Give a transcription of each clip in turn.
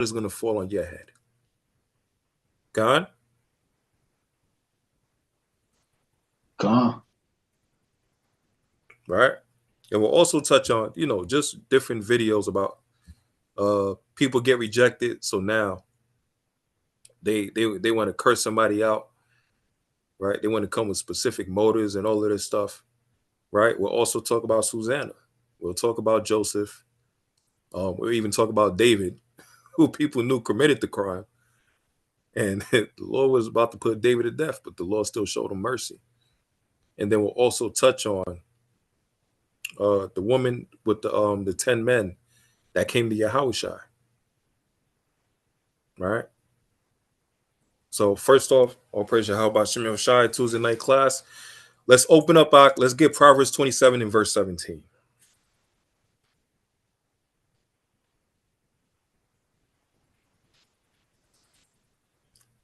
is going to fall on your head. God? God. Right? And we'll also touch on, just different videos about people get rejected. So now they want to curse somebody out, right? They want to come with specific motives and all of this stuff, right? We'll also talk about Susanna. We'll talk about Joseph. We'll even talk about David, who people knew committed the crime. And the Lord was about to put David to death, but the Lord still showed him mercy. And then we'll also touch on the woman with the 10 men that came to Yahushua. Right? So first off, all praise Yahweh about Shemel Shai, Tuesday night class. Let's open up, let's get Proverbs 27 and verse 17.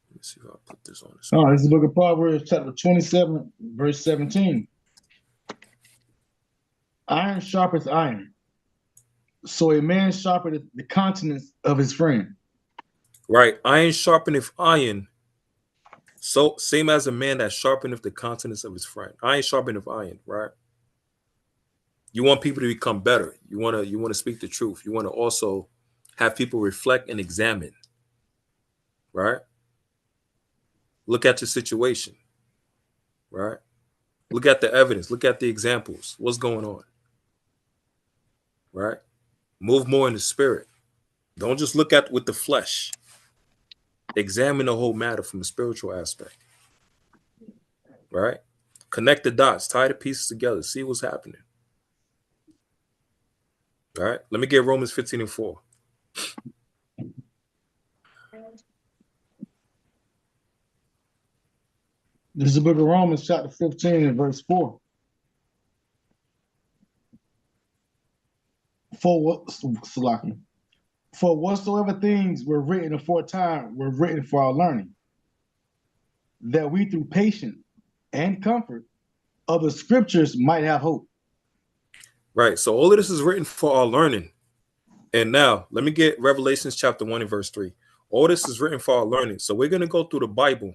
Let me see if I put this on the screen. Oh, this is the book of Proverbs, chapter 27, verse 17. Iron sharpens iron, so a man sharpeneth the countenance of his friend. Right. Iron sharpeneth iron. So same as a man that sharpeneth the countenance of his friend. Iron sharpeneth iron, right? You want people to become better. You want to speak the truth. You want to also have people reflect and examine. Right? Look at your situation. Right? Look at the evidence. Look at the examples. What's going on? Right? Move more in the spirit. Don't just look at with the flesh. Examine the whole matter from a spiritual aspect. Right? Connect the dots, tie the pieces together, see what's happening. All right. Let me get Romans 15 and 4. This is the book of Romans, chapter 15, and verse 4. For whatsoever things were written aforetime were written for our learning, that we through patience and comfort of the scriptures might have hope. Right. So all of this is written for our learning. And now let me get Revelations chapter 1 and verse 3. All this is written for our learning. So we're going to go through the Bible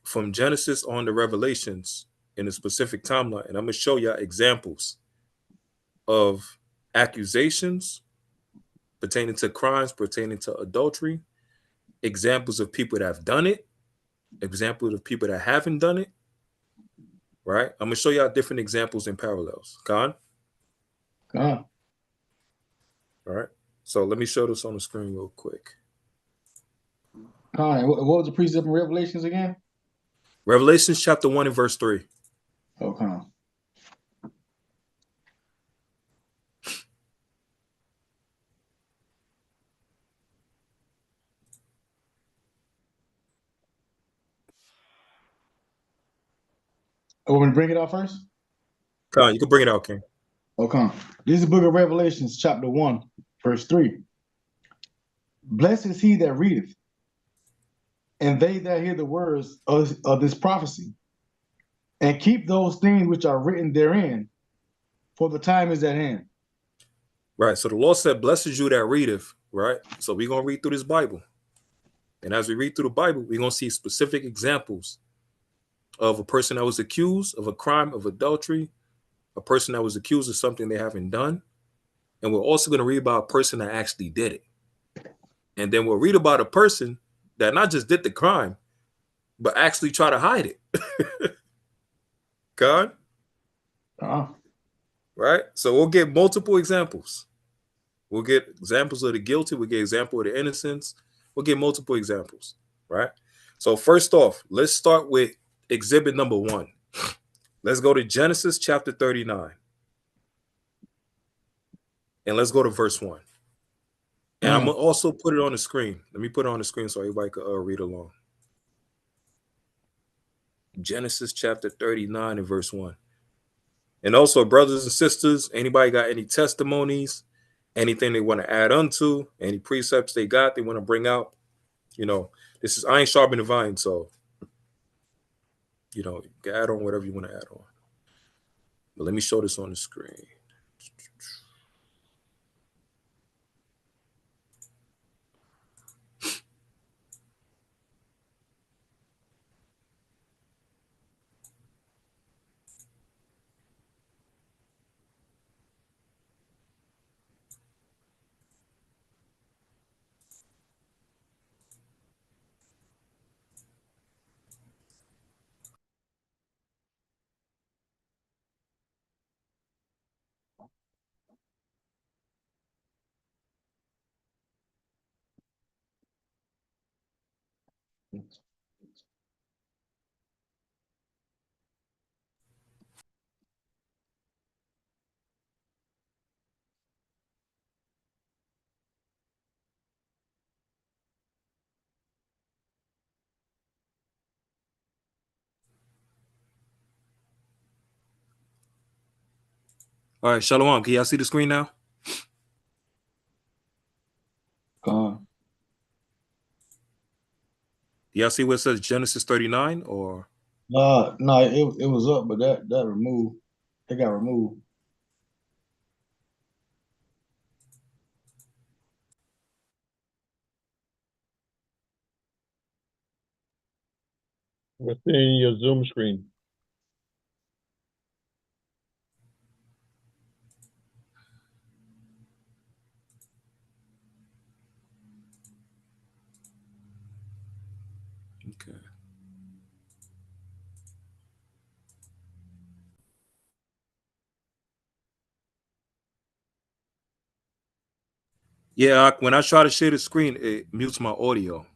from Genesis on to Revelations in a specific timeline. And I'm going to show you examples of accusations pertaining to crimes, pertaining to adultery, examples of people that have done it, examples of people that haven't done it. Right. I'm going to show you different examples and parallels. Khan? God. All right. So let me show this on the screen real quick. All right. What was the precept in Revelations again? Revelations chapter 1 and verse 3. Okay. Want me to bring it out first? Khan, you can bring it out, King. Okay. This is the book of Revelations, chapter 1, verse 3. Blessed is he that readeth, and they that hear the words of this prophecy, and keep those things which are written therein, for the time is at hand. Right. So the Lord said, blessed is you that readeth. Right. So we're going to read through this Bible. And as we read through the Bible, we're going to see specific examples of a person that was accused of a crime of adultery, a person that was accused of something they haven't done. And we're also going to read about a person that actually did it. And then we'll read about a person that not just did the crime, but actually try to hide it. God? Right? So we'll get multiple examples. We'll get examples of the guilty. We'll get example of the innocents. We'll get multiple examples. Right? So first off, let's start with exhibit number 1. Let's go to Genesis chapter 39. And let's go to verse 1. And I'm going to also put it on the screen. Let me put it on the screen so everybody can read along. Genesis chapter 39 and verse 1. And also, brothers and sisters, anybody got any testimonies, anything they want to add onto, any precepts they got, they want to bring out, this is iron sharpening iron. So, you can add on whatever you want to add on. But let me show this on the screen. All right, Shalom. Can y'all see the screen now? Con. Do y'all see where it says Genesis 39 or? No, it was up, but that removed. It got removed. Within your Zoom screen. Okay. Yeah, when I try to share the screen, it mutes my audio.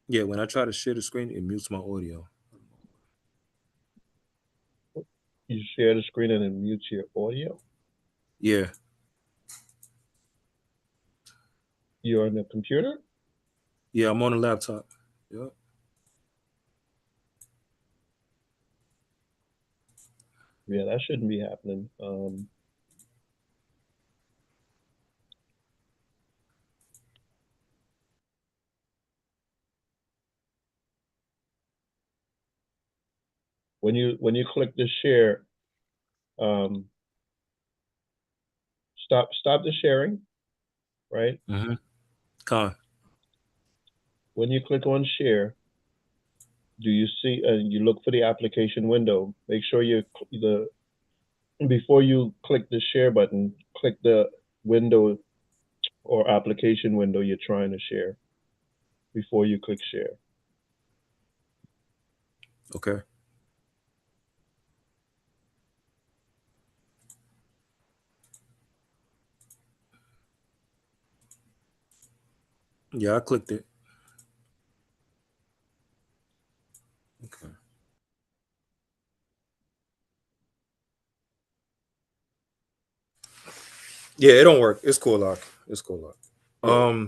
Yeah, when I try to share the screen, it mutes my audio. You share the screen and it mutes your audio. Yeah. You're on the computer? Yeah, I'm on a laptop. Yeah. Yeah, that shouldn't be happening. When you click the share, um, stop the sharing, right? Mm-hmm. Con. When you click on share, do you see? You look for the application window. Make sure the before you click the share button, click the window or application window you're trying to share before you click share. Okay. Yeah, I clicked it. Okay. Yeah, it don't work. It's cool, Lock. It's cool, Lock. Yeah.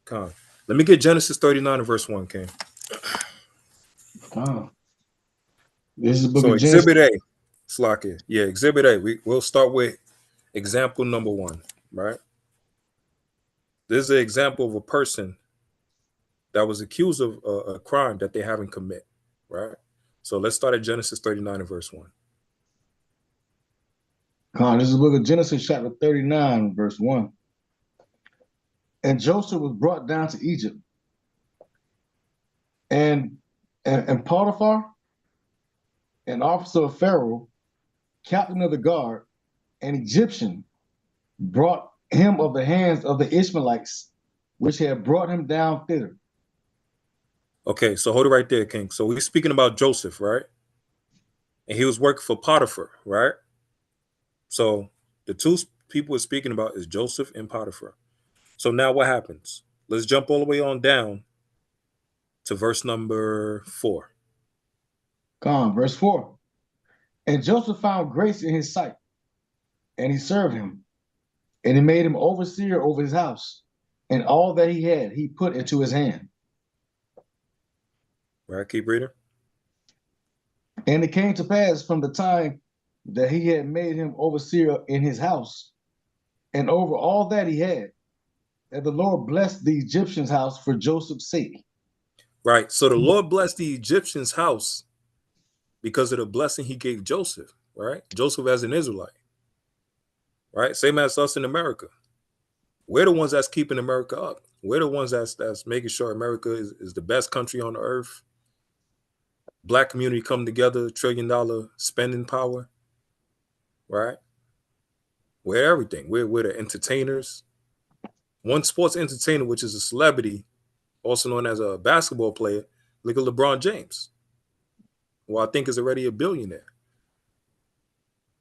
Con. Let me get Genesis 39 and verse 1, King. Con. This is the book So of Genesis. Exhibit A. Slakia. Yeah, Exhibit A. We'll start with example number 1, right? This is an example of a person that was accused of a crime that they haven't commit, right? So let's start at Genesis 39 and verse 1. Con. This is the book of Genesis, chapter 39, verse 1. And Joseph was brought down to Egypt, and and Potiphar, an officer of Pharaoh, captain of the guard, an Egyptian, brought him of the hands of the Ishmaelites, which had brought him down thither. Okay, so hold it right there, King. So we're speaking about Joseph, right? And he was working for Potiphar, right? So the two people we're speaking about is Joseph and Potiphar. So now what happens? Let's jump all the way on down to verse number 4. Con. Verse 4. And Joseph found grace in his sight, and he served him, and he made him overseer over his house, and all that he had he put into his hand. Right, keep reading. And it came to pass from the time that he had made him overseer in his house, and over all that he had, that the Lord blessed the Egyptian's house for Joseph's sake. Right. So the Lord blessed the Egyptian's house because of the blessing he gave Joseph, right? Joseph as an Israelite, right? Same as us in America. We're the ones that's keeping America up. We're the ones that's making sure America is the best country on the earth. Black community come together, $1 trillion spending power, right? We're everything. We're the entertainers. One sports entertainer, which is a celebrity, also known as a basketball player, look at LeBron James, who I think is already a billionaire.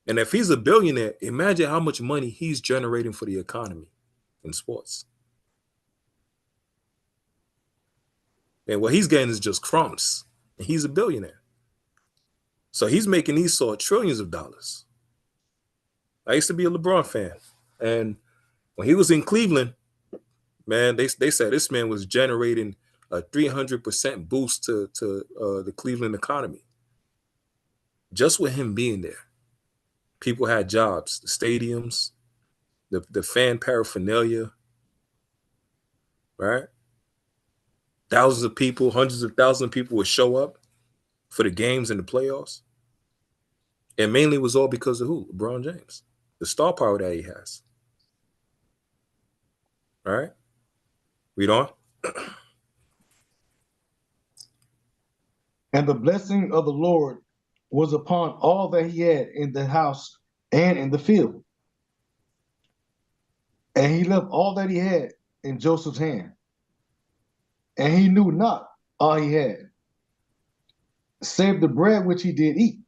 And if he's a billionaire, imagine how much money he's generating for the economy in sports. And what he's getting is just crumbs. And he's a billionaire. So he's making these sort of trillions of dollars. I used to be a LeBron fan. And when he was in Cleveland, Man, they said this man was generating a 300% boost to the Cleveland economy just with him being there. People had jobs, the stadiums, the fan paraphernalia, right? Thousands of people, hundreds of thousands of people would show up for the games and the playoffs. And mainly it was all because of who? LeBron James, the star power that he has. All right, read on. And the blessing of the Lord was upon all that he had in the house and in the field. And he left all that he had in Joseph's hand. And he knew not all he had, save the bread which he did eat.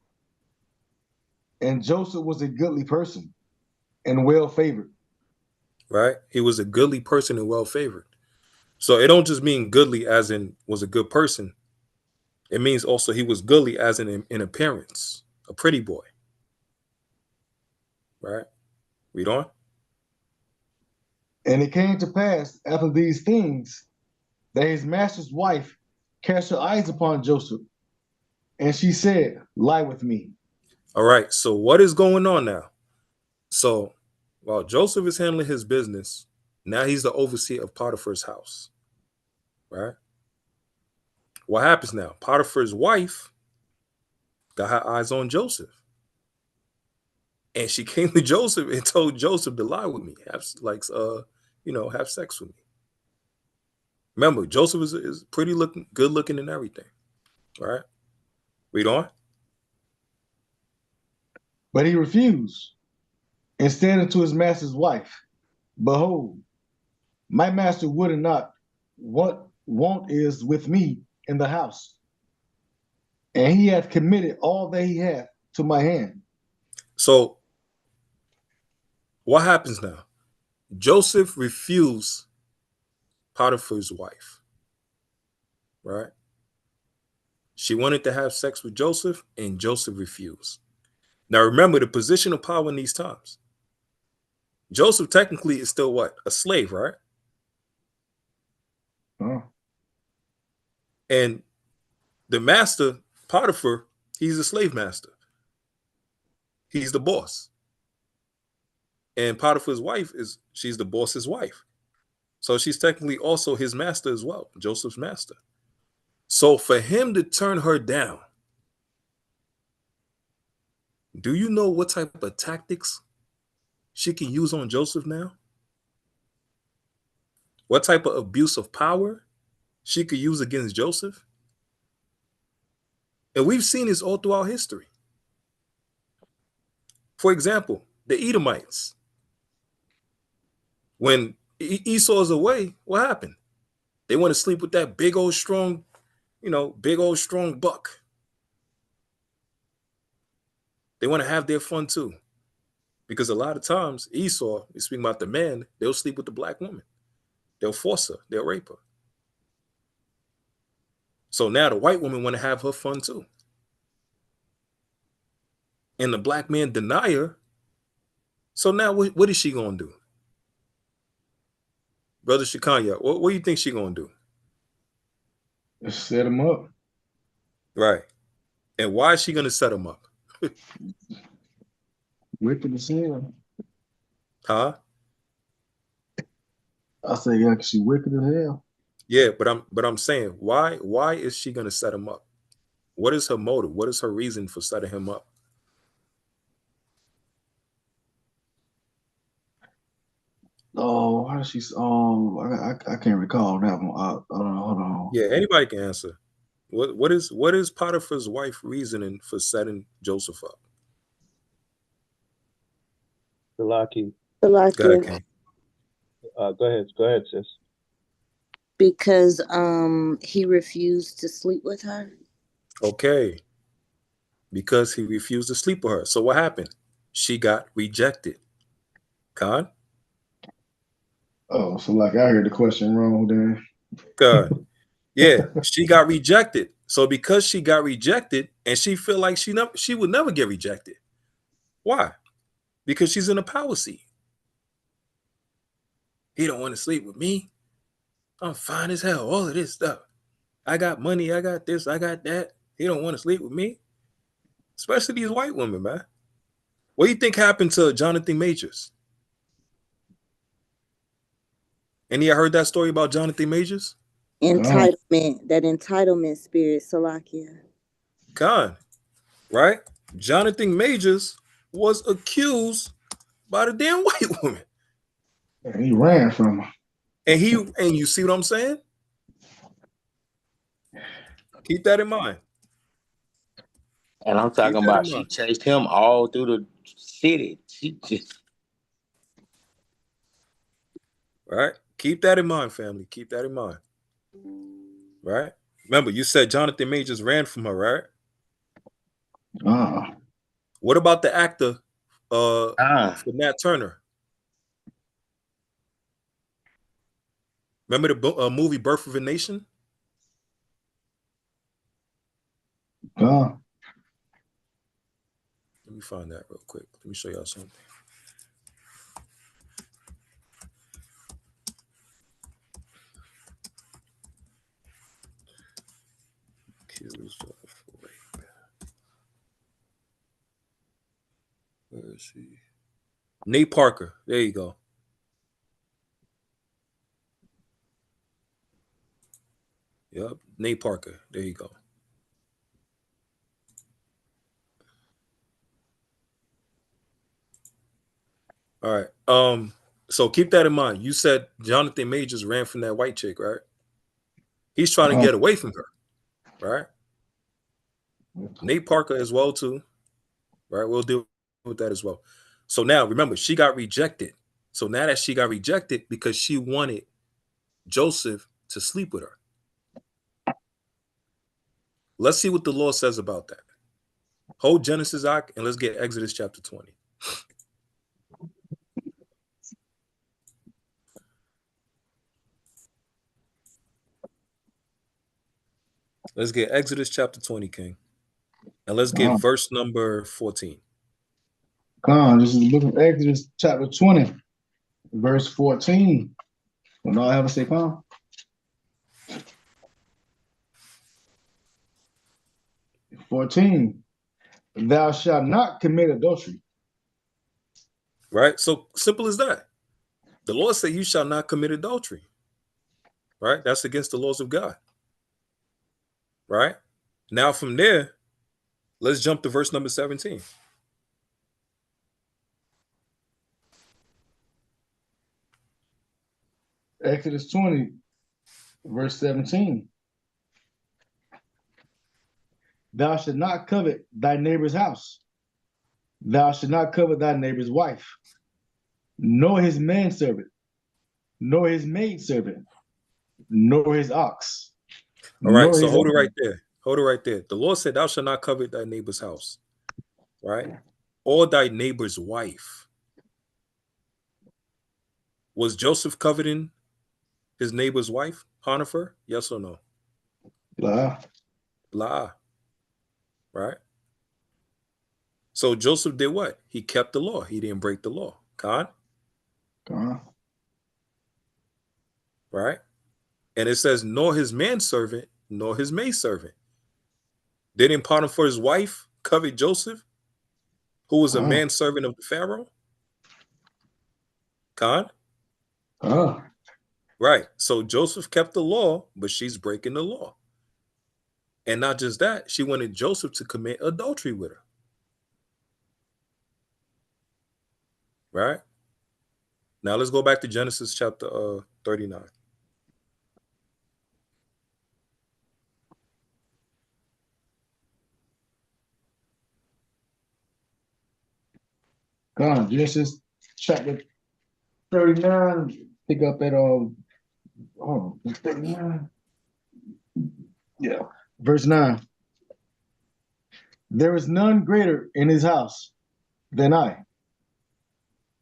And Joseph was a goodly person and well favored. Right, he was a goodly person and well favored. So it don't just mean goodly as in was a good person. It means also he was goodly as in appearance, a pretty boy. Right, read on. And it came to pass after these things that his master's wife cast her eyes upon Joseph, and she said, lie with me. All right, so what is going on now? So while Joseph is handling his business, now he's the overseer of Potiphar's house. Right? What happens now? Potiphar's wife got her eyes on Joseph. And she came to Joseph and told Joseph to lie with me, have have sex with me. Remember, Joseph is pretty looking, good looking and everything. Right? Read on. But he refused and said unto his master's wife, behold, my master would not what want is with me in the house, and he hath committed all that he hath to my hand. So what happens now? Joseph refused Potiphar's wife. Right? She wanted to have sex with Joseph, and Joseph refused. Now remember the position of power in these times. Joseph technically is still what? A slave, right? Huh? And the master, Potiphar, he's a slave master. He's the boss. And Potiphar's wife she's the boss's wife. So she's technically also his master as well, Joseph's master. So for him to turn her down, do you know what type of tactics she can use on Joseph now? What type of abuse of power she could use against Joseph? And we've seen this all throughout history. For example, the Edomites. When Esau's away, what happened? They want to sleep with that big old strong buck. They want to have their fun too. Because a lot of times, Esau, we speaking about the man, they'll sleep with the black woman. They'll force her. They'll rape her. So now the white woman want to have her fun too. And the black man deny her. So now what is she going to do? Brother Shikanya, what do you think she going to do? Just set him up. Right. And why is she going to set him up? Wicked as hell. Huh? I say, yeah, 'cause she wicked as hell. Yeah, but I'm saying, why is she going to set him up? What is her motive? What is her reason for setting him up? Oh, how does she? I can't recall that one. Hold on. Yeah, anybody can answer. What is Potiphar's wife reasoning for setting Joseph up? Salaki. Go ahead, King. Go ahead, sis. Because he refused to sleep with her. Okay. Because he refused to sleep with her. So what happened? She got rejected. Khan? Oh, so like I heard the question wrong then. God. Yeah, she got rejected. So because she got rejected, and she feel like she would never get rejected. Why? Because she's in a power seat. He don't want to sleep with me. I'm fine as hell. All of this stuff. I got money. I got this. I got that. He don't want to sleep with me. Especially these white women, man. What do you think happened to Jonathan Majors? Any of you heard that story about Jonathan Majors? Entitlement, that entitlement spirit, Salakia. Khan, right? Jonathan Majors was accused by the damn white woman. And he ran from her. And you see what I'm saying? Keep that in mind. And I'm talking about she chased him all through the city. She just Right? Keep that in mind, family. Keep that in mind. Right? Remember, you said Jonathan Majors ran from her, right? What about the actor for Nat Turner? Remember the movie Birth of a Nation? Let me find that real quick. Let me show y'all something. Accused of rape. Where is he? Nate Parker. There you go. Yep, Nate Parker. There you go. All right. So keep that in mind. You said Jonathan Majors ran from that white chick, right? He's trying to get away from her, right? Nate Parker as well too, right? We'll deal with that as well. So now remember, she got rejected. So now that she got rejected because she wanted Joseph to sleep with her. Let's see what the law says about that. Hold Genesis, and let's get Exodus chapter 20. Let's get Exodus chapter 20, King. And let's get verse number 14. This is the book of Exodus chapter 20, verse 14. When I have a say, 14. Thou shalt not commit adultery. Right? So simple as that. The Lord said you shall not commit adultery. Right? That's against the laws of God. Right? Now from there, let's jump to verse number 17. Exodus 20, verse 17. Thou shalt not covet thy neighbor's house. Thou shalt not covet thy neighbor's wife, nor his manservant, nor his maidservant, nor his ox. All right, so hold it right there. Hold it right there. The Lord said, thou shalt not covet thy neighbor's house, right? Or thy neighbor's wife. Was Joseph coveting his neighbor's wife, Potiphar? Yes or no? Blah. Blah. Right? So Joseph did what? He kept the law. He didn't break the law. Con? Right? And it says, nor his manservant, nor his maidservant. Didn't Potiphar's wife covet Joseph, who was a manservant of the Pharaoh? Con? Right. So Joseph kept the law, but she's breaking the law. And not just that, she wanted Joseph to commit adultery with her. Right? Now let's go back to Genesis chapter 39. Genesis chapter 39. Pick up at 39. Yeah. Verse 9. There is none greater in his house than I.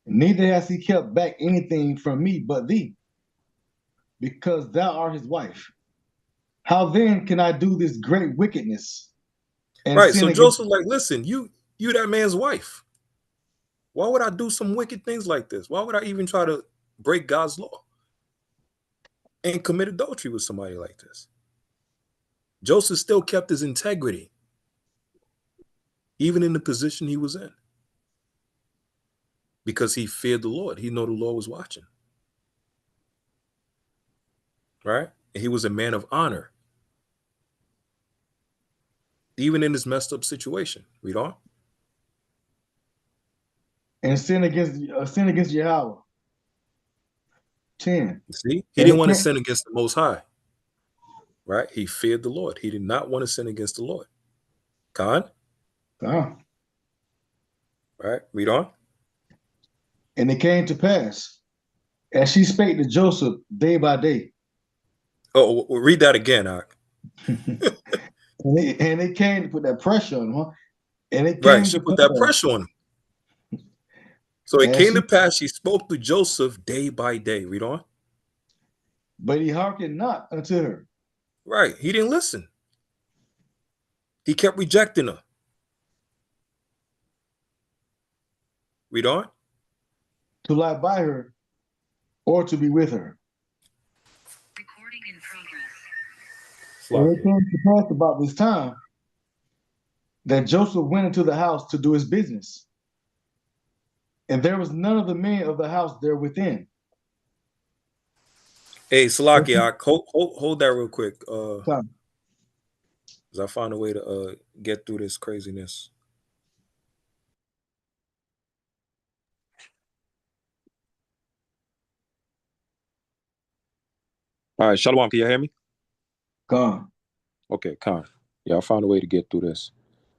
Neither has he kept back anything from me but thee, because thou art his wife. How then can I do this great wickedness? Right. So Joseph, like, listen, you that man's wife. Why would I do some wicked things like this? Why would I even try to break God's law? and commit adultery with somebody like this. Joseph still kept his integrity, even in the position he was in, because he feared the Lord. He knew the Lord was watching. Right? And he was a man of honor, even in this messed up situation. Read on. And sin against Yahweh. 10. See, he didn't want to sin against the Most High. Right? He feared the Lord. He did not want to sin against the Lord. Khan? Right? Read on. And it came to pass, as she spake to Joseph day by day. Oh, read that again, Ak. and it came to put that pressure on him, huh? And it Right, came she to put pass, that pressure on him. So it came she, to pass, she spoke to Joseph day by day. Read on. But he hearkened not unto her. Right, he didn't listen. He kept rejecting her. Read on. To lie by her or to be with her. Recording in progress. And it came to pass about this time that Joseph went into the house to do his business. And there was none of the men of the house there within. Hey, Salakia, hold that real quick. Come. As I find a way to get through this craziness. All right, Shalom, can you hear me? Come. Okay, Khan. Yeah, I found a way to get through this.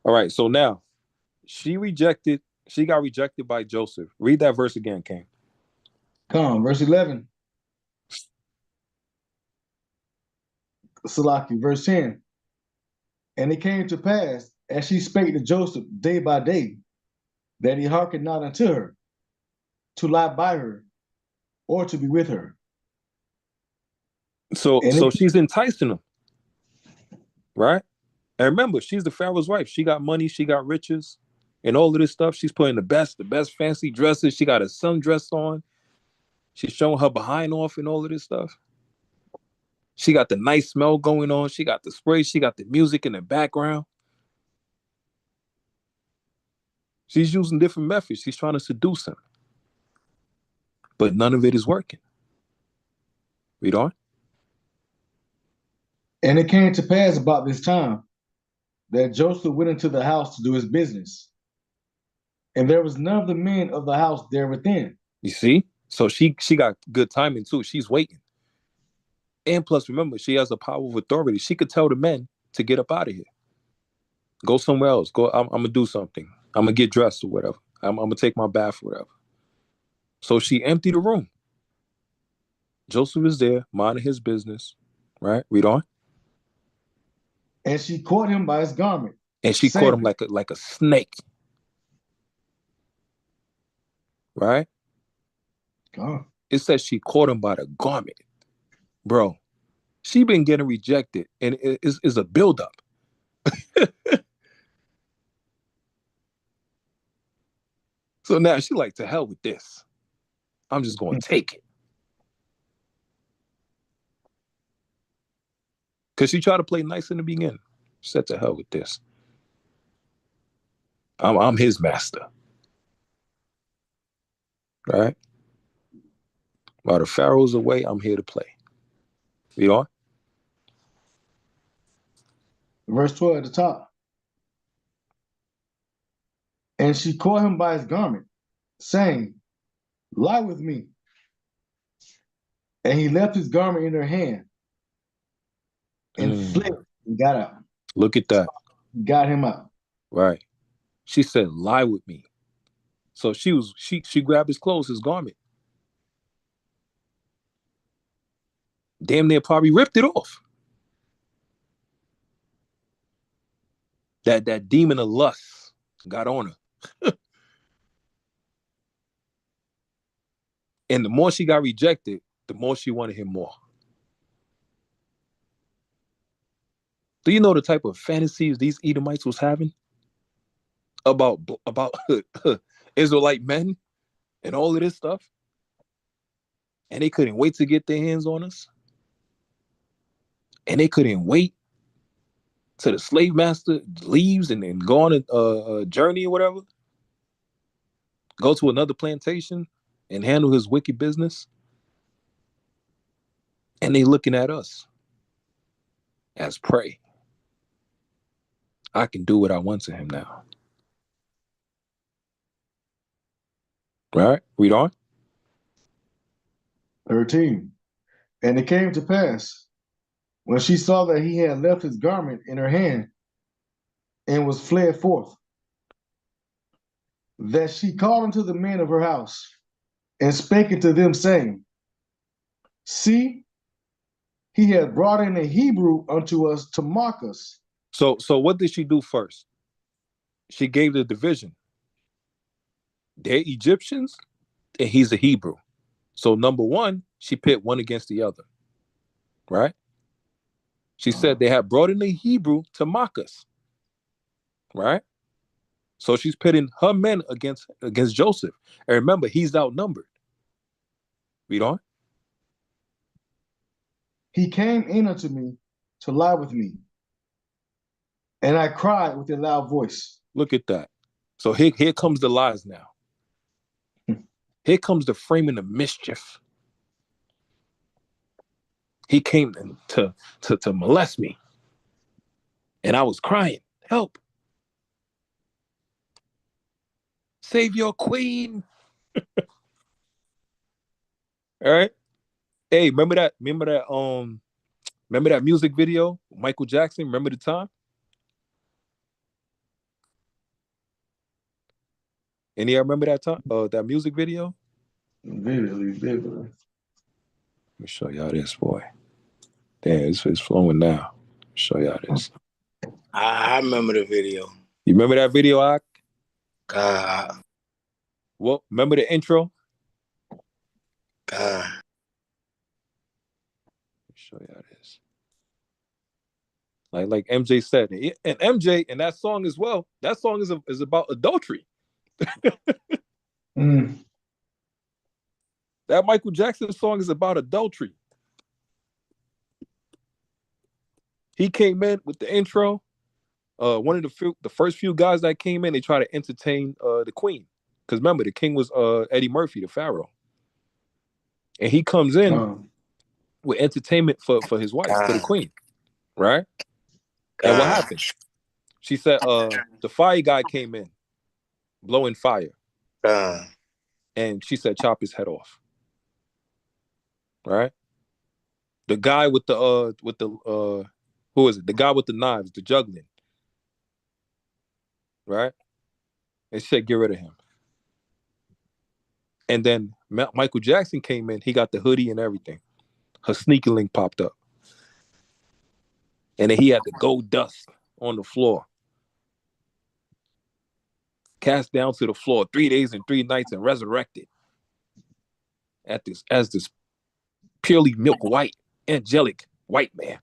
All right, so now she got rejected by Joseph. Read that verse again, King. Come, verse 11. Salaki, verse 10. And it came to pass, as she spake to Joseph day by day, that he hearkened not unto her, to lie by her, or to be with her. So she's enticing him, right? And remember, she's the Pharaoh's wife. She got money, she got riches, and all of this stuff. She's putting the best fancy dresses. She got a sundress on. She's showing her behind off and all of this stuff. She got the nice smell going on. She got the spray. She got the music in the background. She's using different methods. She's trying to seduce him. But none of it is working. Read on. And it came to pass about this time that Joseph went into the house to do his business. And there was none of the men of the house there within. You see? So she got good timing too. She's waiting. And plus, remember, she has a power of authority. She could tell the men to get up out of here. Go somewhere else. Go. I'm going to do something. I'm going to get dressed or whatever. I'm going to take my bath or whatever. So she emptied the room. Joseph is there, minding his business. Right? Read on. And she caught him by his garment. And she caught him like a snake. Right? God. It says she caught him by the garment. Bro, she been getting rejected, and it is a buildup. So now she like, to hell with this. I'm just going to take it. Because she tried to play nice in the beginning. She said, to hell with this. I'm his master. Right? While the Pharaoh's away, I'm here to play. Read on. Verse 12 at the top. And she caught him by his garment, saying, lie with me. And he left his garment in her hand and fled and got out. Look at that. Got him out. Right. She said, lie with me. So she grabbed his clothes, his garment. Damn near probably ripped it off. That demon of lust got on her. And the more she got rejected, the more she wanted him more. Do you know the type of fantasies these Edomites was having about Israelite men and all of this stuff? And they couldn't wait to get their hands on us. and they couldn't wait till the slave master leaves and then go on a journey or whatever, go to another plantation and handle his wicked business. And they looking at us as prey. I can do what I want to him now. Right? Read on. 13. And it came to pass, when she saw that he had left his garment in her hand and was fled forth, that she called unto the men of her house and spake unto them, saying, See, he hath brought in a Hebrew unto us to mock us. So what did she do first? She gave the division. They're Egyptians and he's a Hebrew. So number one, she pit one against the other. Right? She said they had brought in a Hebrew to mock us. Right? So she's pitting her men against Joseph. And remember, he's outnumbered. Read on. He came in unto me to lie with me, and I cried with a loud voice. Look at that. So here comes the lies now. Here comes the framing of mischief. He came to molest me. And I was crying, help. Save your queen. All right. Hey, remember that music video? Michael Jackson, remember the time? Any of y'all remember that time? That music video? Vividly. Let me show y'all this, boy. Damn, it's flowing now. Show y'all this. I remember the video. You remember that video, Ak? God. Well, remember the intro? God. Let me show y'all this. Like MJ said, and MJ and that song as well. That song is about adultery. That Michael Jackson song is about adultery. He came in with the intro. One of the first few guys that came in, they tried to entertain the queen. Because remember, the king was Eddie Murphy, the pharaoh. And he comes in with entertainment for his wife, for the queen. Right? And what happened? She said the fire guy came in, blowing fire. And she said, chop his head off. Right? The guy with the who is it? The guy with the knives, the juggling. Right? And she said, get rid of him. And then Michael Jackson came in. He got the hoodie and everything. Her sneaker link popped up. And then he had the gold dust on the floor. Cast down to the floor 3 days and 3 nights and resurrected as this purely milk white, angelic white man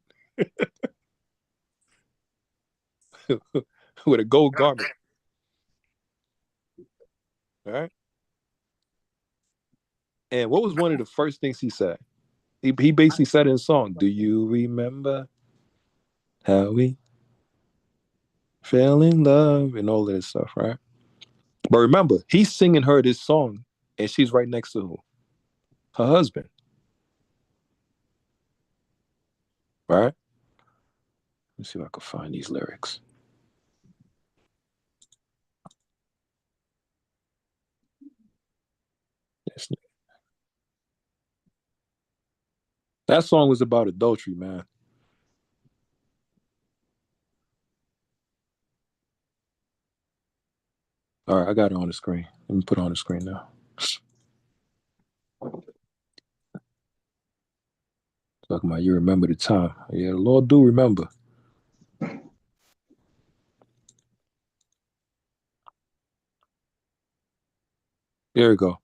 with a gold garment. All right. And what was one of the first things he said? He basically said in a song, do you remember how we fell in love and all of this stuff, right? But remember, he's singing her this song and she's right next to who? Her husband. Right? Let's see if I can find these lyrics. That song was about adultery, man. All right, I got it on the screen. Let me put it on the screen now. Talking about you remember the time. Yeah, the Lord do remember. There we go.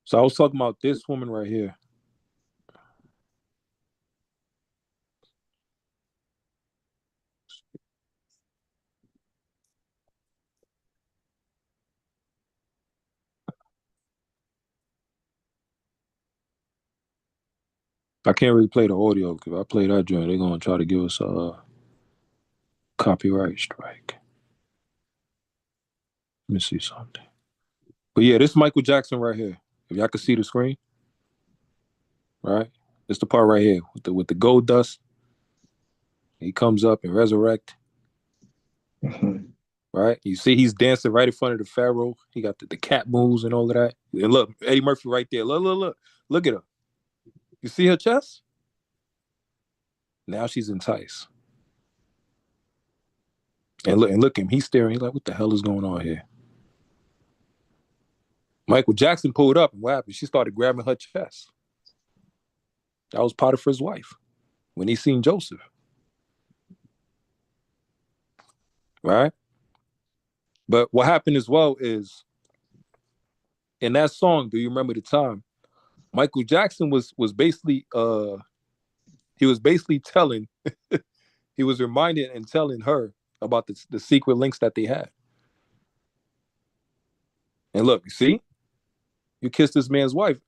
So I was talking about this woman right here. I can't really play the audio because if I play that joint, they're gonna try to give us a copyright strike. Let me see something. But yeah, this is Michael Jackson right here. If y'all can see the screen, right? It's the part right here with the gold dust. He comes up and resurrect. Right? You see he's dancing right in front of the Pharaoh. He got the cat moves and all of that. And look, Eddie Murphy right there. Look. Look at her. You see her chest? Now she's enticed. And look him. He's staring. He's like, what the hell is going on here? Michael Jackson pulled up, and what happened? She started grabbing her chest. That was Potiphar's wife when he seen Joseph. Right? But what happened as well is in that song, do you remember the time? Michael Jackson was basically he was basically telling he was reminding and telling her about the secret links that they had. And look, you see? You kissed this man's wife.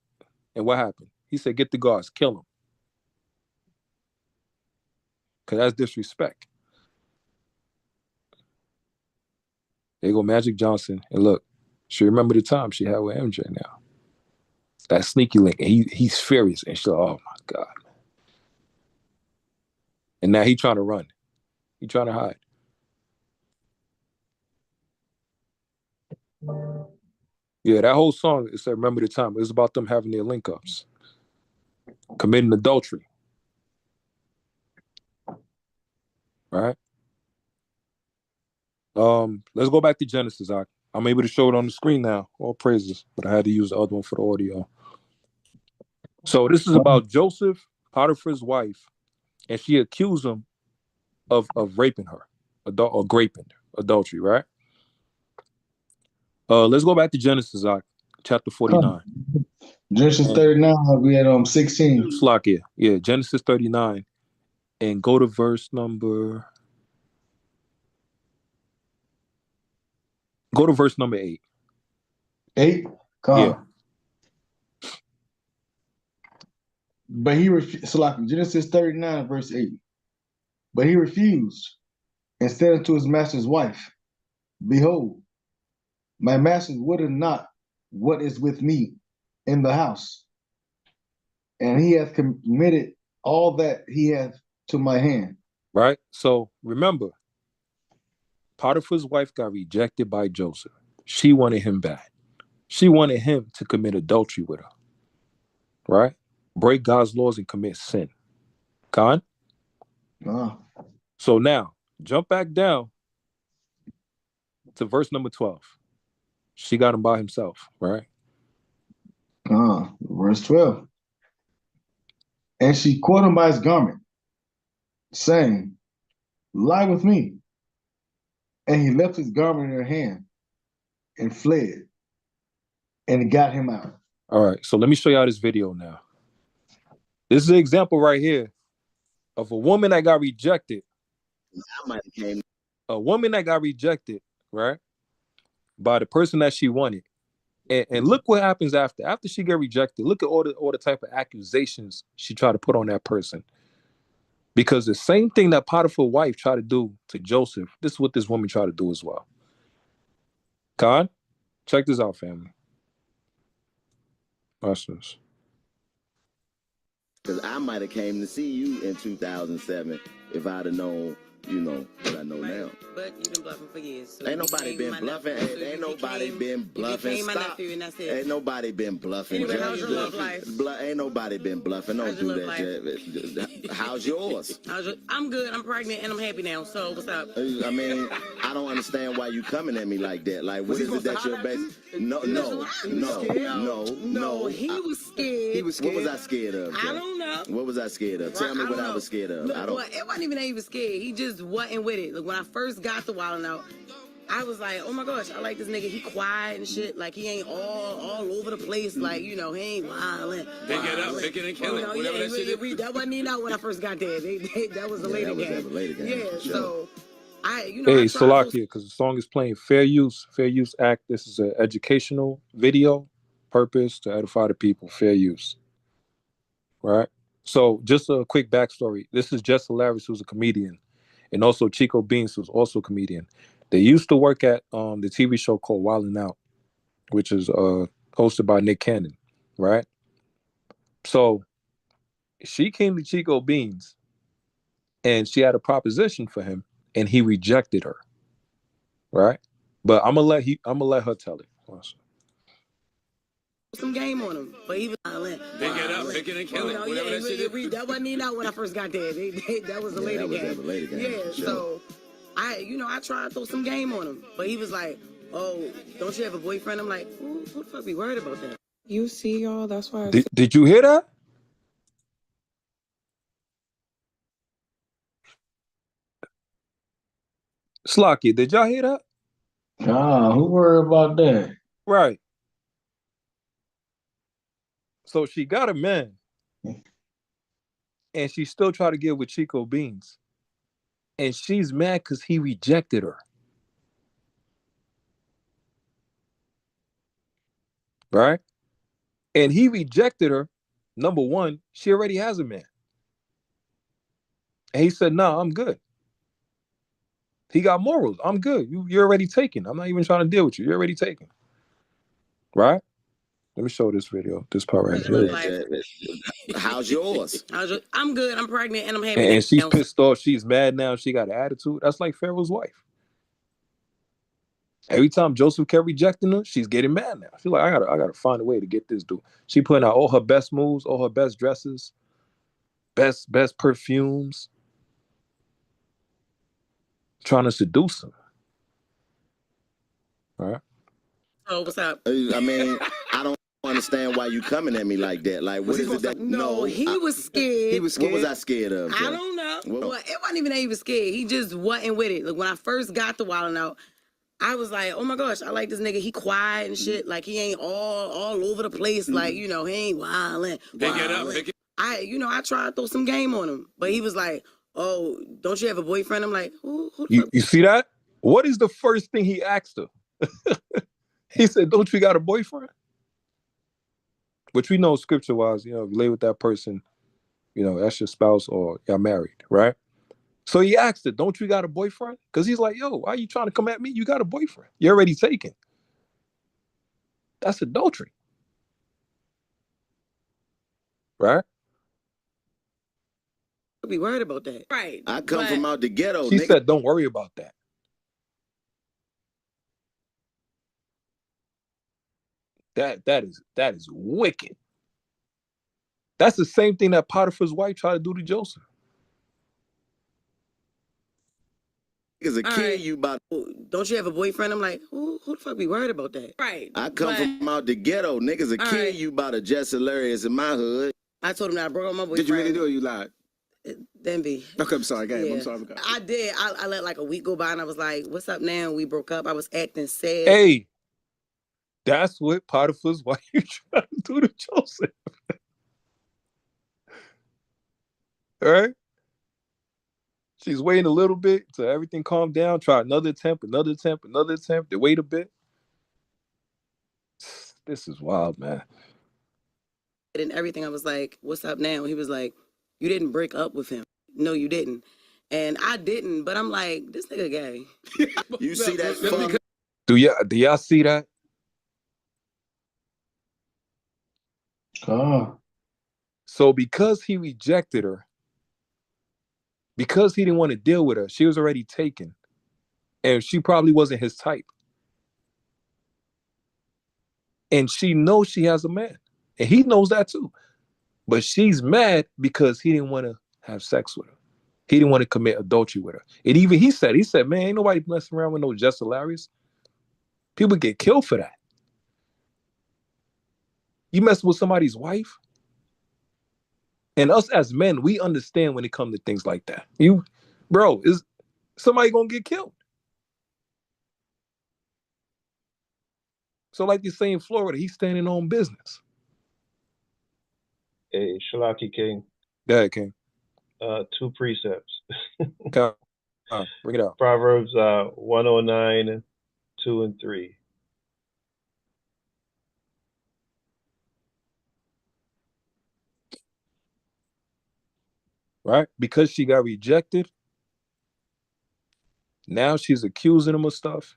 And what happened? He said, get the guards, kill him. Because that's disrespect. There you go Magic Johnson. And look, she remember the time she had with MJ now. That sneaky link. And he's furious. And she's like, oh my God. And now he trying to run. He trying to hide. Yeah, that whole song, it said, remember the time. It was about them having their link-ups. Committing adultery. Right? Let's go back to Genesis. I'm able to show it on the screen now. All praises. But I had to use the other one for the audio. So this is about Joseph, Potiphar's wife, and she accused him of raping her, or graping, adultery, right? Let's go back to Genesis, chapter 49. Genesis 39, we had 16. Slakia. Yeah, Genesis 39. And go to verse number 8. 8? Come. Yeah. But he refused. Genesis 39, verse 8. But he refused and said unto his master's wife, behold, my master would not what is with me in the house, and he hath committed all that he hath to my hand. Right? So remember, Potiphar's wife got rejected by Joseph. She wanted him bad. She wanted him to commit adultery with her. Right? Break God's laws and commit sin. Khan? So now, jump back down to verse number 12. She got him by himself, right? Verse 12. And she caught him by his garment, saying, lie with me. And he left his garment in her hand and fled and got him out. All right, so let me show y'all this video now. This is an example right here of a woman that got rejected. A woman that got rejected, right, by the person that she wanted. And look what happens after. After she get rejected, look at all the type of accusations she tried to put on that person. Because the same thing that Potiphar's wife tried to do to Joseph, this is what this woman tried to do as well. Khan, check this out, family. Watch this. Because I might have came to see you in 2007 if I'd have known, you know, what I know now. But you've been bluffing for years. So ain't nobody been bluffing. Ain't nobody been bluffing. Stop. Ain't nobody been bluffing. Anyway, how's your love life? Ain't nobody been bluffing. Don't do that. How's yours? I'm good. I'm pregnant and I'm happy now. So what's up? I mean, I don't understand why you coming at me like that. Like, what is it that you're basing? No. He was scared. He was scared. What was I scared of? I don't know. What was I scared of? Tell me what I was scared of. Look, it wasn't even that he was scared. He just wasn't with it. Like when I first got to Wildin' Out, I was like, oh my gosh, I like this nigga. He quiet and shit. Like he ain't all over the place. Like, you know, he ain't wildin'. They get up, they and kill it. That wasn't me out when I first got there. That was a lady game. Yeah, sure. So hey, Salakia, because the song is playing Fair Use Act. This is an educational video, purpose to edify the people. Fair use. Right? So just a quick backstory. This is Jess Hilarious, who's a comedian, and also Chico Beans, who's also a comedian. They used to work at the TV show called Wild 'N Out, which is hosted by Nick Cannon, right? So she came to Chico Beans and she had a proposition for him and he rejected her, right? But I'm gonna let her tell it. Some game on him, but he was violent. Pick it up, pick it and kill it. Whatever that shit is. That wasn't me not when I first got there. That was the later game. That was later game. Yeah, sure. So I tried to throw some game on him, but he was like, "Oh, don't you have a boyfriend?" I'm like, who the fuck be worried about that? You see, y'all, that's why. Did you hear that? Slocky, did y'all hear that? Who worried about that? Right. So she got a man, and she still tried to get with Chico Beans, and she's mad because he rejected her. Right? And he rejected her. Number one, she already has a man. And he said, "No, I'm good." He got morals. I'm good. You're already taken. I'm not even trying to deal with you. You're already taken. Right? Let me show this video. This part right here. How's yours? I'm good. I'm pregnant and I'm having. And she's pissed off. She's mad now. She got an attitude. That's like Pharaoh's wife. Every time Joseph kept rejecting her, she's getting mad now. She's like, I gotta find a way to get this dude. She putting out all her best moves, all her best dresses, best perfumes, trying to seduce him. All right. Oh, what's up? I mean, I don't understand why you coming at me like that. Like, what is it that? No, he was scared. He was scared. What was I scared of? I don't know. Well, it wasn't even that he was scared. He just wasn't with it. Like when I first got the Wild 'N Out, I was like, oh my gosh, I like this nigga. He quiet and shit. Like he ain't all over the place. Like, he ain't wildin'. Pick it up. I tried to throw some game on him, but he was like, oh, don't you have a boyfriend? I'm like, who you see that? What is the first thing he asked her? He said, don't you got a boyfriend? Which we know scripture-wise, if you lay with that person, that's your spouse or y'all married, right? So he asked her, don't you got a boyfriend? Because he's like, yo, why are you trying to come at me? You got a boyfriend. You're already taken. That's adultery. Right? Be worried about that. Right. I come from out the ghetto. She said, don't worry about that. That is wicked. That's the same thing that Potiphar's wife tried to do to Joseph. As a kid, you about. Don't you have a boyfriend? I'm like, who the fuck be worried about that? Right. I come from out the ghetto. Niggas a kid, you about a Jess Hilarious in my hood. I told him that I broke up my boyfriend. Did you really do it or you lied? Then be. Okay, I'm sorry. Go ahead. I'm sorry. I did. I let like a week go by and I was like, what's up now? We broke up. I was acting sad. Hey, that's what Potiphar's wife tried to do to Joseph. All right? She's waiting a little bit till everything calmed down. Try another attempt. They wait a bit. This is wild, man. And everything, I was like, what's up now? He was like, you didn't break up with him. No, you didn't. And I didn't, but I'm like, this nigga gay. You see that fun? Do y'all see that? So because he rejected her, because he didn't want to deal with her, she was already taken. And she probably wasn't his type. And she knows she has a man. And he knows that too. But she's mad because he didn't want to have sex with her. He didn't want to commit adultery with her. And even he said, man, ain't nobody messing around with no Jess Hilarious. People get killed for that. You mess with somebody's wife? And us as men, we understand when it comes to things like that. Is somebody gonna get killed? So like you say in Florida, he's standing on business. Hey, Shalaki King. Go ahead, King. 2 precepts. Okay. Bring it out. Proverbs 109, 2 and 3. right? Because she got rejected. Now she's accusing him of stuff.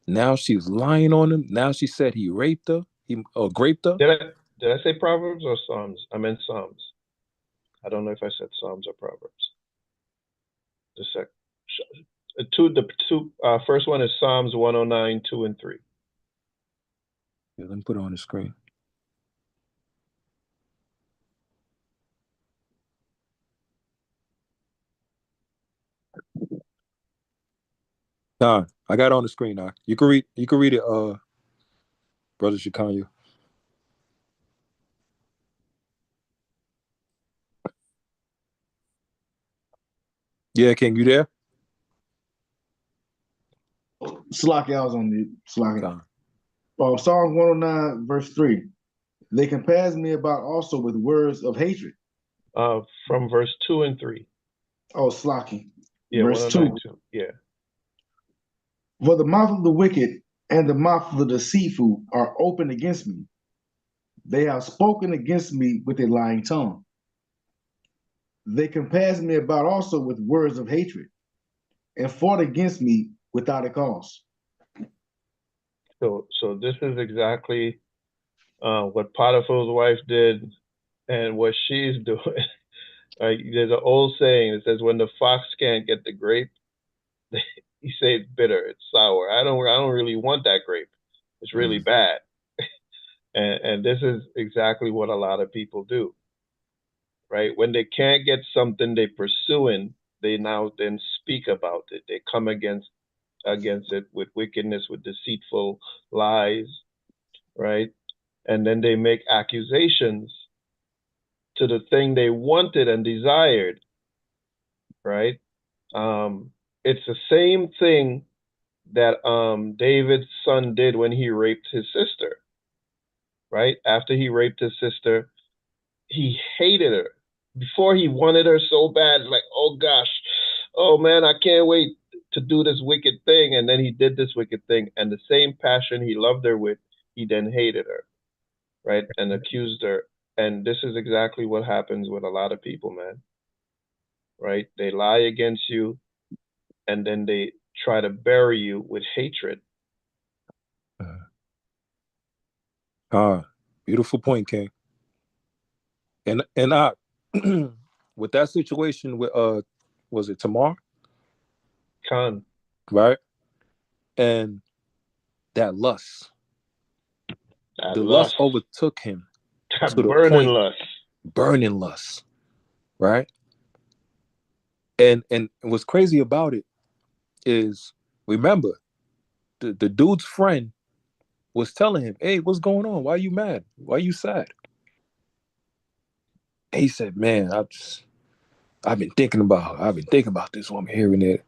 Now she's lying on him. Now she said he raped her. He graped her. Did I say Proverbs or Psalms? I meant Psalms. I don't know if I said Psalms or Proverbs. First one is Psalms 109, 2 and 3. Yeah, let me put it on the screen. Nah, I got it on the screen now. You can read it, Brother Shikanya. Yeah, King, you there? Slacky, I was on the Slacky. Nah. Psalm 109, verse 3. They compass me about also with words of hatred. From verse 2 and 3. Oh, Slacky. Yeah, verse 2. 2. Yeah. For the mouth of the wicked and the mouth of the deceitful are open against me. They have spoken against me with a lying tongue. They compass me about also with words of hatred and fought against me without a cause. So this is exactly what Potiphar's wife did and what she's doing. There's an old saying that says, when the fox can't get the grape, he say it's bitter, it's sour. I don't really want that grape. It's really bad. And this is exactly what a lot of people do, right? When they can't get something they're pursuing, they now then speak about it. They come against it with wickedness, with deceitful lies, right? And then they make accusations to the thing they wanted and desired, right? It's the same thing that David's son did when he raped his sister, right? After he raped his sister, he hated her. Before, he wanted her so bad, like, oh gosh, oh man, I can't wait to do this wicked thing. And then he did this wicked thing, and the same passion he loved her with, he then hated her, right? And accused her. And this is exactly what happens with a lot of people, man, right? They lie against you, and then they try to bury you with hatred. Beautiful point, King. And I with that situation with was it Tamar? Khan. Right? And that lust. That the lust overtook him that to the burning point, lust. burning lust. Right? And what's crazy about it is, remember, the dude's friend was telling him, hey, what's going on? Why are you mad? Why are you sad? And he said, man, I've been thinking about this woman here and there.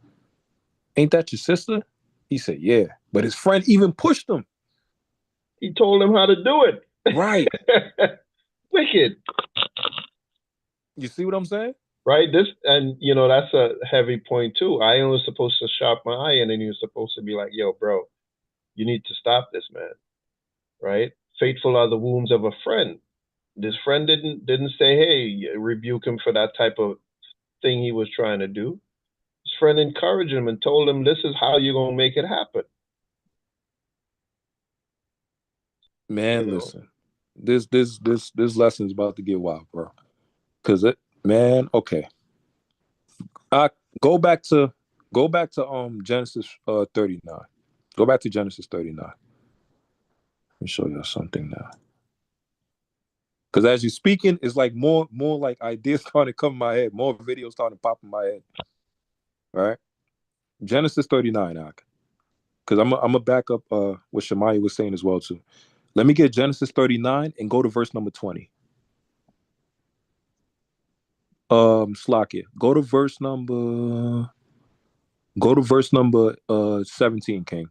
Ain't that your sister? He said, yeah. But his friend even pushed him. He told him how to do it. Right. Wicked. You see what I'm saying? Right. And that's a heavy point too. Iron was supposed to sharpen iron, and he was supposed to be like, yo, bro, you need to stop this, man. Right? Faithful are the wounds of a friend. This friend didn't say, hey, rebuke him for that type of thing he was trying to do. His friend encouraged him and told him, this is how you're gonna make it happen. Man, listen. This lesson's about to get wild, bro. Cause okay. Go back to Genesis 39. Go back to Genesis 39. Let me show you something now. Because as you're speaking, it's like more like ideas starting to come in my head, more videos starting to pop in my head. All right. Genesis 39, because I'm gonna back up what Shemaiah was saying as well too. Let me get Genesis 39 and go to verse number 20. Slakia, go to verse number 17, King.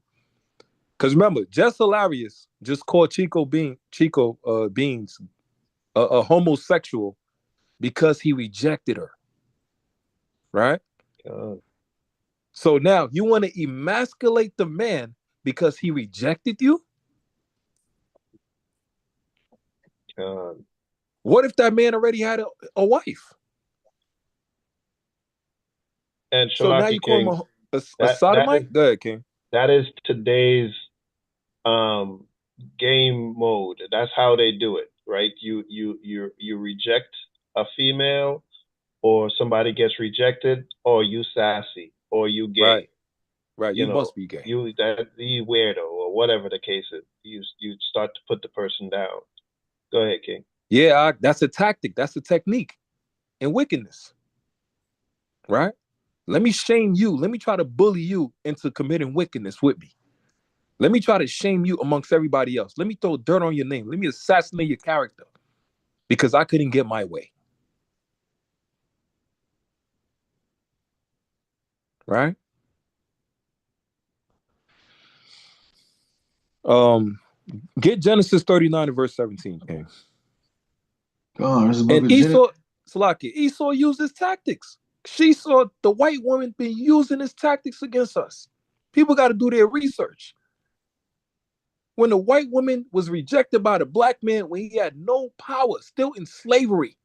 Because remember, Jess Hilarious just called Chico Beans a homosexual because he rejected her. Right? So now you want to emasculate the man because he rejected you? What if that man already had a wife? And So now Shalaki you call him King, a that sodomite? Go ahead, King. that is today's game mode. That's how they do it, right? You reject a female, or somebody gets rejected, or you sassy, or you gay. Right. You must be gay. You weirdo, or whatever the case is. You start to put the person down. Go ahead, King. Yeah, that's a tactic. That's a technique in wickedness. Right? Let me shame you. Let me try to bully you into committing wickedness with me. Let me try to shame you amongst everybody else. Let me throw dirt on your name. Let me assassinate your character because I couldn't get my way. Right? Get Genesis 39 and verse 17, King. And Esau used his tactics. She saw the white woman been using his tactics against us. People got to do their research. When the white woman was rejected by the black man when he had no power, still in slavery,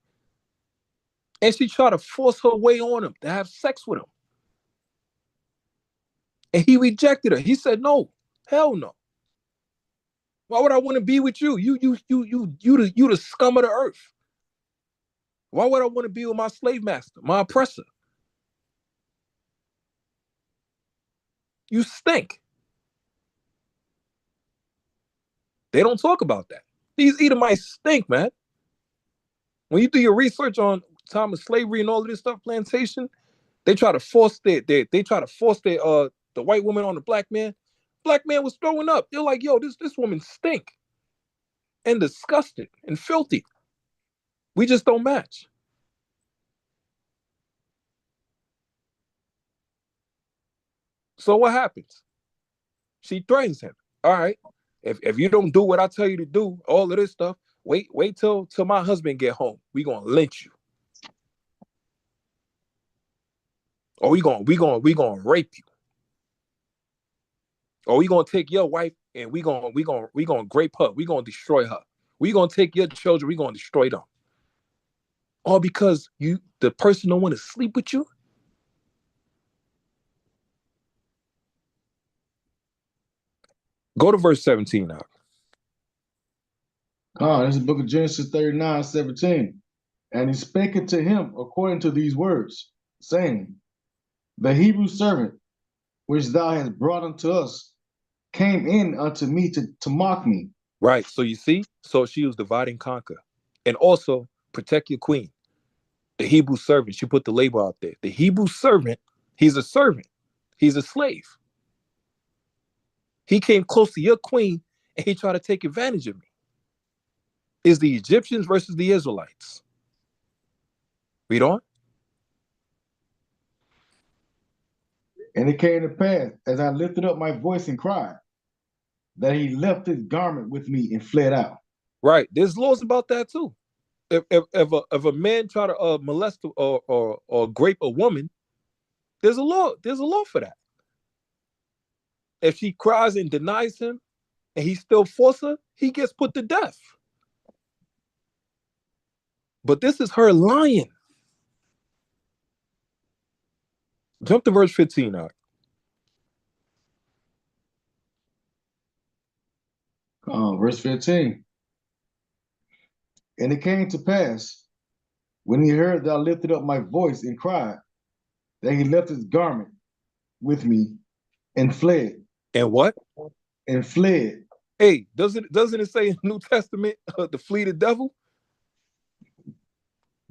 and she tried to force her way on him to have sex with him, and he rejected her. He said, "No, hell no. Why would I want to be with you? You the scum of the earth. Why would I want to be with my slave master, my oppressor? You stink." They don't talk about that. These Edomites stink, man. When you do your research on time of slavery and all of this stuff, plantation, they try to force the white woman on the black man. Black man was throwing up. They're like, yo, this woman stink and disgusting and filthy. We just don't match. So what happens? She threatens him. All right, if you don't do what I tell you to do, all of this stuff, wait till my husband get home. We gonna lynch you. Or we gonna rape you. Or we gonna take your wife and we gonna grape her. We gonna destroy her. We gonna take your children. We gonna destroy them. All because the person don't want to sleep with you. Go to verse 17 now. This is the book of Genesis 39:17. And he spake unto him according to these words, saying, the Hebrew servant which thou hast brought unto us came in unto me to mock me. Right. So you see, so she was divide and conquer. And also protect your queen. The Hebrew servant, she put the label out there. The Hebrew servant, he's a servant. He's a slave. He came close to your queen and he tried to take advantage of me. Is the Egyptians versus the Israelites. Read on. And it came to pass, as I lifted up my voice and cried, that he left his garment with me and fled out. Right. There's laws about that too. If a man try to molest or grape a woman, there's a law. There's a law for that. If she cries and denies him, and he still force her, he gets put to death. But this is her lying. Jump to verse 15 now. Verse 15. And it came to pass, when he heard that I lifted up my voice and cried, that he left his garment with me and fled. And what? And fled. Hey, doesn't it say in the New Testament to flee the devil?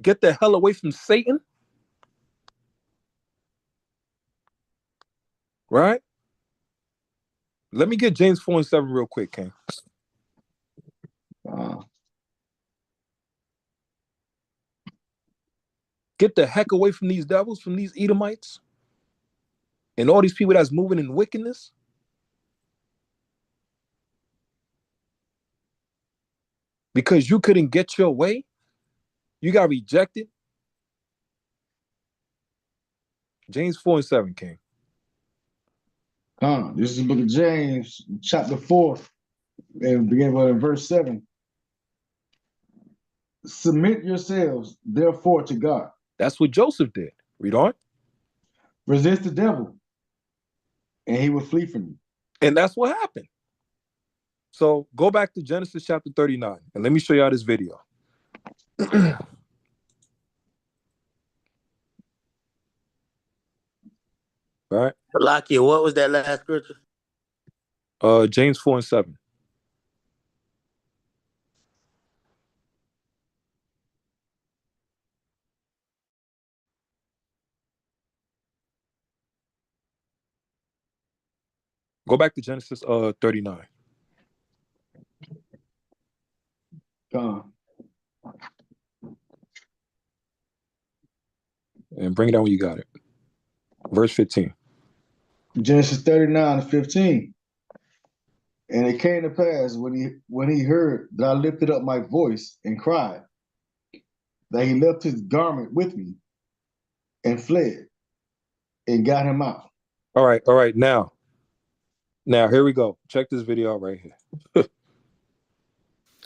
Get the hell away from Satan. Right? Let me get James 4:7 real quick, King. Get the heck away from these devils, from these Edomites, and all these people that's moving in wickedness. Because you couldn't get your way, you got rejected. James 4:7, King. This is the book of James, chapter 4, and begin with verse 7. Submit yourselves, therefore, to God. That's what Joseph did. Read on. Resist the devil, and he will flee from you. And that's what happened. So go back to Genesis chapter 39, and let me show y'all this video. All right. Lakia, what was that last scripture? James 4:7. Go back to Genesis 39. And bring it down when you got it. Verse 15. Genesis 39:15. And it came to pass when he heard that I lifted up my voice and cried, that he left his garment with me and fled and got him out. All right. Now here we go. Check this video out right here.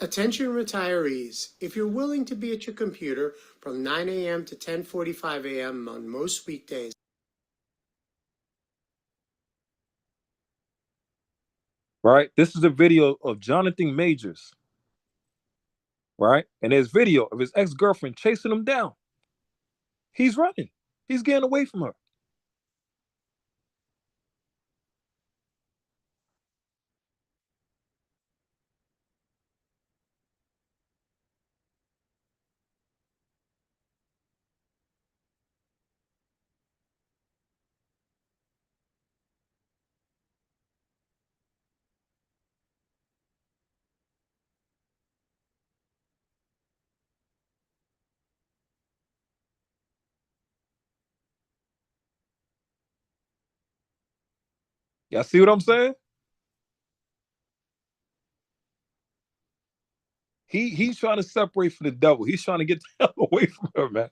Attention retirees, if you're willing to be at your computer from 9 a.m. to 10:45 a.m. on most weekdays. Right? This is a video of Jonathan Majors. Right? And there's video of his ex-girlfriend chasing him down. He's running. He's getting away from her. Y'all see what I'm saying? He's trying to separate from the devil. He's trying to get the hell away from her, man.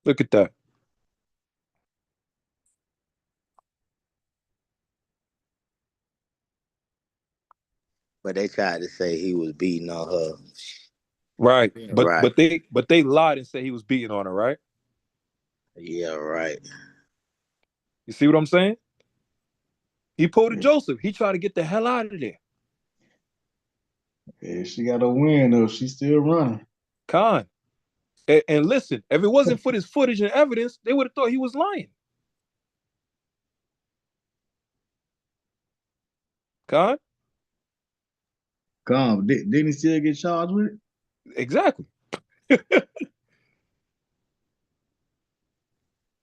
Look at that. But they tried to say he was beating on her. Right. Right. But they lied and said he was beating on her, right? Yeah, right. You see what I'm saying? He pulled a Joseph. He tried to get the hell out of there. Yeah, she got a win though. She's still running. Con. And listen, if it wasn't for this footage and evidence, they would have thought he was lying. Con? Didn't he still get charged with it? Exactly.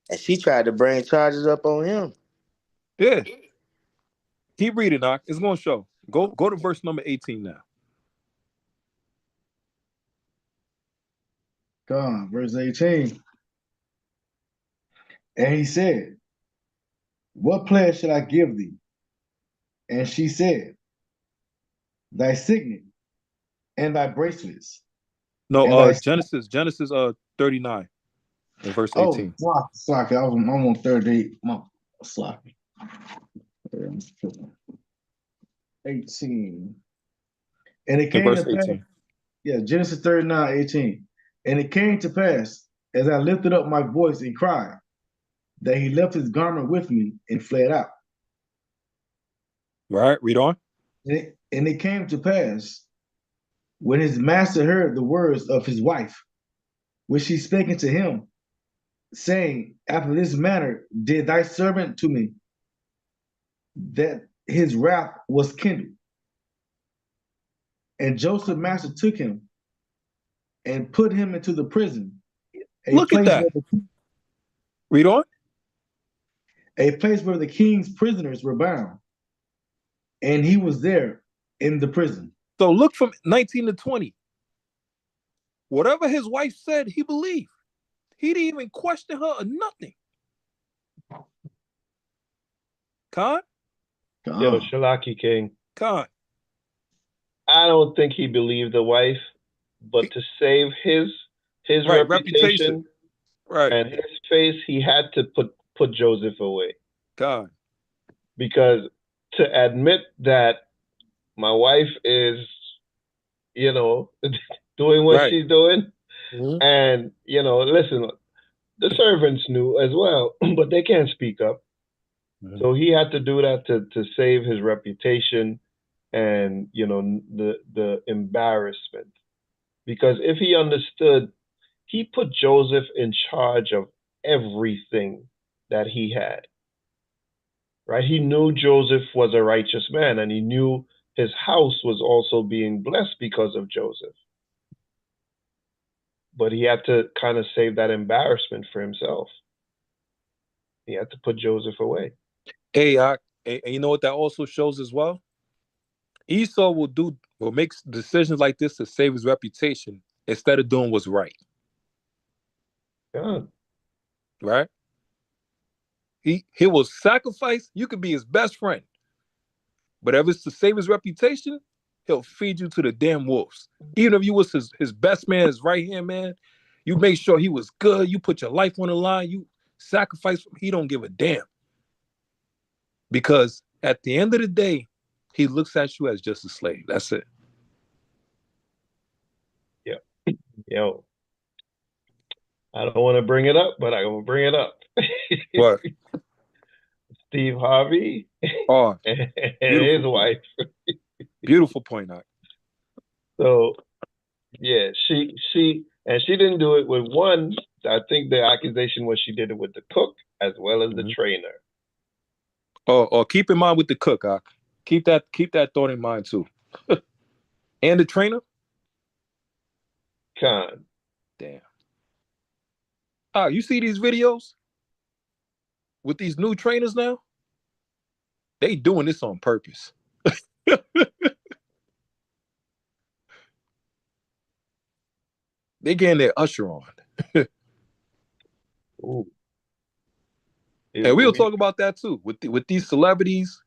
And she tried to bring charges up on him. Yeah. Keep reading, Knock. It's going to show. Go to verse number 18 now. Verse 18. And he said, what pledge shall I give thee? And she said, thy signet and thy bracelets. No, Genesis 39 and verse 18. Oh, sorry. I'm on 38. Sorry. 18. And it came to pass. Yeah, Genesis 39:18. And it came to pass, as I lifted up my voice and cried, that he left his garment with me and fled out. Right, read on. And it came to pass, when his master heard the words of his wife, which she spake unto him, saying, after this manner did thy servant to me, that his wrath was kindled. And Joseph master took him and put him into the prison. Look at that. Read on. A place where the king's prisoners were bound. And he was there in the prison. So look from 19 to 20. Whatever his wife said, he believed. He didn't even question her or nothing. Con? Yo, Shalaki King. Con. I don't think he believed the wife, but to save his his Right, reputation, right, and his face, he had to put Joseph away. God, Because to admit that my wife is, you know, doing what right. she's doing, Mhm. and, you know, listen, the servants knew as well, but they can't speak up. Mhm. So he had to do that to save his reputation and, you know, the embarrassment. Because if he understood, he put Joseph in charge of everything that he had. Right? He knew Joseph was a righteous man, and he knew his house was also being blessed because of Joseph. But he had to kind of save that embarrassment for himself. He had to put Joseph away. Hey, and you know what that also shows as well? Esau will make decisions like this to save his reputation instead of doing what's right. Yeah. Right? He will sacrifice. You could be his best friend, but if it's to save his reputation, he'll feed you to the damn wolves. Even if you was his best man, his right hand man, you make sure he was good. You put your life on the line. You sacrifice. He don't give a damn, because at the end of the day, he looks at you as just a slave. That's it. Yeah. Yo, I don't want to bring it up, but I'm going to bring it up. What? Steve Harvey Oh, and his wife. Beautiful point out. So, yeah, she didn't do it with one. I think the accusation was she did it with the cook as well as the trainer. Oh, keep in mind with the cook, keep that thought in mind too. And the trainer? Con. Damn. You see these videos with these new trainers now? They doing this on purpose. They getting their usher on. Ooh. And we'll talk about that too with these celebrities.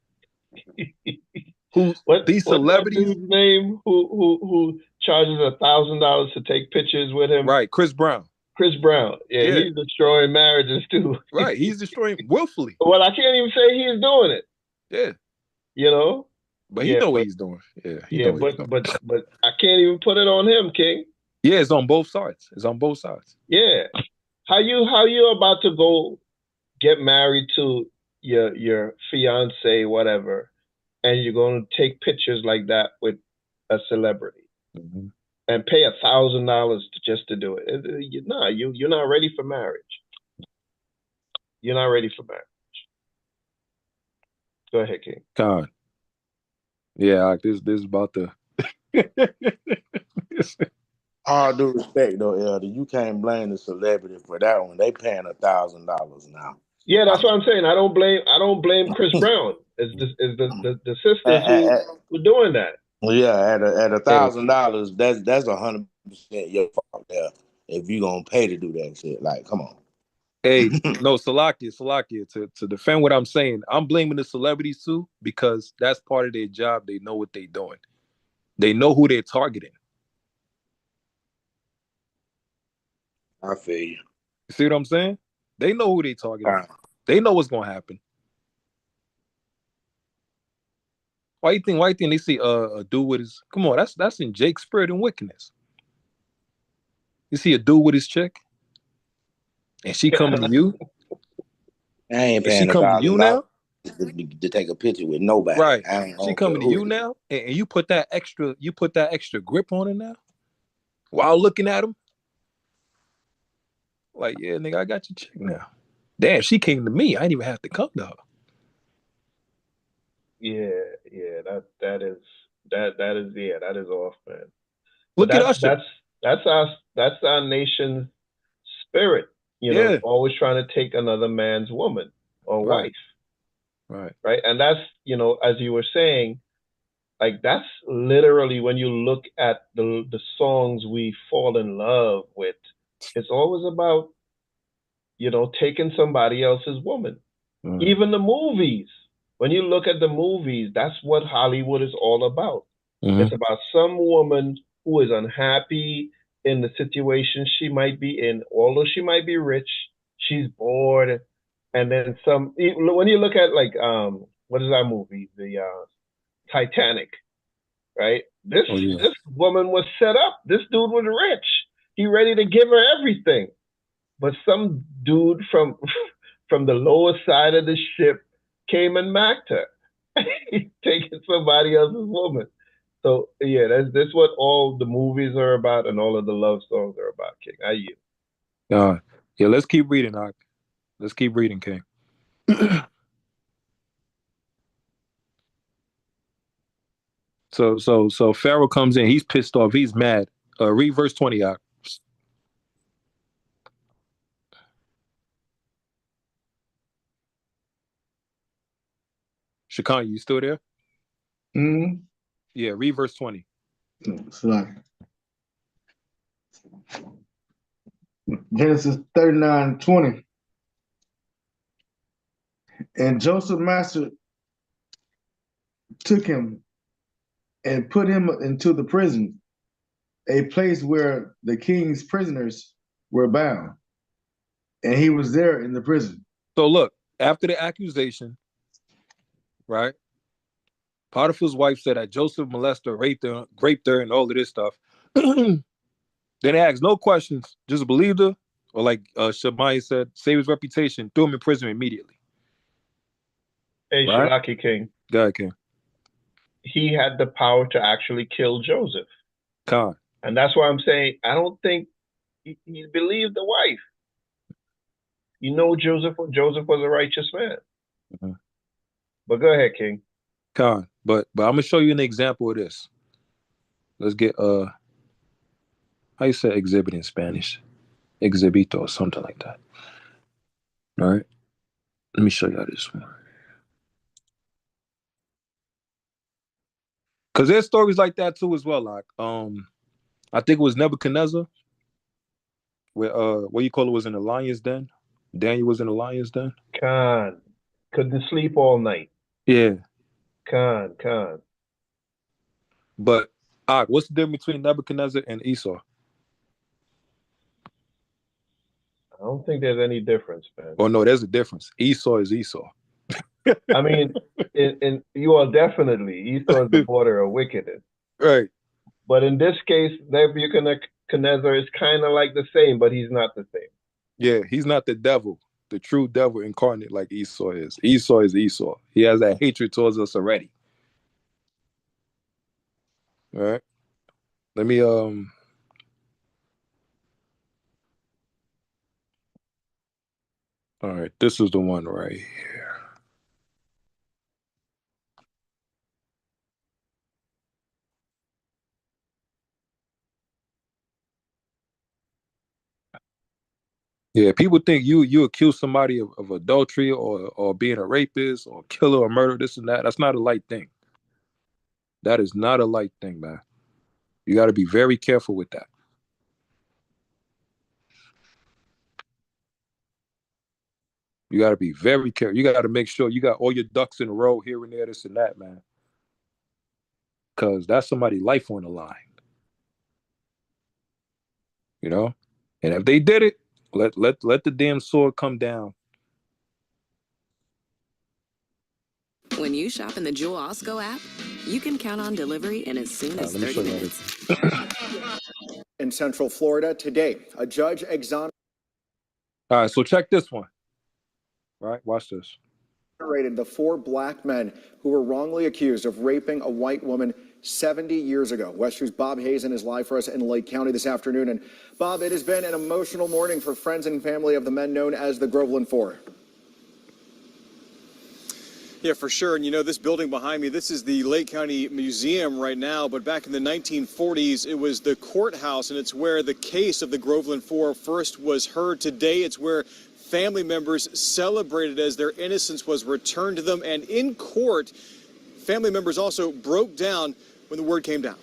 What's that dude's name? Who charges $1,000 to take pictures with him? Right, Chris Brown. Chris Brown. Yeah, he's destroying marriages too. Right, he's destroying willfully. Well, I can't even say he's doing it. Yeah. You know? But he know what he's doing. Yeah, but I can't even put it on him, King. Yeah, it's on both sides. Yeah. How you about to go get married to your fiance, whatever, and you're going to take pictures like that with a celebrity and pay $1,000 just to do it? You're not ready for marriage. You're not ready for marriage. Go ahead, King. Con. Yeah, this is about the. All due respect, though, Elder, you can't blame the celebrity for that one. They paying $1,000 now. Yeah, that's what I'm saying. I don't blame Chris Brown. It's the sisters who doing that. Well, yeah, at $1,000, that's 100% your fault there. If you gonna pay to do that shit, like, come on. Hey, no, Salakia. To defend what I'm saying, I'm blaming the celebrities too, because that's part of their job. They know what they're doing. They know who they're targeting. I feel you. You see what I'm saying? They know who they're targeting. They know what's gonna happen. Why you think they see a dude with his? Come on, that's in Jake's Spirit and Wickedness. You see a dude with his chick, and she coming to you. I ain't paying she coming to you now to take a picture with nobody. Right. She coming to you now, and you put that extra grip on her now, while looking at him. Like, yeah, nigga, I got your chick now. Damn, she came to me. I didn't even have to come to her. Yeah, that is off, man. Look at us. That's our nation's spirit. You know, always trying to take another man's woman or wife. Right. And that's, you know, as you were saying, like, that's literally when you look at the songs we fall in love with, it's always about, you know, taking somebody else's woman. Even the movies. When you look at the movies, that's what Hollywood is all about. It's about some woman who is unhappy in the situation she might be in. Although she might be rich, she's bored. And then some, when you look at like, what is that movie? The Titanic, right? This Oh yeah. this woman was set up. This dude was rich. He ready to give her everything. But some dude from from the lower side of the ship came and macked her. He's taking somebody else's woman. So yeah, that's what all the movies are about and all of the love songs are about, King. I you. Yeah, let's keep reading, Ak. Let's keep reading, King. So Pharaoh comes in, he's pissed off, he's mad. Read verse 20, Ak. Shakan, you still there? Mm-hmm. Yeah, read verse 20. Salakia. Genesis 39:20. And Joseph's master took him and put him into the prison, a place where the king's prisoners were bound. And he was there in the prison. So look, after the accusation, right? Potiphar's wife said that Joseph molested her, raped her, and all of this stuff. Then they asked no questions, just believed her, or like Shemaiah said, save his reputation, threw him in prison immediately. Hey, Right? Shalaki King. Go ahead, King. He had the power to actually kill Joseph. Khan. And that's why I'm saying I don't think he believed the wife. You know Joseph was a righteous man. Mm-hmm. But go ahead, King. Khan. But I'm gonna show you an example of this. Let's get how you say exhibit in Spanish? Exhibito or something like that. All right. Let me show you this one. Because there's stories like that too as well. Like I think it was Nebuchadnezzar, where what you call it was in the lion's den. Daniel was in the lion's den. Khan. Couldn't sleep all night. Yeah. Khan. But what's the difference between Nebuchadnezzar and Esau? I don't think there's any difference, man. Oh no, there's a difference. Esau is Esau. I mean, in you are definitely Esau is the border of wickedness. Right. But in this case, Nebuchadnezzar is kind of like the same, but he's not the same. Yeah, he's not the devil, the true devil incarnate like Esau is. Esau is Esau. He has that hatred towards us already. All right. Let me all right, this is the one right here. Yeah, people think you accuse somebody of adultery or being a rapist or killer or murder, this and that. That's not a light thing. That is not a light thing, man. You got to be very careful with that. You got to be very careful. You got to make sure you got all your ducks in a row here and there, this and that, man. Because that's somebody's life on the line. You know? And if they did it, let the damn sword come down. When you shop in the Jewel Osco app, you can count on delivery in as soon as 30 minutes. In Central Florida today, a judge exonerated. All right, so check this one. All right, watch this. The 4 black men who were wrongly accused of raping a white woman 70 years ago. West 2's Bob Hazen is live for us in Lake County this afternoon. And Bob, it has been an emotional morning for friends and family of the men known as the Groveland Four. Yeah, for sure. And you know, this building behind me, this is the Lake County Museum right now. But back in the 1940s, it was the courthouse, and it's where the case of the Groveland Four first was heard. Today, it's where family members celebrated as their innocence was returned to them. And in court, family members also broke down when the word came down.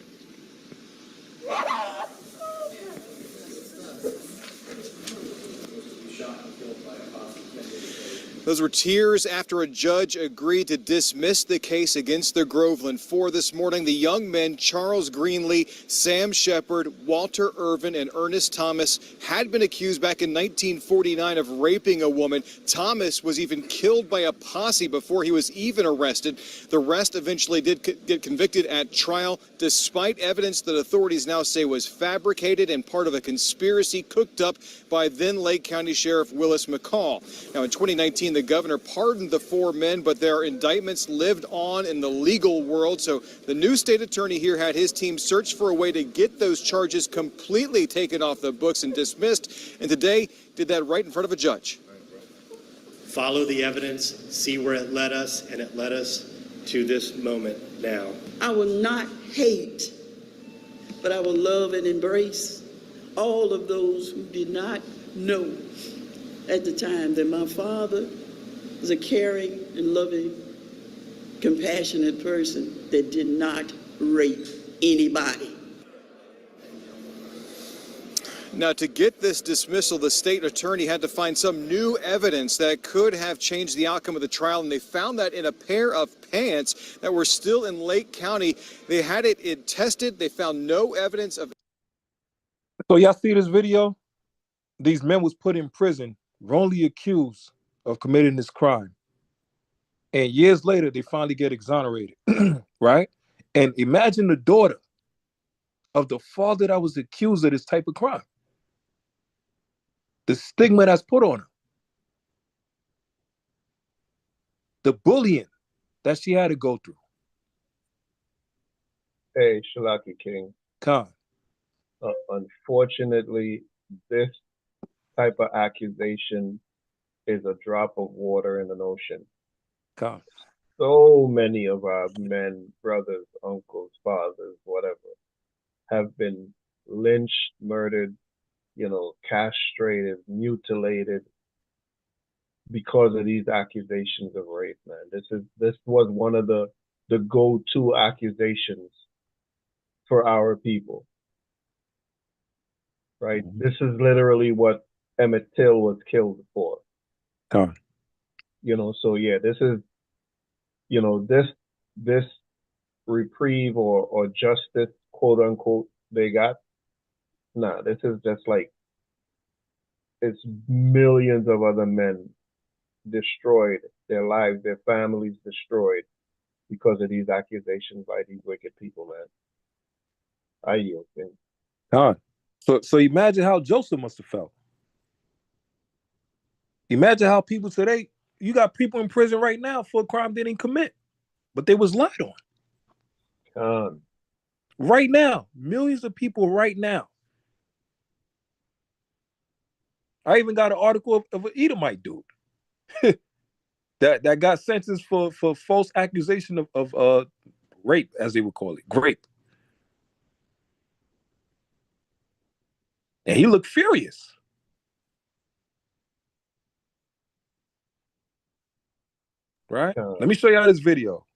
Those were tears after a judge agreed to dismiss the case against the Groveland Four this morning. The young men, Charles Greenlee, Sam Shepard, Walter Irvin, and Ernest Thomas, had been accused back in 1949 of raping a woman. Thomas was even killed by a posse before he was even arrested. The rest eventually did get convicted at trial, despite evidence that authorities now say was fabricated and part of a conspiracy cooked up by then Lake County Sheriff Willis McCall. Now, in 2019, the governor pardoned the four men, but their indictments lived on in the legal world. So the new state attorney here had his team search for a way to get those charges completely taken off the books and dismissed. And today did that right in front of a judge. Follow the evidence, see where it led us, and it led us to this moment now. I will not hate, but I will love and embrace all of those who did not know at the time that my father was a caring and loving, compassionate person that did not rape anybody. Now, to get this dismissal, the state attorney had to find some new evidence that could have changed the outcome of the trial, and they found that in a pair of pants that were still in Lake County. They had it tested. They found no evidence of. So y'all see this video? These men was put in prison, wrongly accused of committing this crime. And years later, they finally get exonerated, right? And imagine the daughter of the father that was accused of this type of crime. The stigma that's put on her. The bullying that she had to go through. Hey, Shalaki King. Khan. Unfortunately, this type of accusation is a drop of water in an ocean. Khan. So many of our men, brothers, uncles, fathers, whatever, have been lynched, murdered, castrated, mutilated because of these accusations of rape, man. This was one of the go-to accusations for our people. Right? Mm-hmm. This is literally what Emmett Till was killed for. Huh. So yeah, this is, this reprieve or justice, quote unquote, they got. Nah, this is just like, it's millions of other men destroyed, their lives, their families destroyed because of these accusations by these wicked people, man. I yield, man. Huh. So imagine how Joseph must have felt. Imagine how people today, you got people in prison right now for a crime they didn't commit, but they was lied on. Right now, millions of people right now. I even got an article of an Edomite dude that got sentenced for false accusation of rape, as they would call it, grape. And he looked furious. Right? Let me show y'all this video.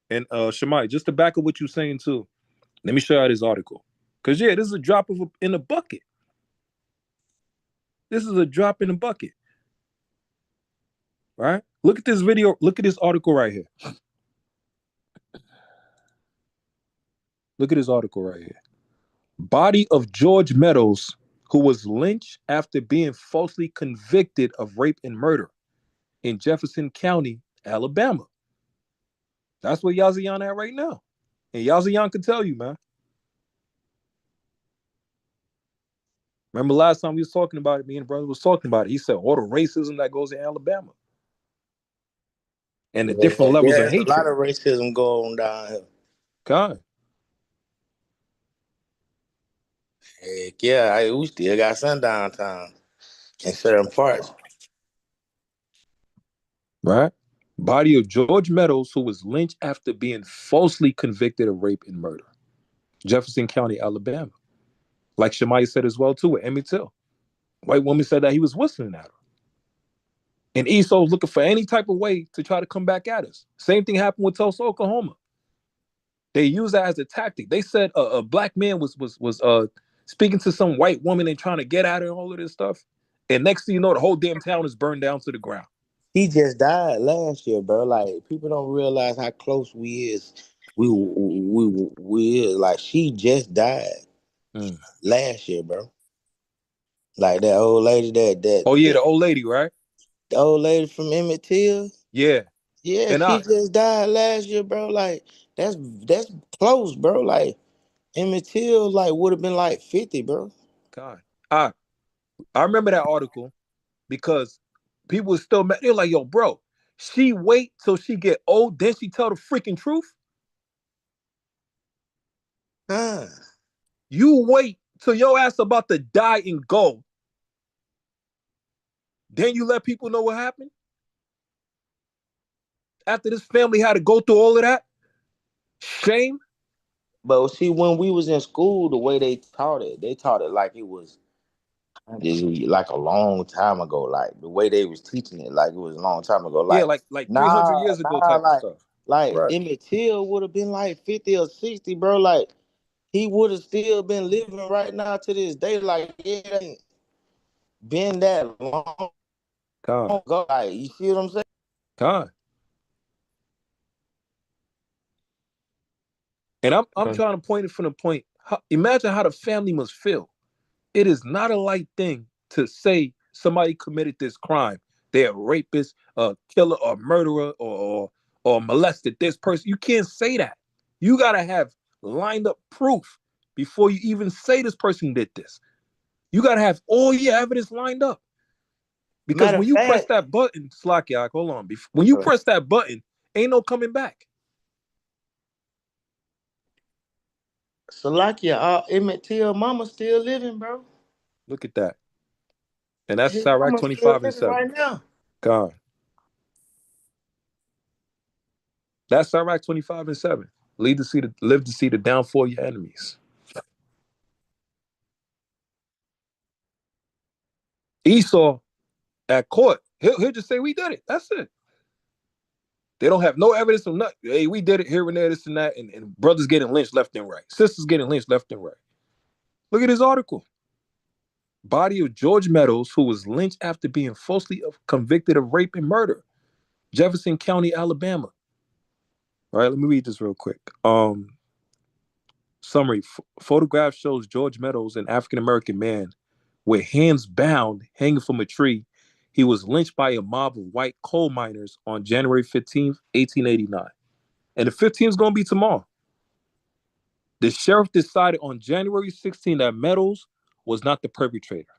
And Shammai, just to back up what you're saying too, let me show y'all this article. Because yeah, this is a drop in a bucket. This is a drop in a bucket. Right? Look at this video. Look at this article right here. Look at this article right here. Body of George Meadows, who was lynched after being falsely convicted of rape and murder in Jefferson County, Alabama. That's where Yazian at right now. And Yazian can tell you, man. Remember last time we was talking about it, me and brother was talking about it. He said all the racism that goes in Alabama. And the different levels of hatred. A lot of racism going down here. God. Heck yeah, we still got sundown time in certain parts. Right? Body of George Meadows, who was lynched after being falsely convicted of rape and murder. Jefferson County, Alabama. Like Shammai said as well, too, with Emmett Till. White woman said that he was whistling at her. And Esau was looking for any type of way to try to come back at us. Same thing happened with Tulsa, Oklahoma. They used that as a tactic. They said a black man was speaking to some white woman and trying to get at her and all of this stuff. And next thing you know, the whole damn town is burned down to the ground. He just died last year, bro. Like people don't realize how close we is. We is like she just died last year, bro. Like that old lady Oh yeah, the old lady, right? the old lady from Emmett Till. Yeah. Yeah, And she just died last year, bro. Like that's close, bro. Like Emmett Till like would have been like 50, bro. God. I remember that article because people were still mad. They're like, yo, bro, she wait till she get old, then she tell the freaking truth. You wait till your ass about to die and go. Then you let people know what happened? After this family had to go through all of that? Shame? But see, when we was in school, the way they taught it like it was like a long time ago. Like the way they was teaching it, like it was a long time ago. Yeah, Like like 300 years ago type of stuff. like Right. Emmett Till would have been like 50 or 60, bro. Like he would have still been living right now to this day. Like it ain't been that long ago. Like you see what I'm saying? God. And I'm trying to point it from the point. Imagine how the family must feel. It is not a light thing to say somebody committed this crime. They're a rapist, a killer, or murderer, or molested this person. You can't say that. You gotta have lined up proof before you even say this person did this. You gotta have all your evidence lined up. Because Matter when of you press fact, that button, Slakiak, hold on. When you press that button, ain't no coming back. Salakia, Emmett Till mama still living, bro. Look at that. And that's His Sirach mama still 25 and living 7. right now. God. That's Sirach 25 and 7. Live to see the downfall of your enemies. Esau at court, he'll just say, we did it. That's it. They don't have no evidence of nothing. Hey, we did it here and there, this and that. And brothers getting lynched left and right. Sisters getting lynched left and right. Look at this article. Body of George Meadows, who was lynched after being falsely convicted of rape and murder. Jefferson County, Alabama. All right, let me read this real quick. Summary. Photograph shows George Meadows, an African-American man, with hands bound, hanging from a tree. He was lynched by a mob of white coal miners on January 15th, 1889. And the 15th is going to be tomorrow. The sheriff decided on January 16th that Meadows was not the perpetrator.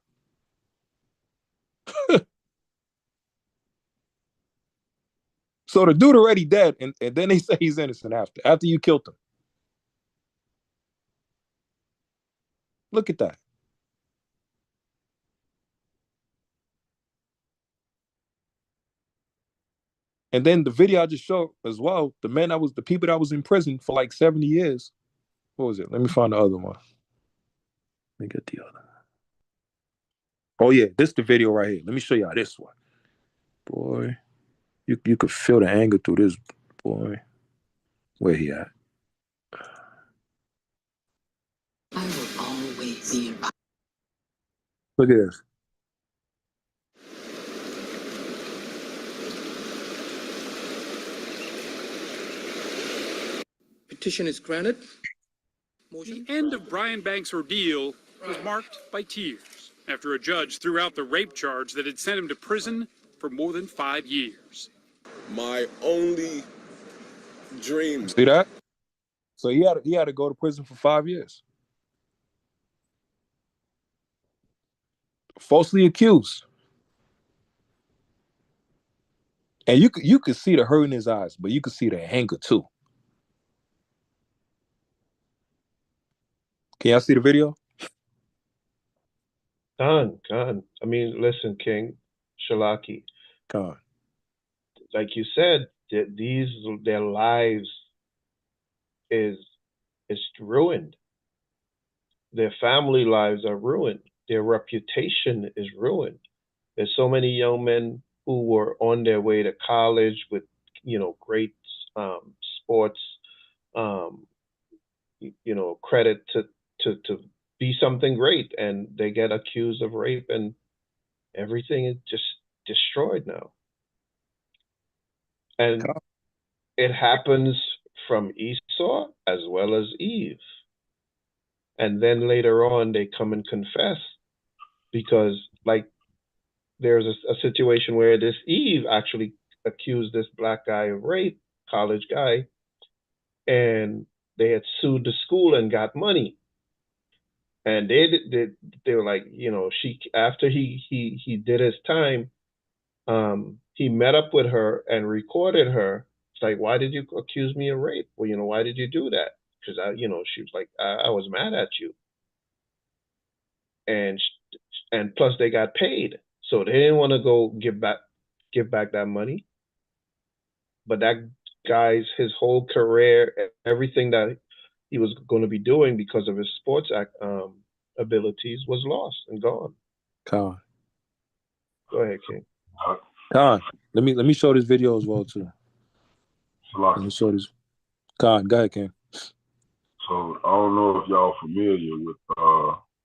So the dude already dead, and then they say he's innocent after you killed him. Look at that. And then the video I just showed as well, the people that was in prison for like 70 years. What was it? Let me find the other one. Let me get the other one. Oh yeah, this is the video right here. Let me show y'all this one. Boy, you could feel the anger through this, boy. Where he at? I will always be. Look at this. Petition is granted. The end of Brian Banks' ordeal was marked by tears after a judge threw out the rape charge that had sent him to prison for more than 5 years. My only dream. See that? So he had to go to prison for 5 years. Falsely accused. And you could see the hurt in his eyes, but you could see the anger too. Can y'all see the video? Con. I mean, listen, King, Shalaki. Con. Like you said, their lives is ruined. Their family lives are ruined. Their reputation is ruined. There's so many young men who were on their way to college with, great sports, credit to be something great, and they get accused of rape, and everything is just destroyed now. And it happens from Esau as well as Eve. And then later on, they come and confess because, like, there's a situation where this Eve actually accused this black guy of rape, college guy, and they had sued the school and got money. And they were like, you know, after he did his time, he met up with her and recorded her. It's like, why did you accuse me of rape? Well, you know, why did you do that? Because she was like, I was mad at you. And plus they got paid, so they didn't want to go give back that money. But that guy's his whole career, everything that he was going to be doing because of his sports abilities was lost and gone. Con. Go ahead, King. Con. Let me show this video as well too. Let me show this. Con, go ahead, King. So I don't know if y'all familiar with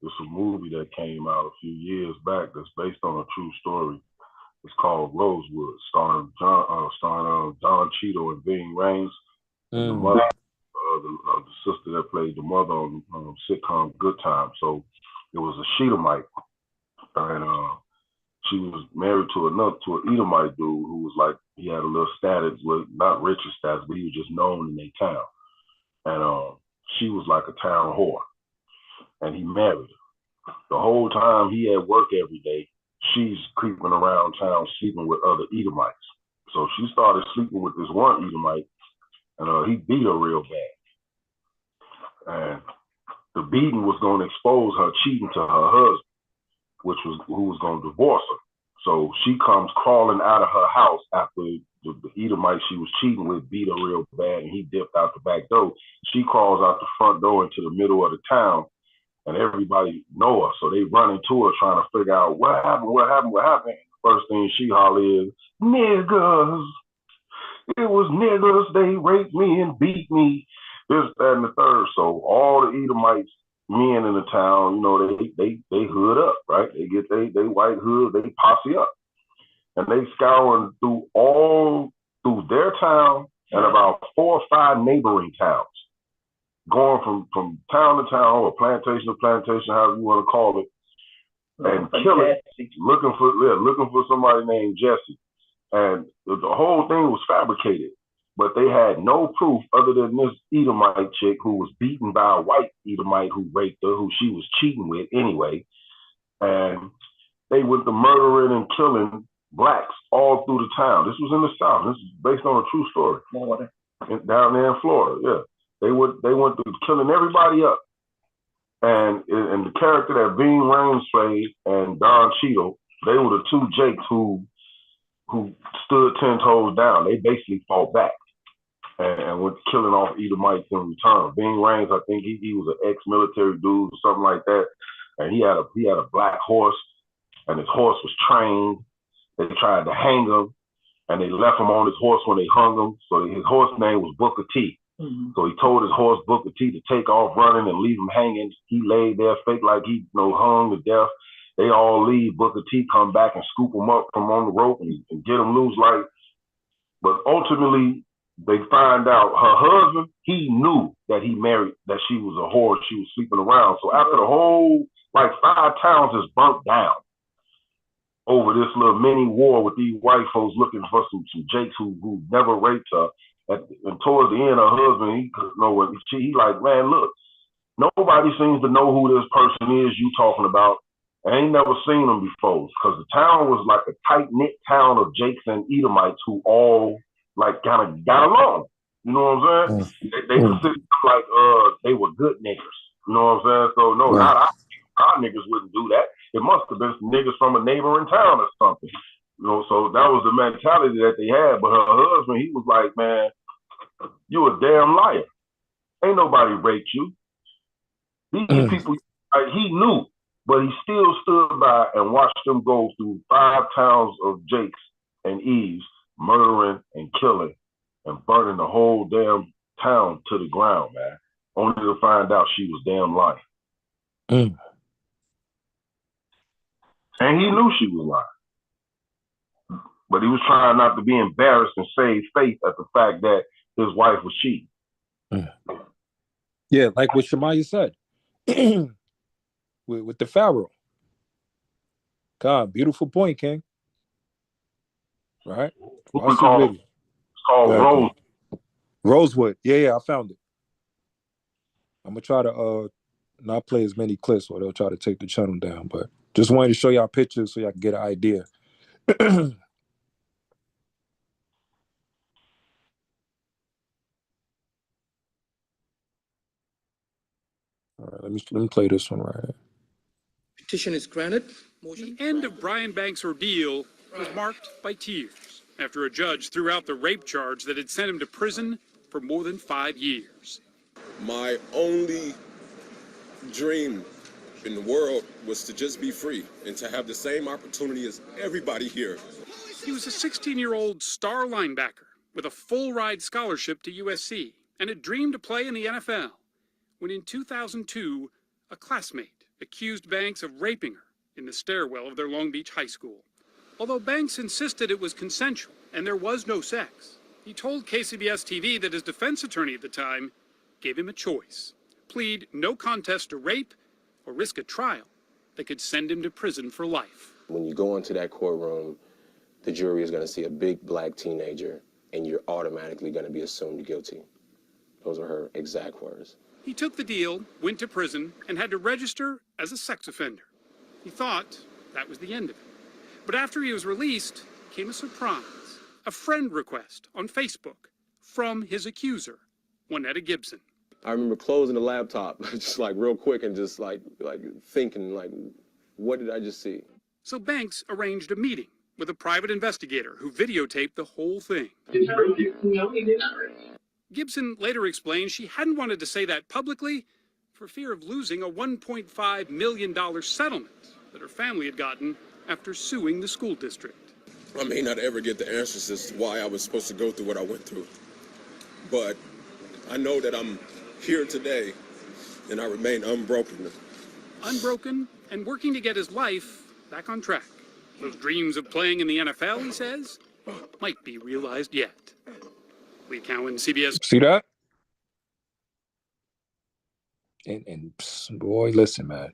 there's a movie that came out a few years back that's based on a true story. It's called Rosewood, starring John Cheadle and Ving Rhames, and the mother, the sister that played the mother on sitcom Good Time. So it was a Sheetamite, and she was married to an Edomite dude who was like, he had a little status, not rich status, but he was just known in their town, and she was like a town whore, and he married her. The whole time he had work every day, she's creeping around town sleeping with other Edomites. So she started sleeping with this one Edomite, and he beat her real bad. And the beating was going to expose her cheating to her husband, who was going to divorce her. So she comes crawling out of her house after the Edomite she was cheating with beat her real bad, and he dipped out the back door. She crawls out the front door into the middle of the town, and everybody know her. So they run into her trying to figure out what happened. First thing she holler is, niggas. It was niggas. They raped me and beat me. This, that, and the third. So all the Edomites, men in the town, you know, they hood up, right? They get they white hood, they posse up. And they scouring through their town and about 4 or 5 neighboring towns, going from town to town or plantation to plantation, however you want to call it, and killing, looking for somebody named Jesse. And the whole thing was fabricated, but they had no proof other than this Edomite chick who was beaten by a white Edomite who raped her, who she was cheating with anyway. And they went to murdering and killing blacks all through the town. This was in the South. This is based on a true story. Down there in Florida, yeah. They went to killing everybody up. And the character that Ving Rhames played and Don Cheadle, they were the two Jakes who stood 10 toes down. They basically fought back and went killing off Edomites in return. Ving Rhames, I think he was an ex-military dude or something like that. And he had a black horse, and his horse was trained. They tried to hang him, and they left him on his horse when they hung him. So his horse name was Booker T. Mm-hmm. So he told his horse Booker T to take off running and leave him hanging. He laid there fake like he hung to death. They all leave. Booker T come back and scoop him up from on the rope and get him loose. But ultimately, they find out her husband, he knew that he married, that she was a whore, she was sleeping around. So after the whole, 5 towns is burnt down over this little mini war with these white folks looking for some Jakes who never raped her. And towards the end, her husband, he like, man, look, nobody seems to know who this person is you talking about. I ain't never seen them before, because the town was like a tight-knit town of Jakes and Edomites who all kind of got along. You know what I'm saying? They considered like they were good niggas. You know what I'm saying? So no, not our niggas wouldn't do that. It must have been some niggas from a neighboring town or something. You know, so that was the mentality that they had. But her husband, he was like, man, you a damn liar. Ain't nobody raped you. These people, he knew. But he still stood by and watched them go through 5 towns of Jakes and Eves, murdering and killing and burning the whole damn town to the ground, man. Only to find out she was damn lying. And he knew she was lying. But he was trying not to be embarrassed and save face at the fact that his wife was cheating. Yeah, like what Shemaiah said with the Pharaoh. God, beautiful point, King. Right? It's called Rose. Rosewood. Yeah, I found it. I'm gonna try to not play as many clips, or they'll try to take the channel down. But just wanted to show y'all pictures so y'all can get an idea. All right, let me play this one right here. Petition is granted. The end of Brian Banks' ordeal was marked by tears after a judge threw out the rape charge that had sent him to prison for more than 5 years. My only dream in the world was to just be free and to have the same opportunity as everybody here. He was a 16-year-old star linebacker with a full-ride scholarship to USC and had dreamed to play in the NFL when in 2002, a classmate accused Banks of raping her in the stairwell of their Long Beach high school. Although Banks insisted it was consensual and there was no sex, he told KCBS-TV that his defense attorney at the time gave him a choice: plead no contest to rape or risk a trial that could send him to prison for life. When you go into that courtroom, the jury is going to see a big black teenager and you're automatically going to be assumed guilty. Those are her exact words. He took the deal, went to prison, and had to register as a sex offender. He thought that was the end of it. But after he was released, came a surprise: a friend request on Facebook from his accuser, Juanetta Gibson. I remember closing the laptop just like real quick and just like thinking, like, what did I just see? So Banks arranged a meeting with a private investigator who videotaped the whole thing. Gibson later explained she hadn't wanted to say that publicly for fear of losing a $1.5 million settlement that her family had gotten after suing the school district. I may not ever get the answers as to why I was supposed to go through what I went through, but I know that I'm here today and I remain unbroken. Unbroken and working to get his life back on track. Those dreams of playing in the NFL, he says, might be realized yet. Lee Cowan, CBS. See that? And boy, listen, man.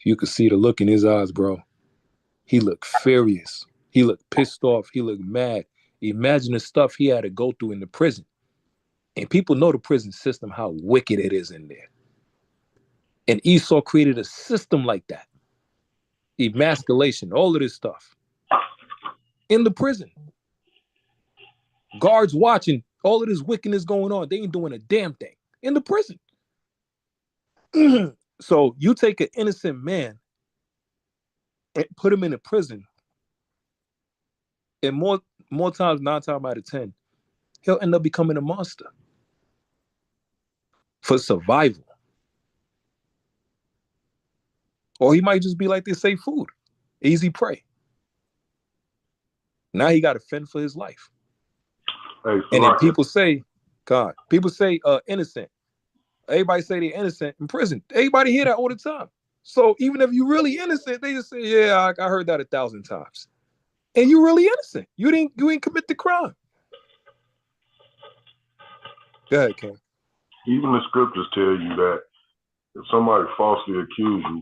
You could see the look in his eyes, bro. He looked furious. He looked pissed off. He looked mad. Imagine the stuff he had to go through in the prison. And people know the prison system, how wicked it is in there. And Esau created a system like that. Emasculation, all of this stuff. In the prison. Guards watching, all of this wickedness going on. They ain't doing a damn thing. In the prison. So you take an innocent man and put him in a prison, and more times, 9 times out of 10, he'll end up becoming a monster for survival. Or he might just be like they say, food, easy prey. Now he got to fend for his life. Hey, and then people say, innocent. Everybody say they're innocent in prison. Everybody hear that all the time. So even if you're really innocent, they just say, yeah, I heard that 1,000 times. And you're really innocent. You ain't commit the crime. Go ahead, Ken. Even the scriptures tell you that if somebody falsely accused you,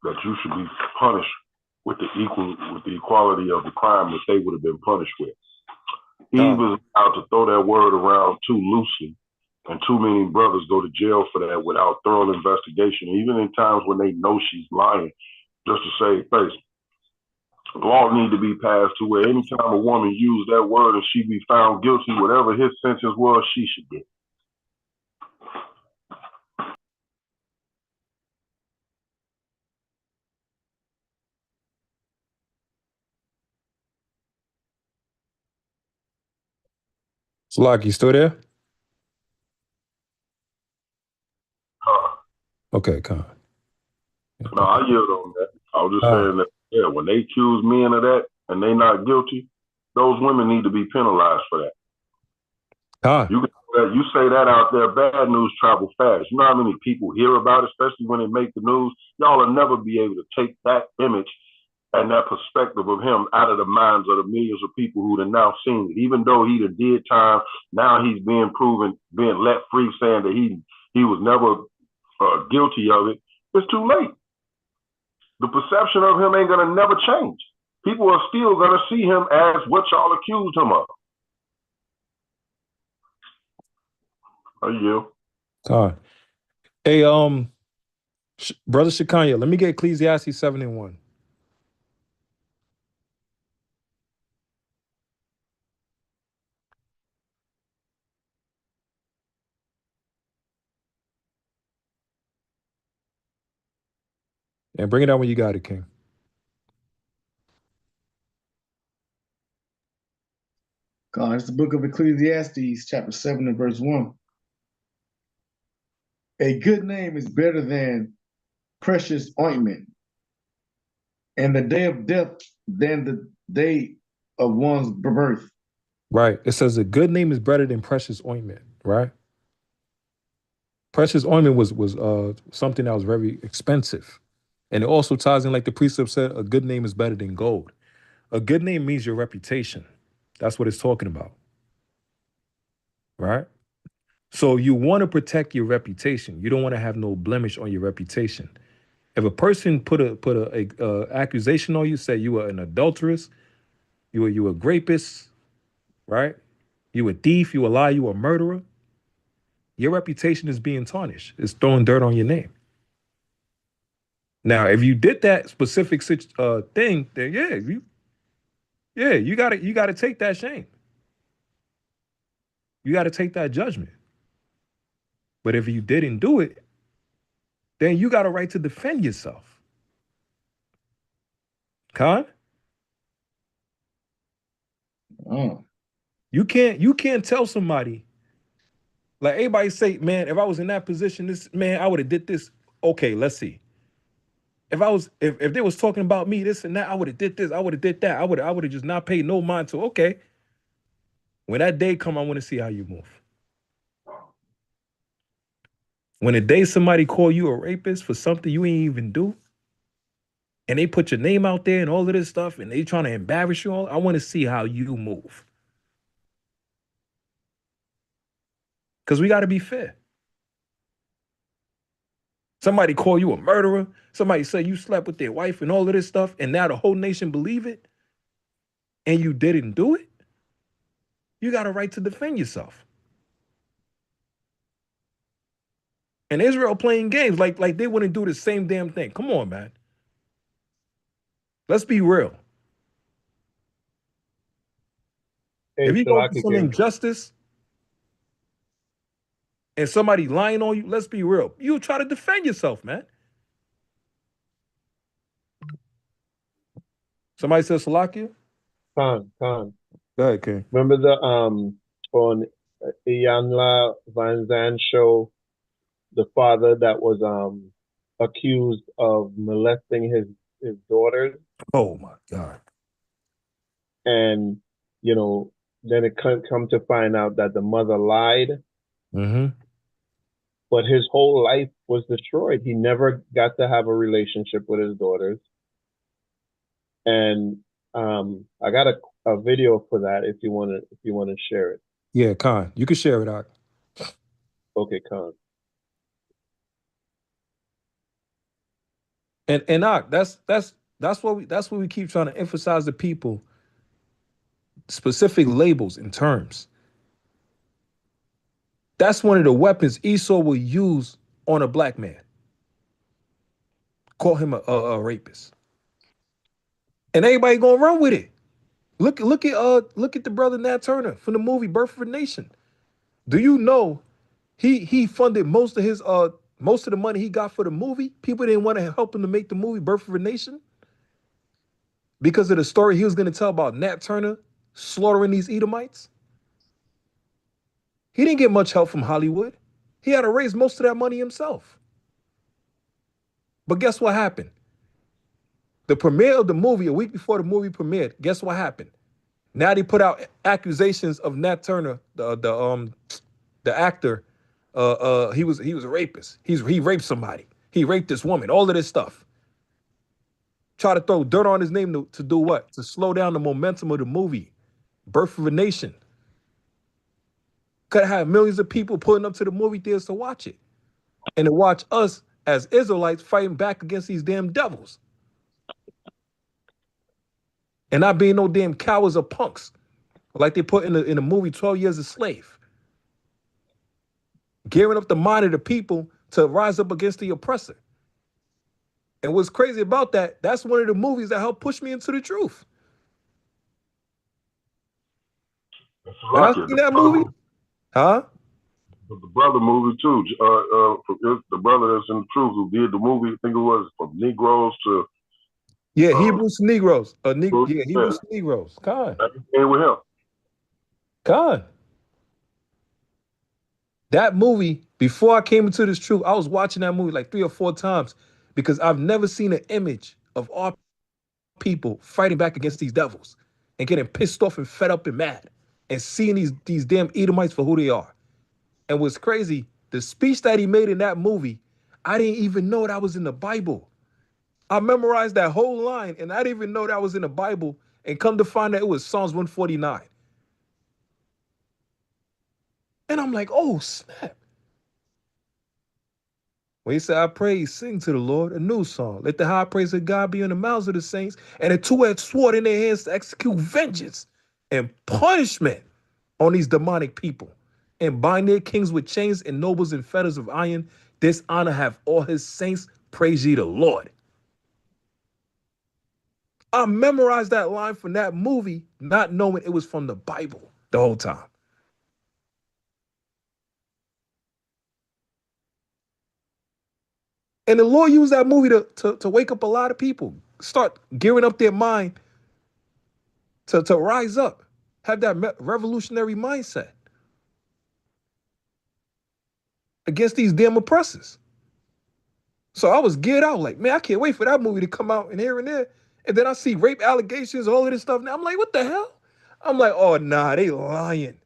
that you should be punished with the equality of the crime that they would have been punished with. Eve is allowed to throw that word around too loosely, and too many brothers go to jail for that without thorough investigation, even in times when they know she's lying, just to save face. Law need to be passed to where anytime a woman used that word and she be found guilty, whatever his sentence was, she should get. Slock, you still there? Okay, come on. No, I yield on that. I was just saying that, yeah, when they accuse men of that and they not guilty, those women need to be penalized for that. You say that out there, bad news travel fast. You know how many people hear about it, especially when they make the news? Y'all will never be able to take that image and that perspective of him out of the minds of the millions of people who have now seen it. Even though he did time, now he's being proven, being let free, saying that he was never guilty of it. It's too late. The perception of him ain't gonna never change. People are still gonna see him as what y'all accused him of. Are you? Hey, brother Shekanya, let me get Ecclesiastes 7:1. And bring it out when you got it, King. God, it's the book of Ecclesiastes, chapter 7 and verse 1. A good name is better than precious ointment, and the day of death than the day of one's birth. Right. It says a good name is better than precious ointment, right? Precious ointment was something that was very expensive. And it also ties in, like the precept said, a good name is better than gold. A good name means your reputation. That's what it's talking about. Right? So you want to protect your reputation. You don't want to have no blemish on your reputation. If a person put a accusation on you, say you were an adulteress, you were a rapist, right? You a thief, you a liar, you a murderer, your reputation is being tarnished. It's throwing dirt on your name. Now, if you did that specific thing, then you gotta take that shame. You gotta take that judgment. But if you didn't do it, then you got a right to defend yourself. Khan? Oh. You can't tell somebody, like everybody say, man, if I was in that position, I would have did this. Okay, let's see. If they was talking about me, this and that, I would have did this, I would have did that. I would have just not paid no mind to, okay. When that day come, I want to see how you move. When the day somebody call you a rapist for something you ain't even do, and they put your name out there and all of this stuff, and they trying to embarrass you all, I want to see how you move. Because we got to be fair. Somebody call you a murderer, somebody say you slept with their wife and all of this stuff, and now the whole nation believe it, and you didn't do it, you got a right to defend yourself. And Israel playing games like they wouldn't do the same damn thing. Come on, man. Let's be real. Hey, if you go Shalaki through some King. injustice and somebody lying on you, let's be real. You try to defend yourself, man. Somebody says Salakia? Khan. Go ahead, King. Remember the on Iyanla Van Zandt show, the father that was accused of molesting his daughters, Oh my God. and then it come to find out that the mother lied, Mm-hmm. but his whole life was destroyed. He never got to have a relationship with his daughters, and I got a video for that if you want to share it. Yeah, Khan. You can share it out. Okay, Khan. And that's what we keep trying to emphasize to people. Specific labels and terms. That's one of the weapons Esau will use on a black man. Call him a rapist. And everybody gonna run with it. Look at the brother Nat Turner from the movie Birth of a Nation. Do you know he funded most of the money he got for the movie? People didn't want to help him to make the movie Birth of a Nation because of the story he was going to tell about Nat Turner slaughtering these Edomites. He didn't get much help from Hollywood. He had to raise most of that money himself. But guess what happened? The premiere of the movie, a week before the movie premiered, guess what happened? Now they put out accusations of Nat Turner, the actor. He was a rapist. He raped somebody. He raped this woman. All of this stuff. Try to throw dirt on his name to do what? To slow down the momentum of the movie, Birth of a Nation. Could have millions of people pulling up to the movie theaters to watch it. And to watch us as Israelites fighting back against these damn devils. And not being no damn cowards or punks. Like they put in the movie 12 Years a Slave. Gearing up the mind of the people to rise up against the oppressor. And what's crazy about that, that's one of the movies that helped push me into the truth. When I seen that movie, huh? The brother movie too. The brother that's in the truth who did the movie. I think it was from Negroes to Hebrews to Negroes. Hebrews to Negroes. Con. With him. Con. That movie, before I came into this truth, I was watching that movie like 3 or 4 times because I've never seen an image of our people fighting back against these devils and getting pissed off and fed up and mad and seeing these damn Edomites for who they are. And what's crazy, the speech that he made in that movie, I didn't even know that was in the Bible. I memorized that whole line and I didn't even know that was in the Bible, and come to find out it was Psalms 149. And I'm like, oh, snap. When he said, I praise, sing to the Lord a new song. Let the high praise of God be in the mouths of the saints and a two-edged sword in their hands to execute vengeance and punishment on these demonic people and bind their kings with chains and nobles in fetters of iron. This honor have all his saints. Praise ye the Lord. I memorized that line from that movie, not knowing it was from the Bible the whole time. And the Lord used that movie to wake up a lot of people, start gearing up their mind to rise up, have that revolutionary mindset against these damn oppressors. So I was geared out like, man, I can't wait for that movie to come out and here and there. And then I see rape allegations, all of this stuff. Now I'm like, what the hell? I'm like, oh, nah, they lying.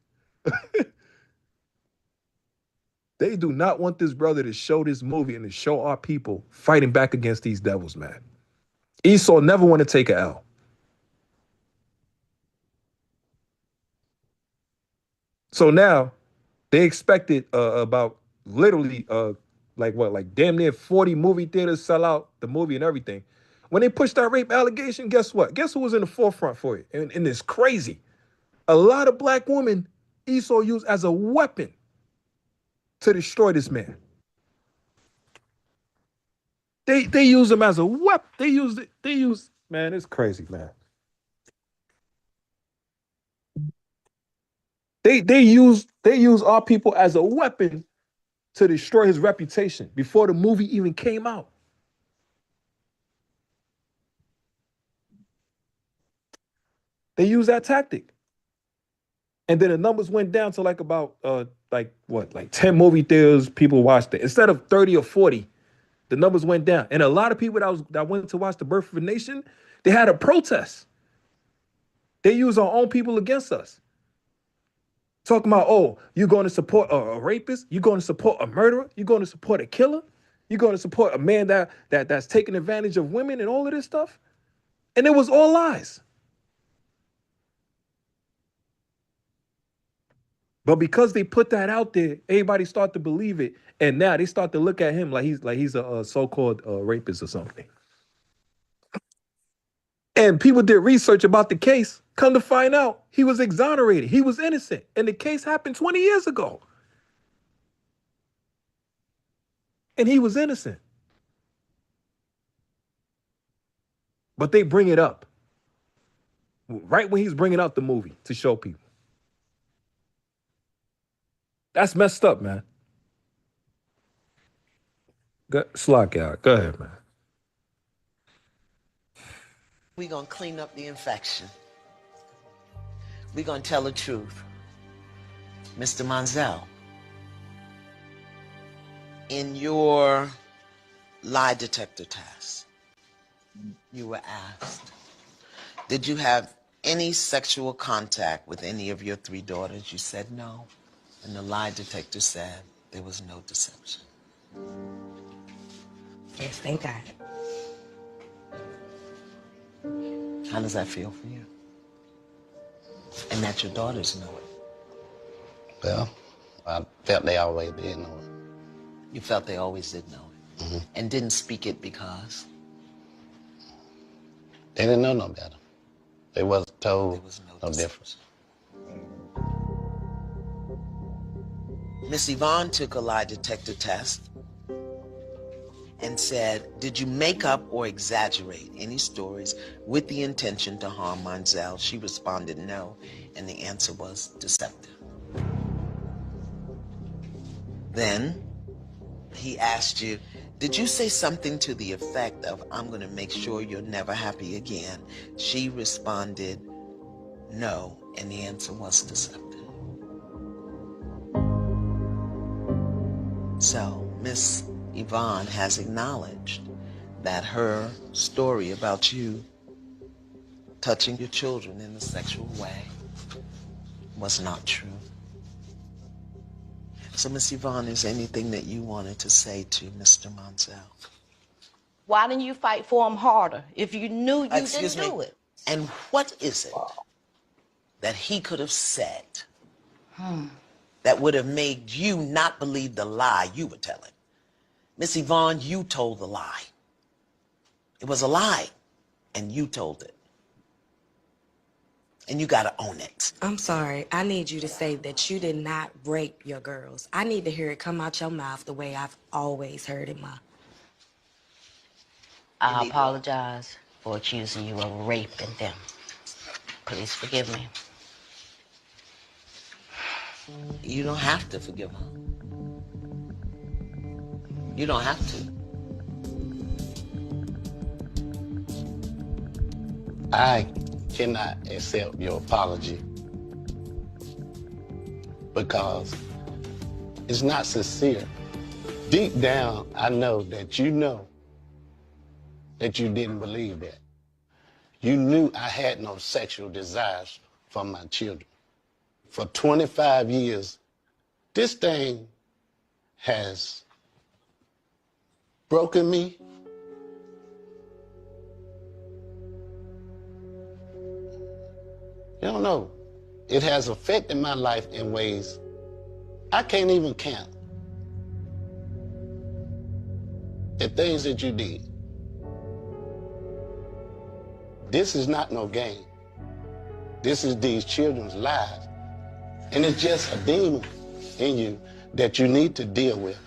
They do not want this brother to show this movie and to show our people fighting back against these devils, man. Esau never want to take an L. So now they expected about literally like damn near 40 movie theaters sell out the movie and everything. When they pushed that rape allegation, guess what? Guess who was in the forefront for it? And it's crazy. A lot of black women Esau used as a weapon to destroy this man. They use him as a weapon. They use, man, it's crazy, man. They use our people as a weapon to destroy his reputation before the movie even came out. They use that tactic. And then the numbers went down to like about 10 movie theaters people watched it. Instead of 30 or 40, the numbers went down. And a lot of people that went to watch The Birth of a Nation, they had a protest. They use our own people against us. Talking about, oh, you're going to support a rapist? You're going to support a murderer? You're going to support a killer? You're going to support a man that's taking advantage of women and all of this stuff? And it was all lies. But because they put that out there, everybody start to believe it. And now they start to look at him like he's a so-called rapist or something. And people did research about the case. Come to find out, he was exonerated. He was innocent. And the case happened 20 years ago. And he was innocent. But they bring it up right when he's bringing out the movie to show people. That's messed up, man. Slack out. Go ahead, man. We're going to clean up the infection. We're going to tell the truth. Mr. Monzel, in your lie detector test, you were asked, did you have any sexual contact with any of your 3 daughters? You said no. And the lie detector said there was no deception. Yes, thank God. How does that feel for you? And that your daughters know it. Well, I felt they always did know it. You felt they always did know it. Mm-hmm. And didn't speak it because? They didn't know no better. They wasn't told no difference. Miss Yvonne took a lie detector test and said, did you make up or exaggerate any stories with the intention to harm Monzel? She responded no, and the answer was deceptive. Then he asked you, did you say something to the effect of, I'm going to make sure you're never happy again? She responded no, and the answer was deceptive. So Miss Yvonne has acknowledged that her story about you touching your children in a sexual way was not true. So Miss Yvonne, is there anything that you wanted to say to Mr. Monzel? Why didn't you fight for him harder if you knew you Excuse didn't me. do it? And what is it that he could have said that would have made you not believe the lie you were telling? Miss Yvonne, you told the lie. It was a lie, and you told it. And you gotta own it. I'm sorry. I need you to say that you did not rape your girls. I need to hear it come out your mouth the way I've always heard it, Ma. I apologize for accusing you of raping them. Please forgive me. You don't have to forgive her. You don't have to. I cannot accept your apology because it's not sincere. Deep down, I know that you didn't believe that. You knew I had no sexual desires for my children. For 25 years, this thing has broken me. You don't know. It has affected my life in ways I can't even count. The things that you did. This is not no game. This is these children's lives. And it's just a demon in you that you need to deal with.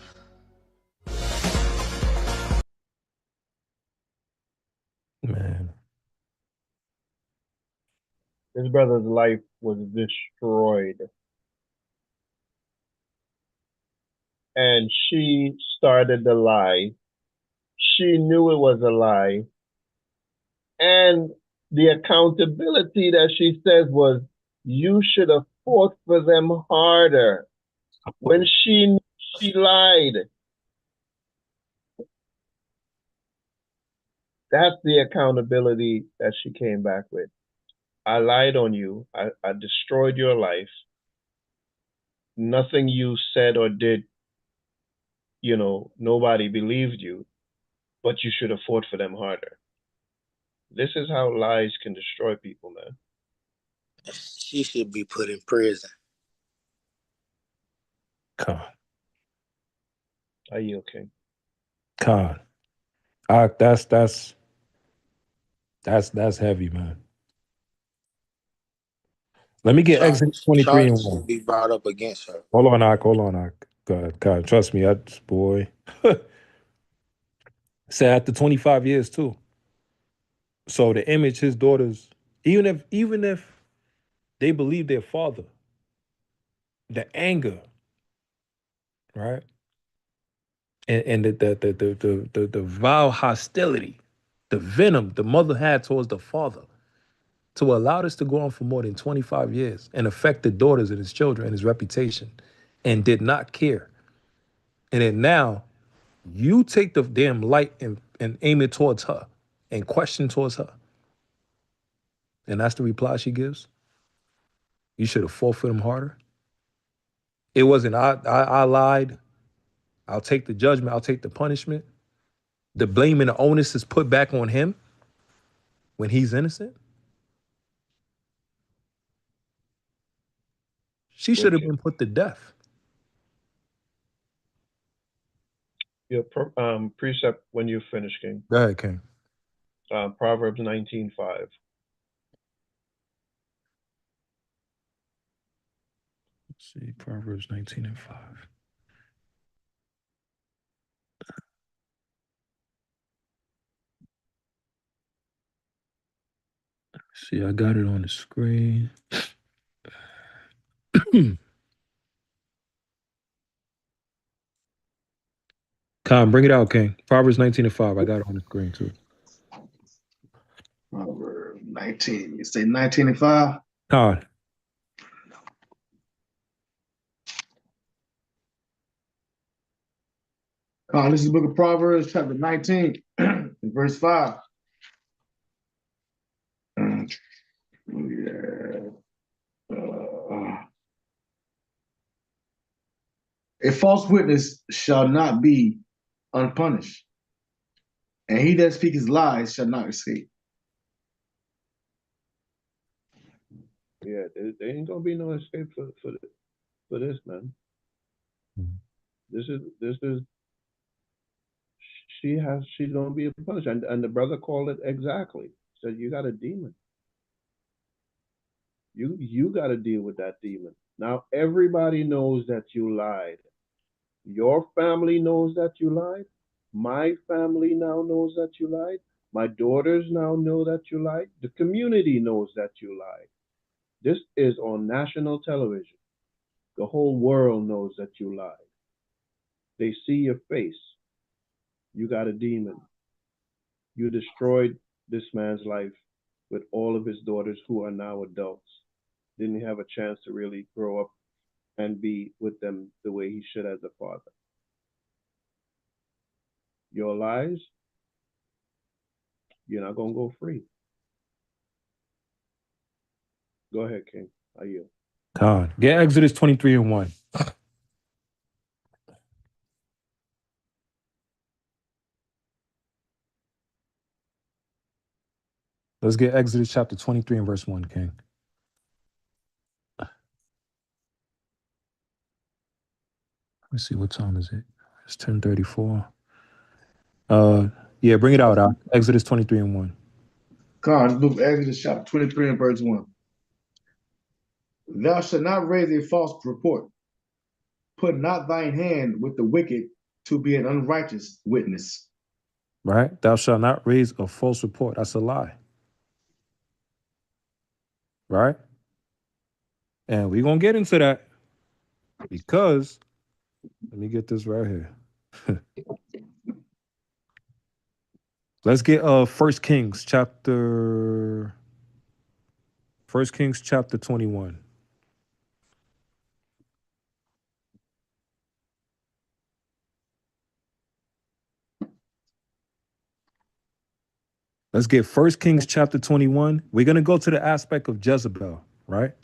Man. His brother's life was destroyed. And she started the lie. She knew it was a lie. And the accountability that she says was, you should have fought for them harder. When she lied. That's the accountability that she came back with. I lied on you. I destroyed your life. Nothing you said or did, nobody believed you, but you should have fought for them harder. This is how lies can destroy people, man. She should be put in prison. Con. Are you okay? Con. That's heavy, man. Let me get Exodus 23 and 1. Be brought up against her. Hold on, Ak. God, trust me, boy. Say after 25 years too. So the image his daughters, even if they believe their father, the anger, right? And the vile hostility, the venom the mother had towards the father, to allow this to go on for more than 25 years and affect the daughters and his children and his reputation, and did not care. And then now you take the damn light and aim it towards her and question towards her. And that's the reply she gives. You should have fought for them harder. It wasn't, I lied. I'll take the judgment. I'll take the punishment. The blame and the onus is put back on him when he's innocent. She should have been put to death. Your precept when you finish, King. Go ahead, King. Proverbs 19:5. Let's see, Proverbs 19:5. See, I got it on the screen. Con, bring it out, King. Proverbs 19:5. I got it on the screen too. Proverbs 19. You say 19:5? Con. This is the book of Proverbs, chapter 19, verse 5. A false witness shall not be unpunished, and he that speaks lies shall not escape. Yeah, there ain't gonna be no escape for this, man. This is she's gonna be punished, and the brother called it exactly. Said you got a demon. You got to deal with that demon. Now everybody knows that you lied. Your family knows that you lied. My family now knows that you lied. My daughters now know that you lied. The community knows that you lied. This is on national television. The whole world knows that you lied. They see your face. You got a demon. You destroyed this man's life with all of his daughters who are now adults. Didn't have a chance to really grow up and be with them the way he should as a father. Your lies, you're not going to go free. Go ahead, King. I yield. Con. Get Exodus 23:1. Let's get Exodus chapter 23 and verse 1, King. Let's see, what time is it? It's 10:34. Yeah, bring it out. Exodus 23:1. This book of Exodus, chapter 23 and verse 1. Thou shalt not raise a false report. Put not thine hand with the wicked to be an unrighteous witness. Right? Thou shalt not raise a false report. That's a lie. Right? And we're going to get into that because, let me get this right here. Let's get 1 Kings chapter 21. Let's get 1 Kings chapter 21. We're going to go to the aspect of Jezebel, right?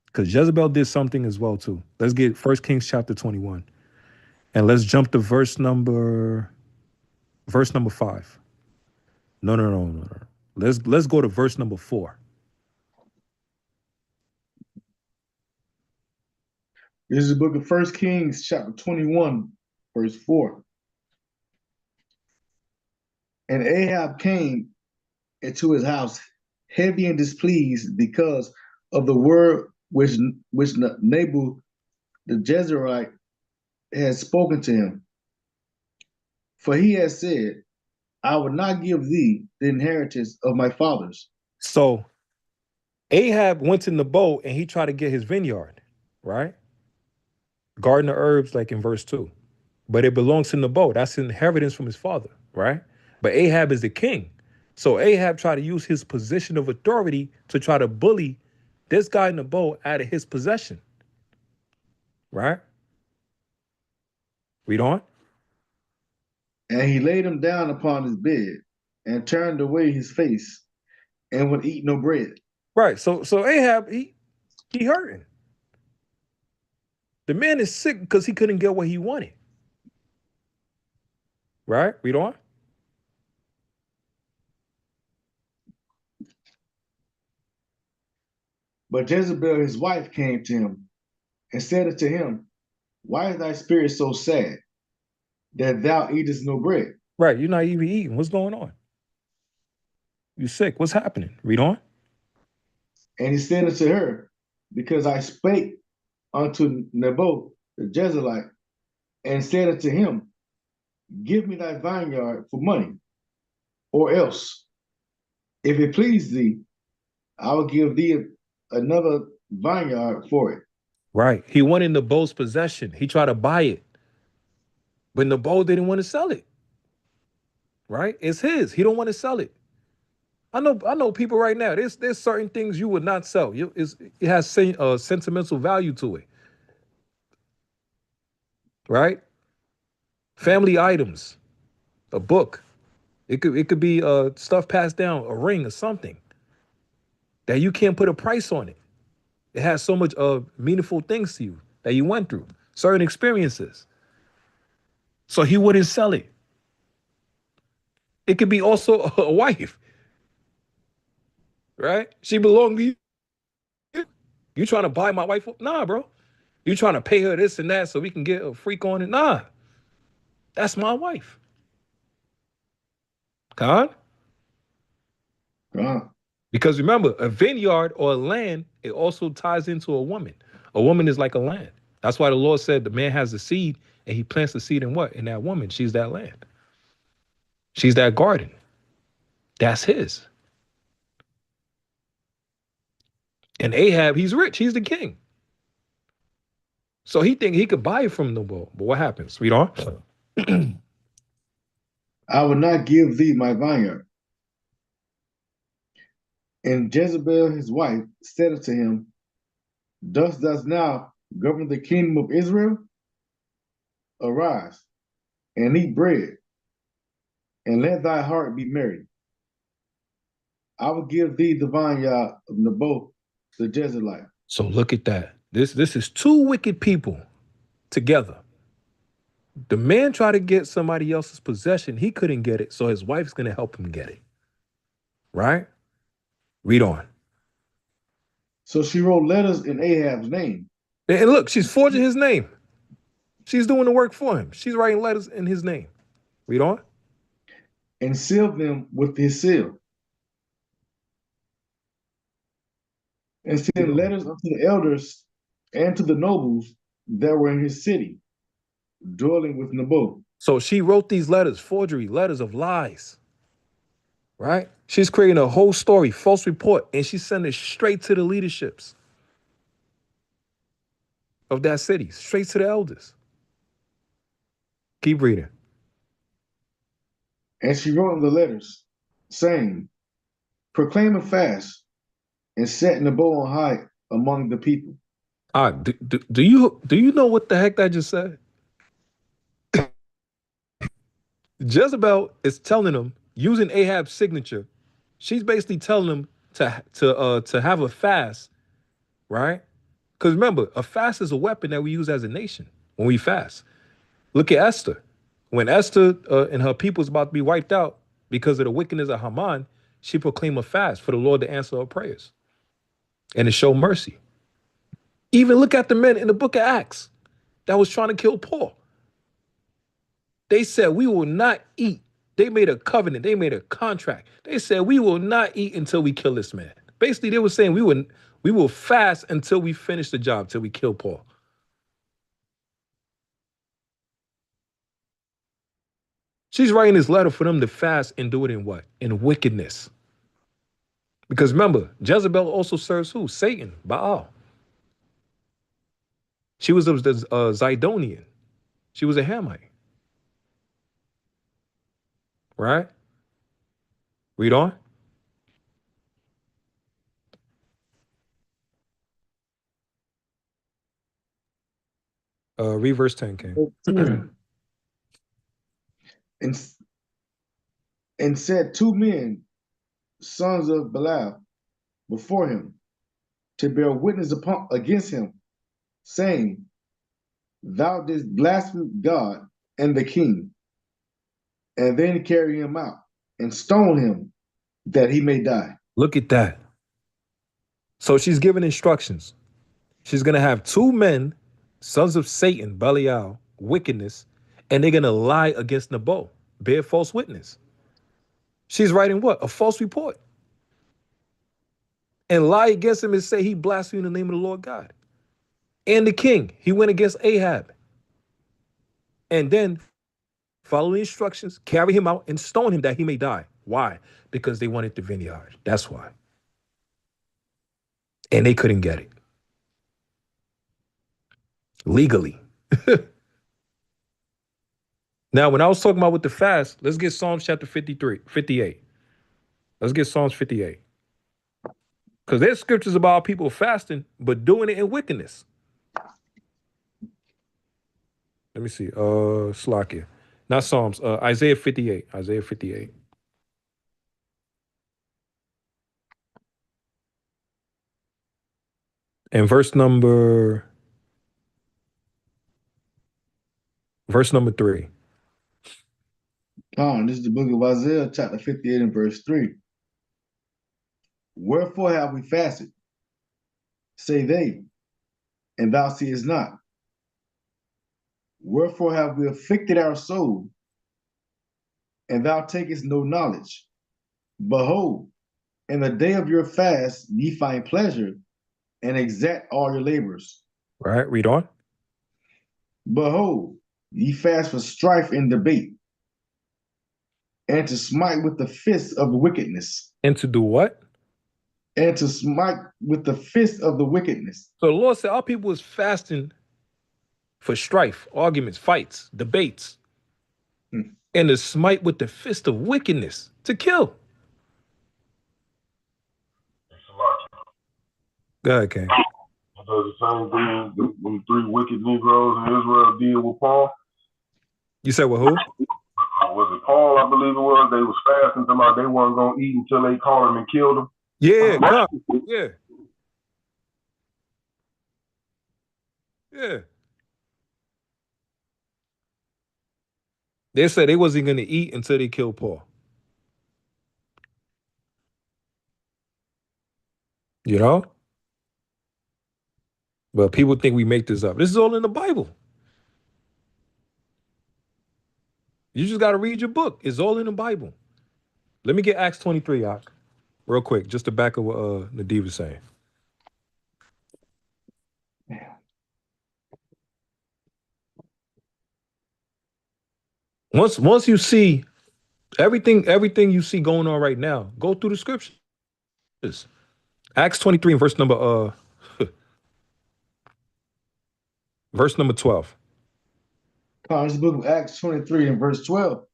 Because Jezebel did something as well, too. Let's get 1 Kings chapter 21. And let's jump to verse number 5. No. Let's go to verse number 4. This is the book of 1 Kings, chapter 21, verse 4. And Ahab came into his house heavy and displeased because of the word which Nabal the Jezreelite had spoken to him. For he had said, I will not give thee the inheritance of my fathers. So Ahab went in the boat and he tried to get his vineyard, right? Garden of herbs, like in verse 2. But it belongs to Nabal. That's inheritance from his father, right? But Ahab is the king. So Ahab tried to use his position of authority to try to bully this guy Nabal out of his possession, right? Read on. And he laid him down upon his bed and turned away his face and would eat no bread. Right. So Ahab, he hurting. The man is sick because he couldn't get what he wanted. Right? Read on. But Jezebel, his wife, came to him and said unto him, Why is thy spirit so sad, that thou eatest no bread? Right, you're not even eating. What's going on? You sick? What's happening? Read on. And he said unto her, Because I spake unto Naboth the Jezreelite, and said unto him, Give me thy vineyard for money, or else, if it please thee, I will give thee another vineyard for it. Right. He wanted Naboth's possession. He tried to buy it, but Naboth didn't want to sell it. Right? It's his. He don't want to sell it. I know people right now. There's certain things you would not sell. It has sentimental value to it. Right? Family items, a book. It could be stuff passed down, a ring or something that you can't put a price on it. It has so much meaningful things to you that you went through, certain experiences. So he wouldn't sell it. It could be also a wife, right? She belonged to you. You trying to buy my wife? Nah, bro. You trying to pay her this and that so we can get a freak on it? Nah. That's my wife. Khan? Because remember, a vineyard or a land, it also ties into a woman. A woman is like a land. That's why the Lord said the man has a seed and he plants the seed in what? In that woman. She's that land. She's that garden. That's his. And Ahab, he's rich. He's the king. So he think he could buy it from the world. But what happens? Read on. I will not give thee my vineyard. And Jezebel his wife said unto him, Dost thou now govern the kingdom of Israel? Arise, and eat bread, and let thy heart be merry. I will give thee the vineyard of Naboth the Jezreelite. So look at that. This is two wicked people together. The man tried to get somebody else's possession. He couldn't get it, so his wife's going to help him get it. Right? Read on. So she wrote letters in Ahab's name. And look, she's forging his name. She's doing the work for him. She's writing letters in his name. Read on. And sealed them with his seal. And sent letters unto the elders and to the nobles that were in his city, dwelling with Naboth. So she wrote these letters, forgery, letters of lies. Right? She's creating a whole story, false report, and she sent it straight to the leaderships of that city, straight to the elders. Keep reading. And she wrote in the letters, saying, Proclaim a fast, and set Naboth on high among the people. Do you know what the heck I just said? Jezebel is telling them, using Ahab's signature, she's basically telling them to have a fast, right? Because remember, a fast is a weapon that we use as a nation when we fast. Look at Esther. When Esther and her people was about to be wiped out because of the wickedness of Haman, she proclaimed a fast for the Lord to answer her prayers and to show mercy. Even look at the men in the book of Acts that was trying to kill Paul. They said, we will not eat. They made a covenant. They made a contract. They said, we will not eat until we kill this man. Basically, they were saying we will fast until we finish the job, till we kill Paul. She's writing this letter for them to fast and do it in what? In wickedness. Because remember, Jezebel also serves who? Satan, Baal. She was a Zidonian. She was a Hamite. Right? Read on. Read verse 10, King. And set two men, sons of Belial, before him, to bear witness against him, saying, Thou didst blaspheme God and the king, and then carry him out and stone him that he may die. Look at that. So she's giving instructions. She's going to have two men Sons of Satan, Belial, wickedness, and they're going to lie against Nabal, bear false witness. She's writing what? A false report. And lie against him and say he blasphemed the name of the Lord God. And the king, he went against Ahab. And then follow the instructions, carry him out, and stone him that he may die. Why? Because they wanted the vineyard. That's why. And they couldn't get it. Legally. Now, when I was talking about with the fast, let's get Psalms chapter 58. Let's get Psalms 58. Because there's scriptures about people fasting, but doing it in wickedness. Let me see. Slakia. Not Psalms. Isaiah 58. Isaiah 58. And verse number 3. This is the book of Isaiah, chapter 58 and verse 3. Wherefore have we fasted? Say they, and thou seest not. Wherefore have we afflicted our soul, and thou takest no knowledge? Behold, in the day of your fast ye find pleasure, and exact all your labors. Right, read on. Behold, ye fast for strife and debate, and to smite with the fist of wickedness. And to do what? And to smite with the fist of the wickedness. So the Lord said our people is fasting for strife, arguments, fights, debates, and to smite with the fist of wickedness, to kill. Go ahead, King. Does the same thing when 3 wicked Negroes in Israel did with Paul? You said with who? Was it Paul, I believe it was? They was fasting somebody they weren't going to eat until they caught him and killed him. Yeah, God. Yeah. Yeah. They said they wasn't going to eat until they killed Paul. You know? But people think we make this up. This is all in the Bible. You just got to read your book. It's all in the Bible. Let me get Acts 23, Ak, real quick, just to back up what Nadeem was saying. Once you see everything you see going on right now, go through the scriptures. Acts 23 and verse number 12. This is the book of Acts 23 and verse 12.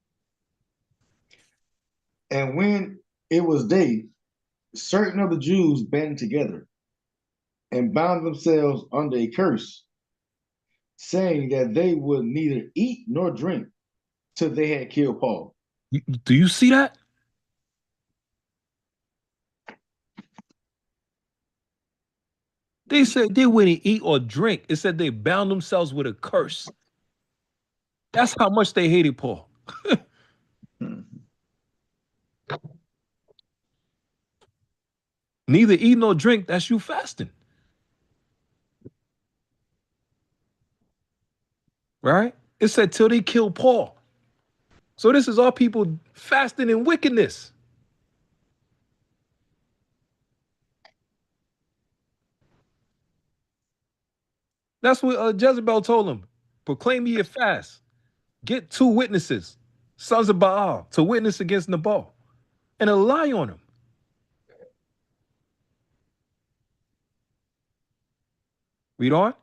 And when it was day, certain of the Jews banded together and bound themselves under a curse, saying that they would neither eat nor drink till they had killed Paul. Do you see that? They said they wouldn't eat or drink. It said they bound themselves with a curse. That's how much they hated Paul. Neither eat nor drink, that's you fasting. Right? It said till they kill Paul. So this is all people fasting in wickedness. That's what Jezebel told him. Proclaim ye a fast. Get 2 witnesses, sons of Baal, to witness against Nabal, and a lie on him. Read on.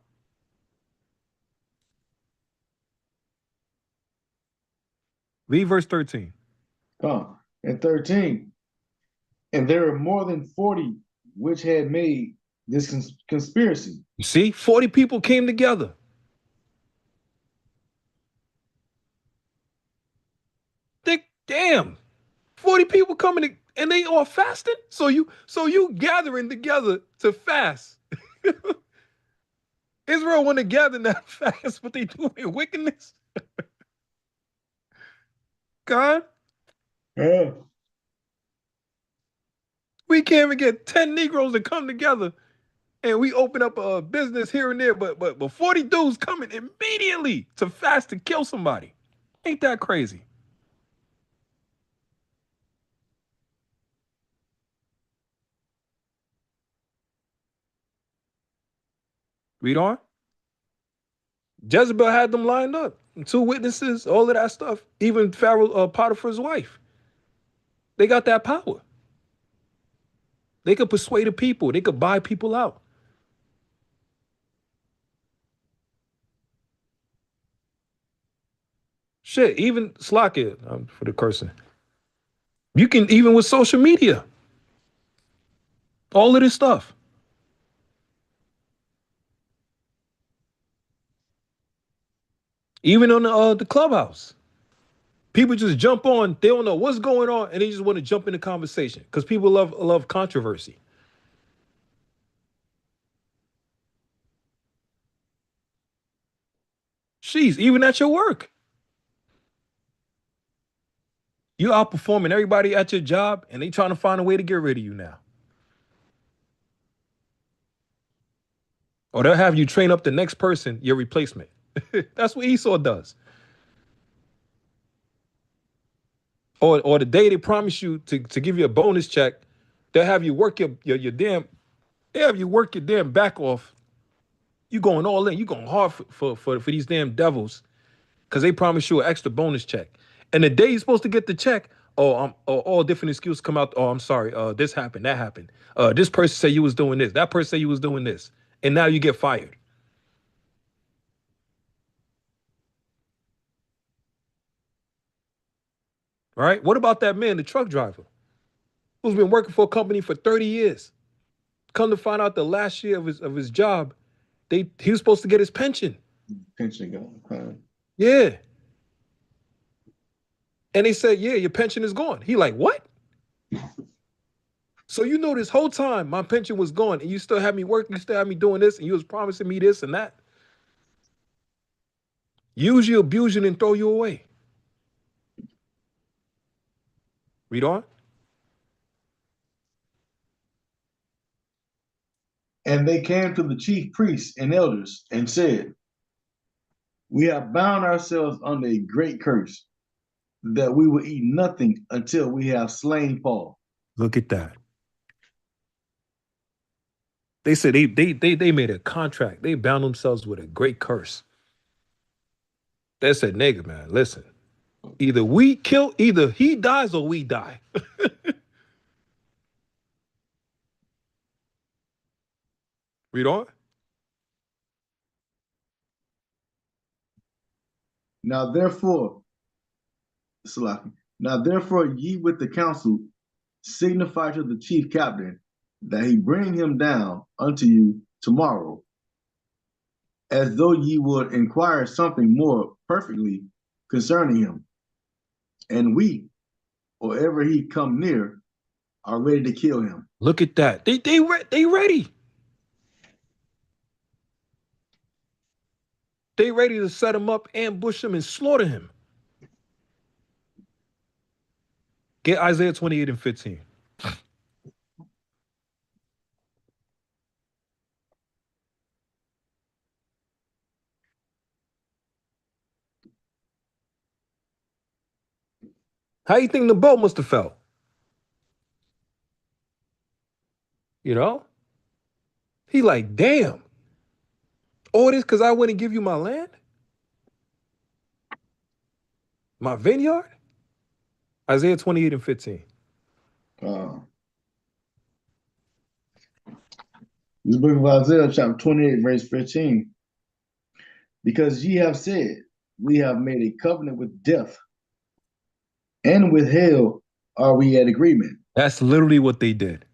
Read verse 13. And 13. And there were more than 40 which had made this conspiracy. You see, 40 people came together. Damn, 40 people coming and they all fasting. So you gathering together to fast. Israel want to gather not fast, but they do it wickedness. God, yeah. We can't even get 10 Negroes to come together And we open up a business here and there, but 40 dudes coming immediately to fast to kill somebody. Ain't that crazy? Read on. Jezebel had them lined up. 2 witnesses, all of that stuff. Even Pharaoh, Potiphar's wife. They got that power. They could persuade the people. They could buy people out. Shit, even Slack it for the cursing. You can, even with social media, all of this stuff. Even on the clubhouse. People just jump on, they don't know what's going on, and they just want to jump in the conversation because people love controversy. She's even at your work. You outperforming everybody at your job, and they trying to find a way to get rid of you now. Or they'll have you train up the next person, your replacement. That's what Esau does. Or the day they promise you to give you a bonus check, they'll have you work your damn, they have you work your damn back off. You going all in, you going hard for these damn devils, because they promise you an extra bonus check. And the day you're supposed to get the check, all different excuses come out. Oh, I'm sorry, this happened, that happened. This person said you was doing this, that person said you was doing this, and now you get fired. Right? What about that man, the truck driver, who's been working for a company for 30 years? Come to find out the last year of his job, he was supposed to get his pension. Pension going. Huh? Yeah. And they said, yeah, your pension is gone. He like, what? So you know this whole time my pension was gone, and you still have me working, you still have me doing this, and you was promising me this and that. Use you, abuse you, and throw you away. Read on. And they came to the chief priests and elders and said, we have bound ourselves under a great curse, that we will eat nothing until we have slain Paul. Look at that. They said they made a contract. They bound themselves with a great curse. They said, nigga, man, listen. Either he dies or we die. Read on. Now therefore, ye with the council signify to the chief captain that he bring him down unto you tomorrow, as though ye would inquire something more perfectly concerning him. And we, or ever he come near, are ready to kill him. Look at that. They ready. They ready to set him up, ambush him, and slaughter him. Get Isaiah 28 and 15. How you think the boat must have felt? You know? He like, damn. All this because I wouldn't give you my land? My vineyard? Isaiah 28 and 15. This book of Isaiah, chapter 28, verse 15. Because ye have said, we have made a covenant with death, and with hell are we at agreement. That's literally what they did.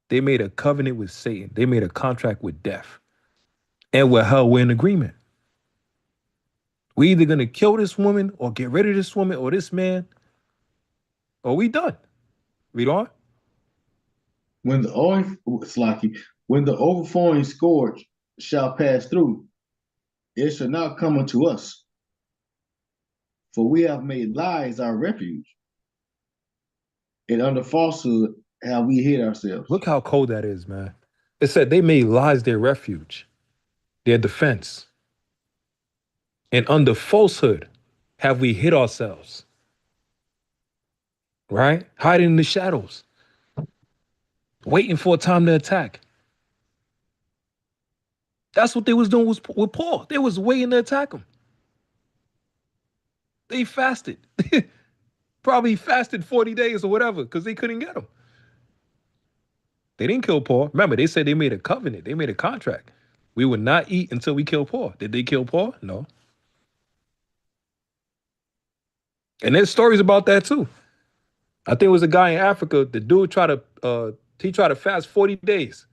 They made a covenant with Satan. They made a contract with death. And with hell, we're in agreement. We either gonna kill this woman or get rid of this woman or this man, or we done. Read on. When the overflowing scourge shall pass through, it shall not come unto us. For we have made lies our refuge, and under falsehood have we hid ourselves. Look how cold that is, man. It said they made lies their refuge, their defense. And under falsehood have we hid ourselves. Right? Hiding in the shadows. Waiting for a time to attack. That's what they was doing with Paul. They was waiting to attack him. They fasted. Probably fasted 40 days or whatever because they couldn't get him. They didn't kill Paul. Remember, they said they made a covenant. They made a contract. We would not eat until we kill Paul. Did they kill Paul? No. And there's stories about that too. I think it was a guy in Africa. The dude tried to fast 40 days.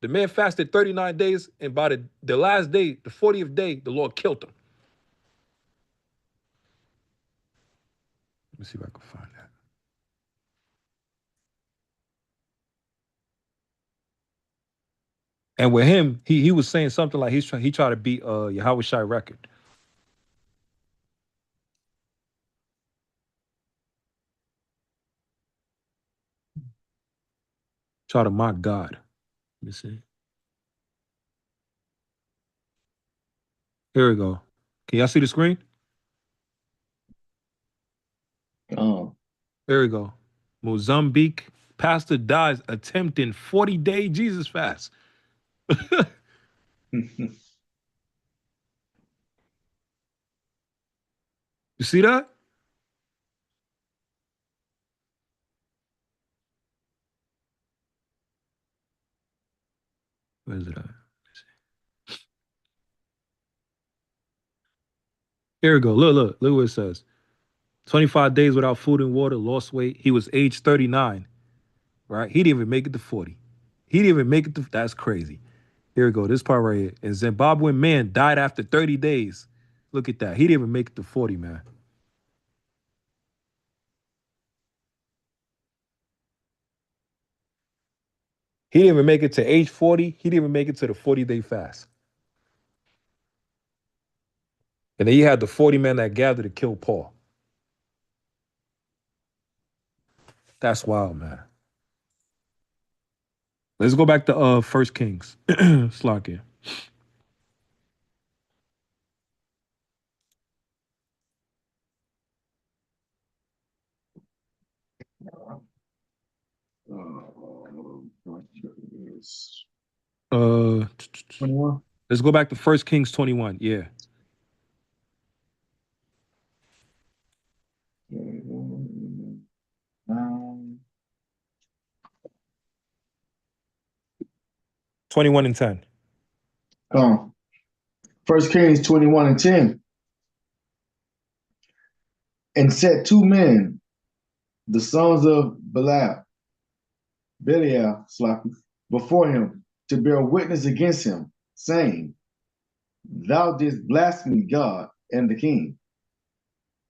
The man fasted 39 days, and by the last day, the 40th day, the Lord killed him. Let me see if I can find that. And with him, he was saying something like he tried to beat Yahweh Shai record. Try to mock God. Let me see. Here we go. Can y'all see the screen? Oh. There we go. Mozambique pastor dies attempting 40-day Jesus fast. You see that? Where is it at? Here we go. Look what it says. 25 days without food and water, lost weight. He was age 39, right? He didn't even make it to 40. He didn't even make it to, that's crazy. Here we go. This part right here. And Zimbabwean man died after 30 days. Look at that. He didn't even make it to 40, man. He didn't even make it to age 40. He didn't even make it to the 40-day fast. And then you had the 40 men that gathered to kill Paul. That's wild, man. Let's go back to 1 Kings. Slakia. Uh, 21. Let's go back to 1 Kings 21. Yeah. Um, 21 and 10. 1 Kings 21 and 10. And set two men, the sons of Belial, before him to bear witness against him, saying, Thou didst blaspheme God and the king,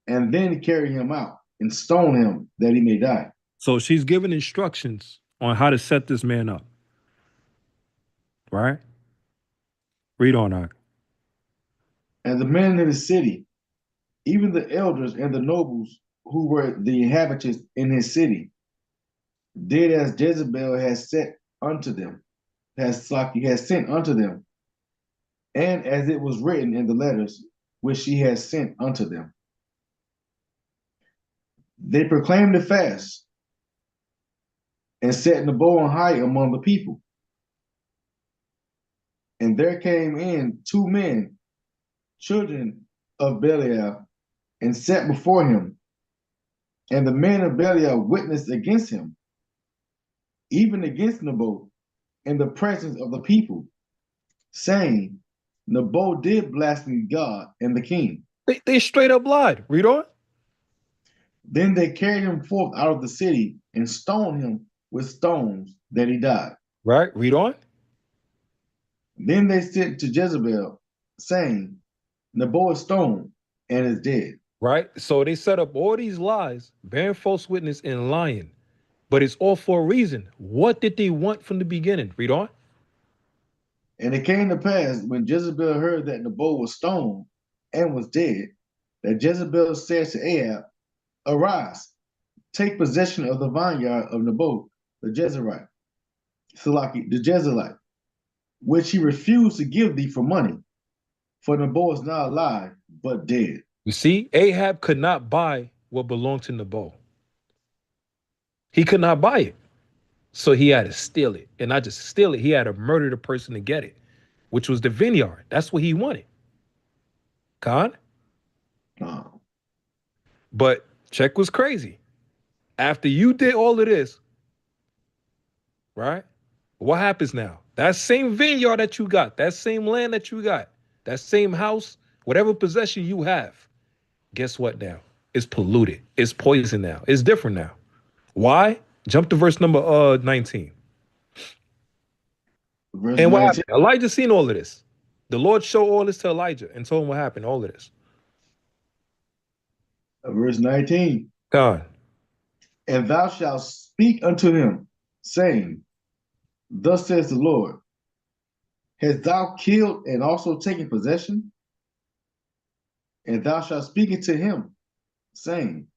and then carry him out and stone him that he may die. So she's giving instructions on how to set this man up. Right? Read on, Ak. And the men in the city, even the elders and the nobles who were the inhabitants in his city, did as Jezebel has set unto them, has sent unto them, and as it was written in the letters which she has sent unto them. They proclaimed a fast and set Nebo on high among the people. And there came in two men, children of Belial, and sat before him. And the men of Belial witnessed against him, even against Nebo, in the presence of the people, saying, Nebo did blaspheme God and the king. They straight up lied. Read on. Then they carried him forth out of the city and stoned him with stones that he died. Right? Read on. Then they sent to Jezebel, saying, Nebo is stoned and is dead. Right? So they set up all these lies, bearing false witness and lying. But it's all for a reason. What did they want from the beginning? Read on. And it came to pass when Jezebel heard that Nebo was stoned and was dead, that Jezebel said to Ahab, Arise, take possession of the vineyard of Naboth, the Jezreelite, the Jezreelite, which he refused to give thee for money. For Naboth is not alive, but dead. You see, Ahab could not buy what belonged to Naboth. He could not buy it. So he had to steal it. And not just steal it, he had to murder the person to get it, which was the vineyard. That's what he wanted. Khan? But check was crazy. After you did all of this, right? What happens now? That same vineyard that you got, that same land that you got, that same house, whatever possession you have, guess what now? It's polluted. It's poison now. It's different now. Why? Jump to verse number 19. And what happened? Elijah seen all of this. The Lord showed all this to Elijah and told him what happened, all of this. Verse 19. God. And thou shalt speak unto him, saying, Thus says the Lord, hast thou killed and also taken possession? And thou shalt speak unto him, saying,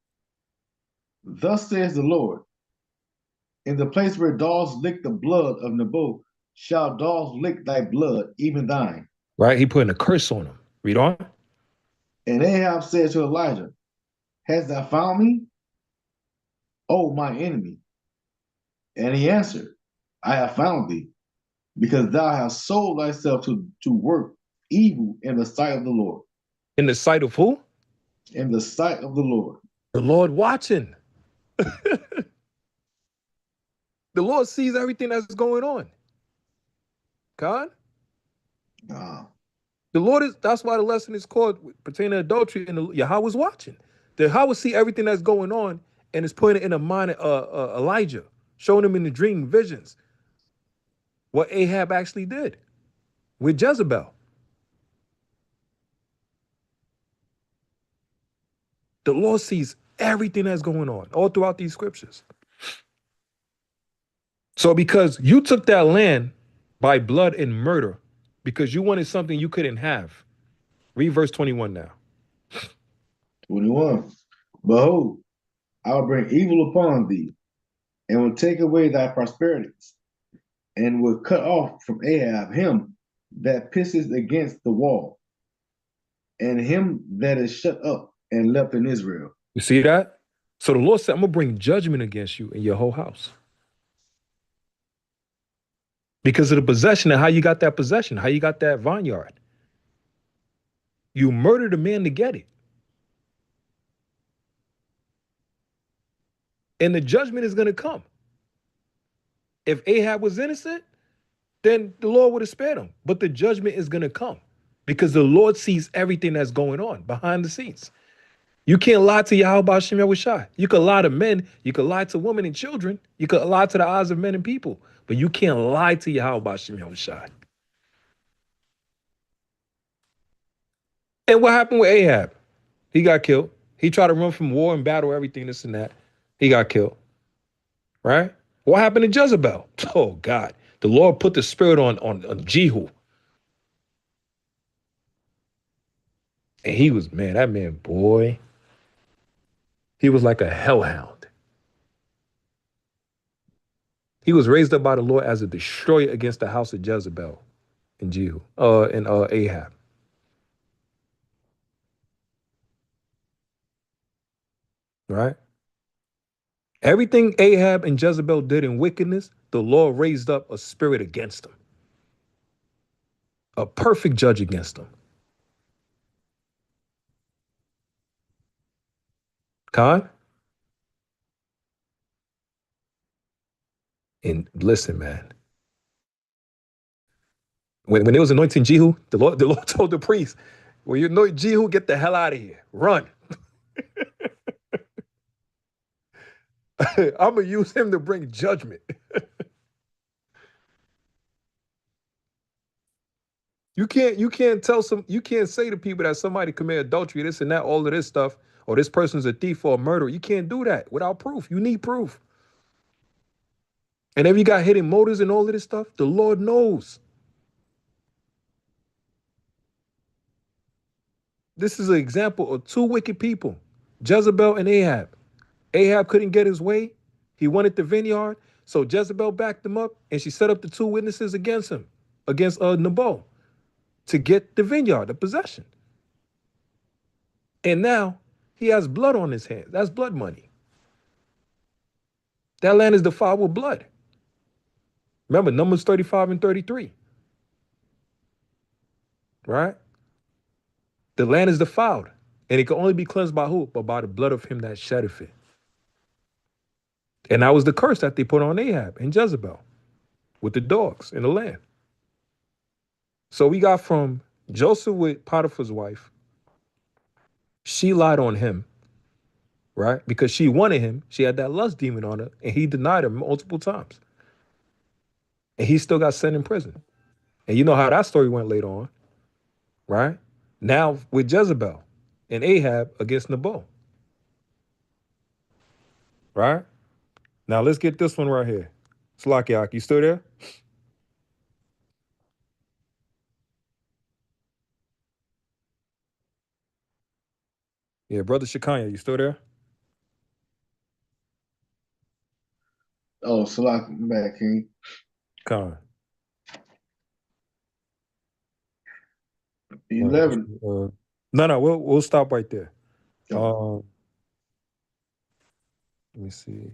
Thus says the Lord, in the place where dogs lick the blood of Naboth, shall dogs lick thy blood, even thine. Right? He putting a curse on him. Read on. And Ahab said to Elijah, Hast thou found me, O my enemy? And he answered, I have found thee, because thou hast sold thyself to work evil in the sight of the Lord. In the sight of who? In the sight of the Lord. The Lord watching. The Lord sees everything that's going on. God? The Lord is, that's why the lesson is called pertaining to adultery, and Yahweh's watching. The Yahweh see everything that's going on and is putting it in the mind of Elijah, showing him in the dream visions what Ahab actually did with Jezebel. The Lord sees everything that's going on all throughout these scriptures. So because you took that land by blood and murder, because you wanted something you couldn't have. Read verse 21 now. 21. Behold, I will bring evil upon thee, and will take away thy prosperities, and will cut off from Ahab him that pisses against the wall, and him that is shut up and left in Israel. You see that? So the Lord said, I'm going to bring judgment against you and your whole house. Because of the possession and how you got that possession, how you got that vineyard. You murdered a man to get it. And the judgment is going to come. If Ahab was innocent, then the Lord would have spared him. But the judgment is going to come because the Lord sees everything that's going on behind the scenes. You can't lie to Yahweh Shem Yahushai. You could lie to men. You could lie to women and children. You could lie to the eyes of men and people. But you can't lie to Yahweh Shem Yahushai. And what happened with Ahab? He got killed. He tried to run from war and battle, everything, this and that. He got killed. Right? What happened to Jezebel? Oh, God. The Lord put the spirit on Jehu. And he was, man, that man, boy. He was like a hellhound. He was raised up by the Lord as a destroyer against the house of Jezebel and Jehu, and Ahab. Right? Everything Ahab and Jezebel did in wickedness, the Lord raised up a spirit against them. A perfect judge against them. Khan? And listen, man. When it was anointing Jehu, the Lord told the priest, when you anoint Jehu, get the hell out of here. Run. I'm going to use him to bring judgment. You can't say to people that somebody committed adultery, this and that, all of this stuff, or this person's a thief or a murderer. You can't do that without proof. You need proof. And if you got hidden motives and all of this stuff, the Lord knows. This is an example of two wicked people, Jezebel and Ahab. Ahab couldn't get his way. He wanted the vineyard. So Jezebel backed him up, and she set up the two witnesses against him, against Nabal, to get the vineyard, the possession. And now he has blood on his hands. That's blood money. That land is defiled with blood. Remember, Numbers 35 and 33. Right? The land is defiled. And it can only be cleansed by who? But by the blood of him that sheddeth it. And that was the curse that they put on Ahab and Jezebel with the dogs in the land. So we got from Joseph with Potiphar's wife. She lied on him, right? Because she wanted him. She had that lust demon on her, and he denied her multiple times. And he still got sent in prison. And you know how that story went later on, right? Now with Jezebel and Ahab against Nabal. Right? Now let's get this one right here. Slakiak, you still there? Yeah, brother Shakanya, you still there? Oh, Salak, I'm back, King. Con. 11. No, we'll stop right there. Let me see.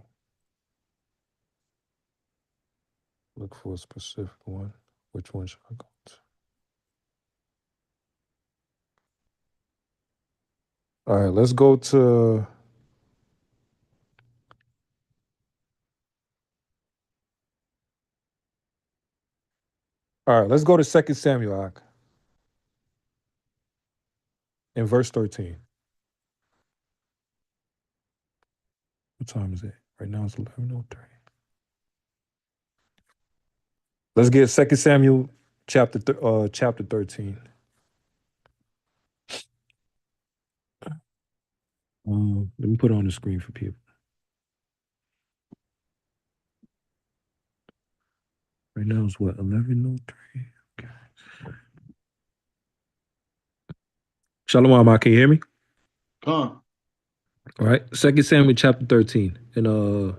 Look for a specific one. Which one should I go to? All right, let's go to. All right, let's go to 2 Samuel in verse 13. What time is it? Right now it's 11:03. Let's get 2 Samuel chapter 13. Let me put it on the screen for people. Right now it's what, 11:03? Okay. Shalom, can you hear me? Come. All right. 2 Samuel chapter 13. And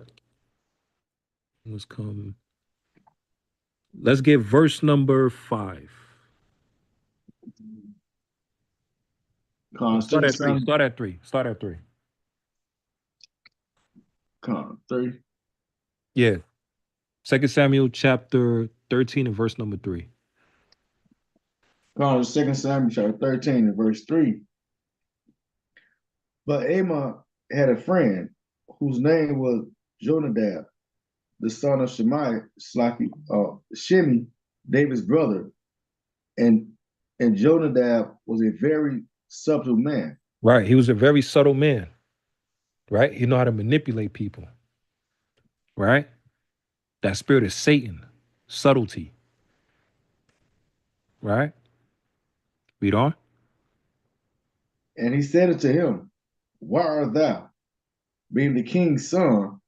let's get verse number 5. Start at 3. Start at 3. Come, 3. Yeah. 2 Samuel chapter 13 and verse number 3. Come, 2 Samuel chapter 13 and verse 3. But Amon had a friend whose name was Jonadab, the son of Shimei, David's brother. And Jonadab was a very subtle man. Right. He was a very subtle man. Right? He knew how to manipulate people. Right? That spirit is Satan. Subtlety. Right? Read on. And he said unto him, Why art thou, being the king's son,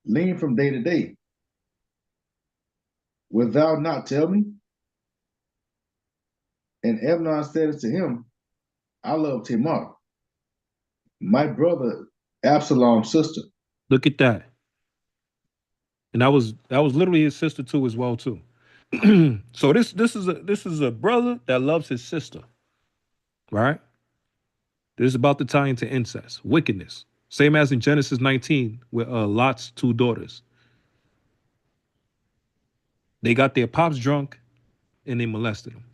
lean from day to day? Wilt thou not tell me? And Amnon said unto him, I love Tamar, my brother Absalom's sister. Look at that. And that was literally his sister too, as well too. So this is a brother that loves his sister, right? This is about to tie into incest, wickedness, same as in Genesis 19 with Lot's 2 daughters. They got their pops drunk, and they molested him.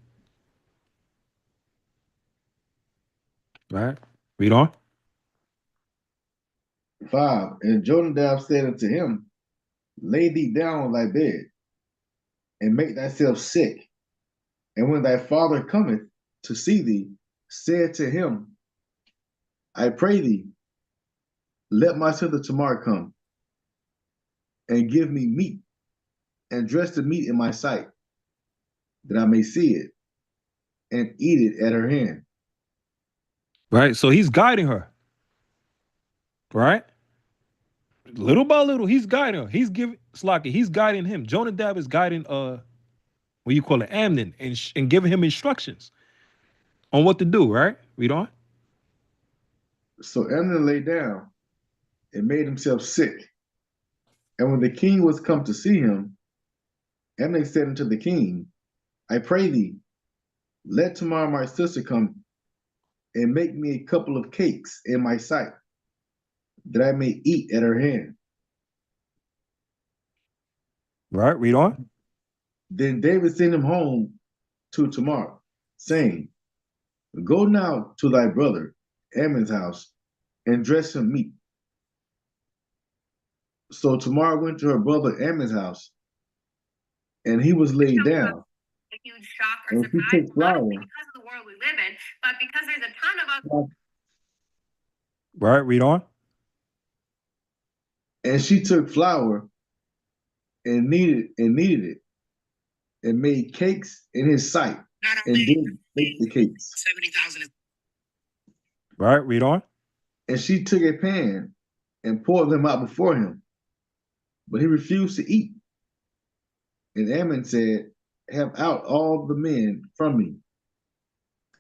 Right? Read on. 5. And Jonadab said unto him, Lay thee down on thy bed, and make thyself sick. And when thy father cometh to see thee, say to him, I pray thee, let my sister Tamar come, and give me meat, and dress the meat in my sight, that I may see it, and eat it at her hand. Right? So he's guiding her. Right? Little by little, he's guiding her. He's guiding him. Jonadab is guiding what you call it, Amnon, and giving him instructions on what to do, right? Read on. So Amnon lay down and made himself sick. And when the king was come to see him, Amnon said unto the king, I pray thee, let tomorrow my sister come and make me a couple of cakes in my sight, that I may eat at her hand. Right, read on. Then David sent him home to Tamar, saying, Go now to thy brother Ammon's house and dress him meat. So Tamar went to her brother Ammon's house, and he was laid down. A huge shock or And she surprise, took flour. not only because of the world we live in, but because there's a ton of us. Right, read on. And she took flour and kneaded it and made cakes in his sight and did bake the cakes. 70,000. Right, read on. And she took a pan and poured them out before him, but he refused to eat. And Ammon said, Have out all the men from me.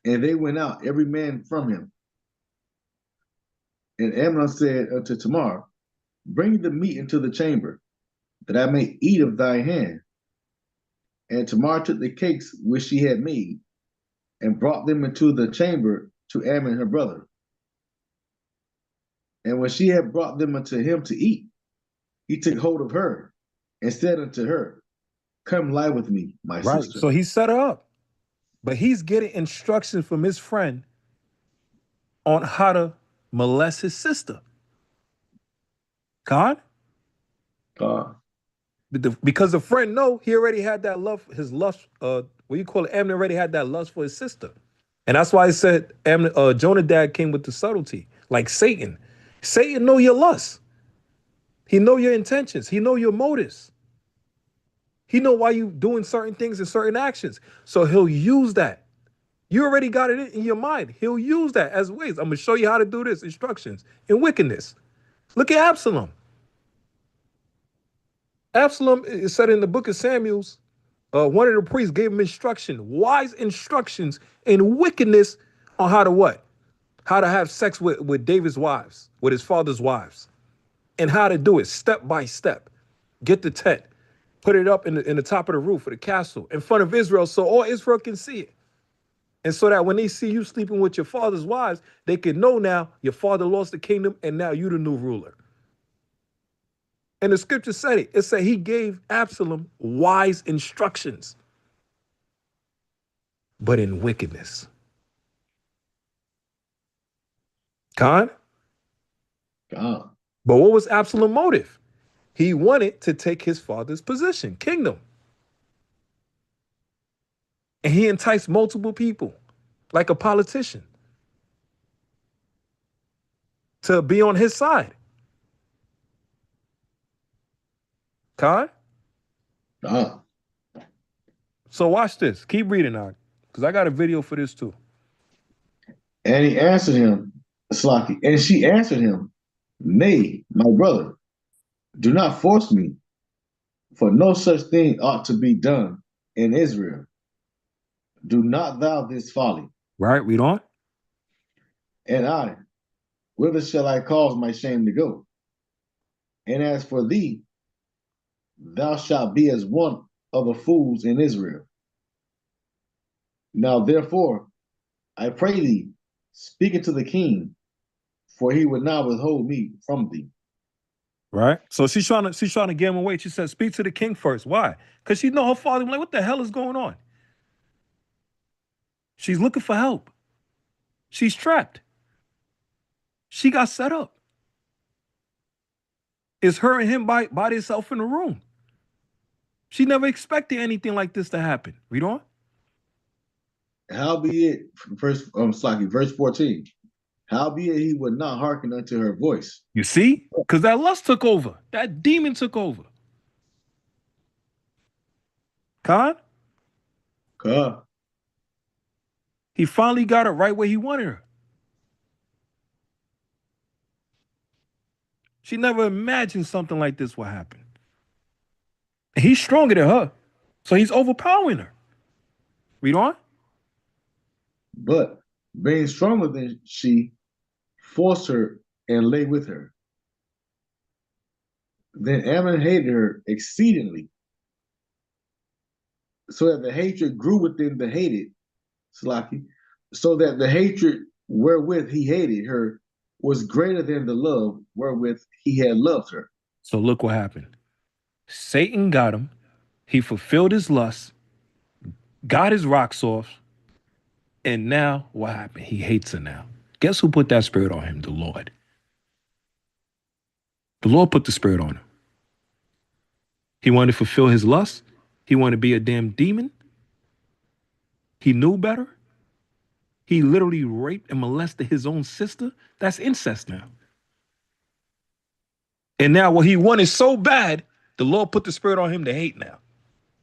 And they went out, every man from him. And Amnon said unto Tamar, Bring the meat into the chamber, that I may eat of thy hand. And Tamar took the cakes which she had made, and brought them into the chamber to Ammon her brother. And when she had brought them unto him to eat, he took hold of her, and said unto her, Come lie with me, my sister. So he set her up. But he's getting instructions from his friend on how to molest his sister. Con? Because the friend know he already had that love, his lust, what you call it, Amnon already had that lust for his sister. And that's why he said Jonadab came with the subtlety, like Satan. Satan know your lust. He know your intentions. He know your motives. He know why you doing certain things and certain actions. So he'll use that. You already got it in your mind. He'll use that as ways. I'm going to show you how to do this, instructions in wickedness. Look at Absalom. Absalom is said in the book of Samuel's, one of the priests gave him wise instructions in wickedness on how to what? How to have sex with David's wives, with his father's wives, and how to do it step by step. Get the tent, put it up in the top of the roof of the castle in front of Israel so all Israel can see it. And so that when they see you sleeping with your father's wives, they can know now your father lost the kingdom and now you the new ruler. And the scripture said it. It said he gave Absalom wise instructions, but in wickedness. Con? But what was Absalom's motive? He wanted to take his father's position, kingdom. And he enticed multiple people, like a politician, to be on his side. Con? So watch this. Keep reading now, because I got a video for this too. And he answered him, Slaki, and she answered him, Nay, my brother, do not force me, for no such thing ought to be done in Israel. Do not thou this folly. Right, read on. And I, whither shall I cause my shame to go? And as for thee, thou shalt be as one of the fools in Israel. Now therefore, I pray thee, speak unto the king, for he would not withhold me from thee. Right. So she's trying to get him away. She said, speak to the king first. Why? Because she know her father. I'm like, what the hell is going on? She's looking for help. She's trapped. She got set up. It's her and him by themselves in the room. She never expected anything like this to happen. Read on. Howbeit, verse 14. Howbeit he would not hearken unto her voice. You see? Because that lust took over. That demon took over. Con? He finally got her right where he wanted her. She never imagined something like this would happen. He's stronger than her, so he's overpowering her. Read on. But being stronger than she, forced her and lay with her. Then Ammon hated her exceedingly, so that the hatred grew within the hated, Salaki, so that the hatred wherewith he hated her was greater than the love wherewith he had loved her. So look what happened. Satan got him. He fulfilled his lust, got his rocks off, and now what happened? He hates her now. Guess who put that spirit on him? The Lord. The Lord put the spirit on him. He wanted to fulfill his lust. He wanted to be a damn demon. He knew better. He literally raped and molested his own sister. That's incest now. And now what he wanted so bad, the Lord put the spirit on him to hate now.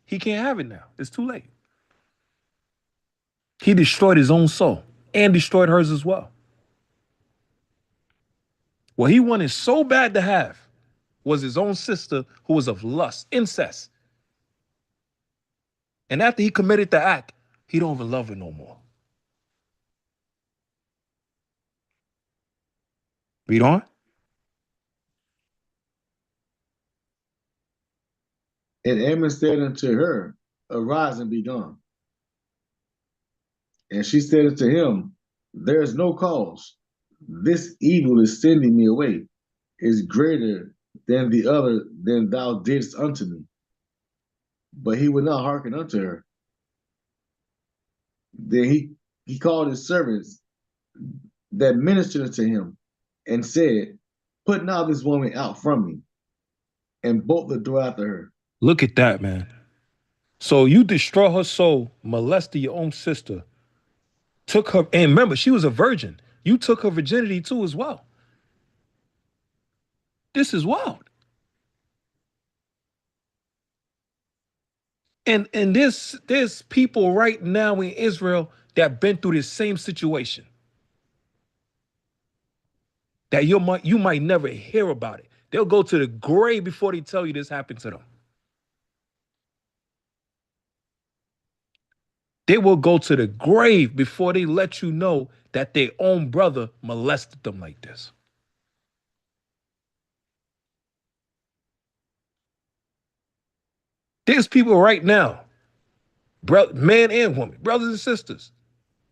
He can't have it now. It's too late. He destroyed his own soul and destroyed hers as well. What he wanted so bad to have was his own sister who was of lust, incest. And after he committed the act, he don't even love her no more. Read on. And Ammon said unto her, Arise and be gone. And she said unto him, There is no cause. This evil is sending me away, is greater than the other than thou didst unto me. But he would not hearken unto her. Then he called his servants that ministered unto him and said, Put now this woman out from me, and bolt the door after her. Look at that, man. So you destroy her soul, molested your own sister, took her, and remember, she was a virgin. You took her virginity too as well. This is wild. And there's people right now in Israel that been through this same situation. That you might never hear about it. They'll go to the grave before they tell you this happened to them. They will go to the grave before they let you know that their own brother molested them like this. There's people right now, man and woman, brothers and sisters,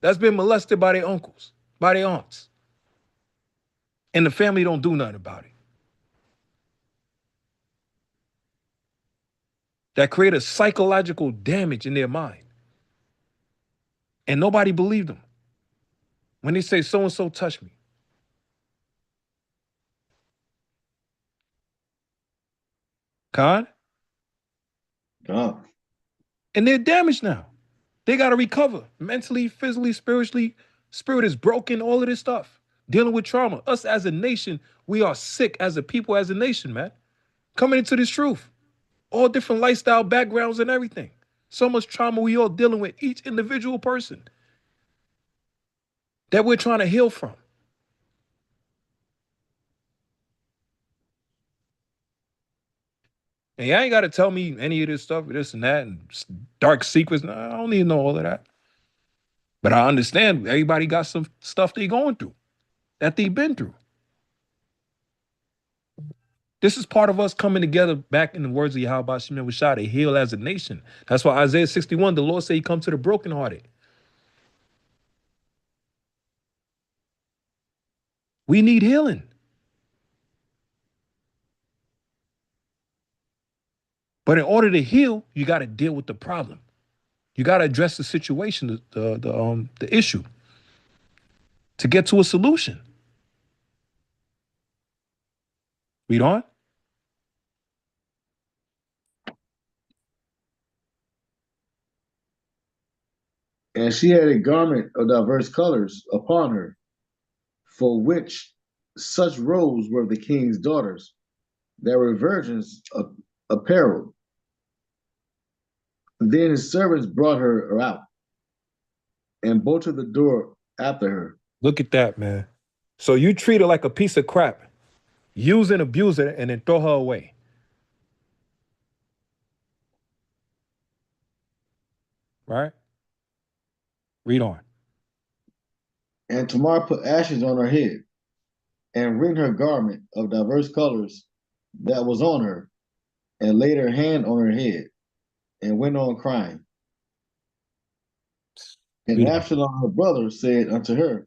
that's been molested by their uncles, by their aunts. And the family don't do nothing about it. That create a psychological damage in their mind. And nobody believed them. When they say so-and-so touched me. Con? God. And they're damaged now. They got to recover mentally, physically, spiritually. Spirit is broken, all of this stuff. Dealing with trauma. Us as a nation, we are sick as a people, as a nation, man. Coming into this truth. All different lifestyle backgrounds and everything. So much trauma we all dealing with, each individual person. That we're trying to heal from. And you ain't got to tell me any of this stuff, this and that, and dark secrets. No, I don't need to know all of that. But I understand everybody got some stuff they going through, that they've been through. This is part of us coming together back in the words of Yahweh Shemel Wishah to heal as a nation. That's why Isaiah 61, the Lord said he come to the brokenhearted. We need healing. But in order to heal, you got to deal with the problem. You got to address the situation, the issue, to get to a solution. Read on. And she had a garment of diverse colors upon her, for which such robes were the king's daughters. There were virgins apparelled. Then his servants brought her out and bolted the door after her. Look at that, man. So you treat her like a piece of crap, use and abuse her, and then throw her away. Right? Read on. And Tamar put ashes on her head, and rent her garment of diverse colors, that was on her, and laid her hand on her head, and went on crying. And Absalom her brother said unto her,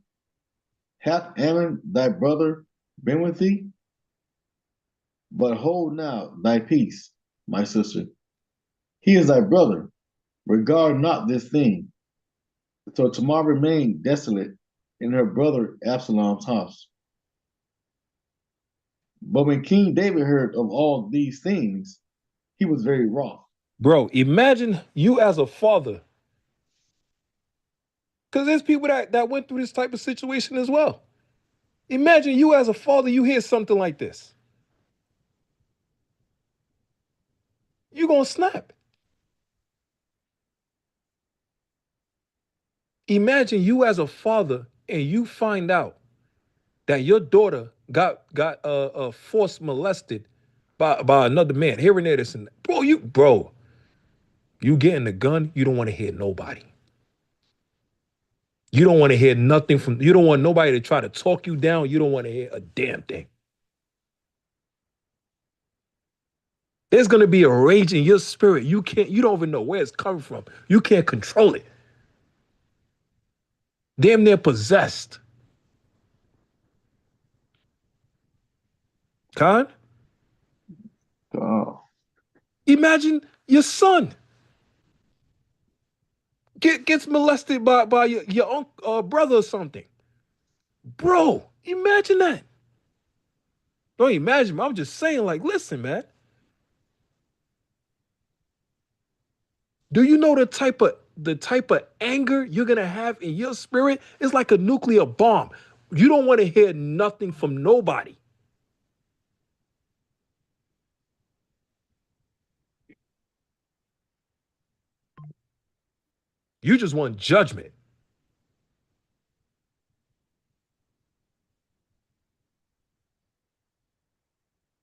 Hath Ammon thy brother been with thee? But hold now thy peace, my sister. He is thy brother. Regard not this thing. So Tamar remained desolate in her brother Absalom's house. But when King David heard of all these things, he was very wroth. Bro, imagine you as a father. Because there's people that went through this type of situation as well. Imagine you as a father, you hear something like this. You're going to snap. Imagine you as a father and you find out that your daughter got forced molested by another man. Hearing this and bro, you getting the gun, you don't want to hear nobody. You don't want to hear nothing you don't want nobody to try to talk you down. You don't want to hear a damn thing. There's going to be a rage in your spirit. You don't even know where it's coming from. You can't control it. Damn near possessed. Khan? Oh. Imagine your son gets molested by your brother or something. Bro, imagine that. Don't imagine. I'm just saying, like, listen, man. Do you know the type of anger you're gonna have in your spirit? It's like a nuclear bomb. You don't want to hear nothing from nobody. You just want judgment.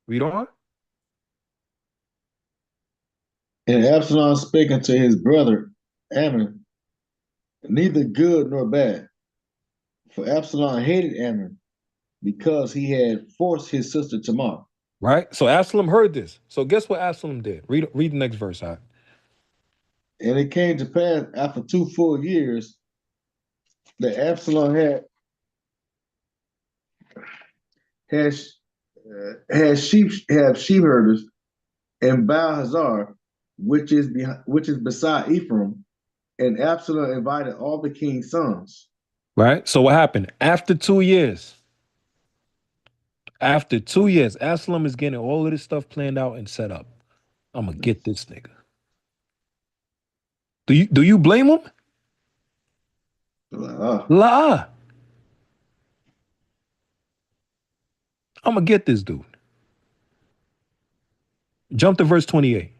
Read on. And Absalom spake unto his brother Ammon, neither good nor bad. For Absalom hated Ammon because he had forced his sister Tamar. Right? So Absalom heard this. So guess what Absalom did? Read the next verse, huh? And it came to pass after 2 full years that Absalom had sheep herders in Baal Hazar, which is beside Ephraim, and Absalom invited all the king's sons. Right? So what happened? After 2 years, Absalom is getting all of this stuff planned out and set up. I'm gonna get this nigga. Do you blame him? La. I'm gonna get this dude. Jump to verse 28.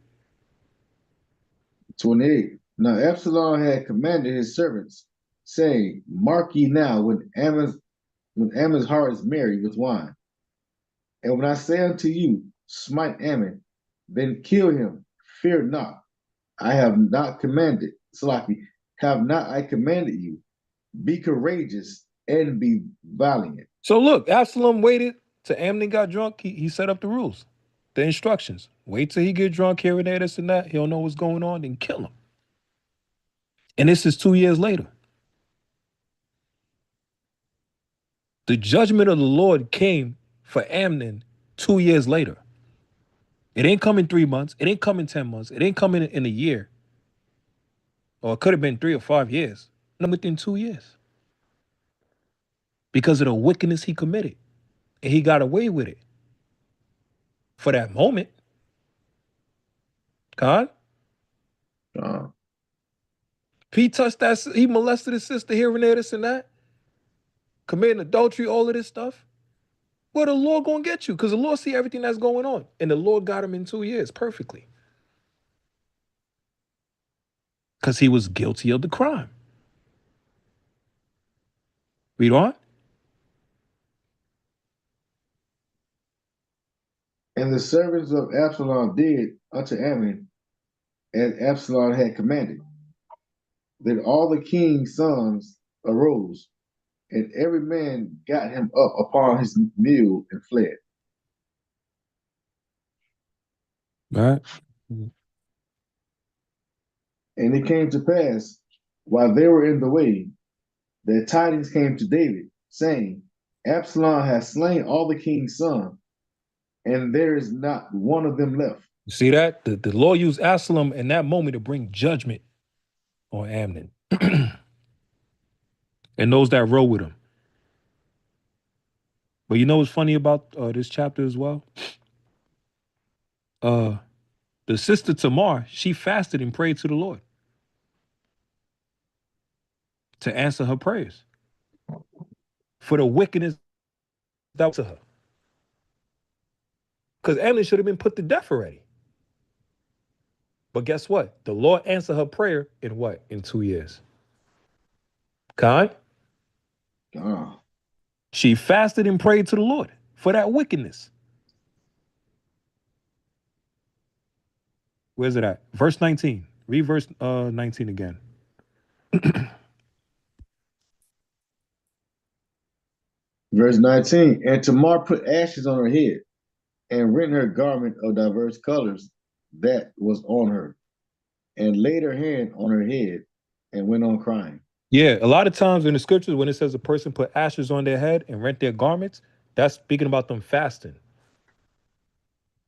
28. Now Absalom had commanded his servants, saying, Mark ye now when Ammon's heart is merry with wine. And when I say unto you, smite Ammon, then kill him, fear not. I have not commanded, Salaki, have not I commanded you? Be courageous and be valiant. So look, Absalom waited till Amnon got drunk. He set up the rules, the instructions. Wait till he get drunk, here and there, this and that. He'll know what's going on, then kill him. And this is 2 years later. The judgment of the Lord came for Amnon 2 years later. It ain't come in 3 months. It ain't come in 10 months. It ain't come in a year. Or it could have been 3 or 5 years. And within 2 years. Because of the wickedness he committed. And he got away with it. For that moment. God? He touched that, he molested his sister here and there, this and that. Committing adultery, all of this stuff. Well, the Lord gonna get you because the Lord see everything that's going on. And the Lord got him in 2 years perfectly. Because he was guilty of the crime. Read on. And the servants of Absalom did unto Ammon as Absalom had commanded. Then all the king's sons arose, and every man got him up upon his mule and fled. Right. And it came to pass, while they were in the way, that tidings came to David, saying, Absalom has slain all the king's sons, and there is not one of them left. You see that? The Lord used Absalom in that moment to bring judgment on Amnon and those that rode with him. But you know what's funny about this chapter as well? The sister Tamar, she fasted and prayed to the Lord to answer her prayers for the wickedness that was to her. Because Amnon should have been put to death already. But guess what? The Lord answered her prayer in what? In 2 years. Khan? She fasted and prayed to the Lord for that wickedness. Where's it at? Verse 19. Read verse 19 again. Verse 19, and Tamar put ashes on her head, and rent her garment of diverse colors that was on her, and laid her hand on her head, and went on crying. Yeah, a lot of times in the scriptures, when it says a person put ashes on their head and rent their garments, that's speaking about them fasting.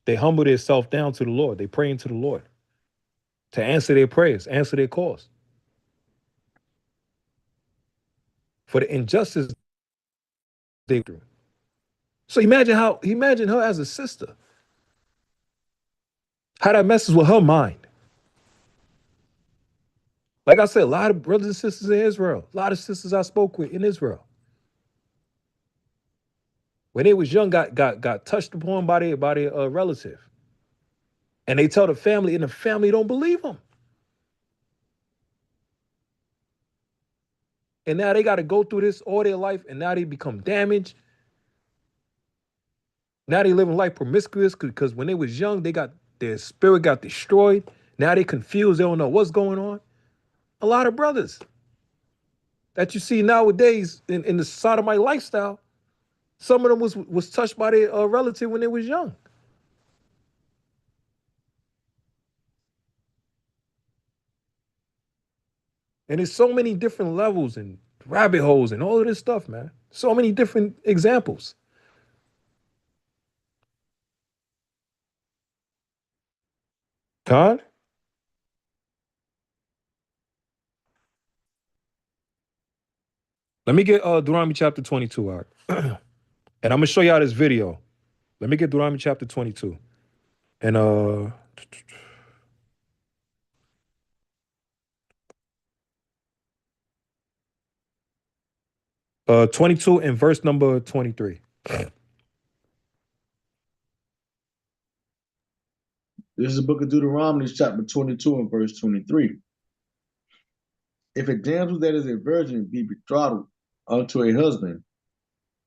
They humble themselves down to the Lord. They praying to the Lord to answer their prayers, answer their calls. For the injustice they through. So imagine her as a sister. How that messes with her mind. Like I said, a lot of brothers and sisters in Israel, a lot of sisters I spoke with in Israel. When they was young, got touched upon by their relative. And they tell the family, and the family don't believe them. And now they got to go through this all their life, and now they become damaged. Now they living life promiscuous because when they was young, their spirit got destroyed. Now they confused, they don't know what's going on. A lot of brothers that you see nowadays in the sodomite lifestyle, some of them was touched by their relative when they was young. And there's so many different levels and rabbit holes and all of this stuff, man. So many different examples. Con? Let me get Deuteronomy chapter 22 out. And I'm going to show y'all this video. Let me get Deuteronomy chapter 22. And 22 and verse number 23. This is the book of Deuteronomy, chapter 22 and verse 23. If a damsel that is a virgin be betrothed unto a husband,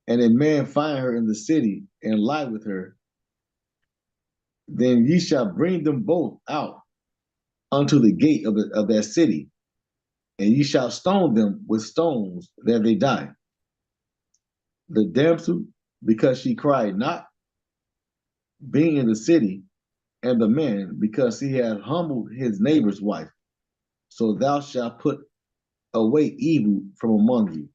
and a man find her in the city and lie with her, then ye shall bring them both out unto the gate of that city, and ye shall stone them with stones that they die. The damsel, because she cried not, being in the city, and the man, because he had humbled his neighbor's wife. So thou shalt put away evil from among you.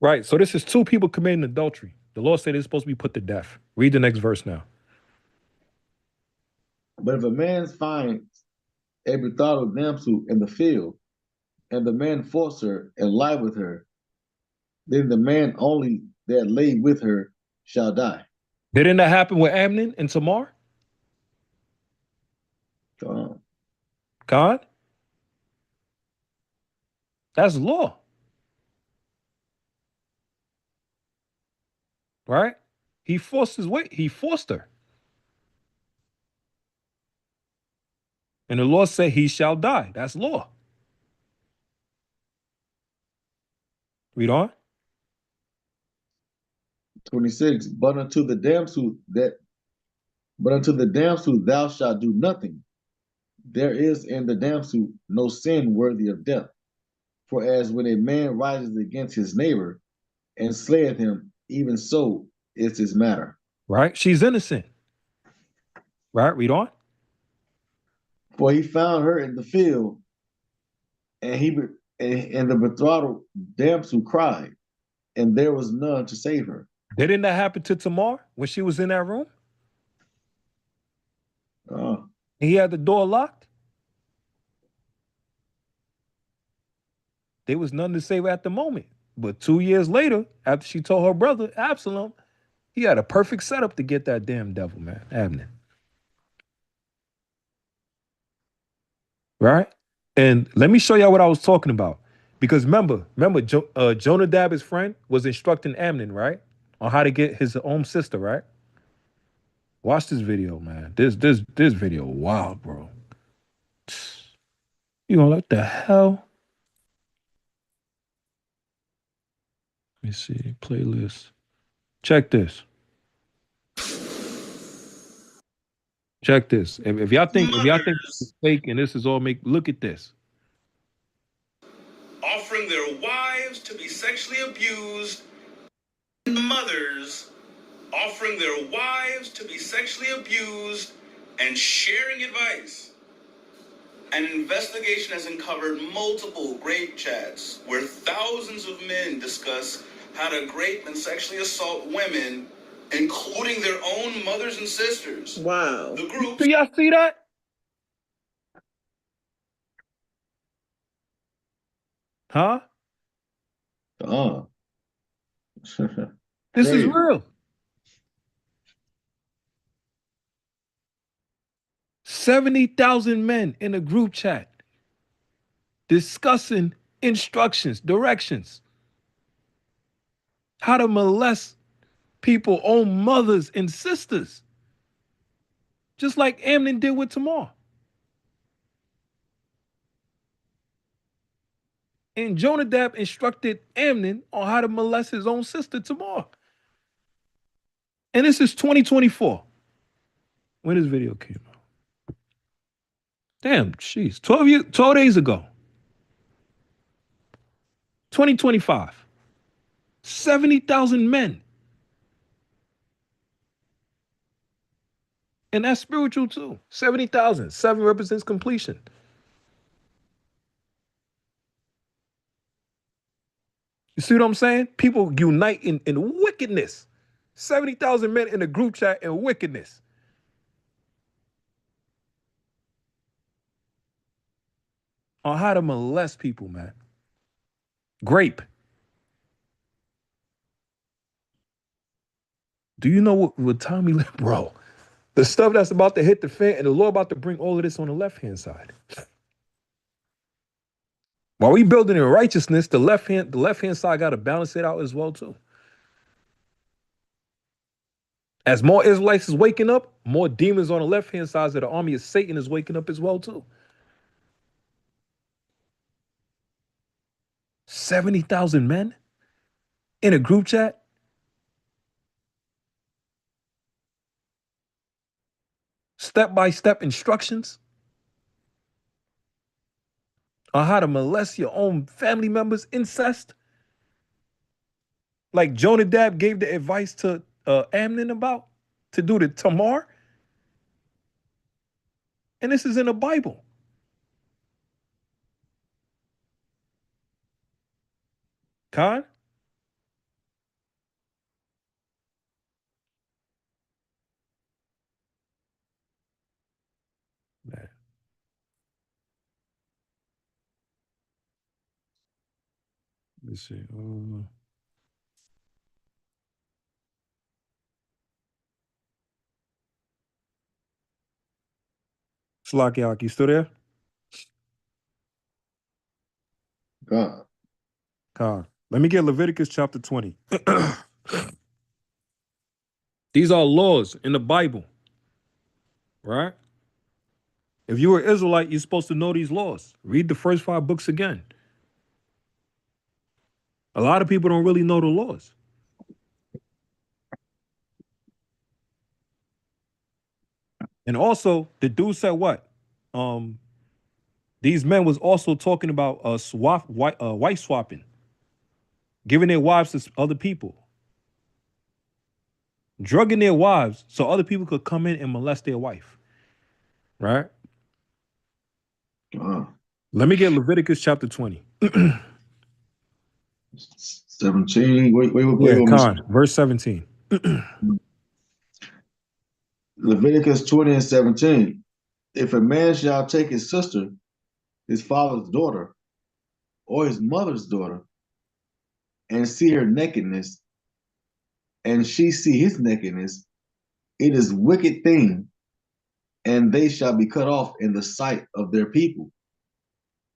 Right. So this is two people committing adultery. The Lord said it's supposed to be put to death. Read the next verse now. But if a man finds a betrothed damsel in the field, and the man force her and lie with her, then the man only that lay with her shall die. Didn't that happen with Amnon and Tamar? God? That's law. Right? He forced her. And the Lord said he shall die. That's law. Read on. 26. But unto the damsel thou shalt do nothing. There is in the damsel no sin worthy of death. For as when a man rises against his neighbor and slayeth him, even so is his matter. Right? She's innocent. Right? Read on. For he found her in the field, and the betrothed damsel cried, and there was none to save her. Didn't that happen to Tamar when she was in that room? And he had the door locked. There was none to save her at the moment. But 2 years later, after she told her brother Absalom, he had a perfect setup to get that damn devil, man, Abner. Right? And let me show y'all what I was talking about. Because remember, Jonadab, his friend, was instructing Amnon, right? On how to get his own sister, right? Watch this video, man. This video, wild, bro. You gonna what the hell? Let me see. Playlist. Check this. Check this. If y'all think this is fake and this is all make, look at this. Offering their wives to be sexually abused, mothers offering their wives to be sexually abused and sharing advice. An investigation has uncovered multiple grape chats where thousands of men discuss how to grape and sexually assault women, including their own mothers and sisters. Wow. The group. Do y'all see that? Huh? This is real. 70,000 men in a group chat discussing instructions, directions, how to molest people, own mothers and sisters, just like Amnon did with Tamar. And Jonadab instructed Amnon on how to molest his own sister Tamar. And this is 2024 when this video came out. Damn, jeez, 12 days ago. 2025. 70,000 men. And that's spiritual too. 70,000. 7 represents completion. You see what I'm saying? People unite in wickedness. 70,000 men in a group chat in wickedness. On how to molest people, man. Grape. Do you know what Tommy, bro? The stuff that's about to hit the fan, and the Lord about to bring all of this on the left-hand side. While we building in righteousness, the left-hand side got to balance it out as well, too. As more Israelites is waking up, more demons on the left-hand side of the army of Satan is waking up as well, too. 70,000 men in a group chat. Step-by-step instructions on how to molest your own family members, incest. Like Jonadab gave the advice to Amnon about to do to Tamar. And this is in the Bible. Khan? Man. Let's see. Slakiak, you still there? God. Let me get Leviticus chapter 20. These are laws in the Bible, right? If you were Israelite, you're supposed to know these laws. Read the first 5 books again. A lot of people don't really know the laws. And also, the dude said what? These men was also talking about wife swapping, giving their wives to other people, drugging their wives so other people could come in and molest their wife, right? Let me get Leviticus chapter 20. 17. Wait, Yeah, Con, verse 17. Leviticus 20 and 17. If a man shall take his sister, his father's daughter, or his mother's daughter, and see her nakedness, and she see his nakedness, it is wicked thing, and they shall be cut off in the sight of their people.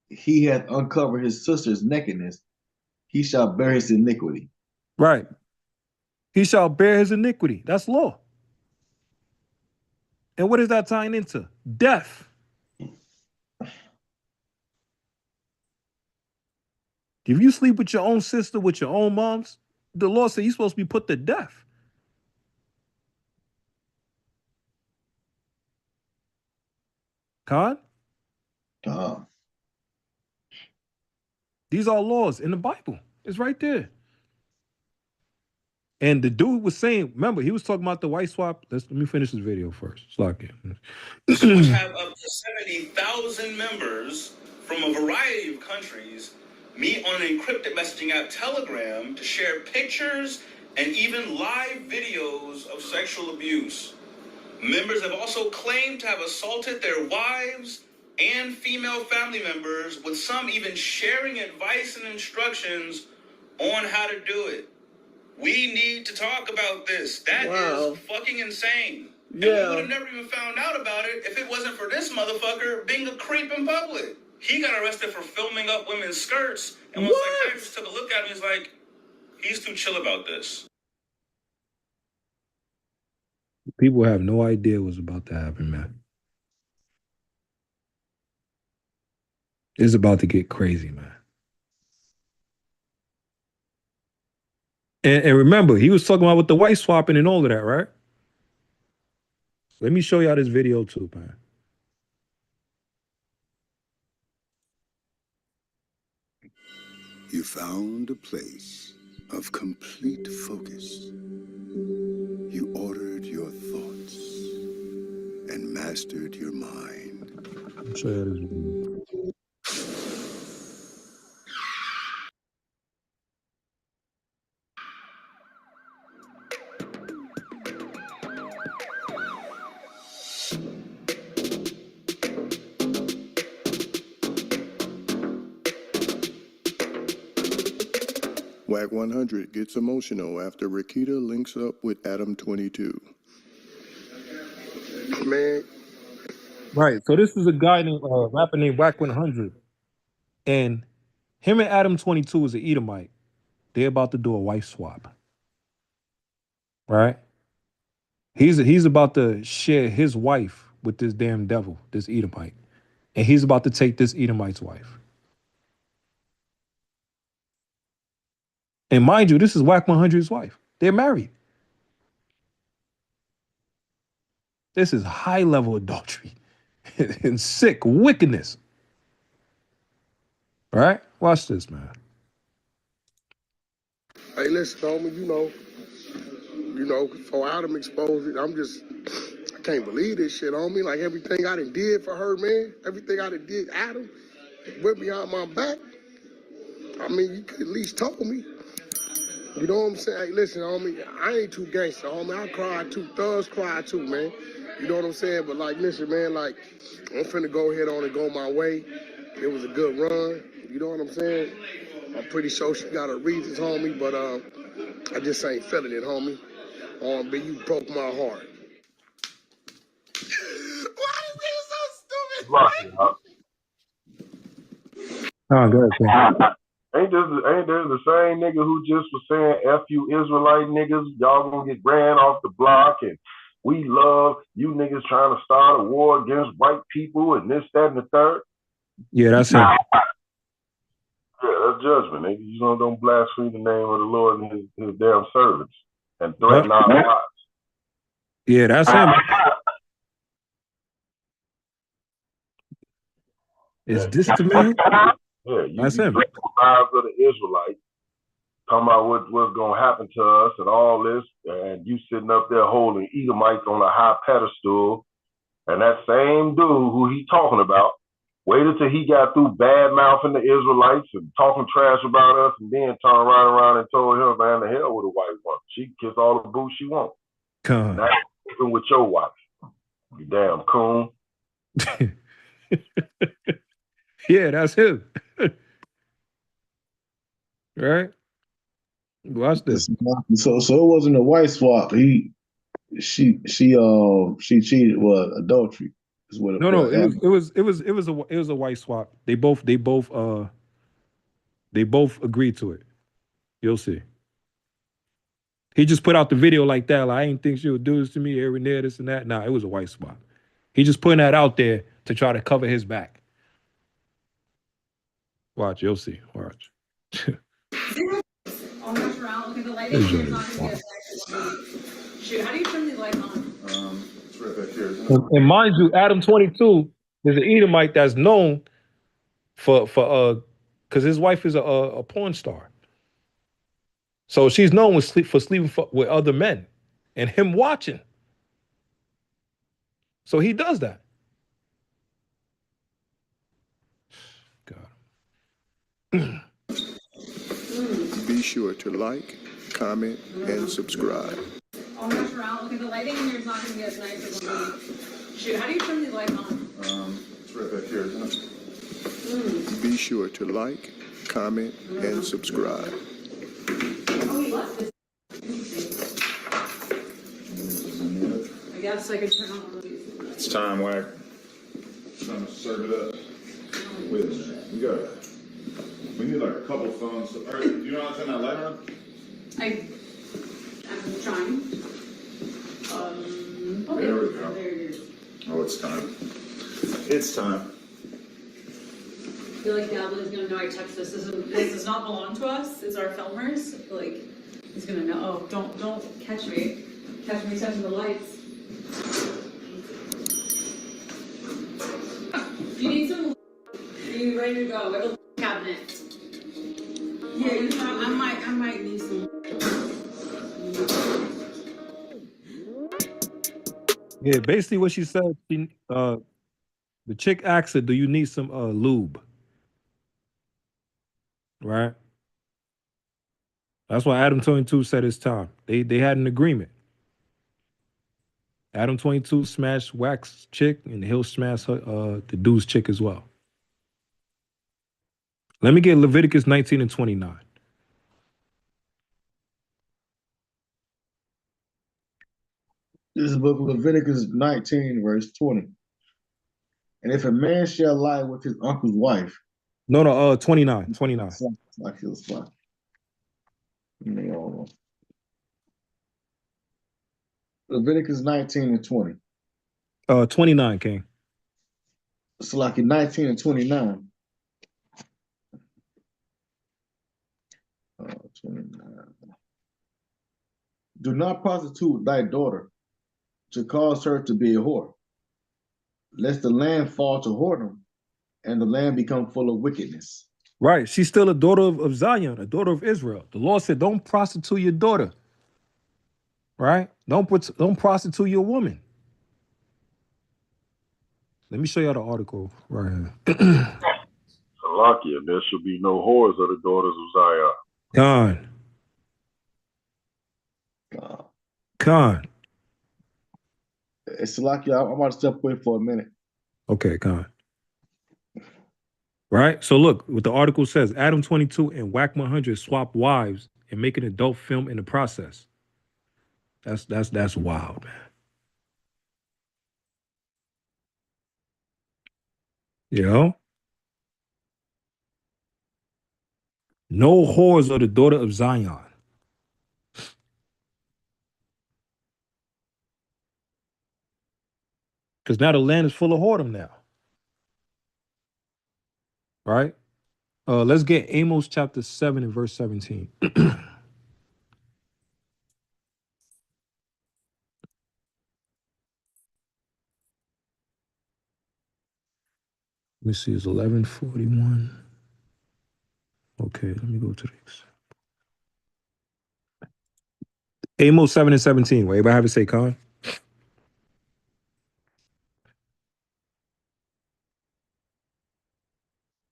He hath uncovered his sister's nakedness, he shall bear his iniquity. Right. He shall bear his iniquity. That's law. And what is that tying into? Death. If you sleep with your own sister, with your own moms, the law says you're supposed to be put to death. Con? These are laws in the Bible. It's right there. And the dude was saying, remember, he was talking about the white swap. Let me finish this video first. Which have up to 70,000 members from a variety of countries meet on an encrypted messaging app Telegram to share pictures and even live videos of sexual abuse. Members have also claimed to have assaulted their wives and female family members, with some even sharing advice and instructions on how to do it. We need to talk about this. That is fucking insane. And we would have never even found out about it if it wasn't for this motherfucker being a creep in public. He got arrested for filming up women's skirts, and when psychiatrist took a look at him, he's like, he's too chill about this. People have no idea what's about to happen, man. It's about to get crazy, man. And remember, he was talking about with the white swapping and all of that, right? Let me show y'all this video too, man. You found a place of complete focus. You ordered your thoughts and mastered your mind. I'll show you this video. WAC 100 gets emotional after Rakita links up with Adam 22. Man. Right. So this is a guy named rapper named Whack 100. And him and Adam 22 is an Edomite. They're about to do a wife swap. Right? He's about to share his wife with this damn devil, this Edomite. And he's about to take this Edomite's wife. And mind you, this is Whack 100's wife. They're married. This is high-level adultery and sick wickedness. Right? Watch this, man. Hey, listen, homie, you know, before Adam exposed it, I can't believe this shit, homie. Like, everything I done did for her, man, everything I done did, Adam, went behind my back. I mean, you could at least told me. You know what I'm saying? Hey, listen, homie, I ain't too gangster, homie. I cry too. Thugs cry too, man. You know what I'm saying? But, like, listen, man, like, I'm finna go ahead on and go my way. It was a good run. You know what I'm saying? I'm pretty sure she got her reasons, homie, but I just ain't feeling it, homie. B, you broke my heart. Why are you so stupid? Oh, go ahead. Ain't there the same nigga who just was saying F you Israelite niggas, y'all gonna get ran off the block, and we love you niggas trying to start a war against white people and this, that, and the third? Yeah, that's him. Yeah, that's judgment, nigga. You don't blaspheme the name of the Lord and his damn servants and threaten our lives. Yeah, that's him. Is this the man? Yeah, you that's him. The lives of the Israelites, talking about what's gonna happen to us and all this, and you sitting up there holding Edomites on a high pedestal, and that same dude who he talking about Waited till he got through bad mouthing the Israelites and talking trash about us, and then turned right around and told him, man, the hell with a white woman. She can kiss all the boots she wants. Now even with your wife. You damn coon. Yeah, that's him. Right? Watch this. So it wasn't a white swap. She cheated. Well, adultery is what it No, was. it was a white swap. They both agreed to it. You'll see. He just put out the video like that. Like, I didn't think she would do this to me, every near this and that. Nah, it was a white swap. He just putting that out there to try to cover his back. Watch, you'll see. Watch. I'll mess around, look at the lighting. It's not gonna be as nice. Shoot, how do you turn these lights on? It's right back here, isn't it? And mind you, Adam 22 is an Edomite that's known for because his wife is a porn star. So she's known for sleeping with other men and him watching. So he does that. Be sure to like, comment, and subscribe. I'll mess around, look at the lighting in here. It's not gonna be as nice as on TV. Shoot, how do you turn these lights on? It's right back here, isn't it? Be sure to like, comment, and subscribe. Oh, he left it. I guess I could turn on one of these. It's time, Wack. Time to serve it up. Wait a minute. We need like a couple phones. Do you know how to turn that light on? I'm trying. Okay. There we go. There it is. Oh, it's time. It's time. I feel like Gavin is gonna know I touched this. This does not belong to us. It's our filmers. I feel like he's gonna know. Oh, don't catch me. Catch me touching the lights. You need some. Are you ready to go? We have a cabinet. Yeah, you know, I might need some. Yeah, basically what she said, the chick asked her, do you need some lube? Right? That's why Adam 22 said it's time. They had an agreement. Adam 22 smashed Wax chick, and he'll smash her, the dude's chick as well. Let me get Leviticus 19 and 29. This is book of Leviticus 19, verse 20. And if a man shall lie with his uncle's wife. No, 29. 29. Like he was fine. Leviticus 19 and 20. 29, King. So like in 19 and 29. 29. Do not prostitute thy daughter to cause her to be a whore, lest the land fall to whoredom and the land become full of wickedness. Right. She's still a daughter of Zion, a daughter of Israel. The Lord said, don't prostitute your daughter. Right? Don't prostitute your woman. Let me show you the article right here. Salakia, there should be no whores of the daughters of Zion. Khan. Salakia, I'm about to step away for a minute. Okay, Khan. Right? So look, what the article says, Adam 22 and Whack 100 swap wives and make an adult film in the process. That's wild, man. You know? No whores are the daughter of Zion. Because now the land is full of whoredom now. Right? Let's get Amos chapter 7 and verse 17. Let me see, it's 11:41. Okay, let me go to this. Amos 7 and 17. Wait, everybody have to say, Con?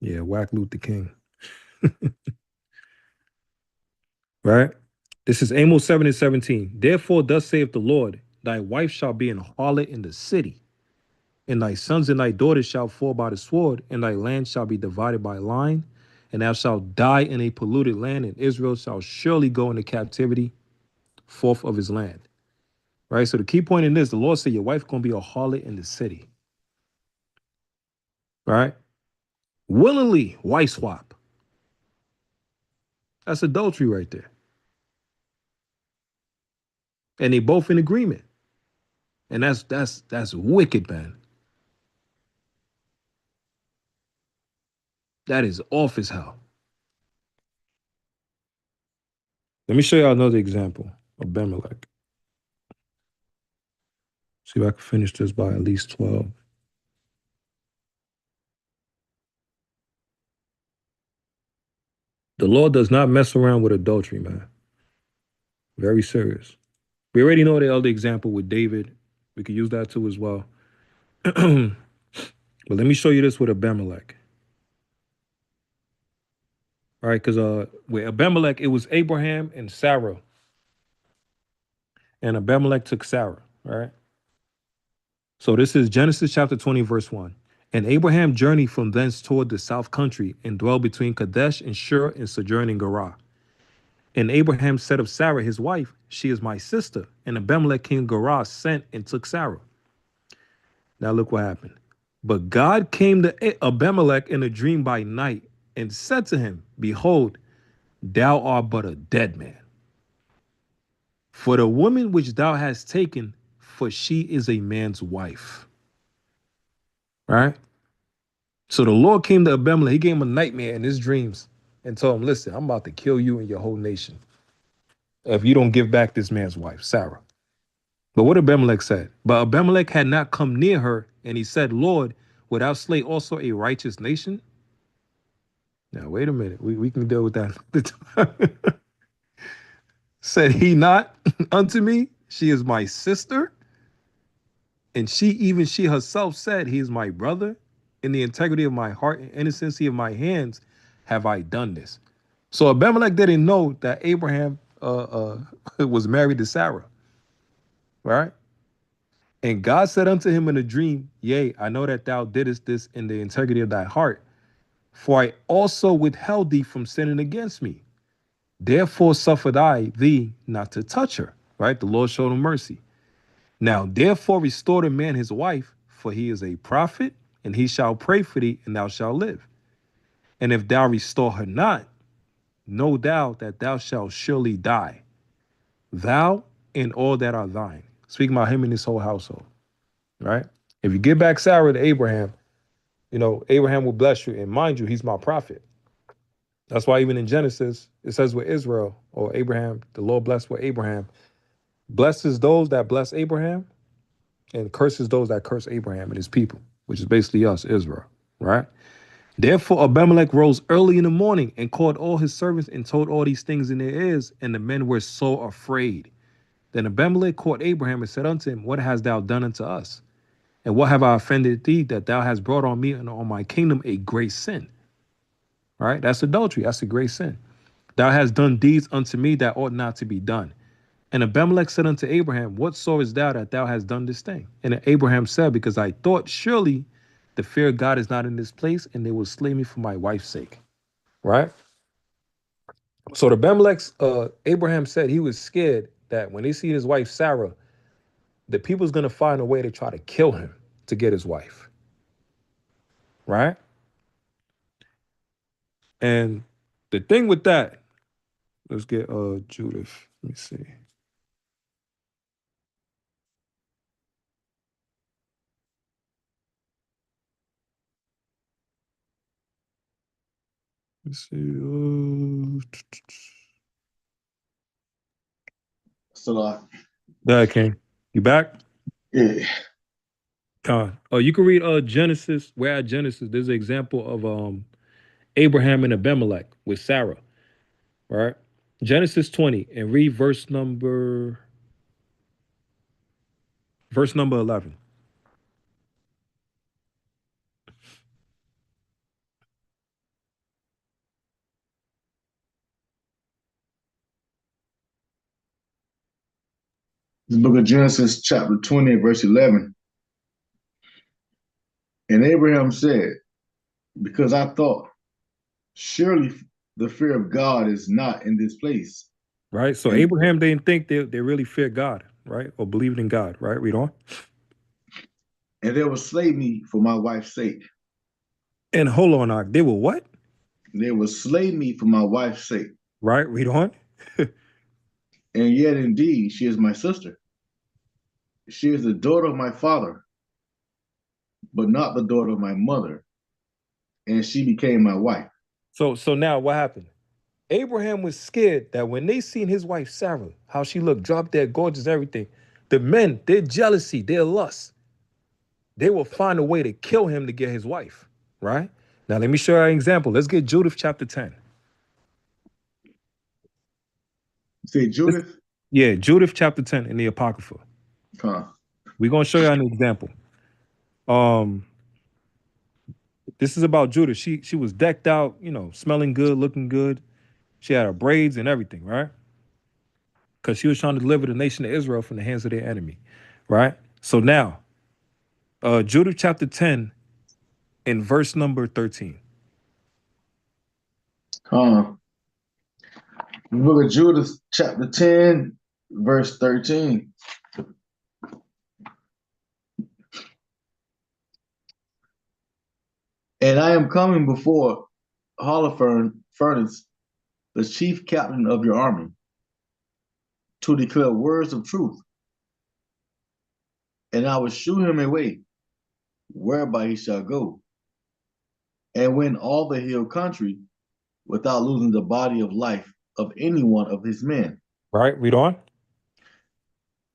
Yeah, whack Luther King. Right? This is Amos 7 and 17. Therefore, thus saith the Lord, thy wife shall be an harlot in the city, and thy sons and thy daughters shall fall by the sword, and thy land shall be divided by line, and thou shalt die in a polluted land, and Israel shall surely go into captivity forth of his land. Right? So the key point in this, the Lord said your wife gonna be a harlot in the city. Right? Willingly wife swap. That's adultery right there. And they both in agreement. And that's wicked, man. That is off as hell. Let me show y'all another example of Abimelech. See if I can finish this by at least 12. The Lord does not mess around with adultery, man. Very serious. We already know the other example with David. We could use that too as well. But let me show you this with Abimelech. All right, because with Abimelech, it was Abraham and Sarah. And Abimelech took Sarah, right? So this is Genesis chapter 20, verse 1. And Abraham journeyed from thence toward the south country and dwelt between Kadesh and Shur and sojourned in Gerar. And Abraham said of Sarah, his wife, she is my sister. And Abimelech king of Gerar sent and took Sarah. Now look what happened. But God came to Abimelech in a dream by night and said to him, behold, thou art but a dead man. For the woman which thou hast taken, for she is a man's wife. Right? So the Lord came to Abimelech. He gave him a nightmare in his dreams and told him, listen, I'm about to kill you and your whole nation if you don't give back this man's wife, Sarah. But what Abimelech said? But Abimelech had not come near her, and he said, Lord, wilt thou slay also a righteous nation? Now, wait a minute. We can deal with that. Said he not unto me, she is my sister? And she herself said, he is my brother. In the integrity of my heart and innocency of my hands have I done this. So Abimelech didn't know that Abraham was married to Sarah, right? And God said unto him in a dream, yea, I know that thou didst this in the integrity of thy heart, for I also withheld thee from sinning against me. Therefore suffered I thee not to touch her, right? The Lord showed him mercy. Now, therefore restore the man his wife, for he is a prophet, and he shall pray for thee, and thou shalt live. And if thou restore her not, know thou that thou shalt surely die, thou and all that are thine. Speaking about him and his whole household, right? If you give back Sarah to Abraham, Abraham will bless you. And mind you, he's my prophet. That's why even in Genesis, it says with Israel or Abraham, the Lord blessed with Abraham, blesses those that bless Abraham and curses those that curse Abraham and his people, which is basically us, Israel, right? Therefore, Abimelech rose early in the morning and called all his servants and told all these things in their ears, and the men were so afraid. Then Abimelech called Abraham and said unto him, what hast thou done unto us? And what have I offended thee that thou hast brought on me and on my kingdom a great sin? Right? That's adultery. That's a great sin. Thou hast done deeds unto me that ought not to be done. And Abimelech said unto Abraham, what sawest thou that thou hast done this thing? And Abraham said, because I thought surely the fear of God is not in this place, and they will slay me for my wife's sake. Right? So the Abimelech's, Abraham said he was scared that when they see his wife Sarah, the people's gonna find a way to try to kill him to get his wife. Right? And the thing with that, let's get Judith. Let me see. Let's see. So, There, King. You back? yeah. You can read Genesis. We're at Genesis. There's an example of Abraham and Abimelech with Sarah. Right? Genesis 20 and read verse number 11. The book of Genesis, chapter 20, verse 11. And Abraham said, because I thought, surely the fear of God is not in this place. Right? So And, Abraham didn't think they really feared God, right? Or believed in God, right? Read on. and they will slay me for my wife's sake. And hold on, Ak, they will what? They will slay me for my wife's sake. Right? Read on. And yet indeed she is my sister. She is the daughter of my father, but not the daughter of my mother. And she became my wife. So now what happened? Abraham was scared that when they seen his wife Sarah, how she looked, drop dead, gorgeous, everything, the men, their jealousy, their lust, they will find a way to kill him to get his wife. Right? Now let me show you an example. Let's get Judith chapter 10. Say Judith? Yeah, Judith chapter 10 in the Apocrypha. Huh. We're gonna show you an example. This is about Judith. She was decked out, smelling good, looking good. She had her braids and everything, right? Because she was trying to deliver the nation of Israel from the hands of their enemy, right? So now, Judith chapter 10 in verse number 13. The book of Judith, chapter 10, verse 13. And I am coming before Holofernes, the chief captain of your army, to declare words of truth. And I will shew him a way whereby he shall go, and win all the hill country without losing the body of life of any one of his men. Right, read on.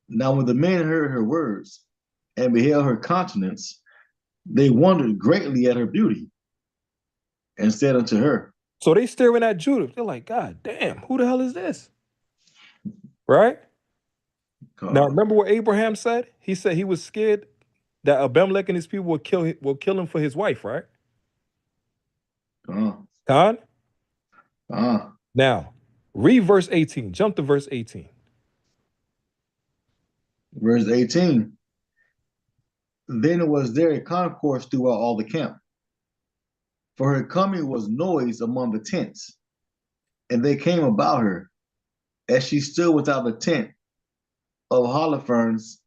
Now when the men heard her words and beheld her countenance, they wondered greatly at her beauty, and said unto her. So they staring at Judith. They're like, God damn, who the hell is this? Right? Now remember what Abraham said? He said he was scared that Abimelech and his people will kill him for his wife, right? Khan? Now, read verse 18. Jump to verse 18. Verse 18. Then was there a concourse throughout all the camp, for her coming was noise among the tents, and they came about her as she stood without the tent of Holofernes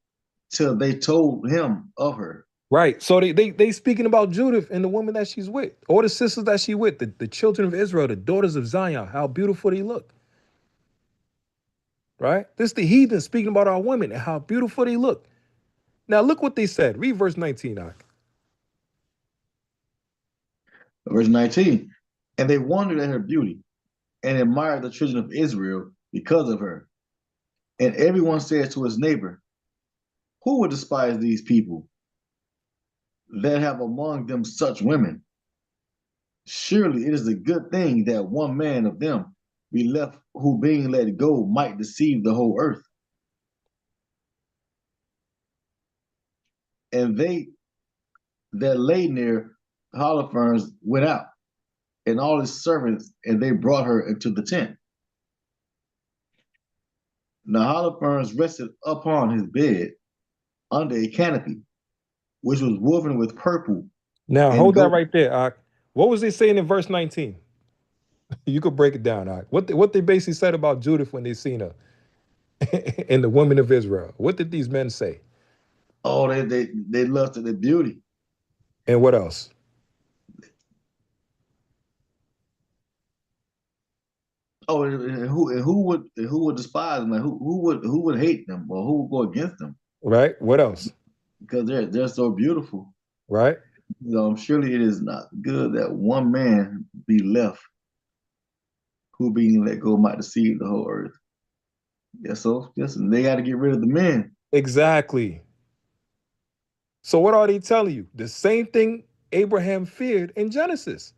till they told him of her. Right. So they speaking about Judith and the woman that she's with, or the sisters that she with, the children of Israel, the daughters of Zion, how beautiful they look. Right? This is the heathen speaking about our women and how beautiful they look. Now look what they said. Read verse 19, Ak. Verse 19. And they wondered at her beauty and admired the children of Israel because of her. And everyone said to his neighbor, who would despise these people that have among them such women? Surely it is a good thing that one man of them be left, who being let go might deceive the whole earth. And they that lay near Holofernes went out, and all his servants, and they brought her into the tent. Now Holofernes rested upon his bed under a canopy, which was woven with purple. Now hold that right there, Ak. What was they saying in verse 19? You could break it down, Ak. What they basically said about Judith when they seen her and the women of Israel. What did these men say? Oh, they lusted the beauty. And what else? Oh, and who would despise them? Like who would hate them, or who would go against them? Right. What else? Because they're so beautiful. Right. Surely it is not good that one man be left, who being let go might deceive the whole earth. Yeah, so listen, they got to get rid of the men. Exactly. So what are they telling you? The same thing Abraham feared in Genesis.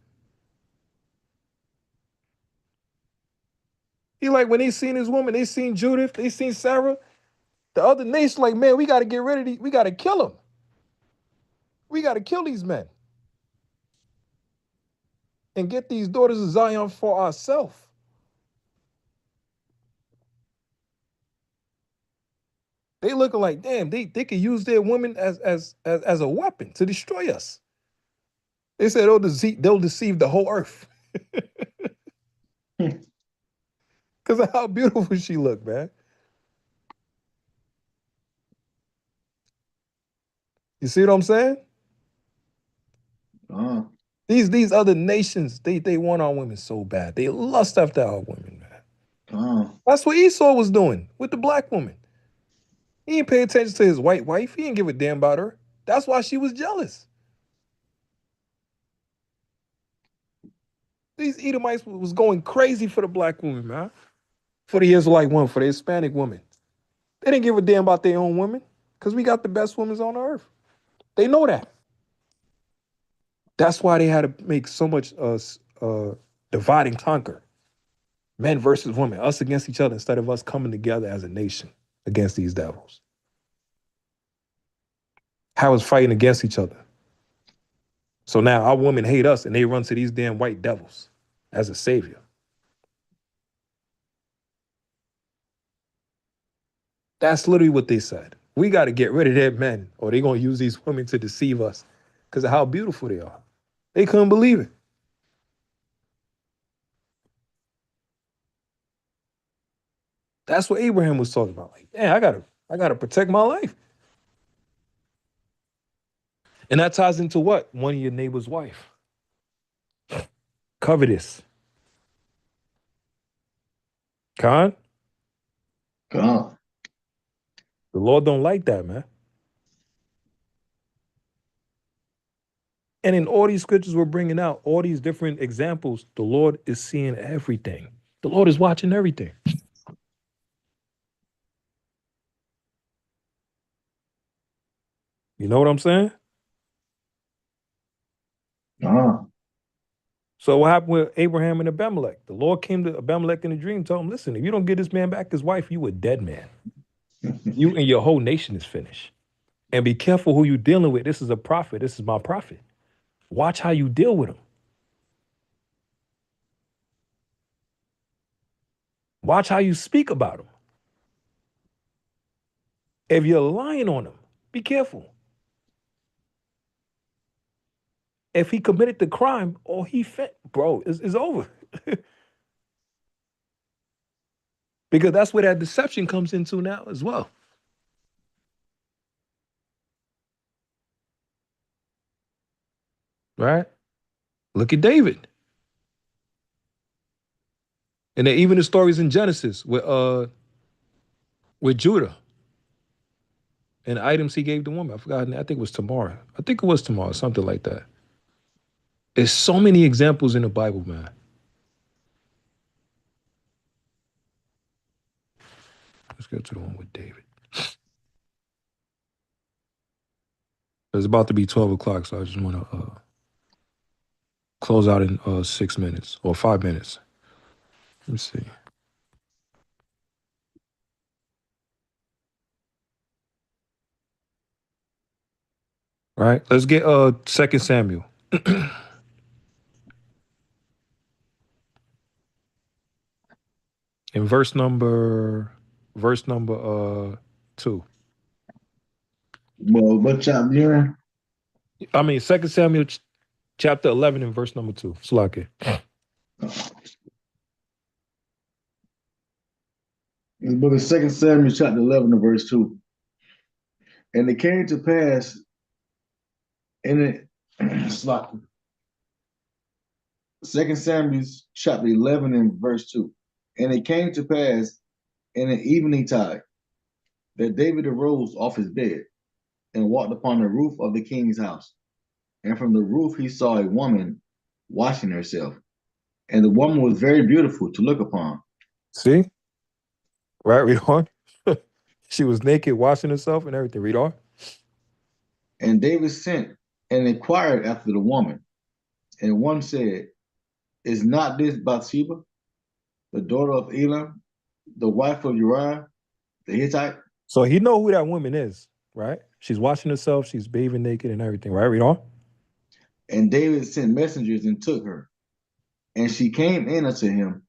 He like when they seen his woman, they seen Judith, they seen Sarah. The other nation like, man, we got to get rid of these. We got to kill them. We got to kill these men and get these daughters of Zion for ourselves. They looking like, damn, they could use their women as a weapon to destroy us. They said they'll deceive the whole earth. Because of how beautiful she looked, man. You see what I'm saying? These other nations, they want our women so bad. They lust after our women, man. That's what Esau was doing with the black woman. He didn't pay attention to his white wife. He didn't give a damn about her. That's why she was jealous. These Edomites was going crazy for the black woman, man. For the Israelite woman, for the Hispanic woman. They didn't give a damn about their own women because we got the best women on earth. They know that. That's why they had to make so much divide and conquer. Men versus women, us against each other instead of us coming together as a nation against these devils. How is fighting against each other? So now our women hate us and they run to these damn white devils as a savior. That's literally what they said. We got to get rid of their men or they're going to use these women to deceive us because of how beautiful they are. They couldn't believe it. That's what Abraham was talking about. Like, damn, I gotta protect my life. And that ties into what? One of your neighbor's wife. Covetous. Khan? Khan. The Lord don't like that, man. And in all these scriptures we're bringing out, all these different examples, the Lord is seeing everything. The Lord is watching everything. You know what I'm saying? So what happened with Abraham and Abimelech? The Lord came to Abimelech in a dream, told him, listen, if you don't get this man back his wife, you a dead man. You and your whole nation is finished. And be careful who you're dealing with. This is a prophet. This is my prophet. Watch how you deal with him. Watch how you speak about him. If you're lying on him, be careful. If he committed the crime or bro, it's over. Because that's where that deception comes into now as well. Right? Look at David. And then even the stories in Genesis with Judah and the items he gave the woman. I forgot. I think it was Tamar. Something like that. There's so many examples in the Bible, man. Let's go to the one with David. It's about to be 12 o'clock, so I just want to close out in 6 minutes or 5 minutes. Let's see. All right, let's get 2 Samuel. In verse number 2. Well, what chapter you in? I mean, 2 Samuel chapter 11 and verse number 2. Slake. In the book of 2 Samuel, chapter 11, and verse 2. And it came to pass in it, 2 Samuel, chapter 11, and verse 2. And it came to pass in an evening tide that David arose off his bed and walked upon the roof of the king's house. And from the roof he saw a woman washing herself. And the woman was very beautiful to look upon. See? Right, read on. She was naked, washing herself and everything. Read on. And David sent and inquired after the woman. And one said, is not this Bathsheba, the daughter of Elam, the wife of Uriah, the Hittite? So he know who that woman is, right? She's washing herself, she's bathing naked and everything, right? Read on. And David sent messengers and took her. And she came in unto him,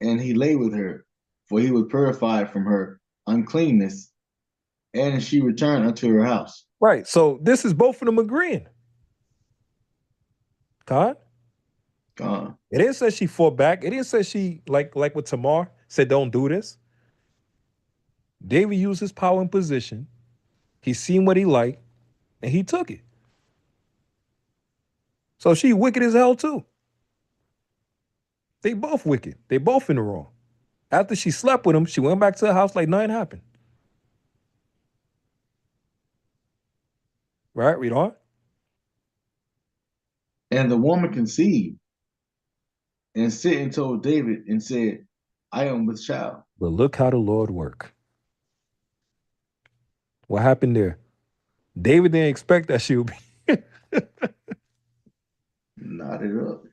and he lay with her, for he was purified from her uncleanness. And she returned unto her house. Right. So this is both of them agreeing. God? It didn't say she fought back. It didn't say she, like with Tamar, said, don't do this. David used his power and position. He seen what he liked, and he took it. So she wicked as hell too. They both wicked. They both in the wrong. After she slept with him, she went back to the house like nothing happened. Right? Read on. And the woman conceived and sent and told David and said, I am with child. But look how the Lord work. What happened there? David didn't expect that she would be. Knotted up.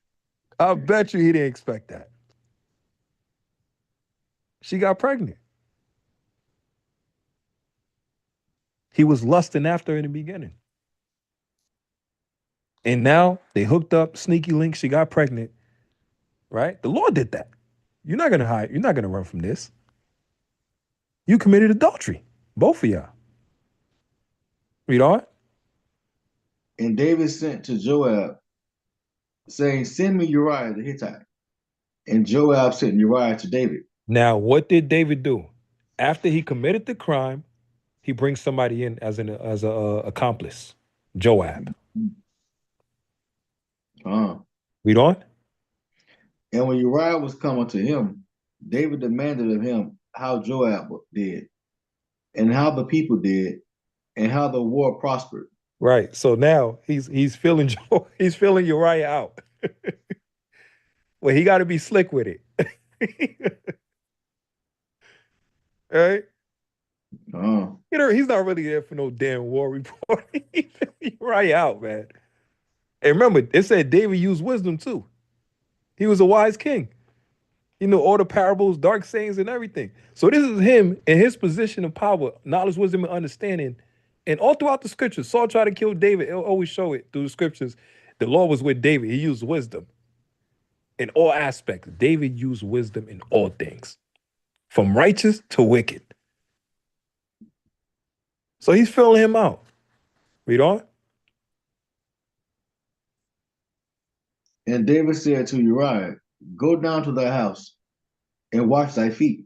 I bet you he didn't expect that. She got pregnant. He was lusting after her in the beginning. And now they hooked up, sneaky link, she got pregnant. Right? The Lord did that. You're not gonna hide, you're not gonna run from this. You committed adultery. Both of y'all. Read on. And David sent to Joab, saying, send me Uriah the Hittite. And Joab sent Uriah to David. Now, what did David do? After he committed the crime, he brings somebody in as an accomplice. Joab. Read on. And when Uriah was coming to him, David demanded of him how Joab did, and how the people did, and how the war prospered. Right. So now he's feeling he's feeling Uriah out. Well, he got to be slick with it. Right? You know, he's not really there for no damn war report. He's feeling Uriah out, man. And remember, it said David used wisdom too. He was a wise king. He knew all the parables, dark sayings, and everything. So this is him in his position of power, knowledge, wisdom, and understanding. And all throughout the scriptures, Saul tried to kill David. It'll always show it through the scriptures. The Lord was with David. He used wisdom in all aspects. David used wisdom in all things, from righteous to wicked. So he's filling him out. Read on. And David said to Uriah, go down to thy house and wash thy feet.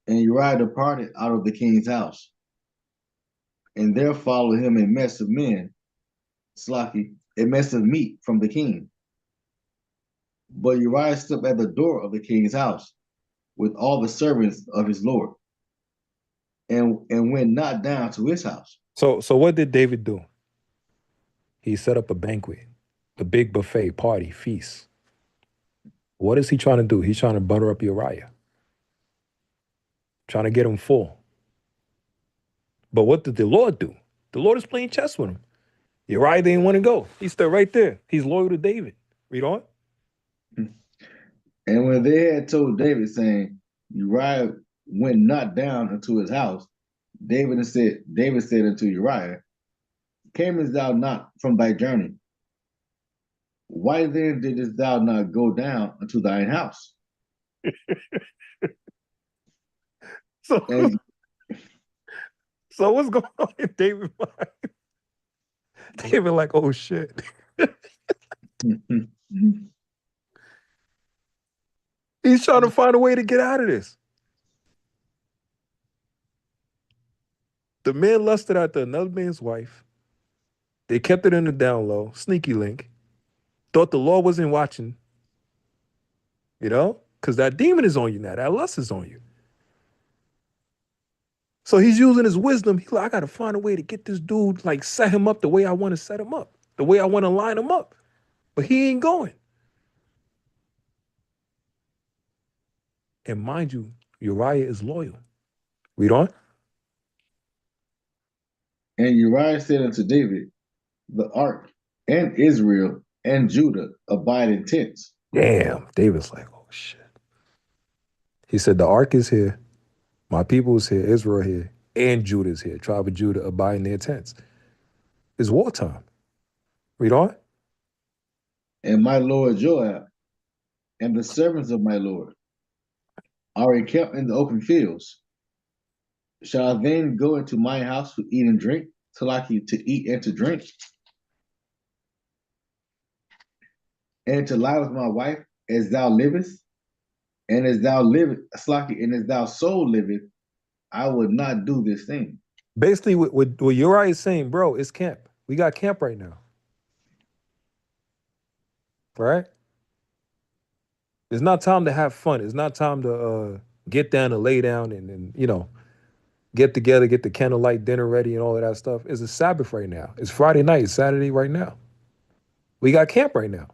And Uriah departed out of the king's house. And there followed him a mess of men, a mess of meat from the king. But Uriah stood at the door of the king's house with all the servants of his lord, and went not down to his house. So what did David do? He set up a banquet, a big buffet, party, feast. What is he trying to do? He's trying to butter up Uriah, trying to get him full. But what did the Lord do? The Lord is playing chess with him. Uriah didn't want to go. He stood right there. He's loyal to David. Read on. And when they had told David, saying, Uriah went not down into his house, David said unto Uriah, camest thou not from thy journey? Why then didst thou not go down unto thine house? So what's going on in David's mind? David like, oh shit. He's trying to find a way to get out of this. The man lusted after another man's wife. They kept it in the down low, sneaky link. Thought the Lord wasn't watching, because that demon is on you now. That lust is on you. So he's using his wisdom. He's like, I got to find a way to get this dude, like set him up the way I want to set him up, the way I want to line him up. But he ain't going. And mind you, Uriah is loyal. Read on. And Uriah said unto David, the ark and Israel and Judah abide in tents. Damn. David's like, oh shit. He said, the ark is here. My people is here. Israel here. And Judah is here. Tribe of Judah abide in their tents. It's wartime. Read on. And my lord Joab and the servants of my lord are encamped in the open fields. Shall I then go into my house to eat and drink, to eat and to drink, and to lie with my wife as thou livest, and as thou livest, and as thou soul liveth, I would not do this thing. Basically, what Uriah is saying, bro, it's camp. We got camp right now. Right? It's not time to have fun. It's not time to get down and lay down and get together, get the candlelight dinner ready and all of that stuff. It's a Sabbath right now. It's Friday night. It's Saturday right now. We got camp right now.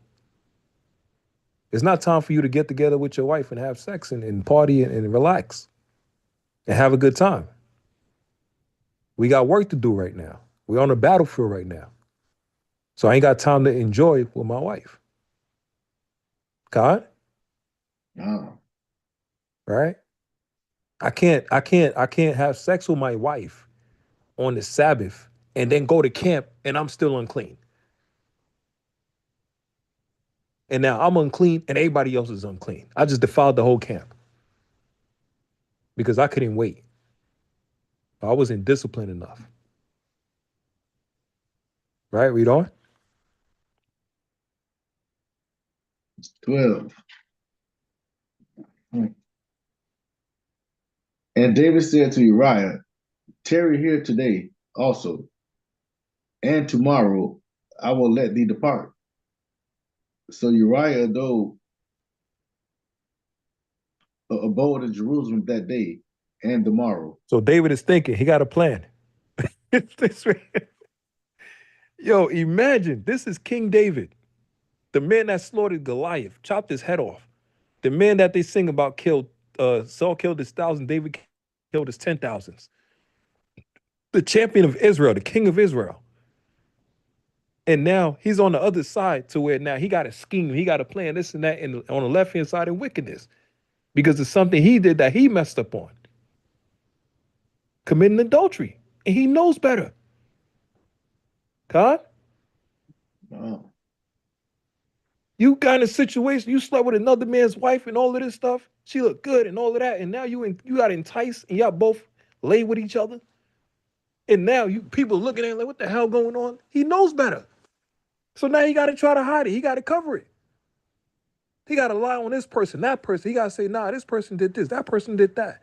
It's not time for you to get together with your wife and have sex and party and relax and have a good time. We got work to do right now. We're on the battlefield right now. So I ain't got time to enjoy with my wife. God? No. Right? I can't have sex with my wife on the Sabbath and then go to camp and I'm still unclean. And now I'm unclean and everybody else is unclean. I just defiled the whole camp because I couldn't wait. I wasn't disciplined enough. Right? Read on. 12. And David said to Uriah, tarry here today also, and tomorrow I will let thee depart. So Uriah, though, abode in Jerusalem that day and tomorrow. So David is thinking, he got a plan. Yo, imagine, this is King David, the man that slaughtered Goliath, chopped his head off. The man that they sing about Saul killed his 1,000, David killed his 10,000s. The champion of Israel, the king of Israel. And now he's on the other side to where now he got a scheme, he got a plan, this and that, and on the left-hand side in wickedness. Because it's something he did that he messed up on. Committing adultery. And he knows better. God? Wow. You got in a situation, you slept with another man's wife and all of this stuff. She looked good and all of that. And now you got enticed and y'all both lay with each other. And now people looking at him like, what the hell going on? He knows better. So now he got to try to hide it. He got to cover it. He got to lie on this person, that person. He got to say, nah, this person did this, that person did that.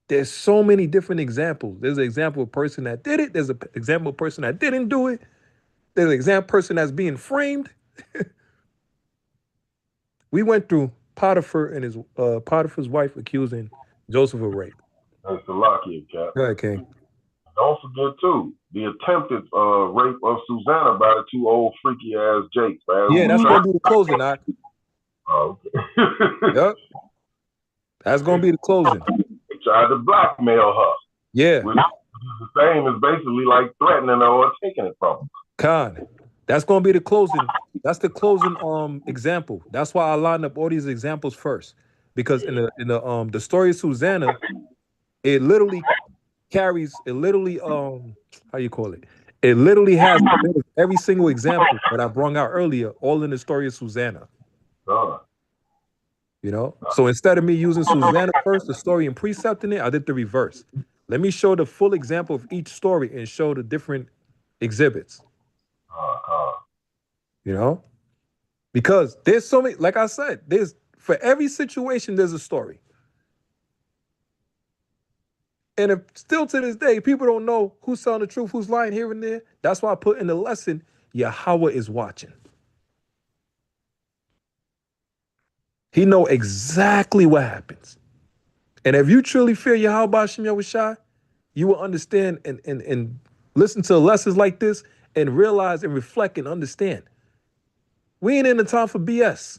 There's so many different examples. There's an example of a person that did it. There's an example of a person that didn't do it. There's an example person that's being framed. We went through Potiphar and his Potiphar's wife accusing Joseph of rape. That's the Lockheed Cap. Go ahead, King. Don't forget too the attempted rape of Susanna by the two old freaky ass Jakes. Yeah, that's gonna be the closing. Oh, okay. Yep. That's gonna be the closing. They tried to blackmail her. Yeah. Which is the same as basically like threatening her or taking it from her. Khan. That's gonna be the closing. That's the closing example. That's why I lined up all these examples first. Because in the story of Susanna, it literally how you call it? It literally has every single example that I brought out earlier, all in the story of Susanna. You know? So instead of me using Susanna first, the story and precept in it, I did the reverse. Let me show the full example of each story and show the different exhibits. You know? Because there's so many, like I said, for every situation, there's a story. And if still to this day, people don't know who's telling the truth, who's lying here and there, that's why I put in the lesson, Yahweh is watching. He know exactly what happens. And if you truly fear Yahweh B'Shem Yahushua, you will understand and listen to lessons like this and realize and reflect and understand. We ain't in the time for BS.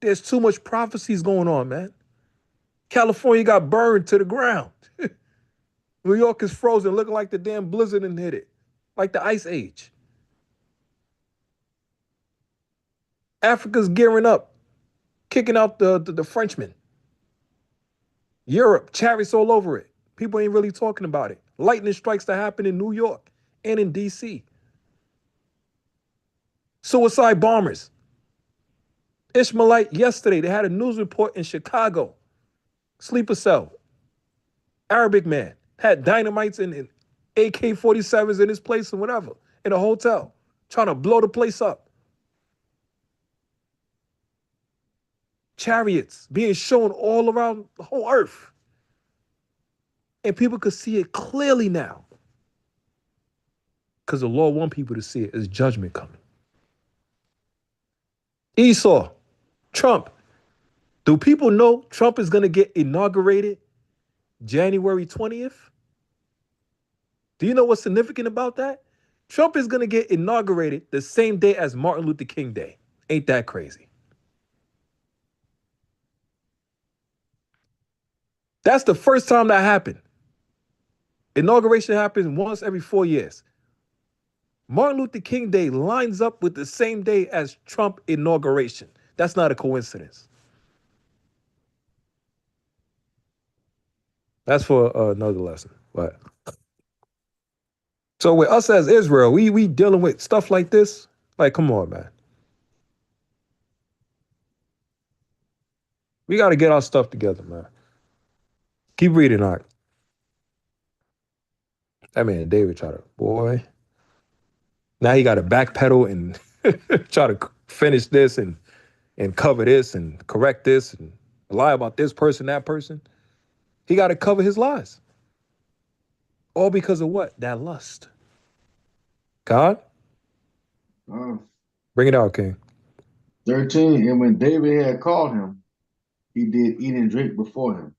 There's too much prophecies going on, man. California got burned to the ground. New York is frozen, looking like the damn blizzard and hit it, like the ice age. Africa's gearing up, kicking out the Frenchmen. Europe, chariots all over it. People ain't really talking about it. Lightning strikes that happen in New York and in DC. Suicide bombers. Ishmaelite yesterday. They had a news report in Chicago. Sleeper cell. Arabic man. Had dynamites and AK-47s in his place and whatever. In a hotel. Trying to blow the place up. Chariots being shown all around the whole earth. And people could see it clearly now. Because the Lord wants people to see it as judgment coming. Esau, Trump. Do people know Trump is going to get inaugurated January 20th? Do you know what's significant about that? Trump is going to get inaugurated the same day as Martin Luther King Day. Ain't that crazy? That's the first time that happened. Inauguration happens once every 4 years. Martin Luther King Day lines up with the same day as Trump inauguration. That's not a coincidence. That's for another lesson. But so with us as Israel, we dealing with stuff like this. Like, come on, man. We got to get our stuff together, man. Keep reading, all right. That man David tried to, boy. Now he got to backpedal and try to finish this and cover this and correct this and lie about this person, that person. He got to cover his lies. All because of what? That lust. God? Bring it out, King. 13, and when David had called him, he did eat and drink before him,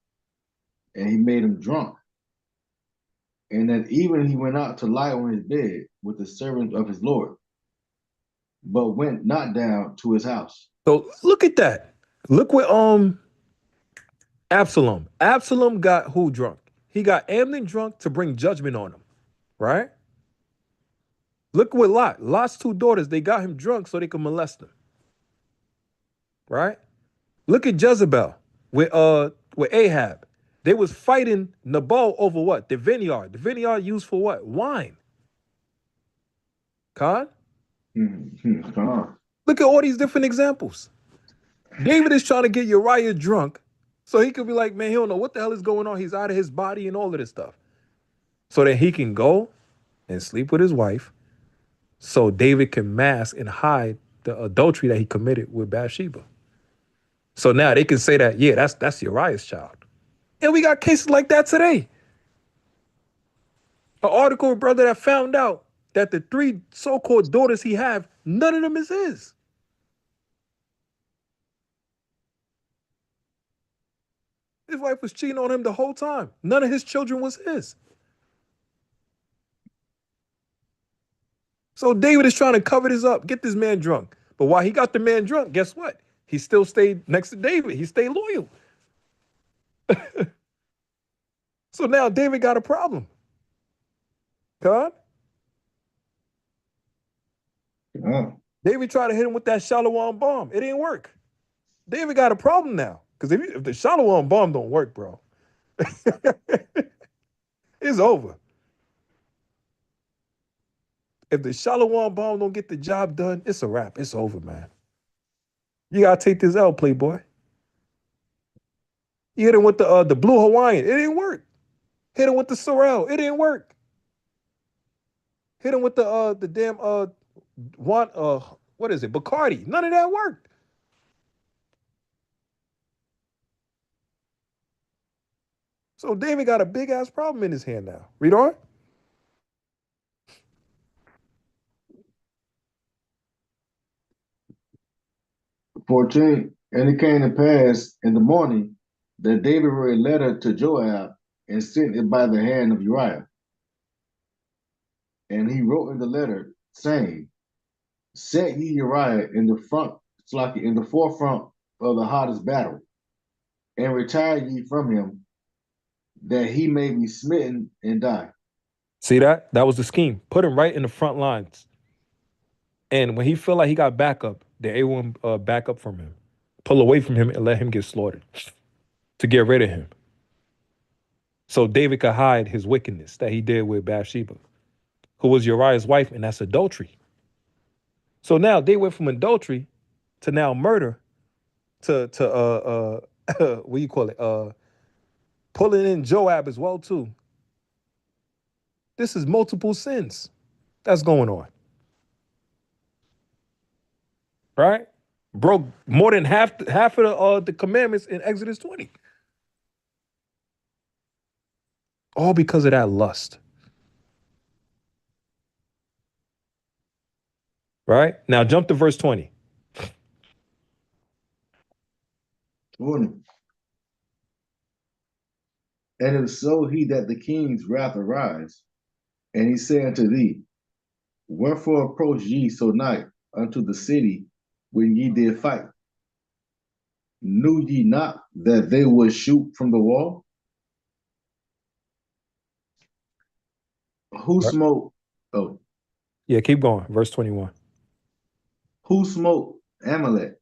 and he made him drunk. And at even he went out to lie on his bed with the servant of his Lord, but went not down to his house. So look at that. Look what Absalom. Absalom got who drunk? He got Amnon drunk to bring judgment on him, right? Look with Lot. Lot's two daughters, they got him drunk so they could molest him. Right? Look at Jezebel with Ahab. They was fighting Nabal over what? The vineyard. The vineyard used for what? Wine. Khan? Look at all these different examples. David is trying to get Uriah drunk so he could be like, man, he don't know what the hell is going on. He's out of his body and all of this stuff. So that he can go and sleep with his wife so David can mask and hide the adultery that he committed with Bathsheba. So now they can say that, yeah, that's Uriah's child. And we got cases like that today. An article, brother, that found out that the 3 so-called daughters he have, none of them is his. His wife was cheating on him the whole time. None of his children was his. So David is trying to cover this up, get this man drunk. But while he got the man drunk, guess what? He still stayed next to David. He stayed loyal. So now David got a problem. God? David tried to hit him with that Shalom bomb. It didn't work. David got a problem now. Because if the Shalom bomb don't work, bro, it's over. If the Shalom bomb don't get the job done, it's a wrap. It's over, man. You gotta take this L, playboy. You hit him with the blue Hawaiian. It didn't work. Hit him with the sorrel. It didn't work. Hit him with the damn what is it? Bacardi. None of that worked. So David got a big ass problem in his hand now. Read on. And it came to pass in the morning that David wrote a letter to Joab and sent it by the hand of Uriah. And he wrote in the letter, saying, set ye Uriah in the forefront of the hottest battle, and retire ye from him, that he may be smitten and die. See that? That was the scheme. Put him right in the front lines. And when he felt like he got backup, the A1 back up from him. Pull away from him and let him get slaughtered to get rid of him. So David could hide his wickedness that he did with Bathsheba, who was Uriah's wife, and that's adultery. So now they went from adultery to now murder to what you call it? Pulling in Joab as well too. This is multiple sins that's going on. Right? Broke more than half of the commandments in Exodus 20. All because of that lust. Right? Now jump to verse 20. 20. And if so, he that the king's wrath arise, and he say unto thee, wherefore approach ye so nigh unto the city when ye did fight? Knew ye not that they would shoot from the wall? Who Right. smote? Oh, Yeah, keep going. Verse 21. who smote Amalek,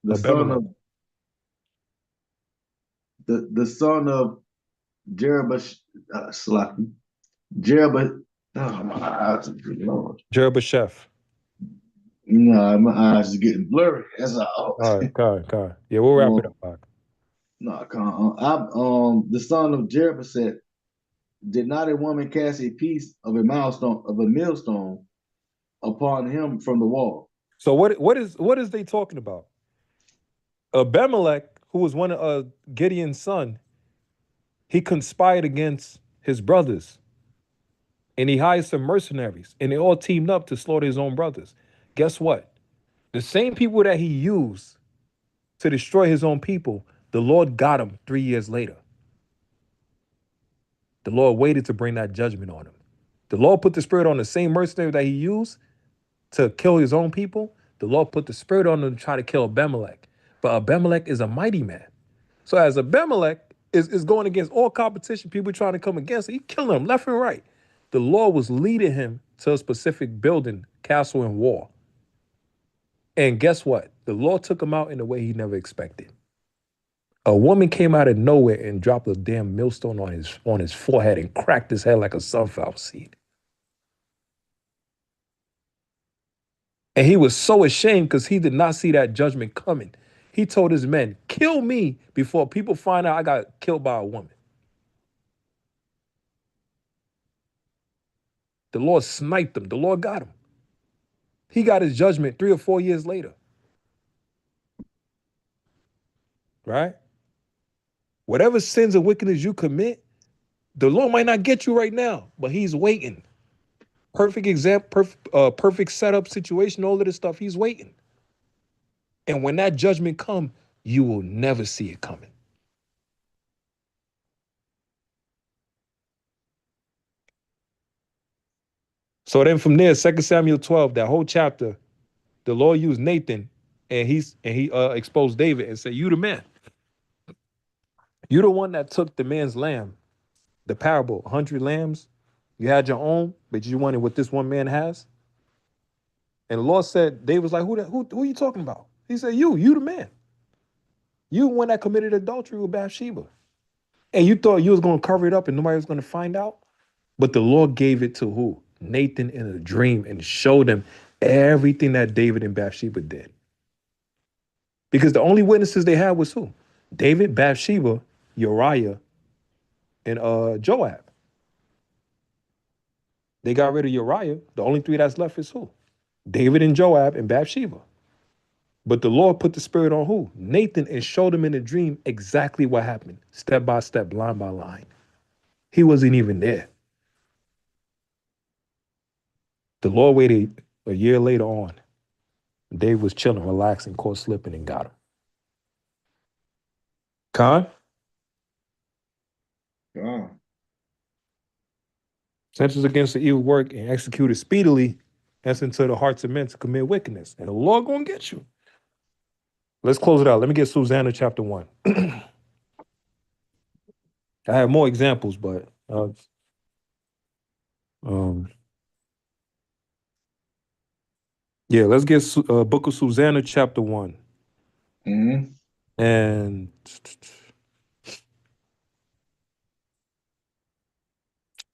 the son Abimelech. of the son of Jerubash, Slaki, Jerubah. Oh my eyes, Lord. Jerubbesheth. No, my eyes is getting blurry. That's all. All right, God. Yeah, we'll wrap it up. Mark. No, I can't. The son of Jerubbesheth said, did not a woman cast a piece of a millstone upon him from the wall? So what is they talking about? Abimelech, who was one of Gideon's son, he conspired against his brothers, and he hired some mercenaries, and they all teamed up to slaughter his own brothers. Guess what? The same people that he used to destroy his own people, the Lord got him 3 years later. The Lord waited to bring that judgment on him. The Lord put the spirit on the same mercenary that he used to kill his own people. The Lord put the spirit on him to try to kill Abimelech. But Abimelech is a mighty man. So as Abimelech is going against all competition, people trying to come against him, he killing them left and right. The Lord was leading him to a specific building, castle, and wall. And guess what? The Lord took him out in a way he never expected. A woman came out of nowhere and dropped a damn millstone on his forehead and cracked his head like a sunflower seed. And he was so ashamed because he did not see that judgment coming. He told his men, kill me before people find out I got killed by a woman. The Lord sniped him. The Lord got him. He got his judgment 3 or 4 years later. Right? Whatever sins and wickedness you commit, the Lord might not get you right now, but he's waiting. Perfect example, perfect setup situation, all of this stuff, he's waiting. And when that judgment comes, you will never see it coming. So then from there, 2 Samuel 12, that whole chapter, the Lord used Nathan and he exposed David and said, you the man. You the one that took the man's lamb, the parable, 100 lambs. You had your own, but you wanted what this one man has. And the Lord said, David was like, who are you talking about? He said, you the man. You the one that committed adultery with Bathsheba. And you thought you was going to cover it up and nobody was going to find out? But the Lord gave it to who? Nathan in a dream and showed him everything that David and Bathsheba did. Because the only witnesses they had was who? David, Bathsheba, Uriah, and Joab. They got rid of Uriah. The only 3 that's left is who? David and Joab and Bathsheba. But the Lord put the spirit on who? Nathan, and showed him in a dream exactly what happened, step by step, line by line. He wasn't even there. The Lord waited a year later on. David was chilling, relaxing, caught slipping, and got him. Khan? Sentence against the evil work and executed speedily, that's into the hearts of men to commit wickedness. And the Lord gonna get you. Let's close it out. Let me get Susanna chapter 1. I have more examples, but yeah, let's get Book of Susanna chapter 1. Mm-hmm. And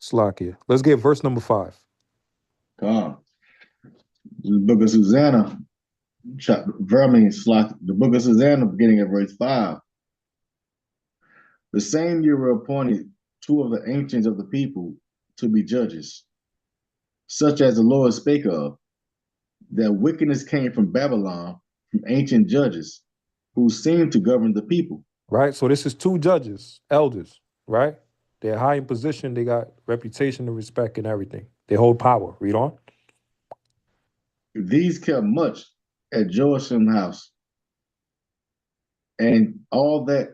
Slakia. Let's get verse number 5. The book of Susanna, The book of Susanna, beginning at verse 5. The same year were appointed two of the ancients of the people to be judges, such as the Lord spake of, that wickedness came from Babylon, from ancient judges, who seemed to govern the people. Right? So this is two judges, elders, right? They're high in position. They got reputation and respect and everything. They hold power. Read on. These kept much at Joachim's house, and all that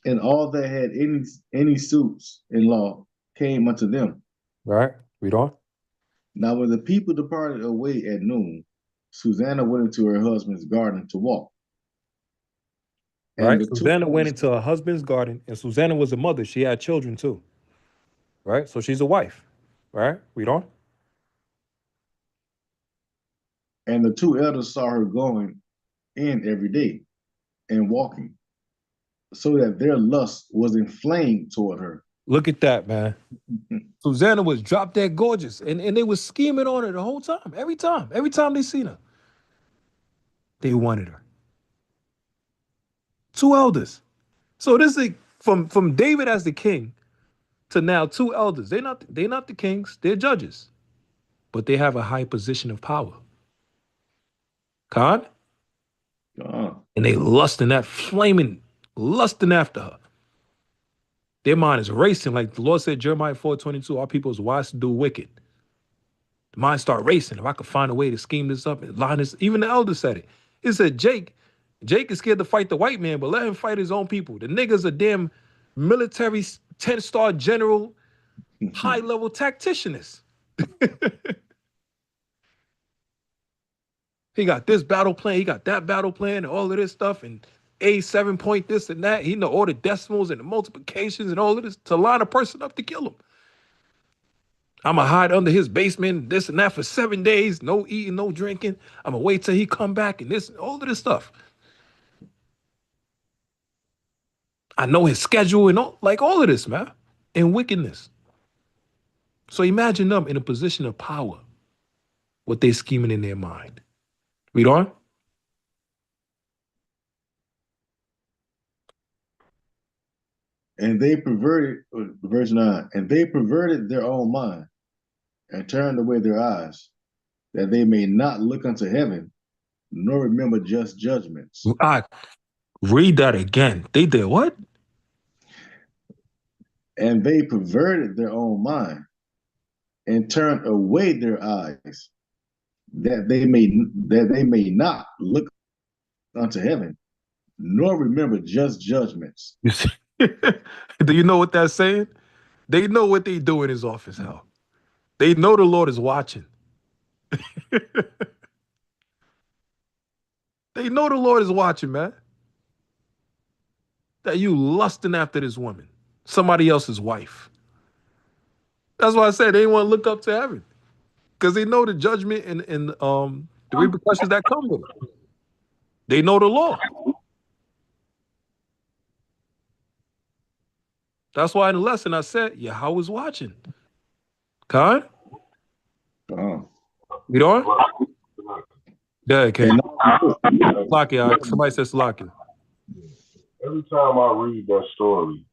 had any suits in law came unto them. Right? Read on. Now when the people departed away at noon, Susanna went into her husband's garden to walk. Right? Susanna went into her husband's garden, and Susanna was a mother. She had children too. Right? So she's a wife. Right? Read on. And the two elders saw her going in every day and walking, so that their lust was inflamed toward her. Look at that, man. Susanna was drop dead gorgeous, and they was scheming on her the whole time. Every time they seen her, they wanted her. Two elders. So this is from David as the king to now two elders. They're not the kings, they're judges. But they have a high position of power. Khan? And they lusting after her. Their mind is racing. Like the Lord said, Jeremiah 4:22, our people is wise to do wicked. The mind start racing. If I could find a way to scheme this up and line this, even the elder said it. He said, Jake is scared to fight the white man, but let him fight his own people. The nigga's a damn military 10-star general, high-level tacticianist. He got this battle plan, he got that battle plan, and all of this stuff, and A7 point this and that. He know all the decimals and the multiplications and all of this to line a person up to kill him. I'm gonna hide under his basement, this and that for 7 days, no eating, no drinking. I'm gonna wait till he come back and this, all of this stuff. I know his schedule and all of this, man, and wickedness. So imagine them in a position of power, what they scheming in their mind. Read on. And they perverted, verse 9, and they perverted their own mind and turned away their eyes, that they may not look unto heaven, nor remember just judgments. Read that again. They did what? And they perverted their own mind and turned away their eyes, that they may not look unto heaven, nor remember just judgments. Do you know what that's saying? They know what they do in his office, hell. They know the Lord is watching. They know the Lord is watching, man. That you lusting after this woman, somebody else's wife. That's why I said they want to look up to heaven, because they know the judgment and the repercussions that come with it. They know the law. That's why in the lesson I said, Yahweh is watching. Khan? You know? Yeah, okay. Slakia. Somebody says Slakia. Every time I read that story,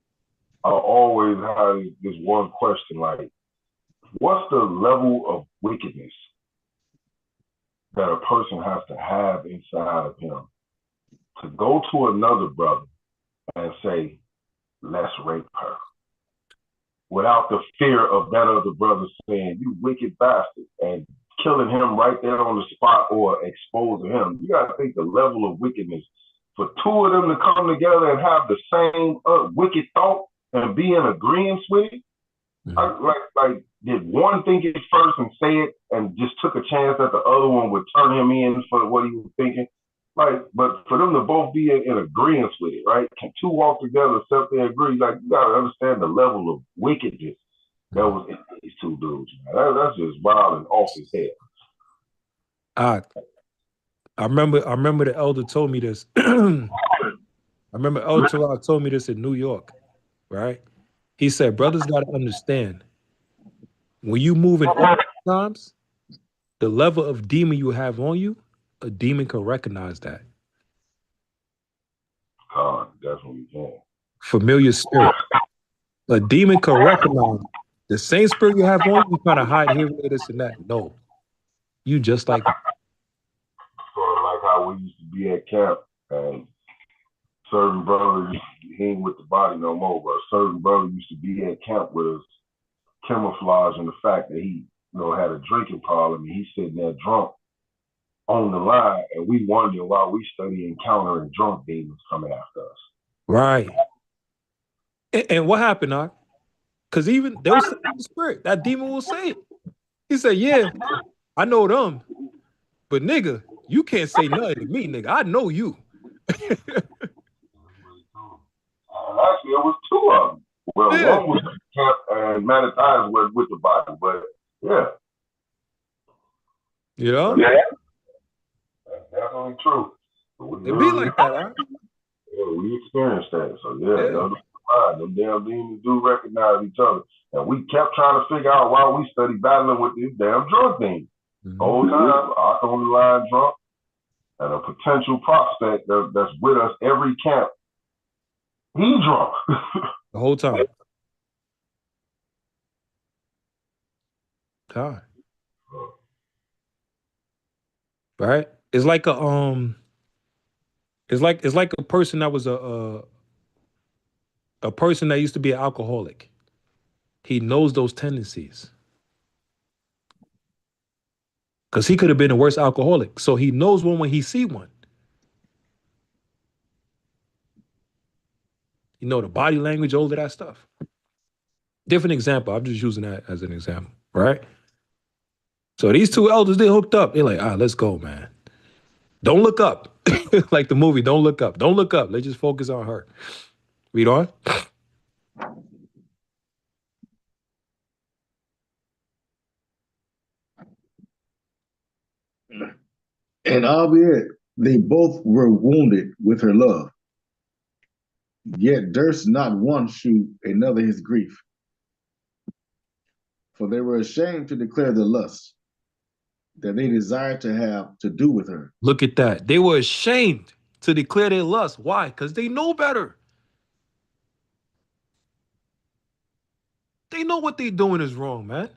I always have this one question, like, what's the level of wickedness that a person has to have inside of him to go to another brother and say, let's rape her, without the fear of that other brother saying, you wicked bastard, and killing him right there on the spot or exposing him? You got to think the level of wickedness for two of them to come together and have the same wicked thought and be in agreement with it. Like, did one think it first and say it and just took a chance that the other one would turn him in for what he was thinking? Like, but for them to both be in agreement with it, right? Can two walk together except they agree? Like, you got to understand the level of wickedness that was in these two dudes. That's just wild and off his head. I remember the elder told me this. I remember Elder Torah told me this in New York, right? He said, brothers got to understand, when you move in times, the level of demon you have on you, a demon can recognize that. Definitely can. Familiar spirit. A demon can recognize the same spirit you have on you, trying to hide here, this and that. No. You just like Sort of like how we used to be at camp, and certain brothers, he ain't with the body no more, but a certain brother used to be at camp with us, camouflaging the fact that he, had a drinking problem, and he's sitting there drunk on the line, and we wondering why we study encountering drunk demons coming after us. right. And what happened, because even they'll say the spirit, that demon will say it. He said, yeah, I know them, but nigga, you can't say nothing to me, nigga. I know you. Actually, it was two of them. Well, one was camp and Manatias was with the body, but yeah. That's definitely true. It be like that, huh? Yeah, we experienced that. So them damn demons do recognize each other. And we kept trying to figure out why we study battling with these damn drunk demons. Whole time, I on the line drunk, and a potential prospect that's with us every camp. He drunk. The whole time. God. Right? It's like a it's like a person that was a person that used to be an alcoholic. He knows those tendencies. Because he could have been the worst alcoholic. So he knows one when he see one. The body language, all of that stuff. Different example. I'm just using that as an example, right? So these two elders, they hooked up. They're like, let's go, man. Don't look up. Like the movie, don't look up. Don't look up. Let's just focus on her. Read on. And albeit they both were wounded with her love, yet durst not one shew another his grief. For they were ashamed to declare the lust that they desired to have to do with her. Look at that. They were ashamed to declare their lust. Why? Because they know better. They know what they're doing is wrong, man.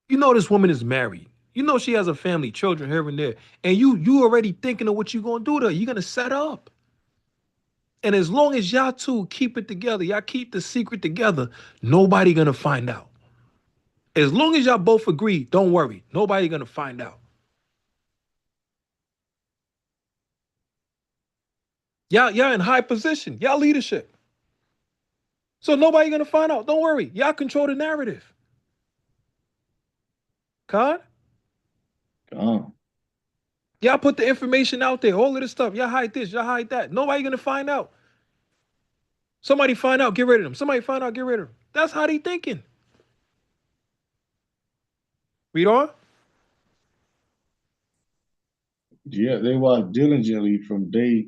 You know this woman is married. You know she has a family, children here and there. And you already thinking of what you're going to do to her. You're going to set up. And as long as y'all two keep it together, y'all keep the secret together, nobody going to find out. As long as y'all both agree, don't worry. Nobody going to find out. Y'all in high position. Y'all leadership. So nobody going to find out. Don't worry. Y'all control the narrative. Con? Y'all put the information out there, all of this stuff. Y'all hide this, y'all hide that. Nobody gonna find out. Somebody find out, get rid of them. Somebody find out, get rid of them. That's how they thinking. Read on. Yeah, they watched diligently from day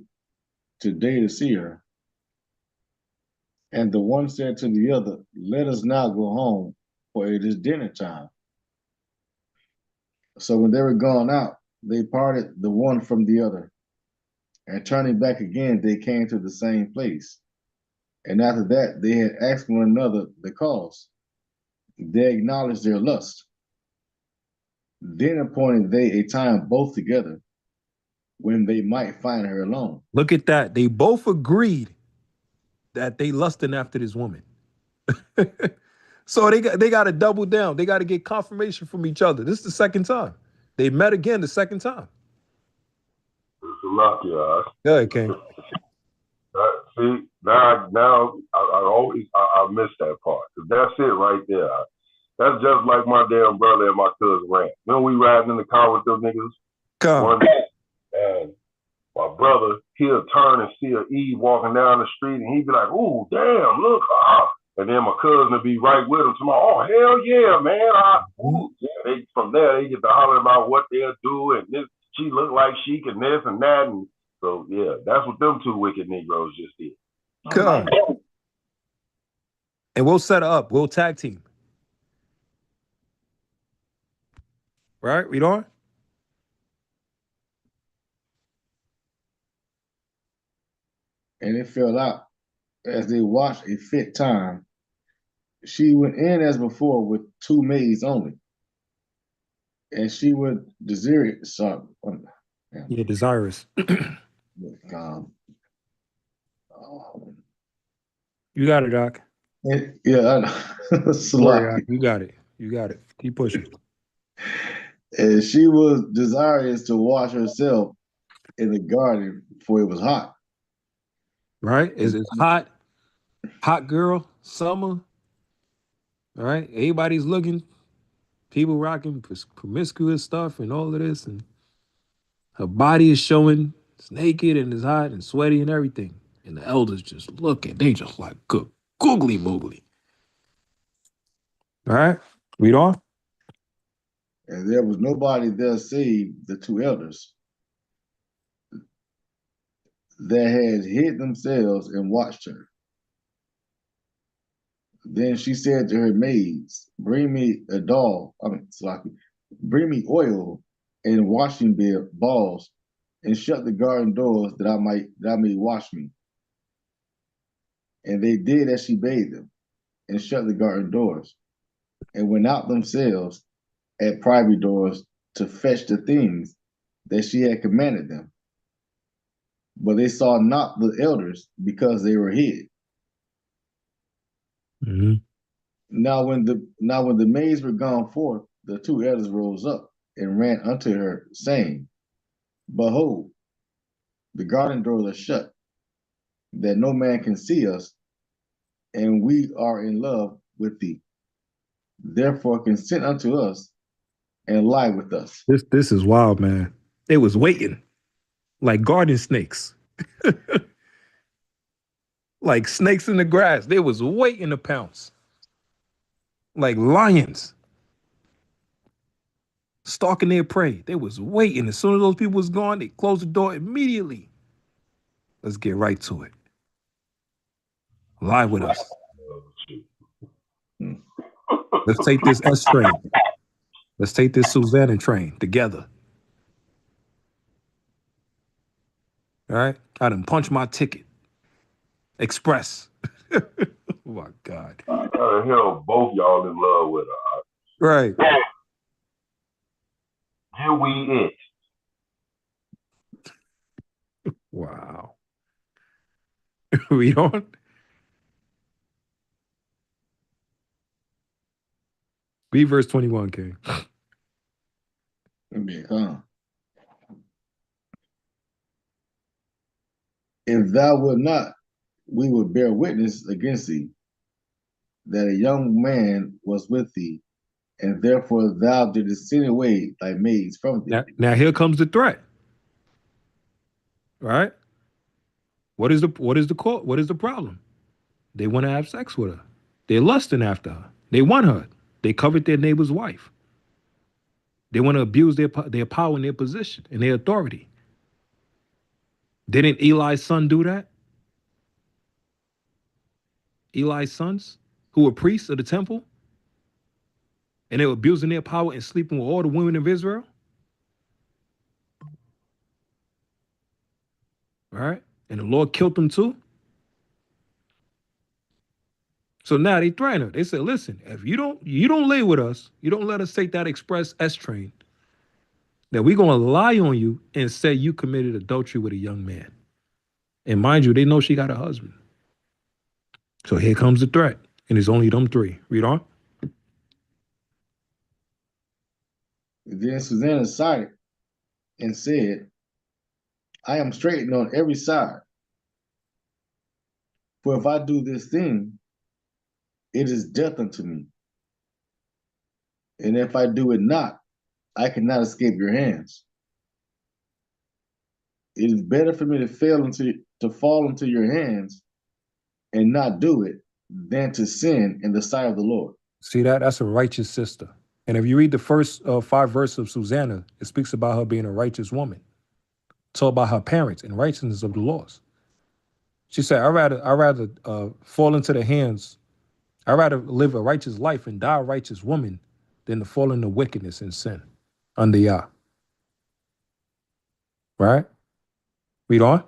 to see her. And the one said to the other, let us now go home, for it is dinner time. So when they were gone out, they parted the one from the other. And turning back again, they came to the same place. And after that, they had asked one another the cause. They acknowledged their lust. Then appointed they a time both together, when they might find her alone. Look at that. They both agreed that they lusting after this woman. So they got to double down. They got to get confirmation from each other. This is the second time. They met again the second time. It's a lot, yeah. Go ahead, King. See, now I miss that part. Cause that's it right there. That's just like my damn brother and my cousin Rand. We riding in the car with them niggas one day, and my brother, he'll turn and see a Eve walking down the street, and he'd be like, "Ooh, damn, look!" And then my cousin would be right with him. Oh, hell yeah, man! From there, they get to holler about what they'll do, and this. She look like she can this and that, and so yeah, that's what them two wicked Negroes just did. God. And we'll set her up. We'll tag team. Right? Read on. And it fell out as they watched a fit time. She went in as before with 2 maids only, and she would desire. Sorry, Yeah, desirous. um, You got it, Doc. yeah, Sorry, Doc. Salaki. You got it. You got it. Keep pushing. And she was desirous to wash herself in the garden, for it was hot. Right? It's hot. Hot girl. Summer. All right? Everybody's looking. People rocking promiscuous stuff and all of this. And her body is showing. It's naked and it's hot and sweaty and everything. And the elders just looking. They just like googly moogly. All right? Read on. And there was nobody there save the 2 elders that had hid themselves and watched her. Then she said to her maids, bring me bring me oil and washing balls, and shut the garden doors that I may wash me. And they did as she bade them, and shut the garden doors, and went out themselves at private doors to fetch the things that she had commanded them. But they saw not the elders, because they were hid. Mm-hmm. Now when the maids were gone forth, the 2 elders rose up and ran unto her, saying, Behold, the garden doors are shut, that no man can see us, and we are in love with thee. Therefore consent unto us and lie with us. This is wild, man. They was waiting like garden snakes. Like snakes in the grass. They was waiting to pounce. Like lions stalking their prey. They was waiting. As soon as those people was gone, they closed the door immediately. Let's get right to it. Lie with us. Let's take this S train. Let's take this Susanna train together. All right? I done punched my ticket. Express. Oh my God. Hell, both y'all in love with her. Right. Here we it. Wow. Read on. Read verse 21, King. If thou wilt not, we will bear witness against thee that a young man was with thee, and therefore thou didst send away thy maids from thee. Now here comes the threat. Right? What is the problem? They want to have sex with her. They're lusting after her. They want her. They covet their neighbor's wife. They want to abuse their power and their position and their authority. Didn't Eli's son do that? Eli's sons, who were priests of the temple, and they were abusing their power and sleeping with all the women of Israel. Right? And the Lord killed them too. So now they threaten her. They said, listen, if you don't lay with us, you don't let us take that express S train, that we're gonna lie on you and say you committed adultery with a young man. And mind you, they know she got a husband. So here comes the threat. And it's only them 3. Read on. Then Susanna sighed and said, I am straitened on every side. For if I do this thing, it is death unto me. And if I do it not, I cannot escape your hands. It is better for me to fall into your hands and not do it than to sin in the sight of the Lord. See that? That's a righteous sister. And if you read the first 5 verses of Susanna, it speaks about her being a righteous woman. Told by her parents and righteousness of the laws. She said, I'd rather fall into the hands. I'd rather live a righteous life and die a righteous woman than to fall into wickedness and sin. under Yah. Right? Read on.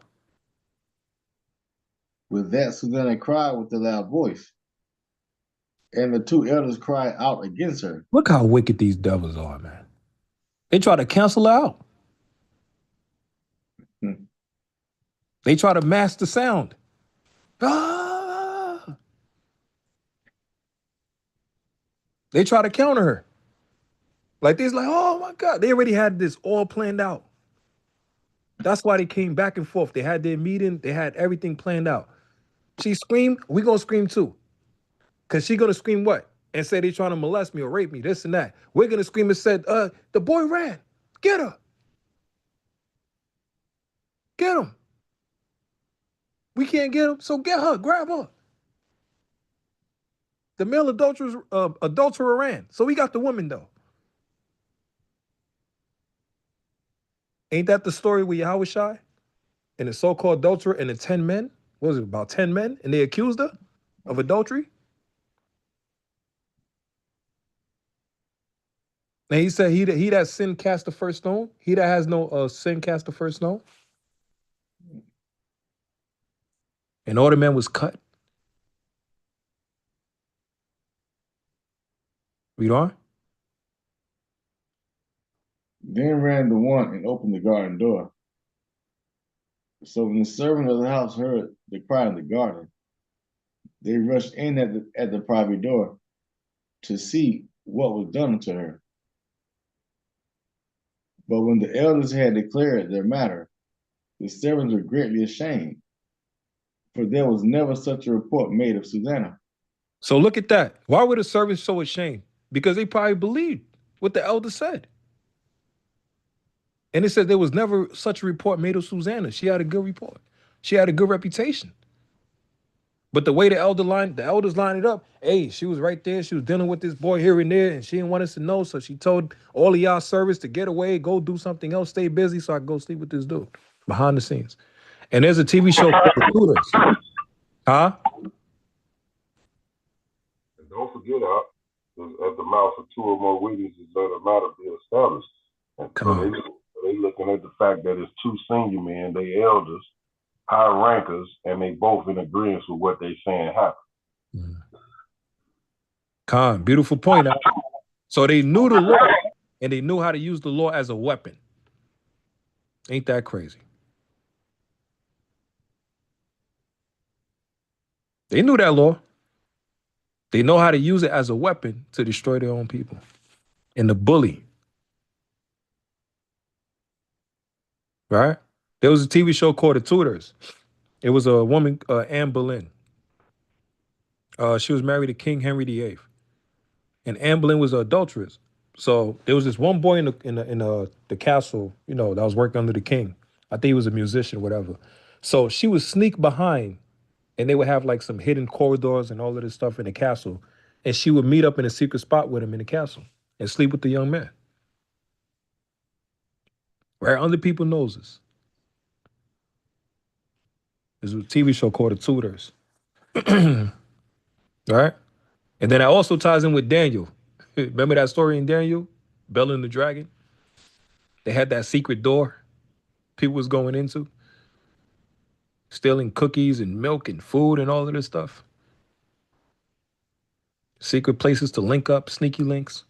With that, Susanna cried with a loud voice, and the two elders cried out against her. Look how wicked these devils are, man. They try to cancel her out. They try to mask the sound. Ah! They try to counter her. Like they's like, oh my God. They already had this all planned out. That's why they came back and forth. They had their meeting. They had everything planned out. She screamed, we gonna scream too. Cause she gonna scream what? And say they trying to molest me or rape me, this and that. We're gonna scream and said, the boy ran. Get her. Get him. We can't get him, so get her, grab her. The male adulterer ran. So we got the woman though. Ain't that the story with Yahushua and the so-called adulterer and the 10 men? What was it, about 10 men? And they accused her of adultery? And he said, he that sin cast the first stone. He that has no sin cast the first stone. And all the men was cut. Read on. Then ran the one and opened the garden door. So when the servant of the house heard the cry in the garden, they rushed in at the private door to see what was done to her. But when the elders had declared their matter, the servants were greatly ashamed, for there was never such a report made of Susanna. So look at that. Why were the servants so ashamed? Because they probably believed what the elder said. And it said there was never such a report made of Susanna. She had a good report. She had a good reputation. But the way the elders lined it up, hey, she was right there. She was dealing with this boy here and there, and she didn't want us to know. So she told all of y'all servants to get away, go do something else, stay busy, so I could go sleep with this dude behind the scenes. And there's a TV show called The Tutors. Huh? And don't forget, at the mouth of two or more witnesses, let a matter be established. And so they looking at the fact that it's two senior men, they elders, high rankers, and they both in agreement with what they saying happened. Khan, beautiful point. So they knew the law, and they knew how to use the law as a weapon. Ain't that crazy? They knew that law. They know how to use it as a weapon to destroy their own people. And the bully. Right? There was a TV show called The Tutors. It was a woman, Anne Boleyn. She was married to King Henry VIII. And Anne Boleyn was an adulteress. So there was this one boy in the castle, that was working under the king. I think he was a musician, whatever. So she would sneak behind, and they would have like some hidden corridors and all of this stuff in the castle. And she would meet up in a secret spot with him in the castle and sleep with the young man. Right under people's noses. There's a TV show called The Tutors. Right? And then that also ties in with Daniel. Remember that story in Daniel? Bella and the Dragon? They had that secret door people was going into. Stealing cookies and milk and food and all of this stuff. Secret places to link up, sneaky links.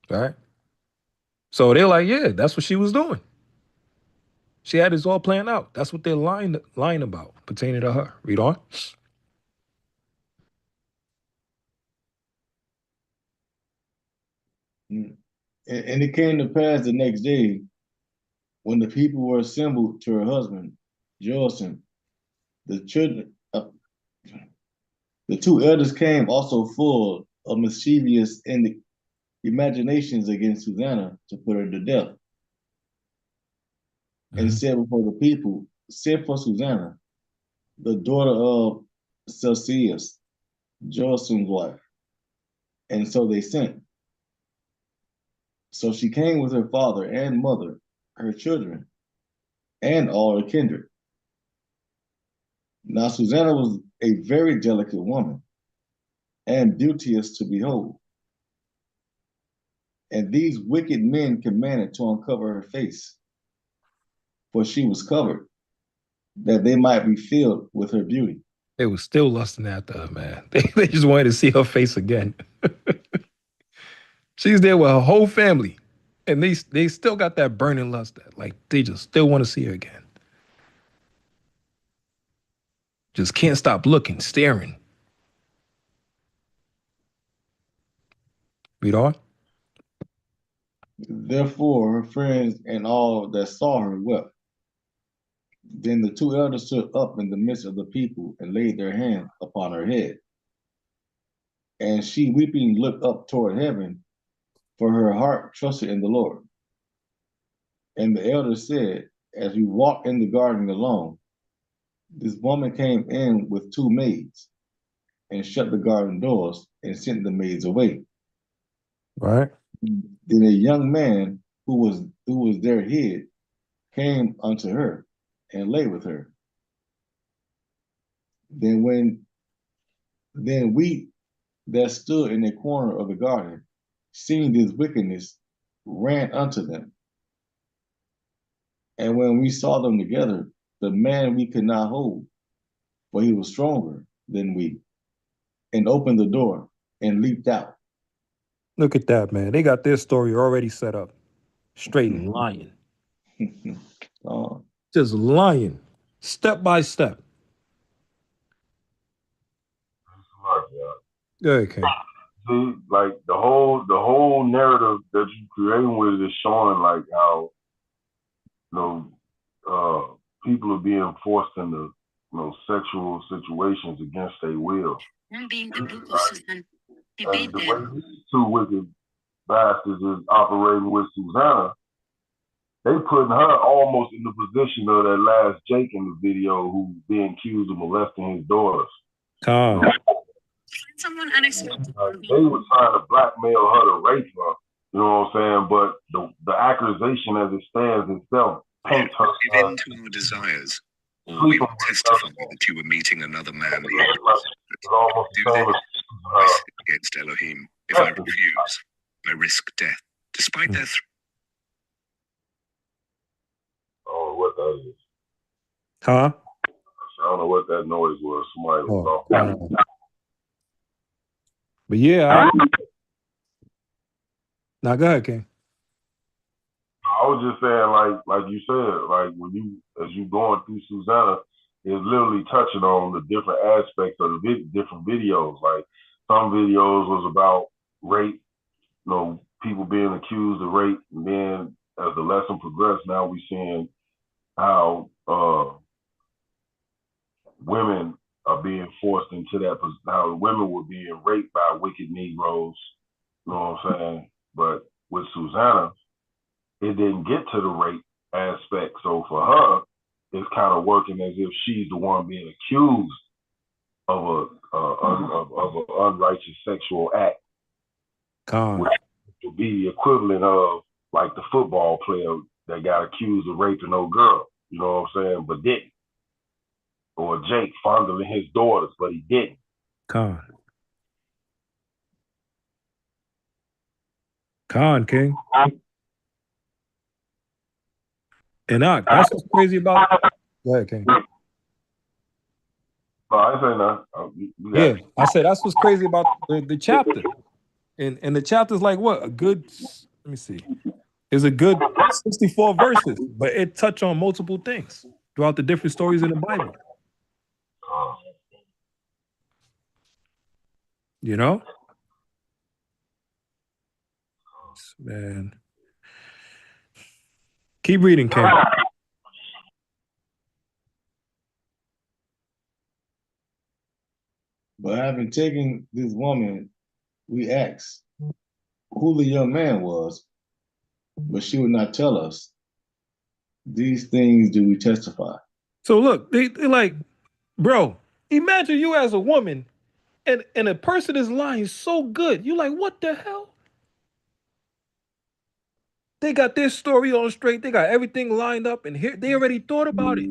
Right? So they're like, yeah, that's what she was doing. She had this all planned out. That's what they're lying about pertaining to her. Read on. And it came to pass the next day, when the people were assembled to her husband, Joachim, the two elders came also full of mischievous imaginations against Susanna to put her to death. And said before the people, send for Susanna, the daughter of Celsius, Joachim's wife. And so they sent. So she came with her father and mother, her children, and all her kindred. Now Susanna was a very delicate woman and beauteous to behold. And these wicked men commanded to uncover her face, for she was covered, that they might be filled with her beauty. They was still lusting after her, man. They just wanted to see her face again. She's there with her whole family. And they still got that burning lust. Like, they just still want to see her again. Just can't stop looking, staring. Read on. Therefore, her friends and all that saw her wept. Then the two elders stood up in the midst of the people and laid their hands upon her head. And she, weeping, looked up toward heaven, for her heart trusted in the Lord. And the elders said, as we walked in the garden alone, this woman came in with two maids and shut the garden doors and sent the maids away. Right. Then a young man who was there hid came unto her and lay with her. Then we that stood in a corner of the garden, seeing this wickedness, ran unto them. And when we saw them together, the man we could not hold, for he was stronger than we, and opened the door and leaped out. Look at that, man. They got their story already set up. Straight lying. Just lying. Step by step. Okay. See, like the whole narrative that you creating with it is showing like how people are being forced into sexual situations against their will. And the way these two wicked bastards is operating with Susanna, they putting her almost in the position of that last Jake in the video who being accused of molesting his daughters. Someone unexpected. They were trying to blackmail her to rape her, you know what I'm saying? But the accusation as it stands itself paints her. Give in to our desires, or we will testify that you were meeting another man. Do this, I sin against Elohim. If I refuse, I risk death, despite their I don't know what that is. Huh? I don't know what that noise was. Somebody was talking. But yeah. Now go ahead, King. I was just saying, like you said, like as you going through Susanna, is literally touching on the different aspects of the different videos. Like some videos was about rape, people being accused of rape, and then as the lesson progressed, now we seeing how women are being forced into that. How women were being raped by wicked Negroes. You know what I'm saying? But with Susanna, it didn't get to the rape aspect. So for her, it's kind of working as if she's the one being accused of an unrighteous sexual act. Which would be the equivalent of like the football player that got accused of raping no girl. You know what I'm saying? But didn't. Or Jake fondling his daughters, but he didn't. King. And that's what's crazy about it. Go ahead, King. No, I say nothing. Yeah, I said that's what's crazy about the chapter. And the chapter's like what? A good, let me see. It's a good 64 verses, but it touched on multiple things throughout the different stories in the Bible. You know? Man. Keep reading, King. But having taken this woman, we asked who the young man was, but she would not tell us. These things do we testify. So look, they're like, bro, imagine you as a woman and a person is lying so good. You're like, what the hell? They got their story on straight. They got everything lined up, and here they already thought about it.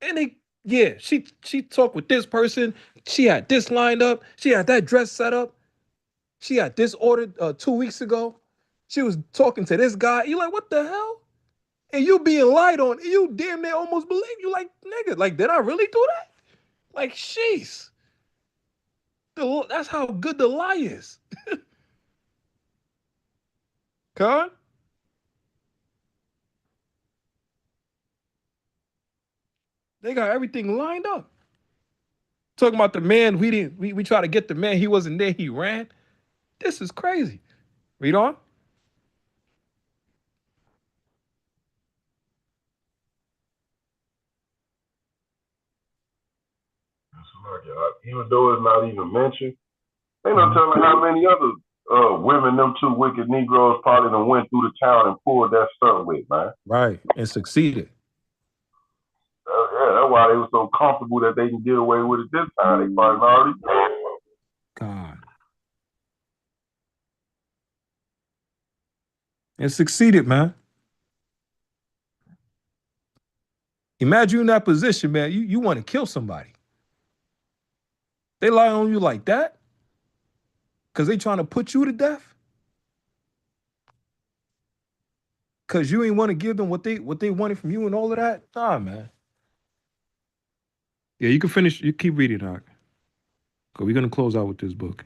And Yeah, she talked with this person. She had this lined up. She had that dress set up. She had this ordered 2 weeks ago. She was talking to this guy. You like, what the hell? And you being lied on. You damn near almost believe. You like, nigga, like, did I really do that? Like, sheesh. That's how good the lie is. Con? They got everything lined up. Talking about the man, we try to get the man, he wasn't there, he ran. This is crazy. Read on. Even though it's not even mentioned, ain't no telling how many other women them two wicked Negroes probably done went through the town and pulled that stunt with, man. Right, and succeeded. Yeah, that's why they were so comfortable that they can get away with it this time. They probably already. God. And succeeded, man. Imagine you in that position, man. You want to kill somebody. They lie on you like that because they trying to put you to death. Because you ain't want to give them what they wanted from you and all of that. Nah, man. Yeah, you can finish. You keep reading, Doc. Because we're going to close out with this book.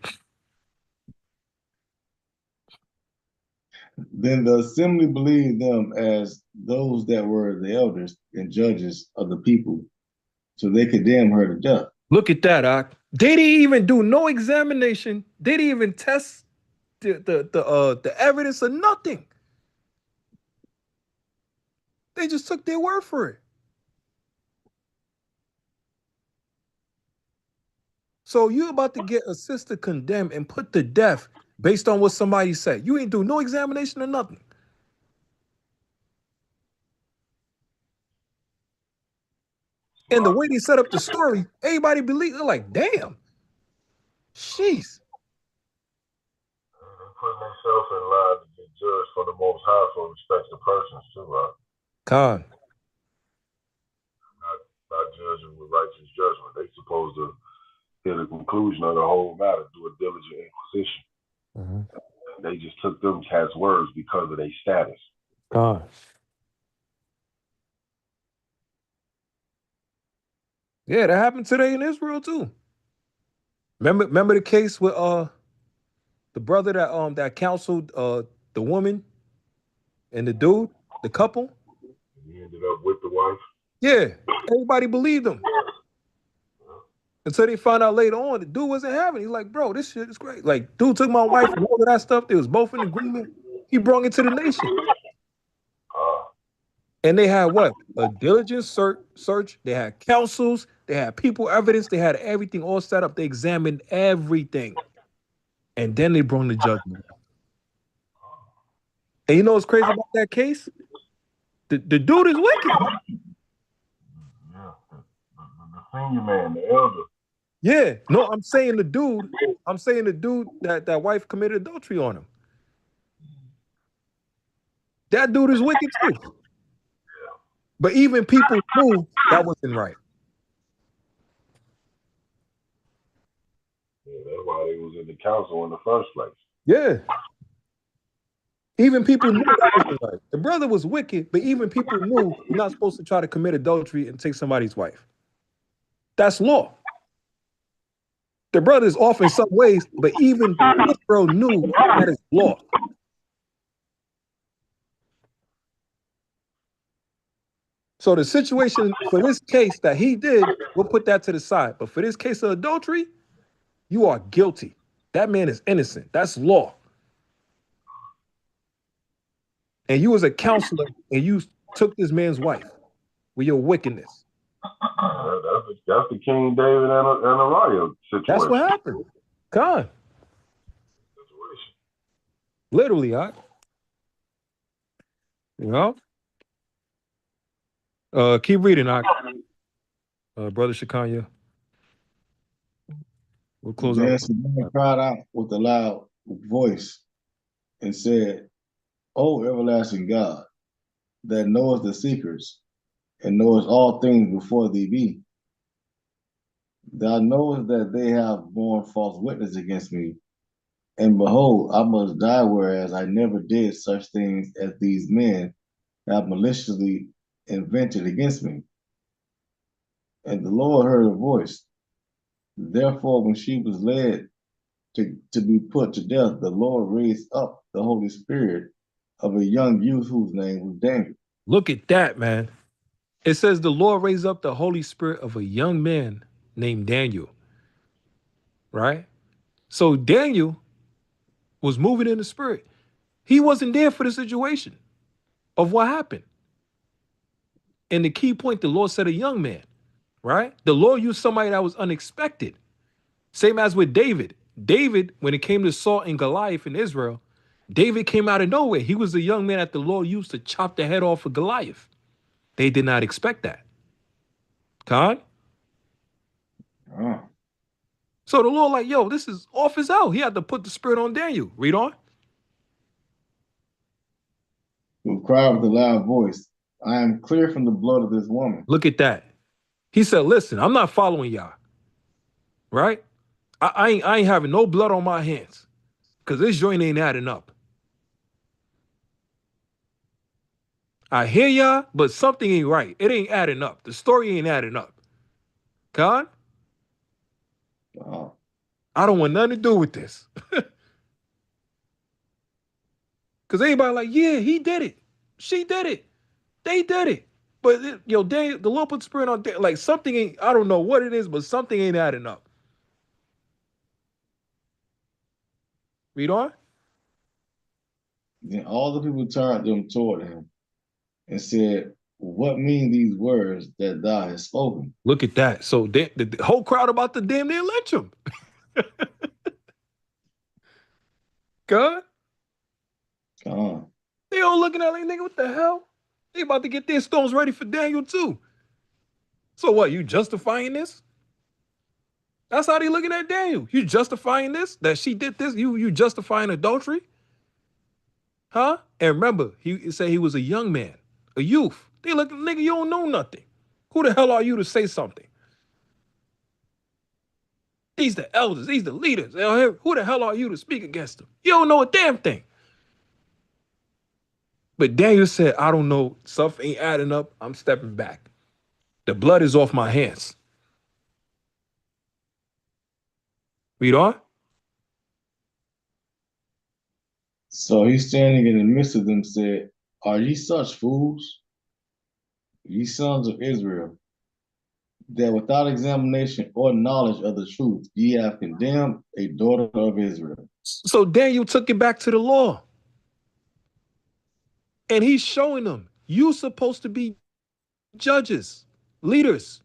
Then the assembly believed them as those that were the elders and judges of the people, so they condemned her to death. Look at that, Doc. They didn't even do no examination. They didn't even test the evidence or nothing. They just took their word for it. So you about to get a sister condemned and put to death based on what somebody said. You ain't do no examination or nothing. And the way they set up the story, everybody believe. They're like, damn. Jeez. Putting themselves in line to get judged for the Most High for respected persons too, right? Con. Not judging with righteous judgment. They supposed to hear the conclusion of the whole matter, do a diligent inquisition. Mm-hmm. They just took them cats' words because of their status. Con. Yeah, that happened today in Israel too. Remember the case with the brother that counseled the woman and the dude, the couple? He ended up with the wife. Yeah, everybody believed him. Until they found out later on, the dude wasn't having it. He's like, bro, this shit is great. Like, dude took my wife and all of that stuff. They was both in agreement. He brought it to the nation. And they had what? A diligent search. They had counsels. They had people evidence. They had everything all set up. They examined everything. And then they brought the judgment. And you know what's crazy about that case? The dude is wicked. Yeah, the senior man, the elder. Yeah, no, I'm saying the dude that wife committed adultery on him. That dude is wicked too. But even people knew that wasn't right. Yeah, that's why they was in the council in the first place. Yeah. Even people knew that wasn't right. The brother was wicked, but even people knew you're not supposed to try to commit adultery and take somebody's wife. That's law. The brother is off in some ways, but even Israel knew that is law. So the situation for this case that he did, we'll put that to the side. But for this case of adultery, you are guilty. That man is innocent. That's law. And you was a counselor and you took this man's wife with your wickedness. That's the King David and Ahrayah situation. That's what happened. Con. Literally, huh? You know? Keep reading, Brother Shakanya. We'll close out. Yes, the man cried out with a loud voice and said, O everlasting God, that knowest the secrets and knowest all things before thee be, Thou knowest that they have borne false witness against me. And behold, I must die, whereas I never did such things as these men have maliciously invented against me. And the Lord heard a voice. Therefore, when she was led to be put to death, the Lord raised up the Holy Spirit of a young youth whose name was Daniel. Look at that, man. It says the Lord raised up the Holy Spirit of a young man named Daniel. Right? So Daniel was moving in the spirit. He wasn't there for the situation of what happened. And the key point, the Lord said a young man, right? The Lord used somebody that was unexpected. Same as with David. David, when it came to Saul and Goliath in Israel, David came out of nowhere. He was the young man that the Lord used to chop the head off of Goliath. They did not expect that. Khan? Oh. So the Lord like, yo, this is off his out. He had to put the spirit on Daniel. Read on. Who cried with a loud voice, I am clear from the blood of this woman. Look at that. He said, listen, I'm not following y'all. Right? I ain't having no blood on my hands. Because this joint ain't adding up. I hear y'all, but something ain't right. It ain't adding up. The story ain't adding up. Khan? Oh. I don't want nothing to do with this. Because everybody like, yeah, he did it. She did it. They did it. But, the Lord put the spirit on, like something ain't, I don't know what it is, but something ain't adding up. Read on. Then all the people turned them toward him and said, what mean these words that thou hast spoken? Look at that. So the whole crowd about to damn near lynch him. God? They all looking at like, nigga, what the hell? They about to get their stones ready for Daniel too. So what, you justifying this? That's how they looking at Daniel. You justifying this? That she did this? You justifying adultery? Huh? And remember, he said he was a young man, a youth. They looking, nigga, you don't know nothing. Who the hell are you to say something? These the elders, these the leaders. Who the hell are you to speak against them? You don't know a damn thing. But Daniel said, I don't know, stuff ain't adding up. I'm stepping back. The blood is off my hands. Read on. So he standing in the midst of them said, are ye such fools, ye sons of Israel, that without examination or knowledge of the truth, ye have condemned a daughter of Israel? So Daniel took it back to the law. And he's showing them, you supposed to be judges, leaders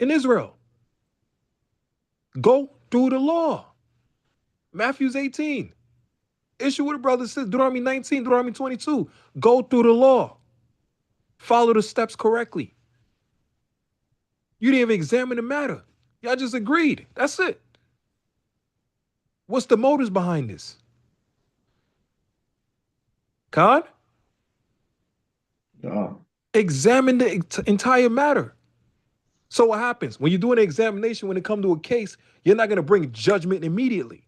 in Israel. Go through the law. Matthew 18. Issue with a brother says Deuteronomy 19, Deuteronomy 22. Go through the law. Follow the steps correctly. You didn't even examine the matter. Y'all just agreed. That's it. What's the motives behind this? Khan? Examine the entire matter. So what happens? When you're doing an examination, when it comes to a case, you're not going to bring judgment immediately.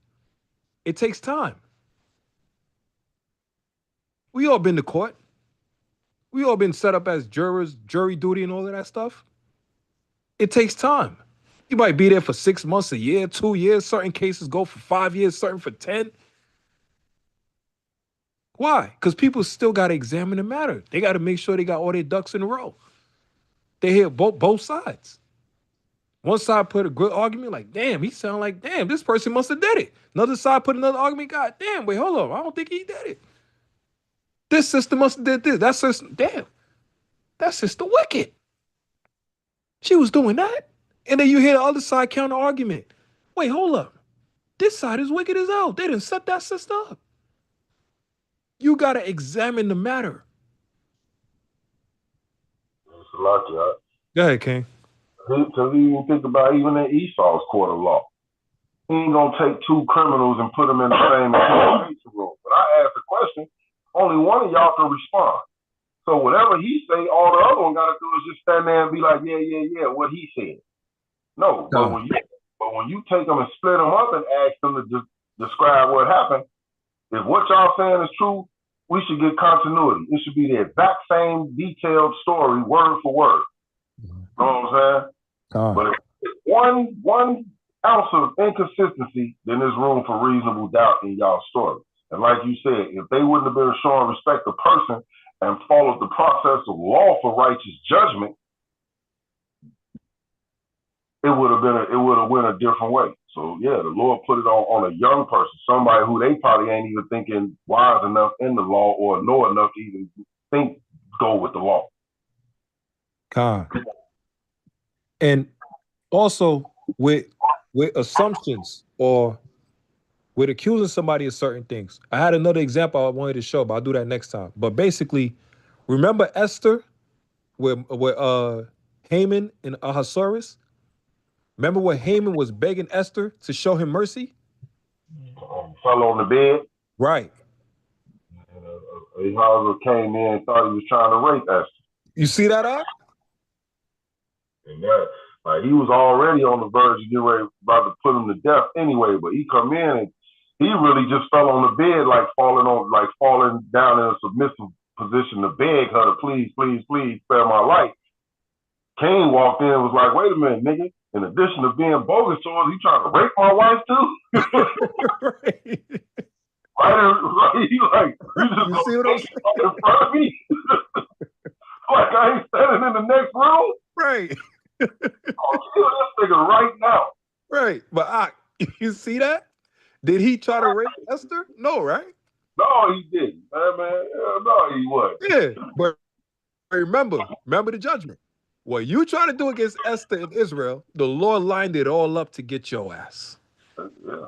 It takes time. We all been to court. We all been set up as jurors, jury duty and all of that stuff. It takes time. You might be there for 6 months, a year, 2 years. Certain cases go for 5 years, certain for 10. Why? Because people still got to examine the matter. They got to make sure they got all their ducks in a row. They hear both sides. One side put a good argument, like, damn, he sound like, damn, this person must have did it. Another side put another argument, God damn, wait, hold on, I don't think he did it. This sister must have did this. That sister, damn, that sister wicked. She was doing that. And then you hear the other side counter argument. Wait, hold up. This side is wicked as hell. They didn't set that sister up. You got to examine the matter. It's a lot, y'all. Go ahead, King. Because even think about even in Esau's court of law. He ain't going to take two criminals and put them in the same interrogation room. But I asked a question, only one of y'all can respond. So whatever he say, all the other one got to do is just stand there and be like, yeah, what he said. No, but when you take them and split them up and ask them to describe what happened, if what y'all saying is true, we should get continuity. It should be the exact same detailed story, word for word. You know what I'm saying? But if one ounce of inconsistency, then there's room for reasonable doubt in y'all story. And like you said, if they wouldn't have been showing respect to person and followed the process of law for righteous judgment, it would have went a different way. So yeah, the Lord put it on a young person, somebody who they probably ain't even thinking wise enough in the law or know enough to even think go with the law. And also with assumptions or with accusing somebody of certain things. I had another example I wanted to show, but I'll do that next time. But basically, remember Esther with Haman and Ahasuerus? Remember when Haman was begging Esther to show him mercy? Fell on the bed. Right. Ahasuerus came in and thought he was trying to rape Esther. You see that, Ak? And that, like, he was already on the verge of getting ready, about to put him to death anyway, but he come in and he really just fell on the bed, like falling down in a submissive position to beg her to please, please, please spare my life. Cain walked in and was like, wait a minute, nigga. In addition to being bogus to us, you trying to rape my wife too? You see what I'm saying? In front of me? Like I ain't standing in the next room? Right. I'll kill this nigga right now. Right. But you see that? Did he try to rape Esther? No, right? No, he didn't. Man, no, he wasn't. Yeah, but remember the judgment. What you try to do against Esther in Israel, the Lord lined it all up to get your ass. Yeah.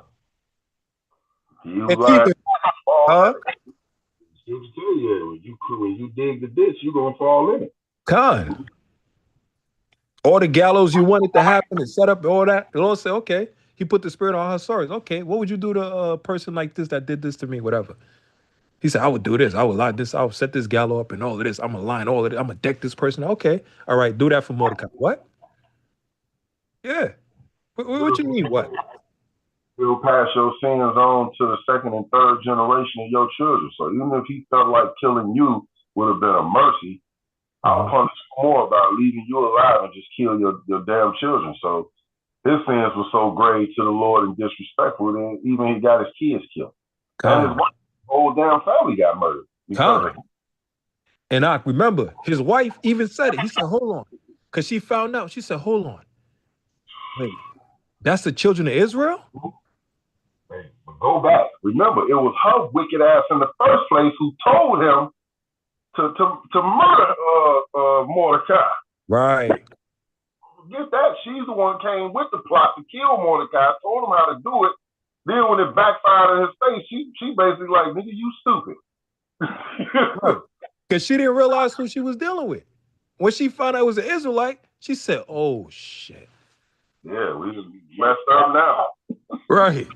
He was like, when you dig the ditch, you're gonna fall in it. Con. All the gallows you wanted to happen and set up all that. The Lord said, okay. He put the spirit on Ahasuerus. Okay, what would you do to a person like this that did this to me? Whatever. He said, I would do this. I would line this. I would set this gallows up and all of this. I'm gonna line all of it. I'm gonna deck this person. Okay. All right. Do that for Mordecai. What? Yeah. What you mean? What? He'll pass your sins on to the second and third generation of your children. So even if he felt like killing you would have been a mercy, I'll punish you more about leaving you alive and just kill your damn children. So his sins were so grave to the Lord and disrespectful that even he got his kids killed. And his whole damn family got murdered because of him. And I remember his wife even said it. He said, hold on. Because she found out. She said, hold on. Wait, that's the children of Israel? Hey, but go back. Remember, it was her wicked ass in the first place who told him to murder Mordecai. Right. Get that. She's the one came with the plot to kill Mordecai, told him how to do it. Then when it backfired in his face, she basically like, nigga, you stupid. Because she didn't realize who she was dealing with. When she found out it was an Israelite, she said, oh, shit. Yeah, we messed up now. Right.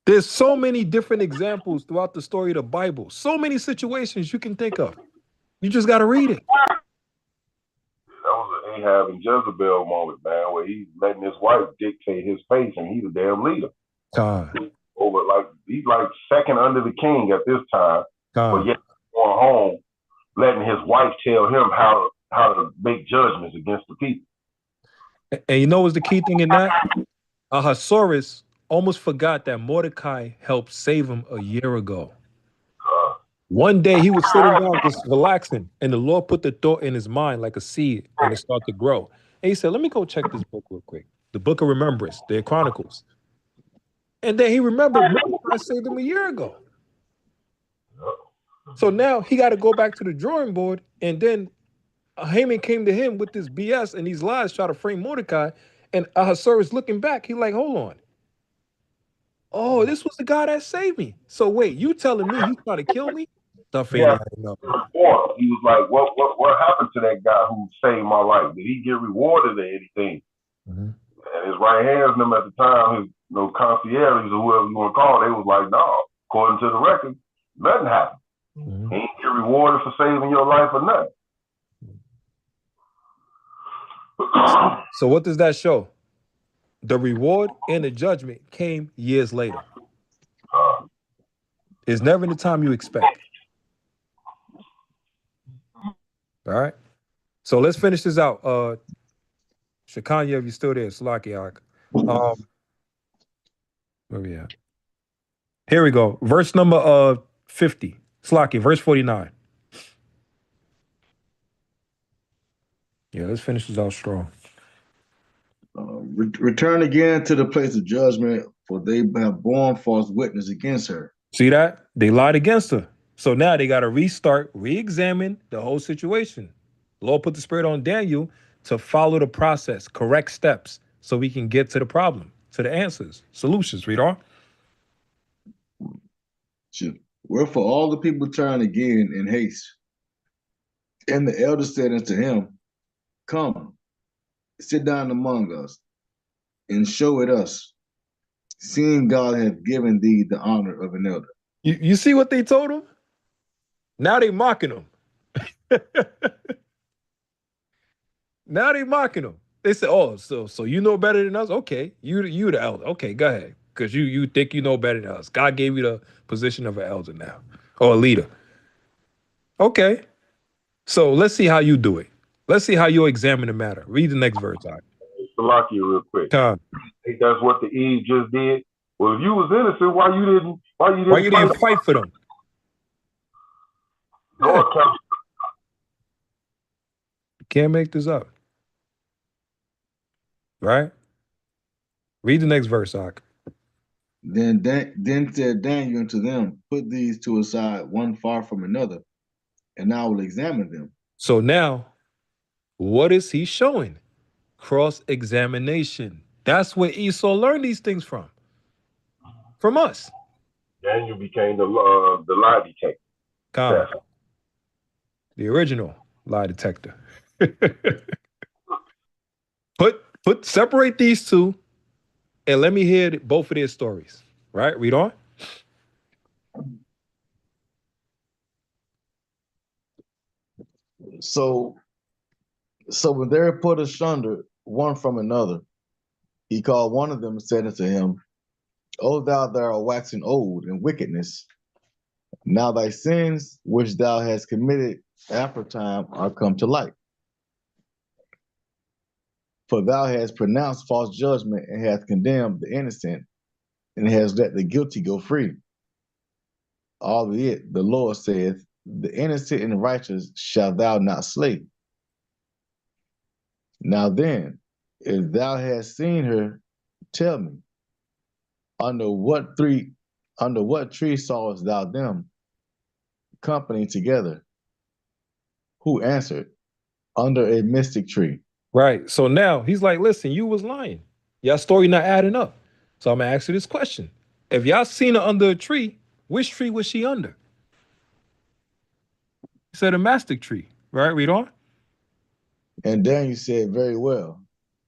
There's so many different examples throughout the story of the Bible. So many situations you can think of. You just got to read it. That was an Ahab and Jezebel moment, man, where he's letting his wife dictate his pace, and he's the damn leader. Over he's like second under the king at this time, but yet going home, letting his wife tell him how to make judgments against the people. And you know what's the key thing in that? Ahasuerus almost forgot that Mordecai helped save him a year ago. One day he was sitting down just relaxing, and the Lord put the thought in his mind like a seed, and it started to grow. And he said, let me go check this book real quick. The book of remembrance, the Chronicles. And then he remembered Mordecai saved him a year ago. So now he got to go back to the drawing board, and then Haman came to him with this BS and these lies, try to frame Mordecai, and Ahasuerus looking back, he like, hold on. Oh, this was the guy that saved me. So wait, you telling me he's trying to kill me? Stuff ain't adding up. He was like, what happened to that guy who saved my life? Did he get rewarded or anything? And his right hands, them at the time, his concierges or whoever you want to call, they was like, no, according to the record, nothing happened. He ain't get rewarded for saving your life or nothing. So what does that show? The reward and the judgment came years later. It's never in the time you expect. All right. So let's finish this out. Shakanya, if you're still there, Salakiak. Where we at? Here we go. Verse number 50. Slaki, verse 49. Yeah, let's finish this out strong. Return again to the place of judgment, for they have borne false witness against her. See that? They lied against her. So now they got to restart, re-examine the whole situation. The Lord put the spirit on Daniel to follow the process, correct steps, so we can get to the problem, to the answers, solutions. Read on. Wherefore all the people turned again in haste. And the elder said unto him, Come, sit down among us, and show it us, seeing God hath given thee the honor of an elder. You see what they told him? Now they mocking him. Now they mocking him. They said, "Oh, so you know better than us? Okay, you the elder. Okay, go ahead, because you think you know better than us. God gave you the position of an elder now, or a leader. Okay, so let's see how you do it. Let's see how you examine the matter. Read the next verse. All right. Salakia real quick. Think that's what the Eve just did. Well, if you was innocent, why you didn't fight for them? Yeah. Can't make this up. Right? Read the next verse, Ak. Then said Daniel unto them, Put these two aside, one far from another, and I will examine them. So now, what is he showing? Cross-examination. That's where Esau learned these things from. From us. Daniel became the lie detector. The original lie detector. Separate these two, and let me hear both of their stories. Right? Read on. So when they were put asunder one from another, he called one of them and said unto him, O thou that art waxing old in wickedness, now thy sins which thou hast committed aforetime are come to light. For thou hast pronounced false judgment and hast condemned the innocent and hast let the guilty go free. Albeit the Lord saith, the innocent and righteous shalt thou not slay. Now then, if thou hast seen her, tell me, under what tree sawest thou them company together? Who answered, under a mystic tree. Right. So now he's like, listen, you was lying. Y'all story not adding up. So I'm gonna ask you this question. If y'all seen her under a tree, which tree was she under? He said a mastic tree. Right? Read on. And Daniel said, very well,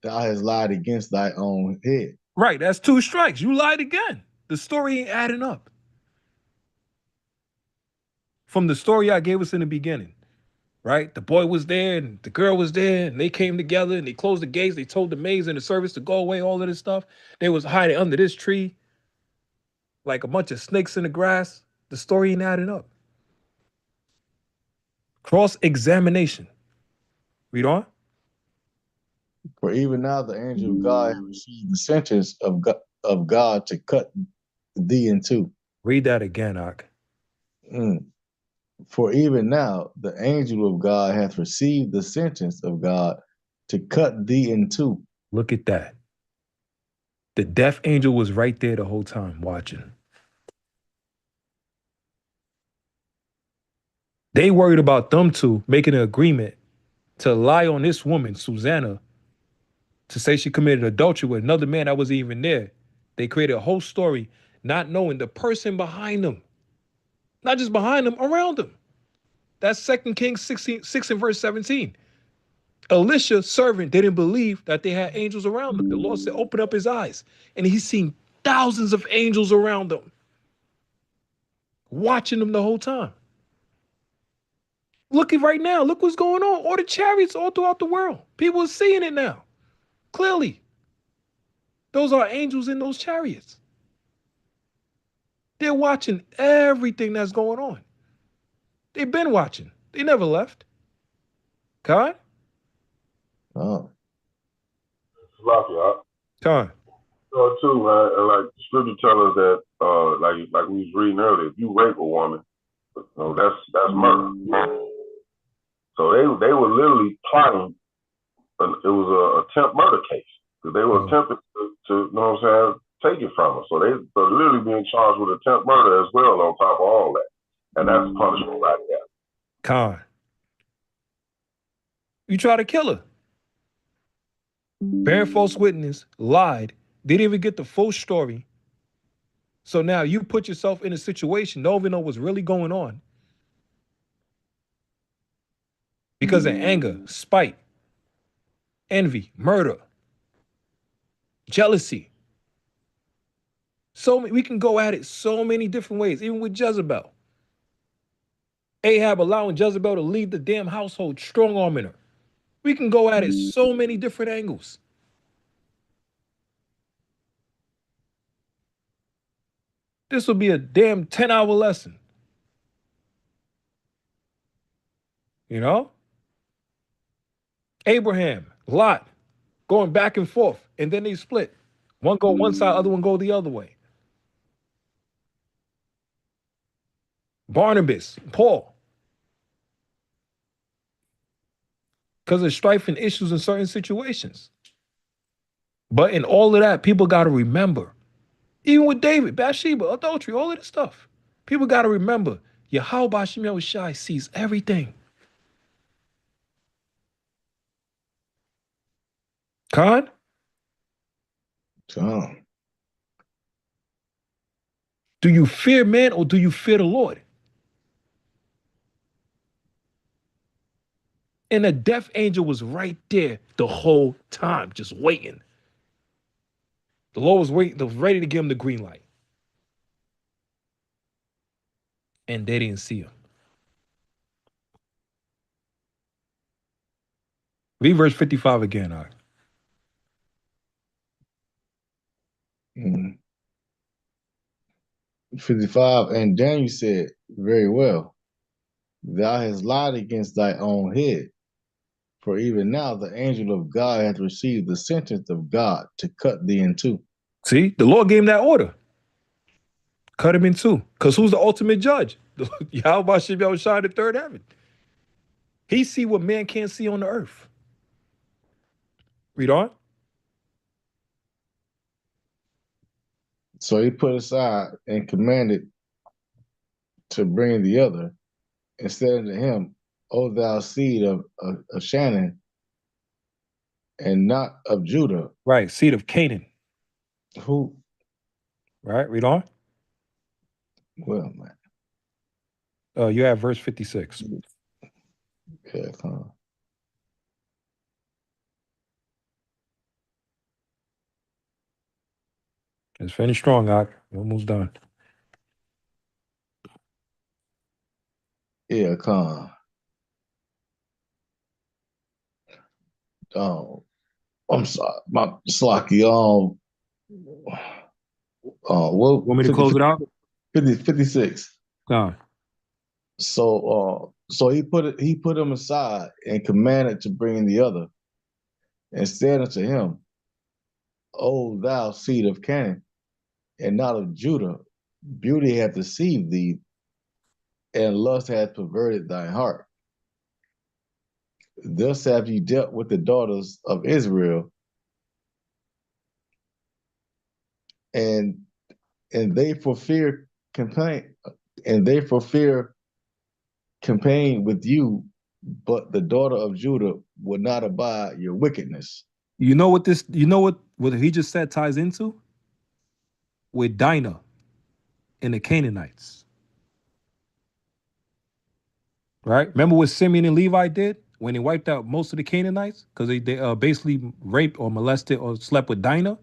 thou hast lied against thy own head. Right. That's 2 strikes. You lied again. The story ain't adding up. From the story I gave us in the beginning. Right? The boy was there and the girl was there and they came together and they closed the gates. They told the maids and the servants to go away, all of this stuff. They was hiding under this tree like a bunch of snakes in the grass. The story ain't adding up. Cross-examination. Read on. For even now the angel of God hath received the sentence of God to cut thee in two. Read that again, Ak. For even now the angel of God hath received the sentence of God to cut thee in two. Look at that. The death angel was right there the whole time watching. They worried about them two making an agreement to lie on this woman, Susanna, to say she committed adultery with another man that wasn't even there. They created a whole story not knowing the person behind them. Not just behind them, around them. That's 2 Kings 6 and verse 17. Elisha's servant didn't believe that they had angels around them. The Lord said, open up his eyes. And he's seen thousands of angels around them, watching them the whole time. Look at right now. Look what's going on. All the chariots all throughout the world. People are seeing it now. Clearly. Those are angels in those chariots. They're watching everything that's going on. They've been watching. They never left. Khan? Oh. Lucky, huh? Khan. So too, man, and like the scripture tell us that, like we was reading earlier, if you rape a woman, that's murder. So they were literally plotting. It was a attempt murder case because they were attempting to, you know what I'm saying, take it from her. So they were literally being charged with attempt murder as well on top of all that, and that's punishment right there. Khan. You try to kill her. Bearing false witness, lied, didn't even get the full story. So now you put yourself in a situation, don't even know what's really going on. Because of anger, spite, envy, murder, jealousy. So we can go at it so many different ways, even with Jezebel. Ahab allowing Jezebel to lead the damn household, strong-arming her. We can go at it so many different angles. This will be a damn 10-hour lesson. You know? Abraham, Lot, going back and forth, and then they split. One go one side, other one go the other way. Barnabas, Paul. Because of strife and issues in certain situations. But in all of that, people got to remember, even with David, Bathsheba, adultery, all of this stuff, people got to remember, Yahweh Hashem Yahushai sees everything. Khan? Khan. Do you fear man or do you fear the Lord? And the death angel was right there the whole time, just waiting. The Lord was waiting, ready to give him the green light. And they didn't see him. Read verse 55 again, all right. 55, and Daniel said, very well, thou hast lied against thy own head. For even now the angel of God hath received the sentence of God to cut thee in two. See, the Lord gave him that order. Cut him in two. Because who's the ultimate judge? Yahweh Hashem Yahushai, the third heaven. He see what man can't see on the earth. Read on. So he put aside and commanded to bring the other, and said unto him, O thou seed of Shannon, and not of Judah. Right, seed of Canaan. Who? Right, read on. Well, man. You have verse 56. Yeah, It's finished strong, Ak. You're almost done. Yeah, Khan. I'm sorry, my Slocky. What? Want me to close it out? 56. Khan. So he put him aside and commanded to bring the other, and said unto him, O thou seed of Canaan, and not of Judah, beauty hath deceived thee, and lust hath perverted thy heart. Thus have ye dealt with the daughters of Israel, and they for fear campaign with you, but the daughter of Judah would not abide your wickedness. You know what what he just said ties into? With Dinah and the Canaanites. Right? Remember what Simeon and Levi did when they wiped out most of the Canaanites? Because they basically raped or molested or slept with Dinah?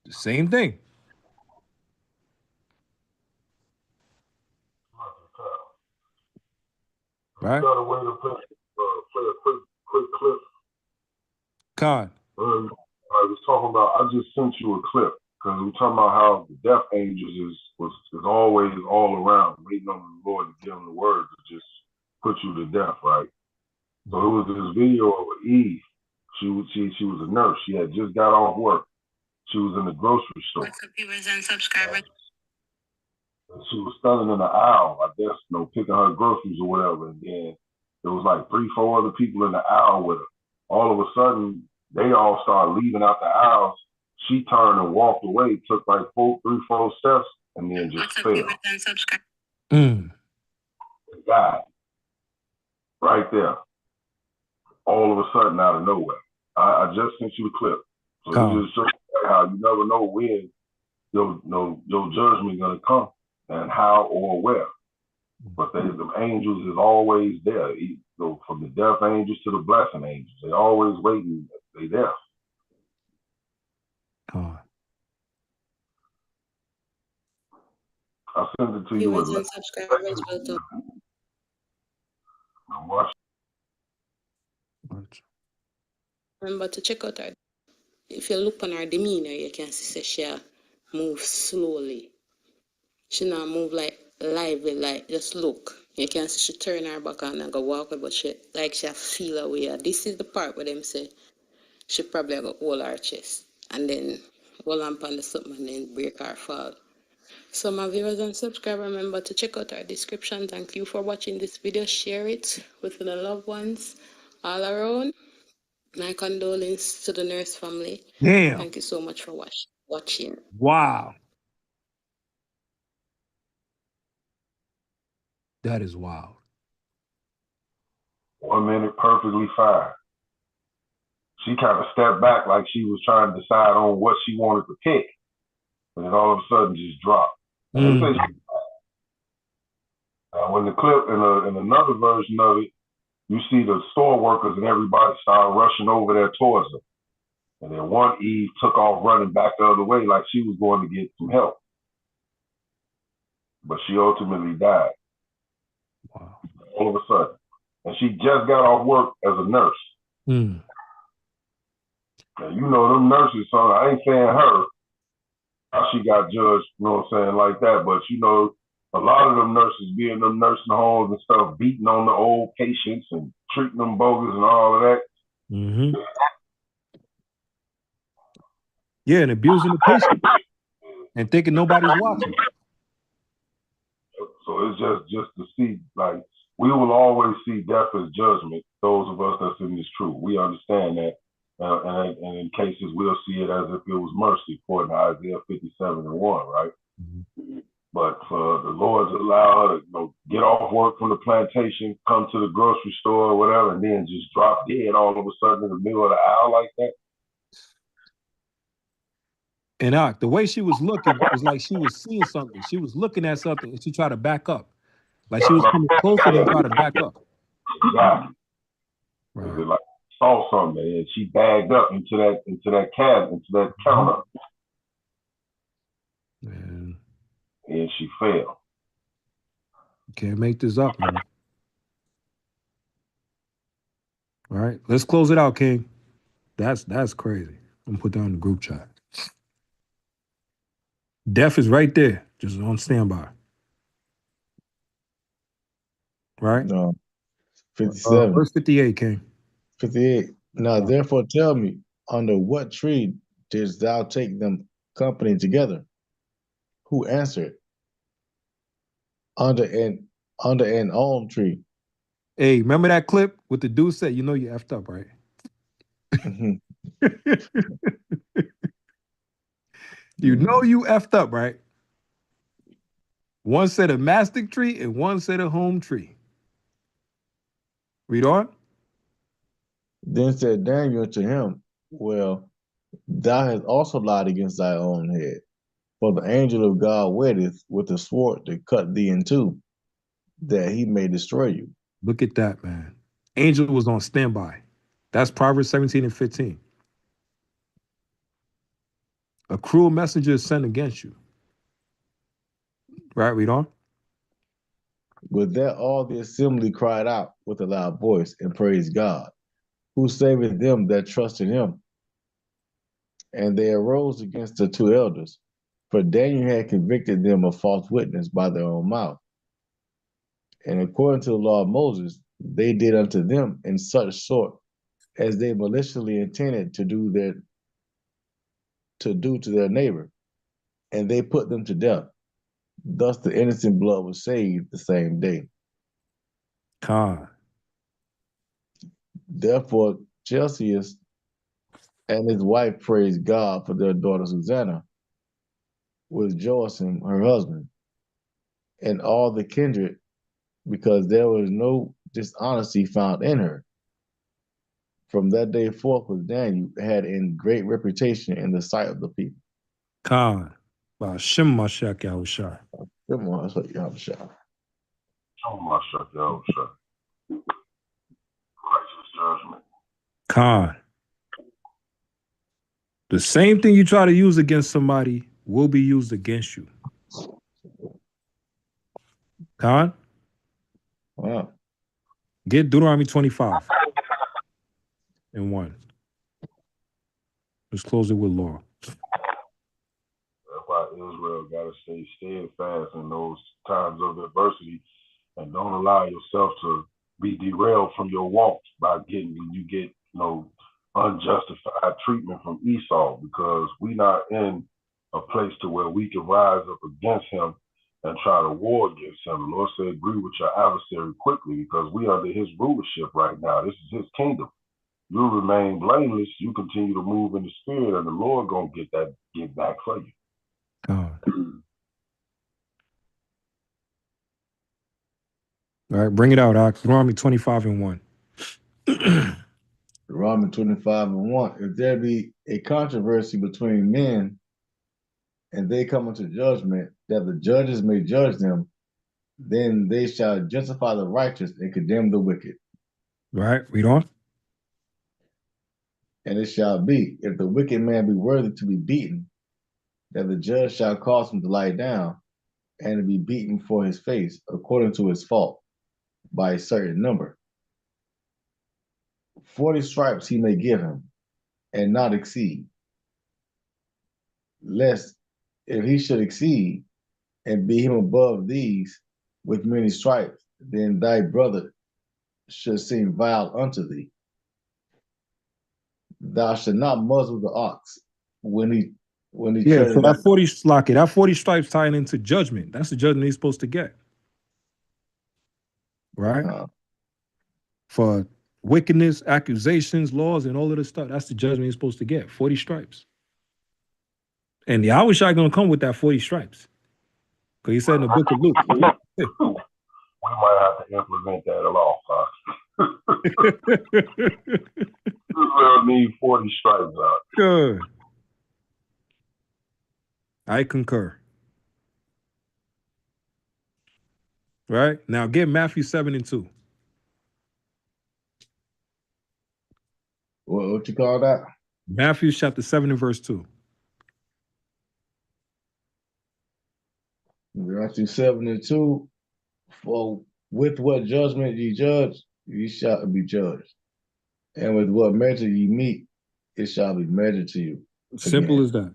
The same thing. Right? Got a way to put Con. I was talking about, I just sent you a clip because we're talking about how the death angels is always all around, waiting on the Lord to give them the word to just put you to death, right? So it was this video of Eve. She was a nurse. She had just got off work. She was in the grocery store. What's up, viewers and subscribers? She was standing in the aisle, I guess, picking her groceries or whatever. And then there was like 3-4 other people in the aisle with her. All of a sudden, they all started leaving out the aisles. She turned and walked away, took like 3-4 steps, and then just What's up, fell. viewers and subscribers? And died right there, all of a sudden out of nowhere. I just sent you the clip. So this just shows you how you never know when your judgment gonna come and how or where. But the angels is always there. So from the death angels to the blessing angels, they always waiting. They there. I sent it to you. Viewers and subscribers, welcome. Remember to check out her. If you look on her demeanor, you can see she move slowly. She not move like lively, like just look. You can see she turn her back and go walk away, but she feel away. This is the part where them say she probably go hold her chest and then hold on the something and then break her fall. So my viewers and subscribers, remember to check out our description. Thank you for watching this video. Share it with the loved ones all around. My condolences to the nurse family. Damn. Thank you so much for watching. Wow. That is wild. 1 minute, perfectly fine. She kind of stepped back like she was trying to decide on what she wanted to pick. And then all of a sudden just dropped. And they say when the clip in another version of it, you see the store workers and everybody start rushing over there towards her. And then one Eve took off running back the other way like she was going to get some help. But she ultimately died. Wow. All of a sudden. And she just got off work as a nurse. Now, you know, them nurses, so I ain't saying her, how she got judged, you know what I'm saying, like that. But, you know, a lot of them nurses be in them nursing homes and stuff, beating on the old patients and treating them bogus and all of that. Yeah, and abusing the patient and thinking nobody's watching. So it's just to see, like, we will always see death as judgment, those of us that's in this truth. We understand that. And in cases, we'll see it as if it was mercy, according to Isaiah 57:1, right? But for the Lord to allow her to get off work from the plantation, come to the grocery store or whatever, and then just drop dead all of a sudden in the middle of the aisle like that. And the way she was looking was like she was seeing something. She was looking at something and she tried to back up. Like she was coming closer than try to back up. Exactly. Right. Like saw something and she bagged up into that cabinet, into that counter. Man. And she fell. You can't make this up, man. All right, let's close it out, King. That's crazy. I'm gonna put that in the group chat. Death is right there, just on standby. Right? No. 57. Verse 58, King. 58. Now therefore tell me, under what tree didst thou take them company together? Who answered? Under an almond tree. Hey, remember that clip with the dude said, you know you effed up, right? You know you effed up, right? One said a mastic tree and one said a home tree. Read on. Then said Daniel to him, well, thou hast also lied against thy own head. For the angel of God waiteth with a sword to cut thee in two, that he may destroy you. Look at that, man. Angel was on standby. That's Proverbs 17:15. A cruel messenger is sent against you. Right, read on. With that all the assembly cried out with a loud voice and praised God, who saveth them that trust in him. And they arose against the two elders, for Daniel had convicted them of false witness by their own mouth. And according to the law of Moses, they did unto them in such sort as they maliciously intended to do to their neighbor, and they put them to death. Thus the innocent blood was saved the same day. Con. Therefore Chelcias and his wife praised God for their daughter Susanna, with Joachim her husband, and all the kindred, because there was no dishonesty found in her. From that day forth was Daniel had in great reputation in the sight of the people. Con. Shem Mashiach Yahushua. Come on, that's what Yahushua. Oh, my shut down, shut. Righteous judgment. Con. The same thing you try to use against somebody will be used against you. Con? Wow. Get Deuteronomy 25 and 1. Let's close it with law. That's why Israel got to stay steadfast in those times of adversity and don't allow yourself to be derailed from your walk by when you get, unjustified treatment from Esau, because we not in a place to where we can rise up against him and try to war against him. The Lord said, agree with your adversary quickly, because we are under his rulership right now. This is his kingdom. You remain blameless. You continue to move in the spirit, and the Lord gonna get back for you. God. All right, bring it out, Ox. Deuteronomy 25 and 1. Deuteronomy 25 and 1. If there be a controversy between men, and they come unto judgment, that the judges may judge them, then they shall justify the righteous and condemn the wicked. Right, read on. And it shall be, if the wicked man be worthy to be beaten, that the judge shall cause him to lie down, and to be beaten for his face, according to his fault, by a certain number. 40 stripes he may give him, and not exceed. Lest, if he should exceed, and be him above these with many stripes, then thy brother should seem vile unto thee. Thou shalt not muzzle the ox when he So that 40 slocky, that 40 stripes tying into judgment. That's the judgment he's supposed to get. Right? For wickedness, accusations, laws, and all of this stuff. That's the judgment he's supposed to get. 40 stripes. And the Ahrayah gonna come with that 40 stripes. Because he said in the book of Luke. We might have to implement that a law, We'll need 40 stripes out. Good. I concur. Right? Now get Matthew 7 and 2. What you call that? Matthew chapter 7 and verse 2. Matthew 7 and 2. For with what judgment ye judge, ye shall be judged. And with what measure ye meet, it shall be measured to you. Simple as that.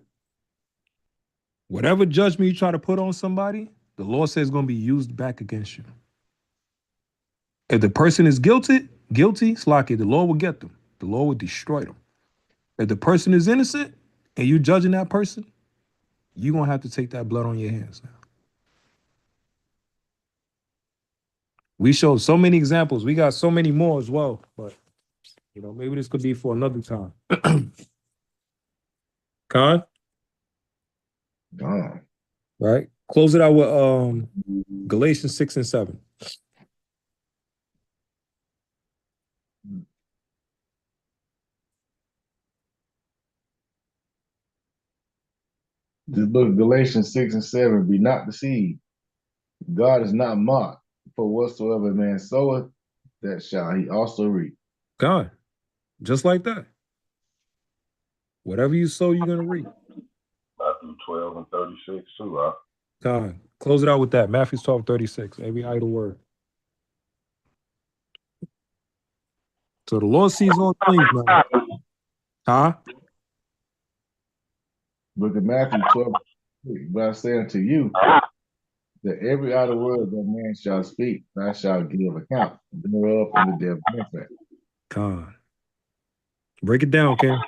Whatever judgment you try to put on somebody, the Lord says is going to be used back against you. If the person is guilty, slacky, the Lord will get them. The Lord will destroy them. If the person is innocent and you judging that person, you're going to have to take that blood on your hands now. We showed so many examples. We got so many more as well. But, maybe this could be for another time. Con? Right? Close it out with Galatians 6 and 7. This book of Galatians 6 and 7, be not deceived. God is not mocked, for whatsoever a man soweth, that shall he also reap. God, just like that. Whatever you sow, you're going to reap. Matthew 12 and 36 too, huh? God, close it out with that. Matthew 12, 36. Every idle word. So the Lord sees all things, man. Huh? Look at Matthew 12. But I say unto you that every idle word that man shall speak, thou shalt give account thereof in the day of judgment. God. Break it down, Ken.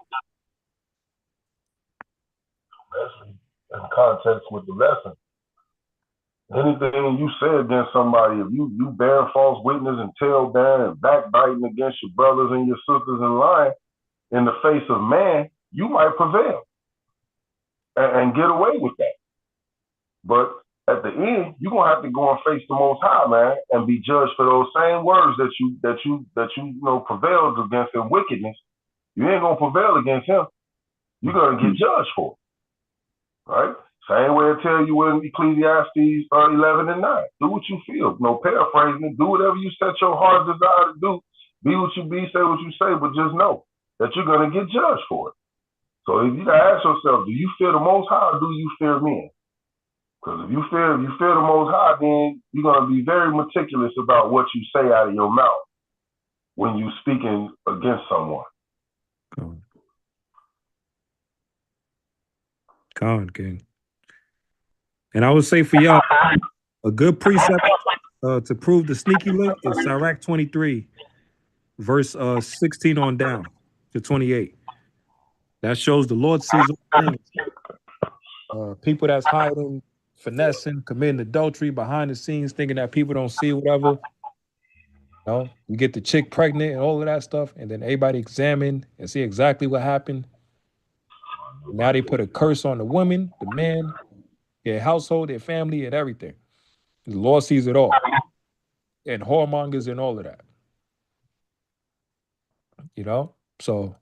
Especially in context with the lesson. Anything you say against somebody, if you bear false witness and tale-bearing and backbiting against your brothers and your sisters and lying in the face of man, you might prevail and get away with that. But at the end, you're gonna have to go and face the Most High, man, and be judged for those same words that you prevailed against in wickedness. You ain't gonna prevail against him. You're gonna get judged for it, right? Same way I tell you in Ecclesiastes 11 and 9. Do what you feel. No paraphrasing it. Do whatever you set your heart desire to do. Be what you be, say what you say, but just know that you're gonna get judged for it. So if you gotta ask yourself, do you fear the Most High or do you fear men? Because if you fear the Most High, then you're gonna be very meticulous about what you say out of your mouth when you speaking against someone. God, King. And I would say for y'all, a good precept to prove the sneaky link is Sirach 23, verse 16 on down to 28. That shows the Lord sees all things. People that's hiding, finessing, committing adultery behind the scenes, thinking that people don't see whatever. You get the chick pregnant and all of that stuff, and then everybody examine and see exactly what happened. Now they put a curse on the woman, the man, their household, their family, and everything. The Lord sees it all. And whoremongers and all of that. So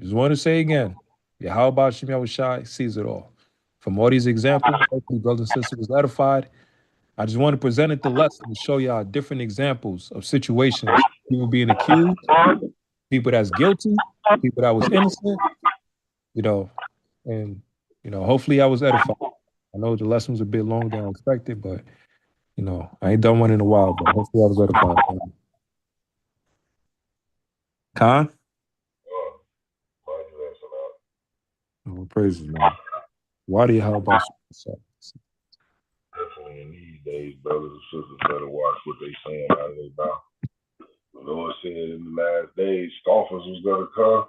just want to say again, how about Shem Yahushai sees it all. From all these examples, hopefully brothers and sisters was edified. I just want to present it the lesson to show y'all different examples of situations, people being accused, people that's guilty, people that was innocent, and hopefully I was edified. I know the lesson was a bit longer than I expected, but I ain't done one in a while, but hopefully I was edified. Khan? Oh, praises, man. Why do you how about Definitely in these days, brothers and sisters better watch what they saying out of their mouth. The Lord said in the last days, scoffers was gonna come,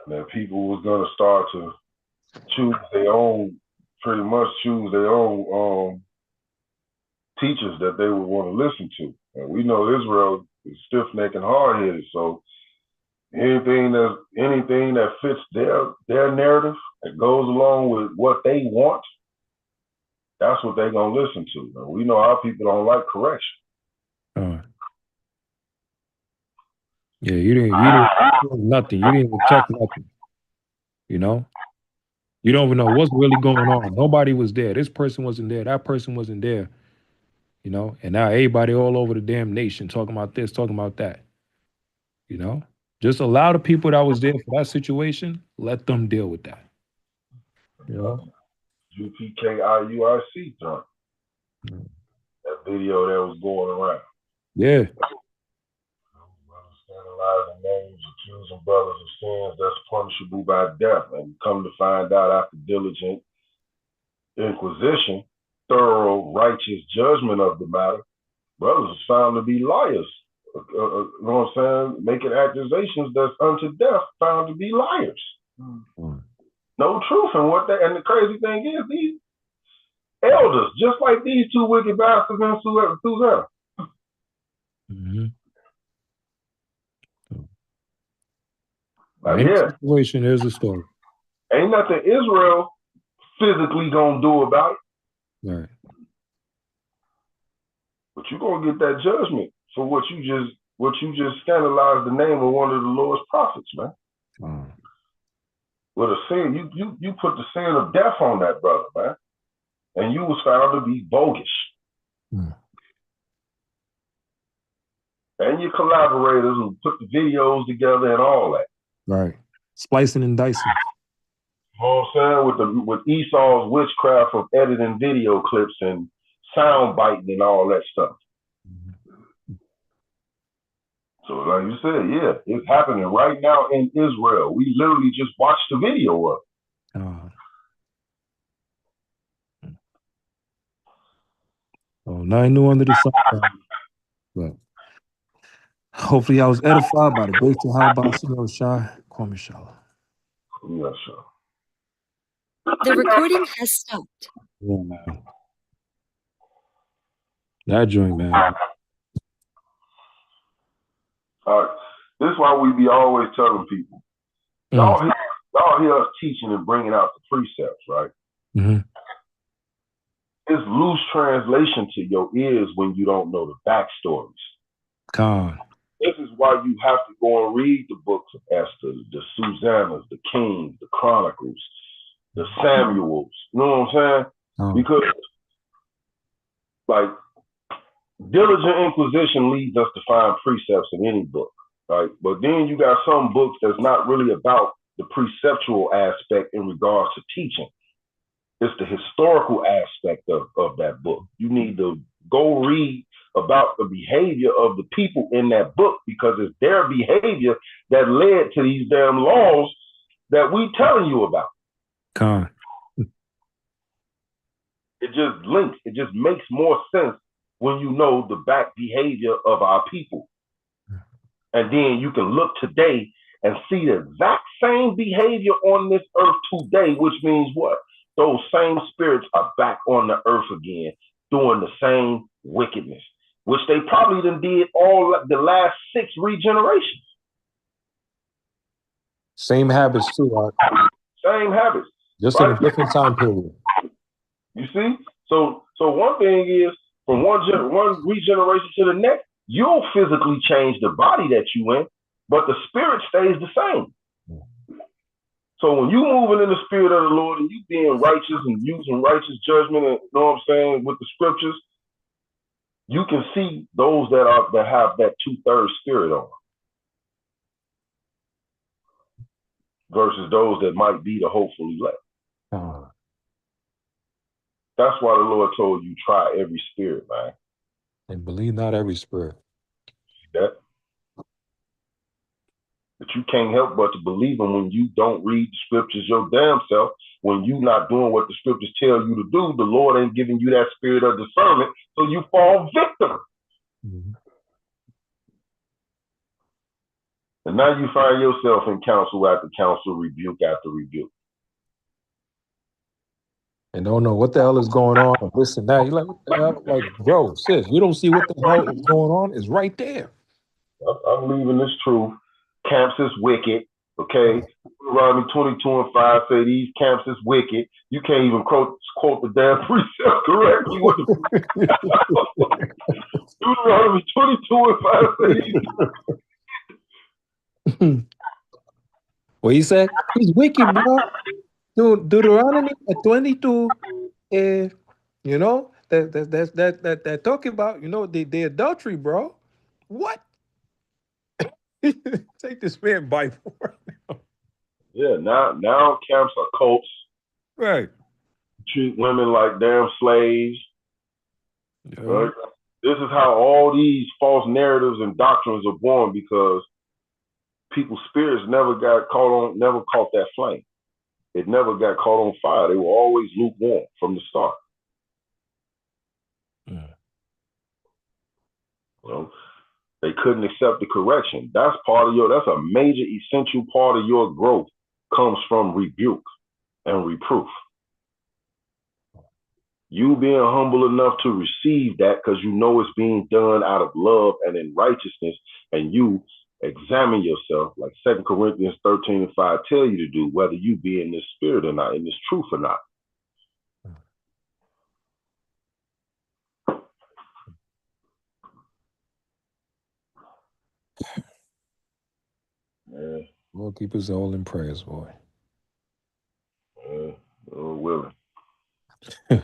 and then people was gonna start to choose their own teachers that they would want to listen to. And we know Israel is stiff-necked and hard-headed, so anything that fits their narrative that goes along with what they want, that's what they're gonna listen to. And we know our people don't like correction. Yeah, you didn't nothing. You didn't even check nothing. You don't even know what's really going on. Nobody was there. This person wasn't there. That person wasn't there. And now everybody all over the damn nation talking about this, talking about that. Just allow the people that was there for that situation, let them deal with that. UPKIURC, John. That video that was going around. Yeah. Scandalizing names, accusing brothers of sins that's punishable by death. And come to find out after diligent inquisition, thorough righteous judgment of the matter, brothers are found to be liars. You know what I'm saying? Making accusations that's unto death, found to be liars. No truth in what they, and the crazy thing is, these elders, just like these two wicked bastards in Susanna. Situation, there's a story. Ain't nothing Israel physically gonna do about it. Right. But you're gonna get that judgment for what you just scandalized the name of one of the Lord's prophets, man. With a sin, you put the sin of death on that brother, man. And you was found to be bogus. And your collaborators who put the videos together and all that. Right. Splicing and dicing. You know what I'm saying? With Esau's witchcraft of editing video clips and sound biting and all that stuff. So like you said, yeah, it's happening right now in Israel. We literally just watched the video of it. Oh, nothing new under the sun. But hopefully I was edified by the grace of how about Shah. Kwame Shala. Yes, sir. The recording has stopped. Yeah, man. That joint, man. This is why we be always telling people, y'all hear us teaching and bringing out the precepts, right? Mm-hmm. It's loose translation to your ears when you don't know the backstories. Con. This is why you have to go and read the books of Esther, the Susannas, the Kings, the Chronicles, the Samuels. You know what I'm saying? Because, like, diligent inquisition leads us to find precepts in any book, right? But then you got some books that's not really about the preceptual aspect in regards to teaching. It's the historical aspect of that book. You need to go read about the behavior of the people in that book, because it's their behavior that led to these damn laws that we telling you about. Con. It just links. It just makes more sense when you know the back behavior of our people. And then you can look today and see the exact same behavior on this earth today, which means what? Those same spirits are back on the earth again, doing the same wickedness, which they probably done did all the last 6 regenerations. Same habits too, Art. Same habits. Just in a different time period. You see? So one thing is, from one regeneration to the next, you'll physically change the body that you in, but the spirit stays the same. So when you moving in the spirit of the Lord and you being righteous and using righteous judgment, and you know what I'm saying, with the scriptures, you can see those that have that 2/3 spirit on, versus those that might be the hopefully elect. That's why the Lord told you, try every spirit, man. And believe not every spirit. That. But you can't help but to believe them when you don't read the scriptures your damn self. When you not doing what the scriptures tell you to do, the Lord ain't giving you that spirit of discernment, so you fall victim. Mm-hmm. And now you find yourself in counsel after counsel, rebuke after rebuke. And don't know what the hell is going on. Listen, now you're like, bro, sis, you don't see what the hell is going on? It's right there. I'm leaving this truth. Camps is wicked. Okay, Deuteronomy 22:5 say these camps is wicked. You can't even quote the damn precept correctly. Deuteronomy 22:5 say these. What he said? He's wicked, bro. Deuteronomy 22, you know, that talking about, you know, the adultery, bro. What? Take this man Bible right now. Yeah, now camps are cults. Right. Treat women like damn slaves. Yeah. Right? This is how all these false narratives and doctrines are born, because people's spirits never caught that flame. It never got caught on fire. They were always lukewarm from the start. You know, they couldn't accept the correction. That's a major essential part of your growth, comes from rebuke and reproof. You being humble enough to receive that because you know it's being done out of love and in righteousness, and you examine yourself like 2 Corinthians 13:5 tell you to do, whether you be in this spirit or not, in this truth or not. Yeah. Lord, keep us all in prayers, boy. Lord willing. I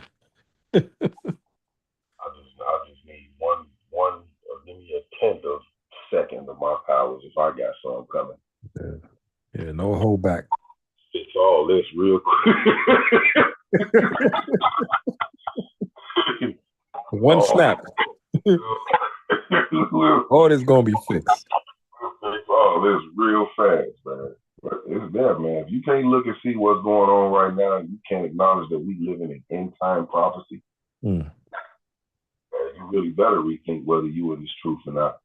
just need one give me a 1/10 of a second of my powers if I got something coming. Yeah, no hold back. Fix all this real quick. One snap. All this gonna be fixed. real fast, man. But it's there, man. If you can't look and see what's going on right now, you can't acknowledge that we live in an end time prophecy. You really better rethink whether you in this truth or not.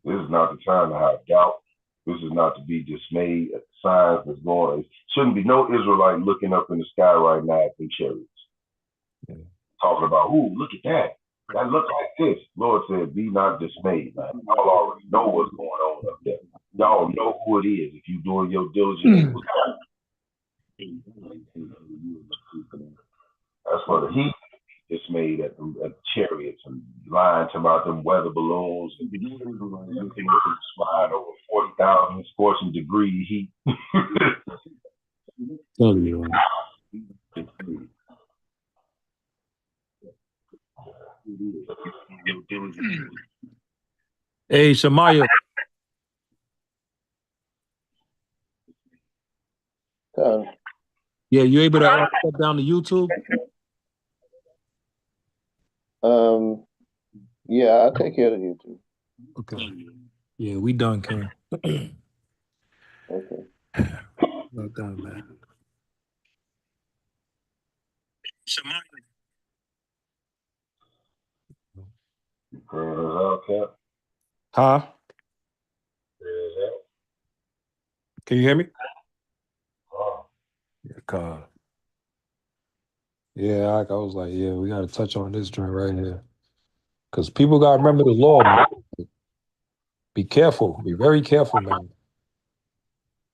This is not the time to have doubt. This is not to be dismayed at the signs that's going on. It shouldn't be no Israelite looking up in the sky right now at them chariots. Talking about, ooh, look at that. That looks like this. Lord said, be not dismayed, man. Y'all already know what's going on up there. Y'all know who it is if you're doing your diligence. That's why the heat dismayed at the chariots and lying to about them weather balloons and flying over 40,000 scorching degree heat. Totally right. Hey, Shamaya. Yeah, you able to step down to YouTube? Yeah, I'll take care of YouTube. Okay. Yeah, we done, Ken. Okay. Well done, man. Huh? Can you hear me? Yeah, God. Yeah, I was like, yeah, we got to touch on this joint right here. Because people got to remember the law, man. Be careful. Be very careful, man.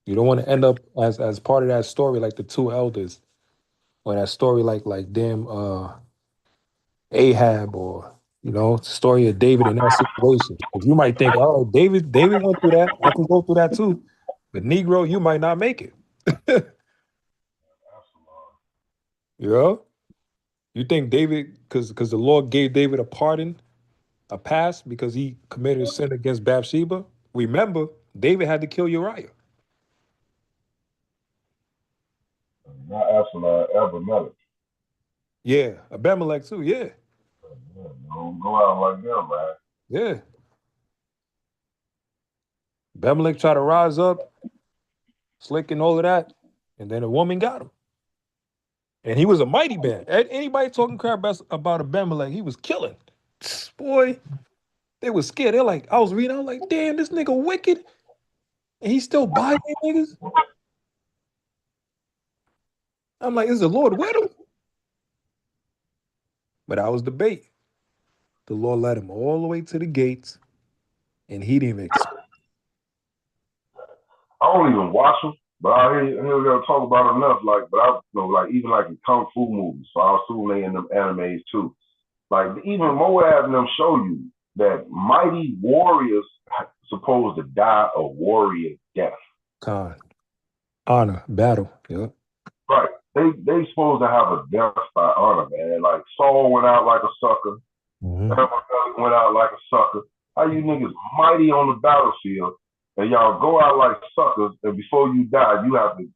You don't want to end up as part of that story like the two elders. Or that story like damn Ahab, or the story of David in that situation. Because you might think, oh, David went through that. I can go through that too. But Negro, you might not make it. You think David, because the Lord gave David a pardon, a pass, because he committed a sin against Bathsheba? Remember, David had to kill Uriah. Not Absalom, Abimelech. Yeah, Abimelech too, yeah. Don't go out like that, man. Yeah. Abimelech tried to rise up, slick and all of that, and then a woman got him. And he was a mighty man. Anybody talking crap about Abimelech, he was killing. Boy, they was scared. They're like, I was reading, I was like, damn, this nigga wicked. And he's still buying niggas. I'm like, is the Lord with him? But I was the bait. The Lord led him all the way to the gates, and he didn't even expect. I don't even watch them, but I hear y'all talk about enough. Like, but I like even like in kung fu movies. So I assume they in them animes too. Like even Moab and them show you that mighty warriors supposed to die a warrior death. Khan. Honor, battle. Yep. Right. They supposed to have a death by honor, man. Like Saul went out like a sucker. Went out like a sucker. How you niggas mighty on the battlefield and y'all go out like suckers, and before you die, you have to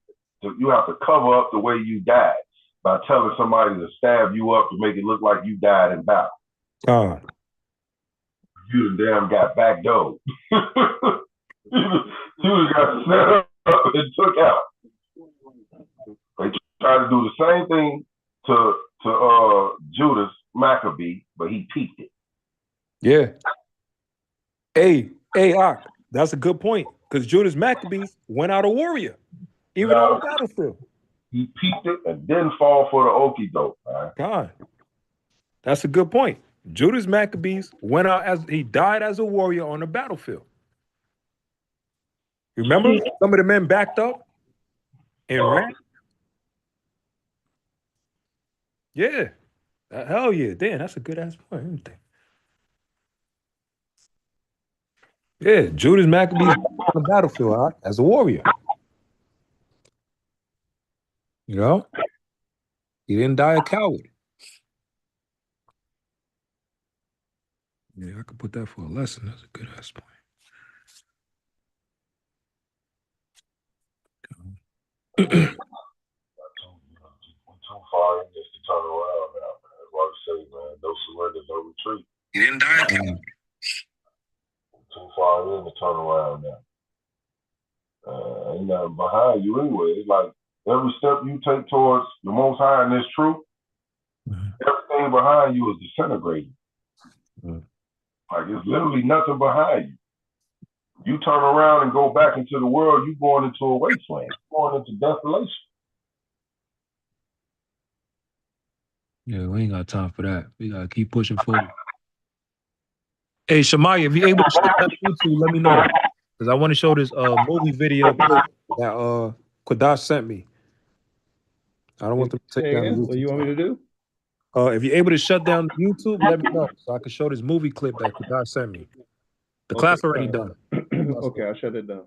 cover up the way you died by telling somebody to stab you up to make it look like you died in battle. You damn got backdoored. You got set up and took out. They tried to do the same thing to Judas Maccabee, but he peaked it. Yeah. Hey, that's a good point. Because Judas Maccabees went out a warrior, even on the battlefield. He peaked it and didn't fall for the okie doke, man. God. That's a good point. Judas Maccabees went out he died as a warrior on the battlefield. Remember? Some of the men backed up and ran. Yeah. Hell yeah. Damn, that's a good ass point. Yeah, Judas Maccabees on the battlefield as a warrior. He didn't die a coward. Yeah, I could put that for a lesson. That's a good ass point. Too far in just to turn around now, man. That's why I say, man, no surrender, no retreat. You didn't die a coward. Too far in to turn around now. nothing behind you anyway. It's like every step you take towards the Most High and this truth, everything behind you is disintegrating. Like it's literally nothing behind you. You turn around and go back into the world, you going into a wasteland, going into desolation. Yeah, we ain't got time for that. We gotta keep pushing forward. Hey, Shamaya, if you're able to shut down YouTube, let me know. Because I want to show this movie video clip that Quadash sent me. I don't want them to take down the YouTube. What do you want me to do? If you're able to shut down YouTube, let me know so I can show this movie clip that Quadash sent me. The class already done. Okay, I'll shut it down.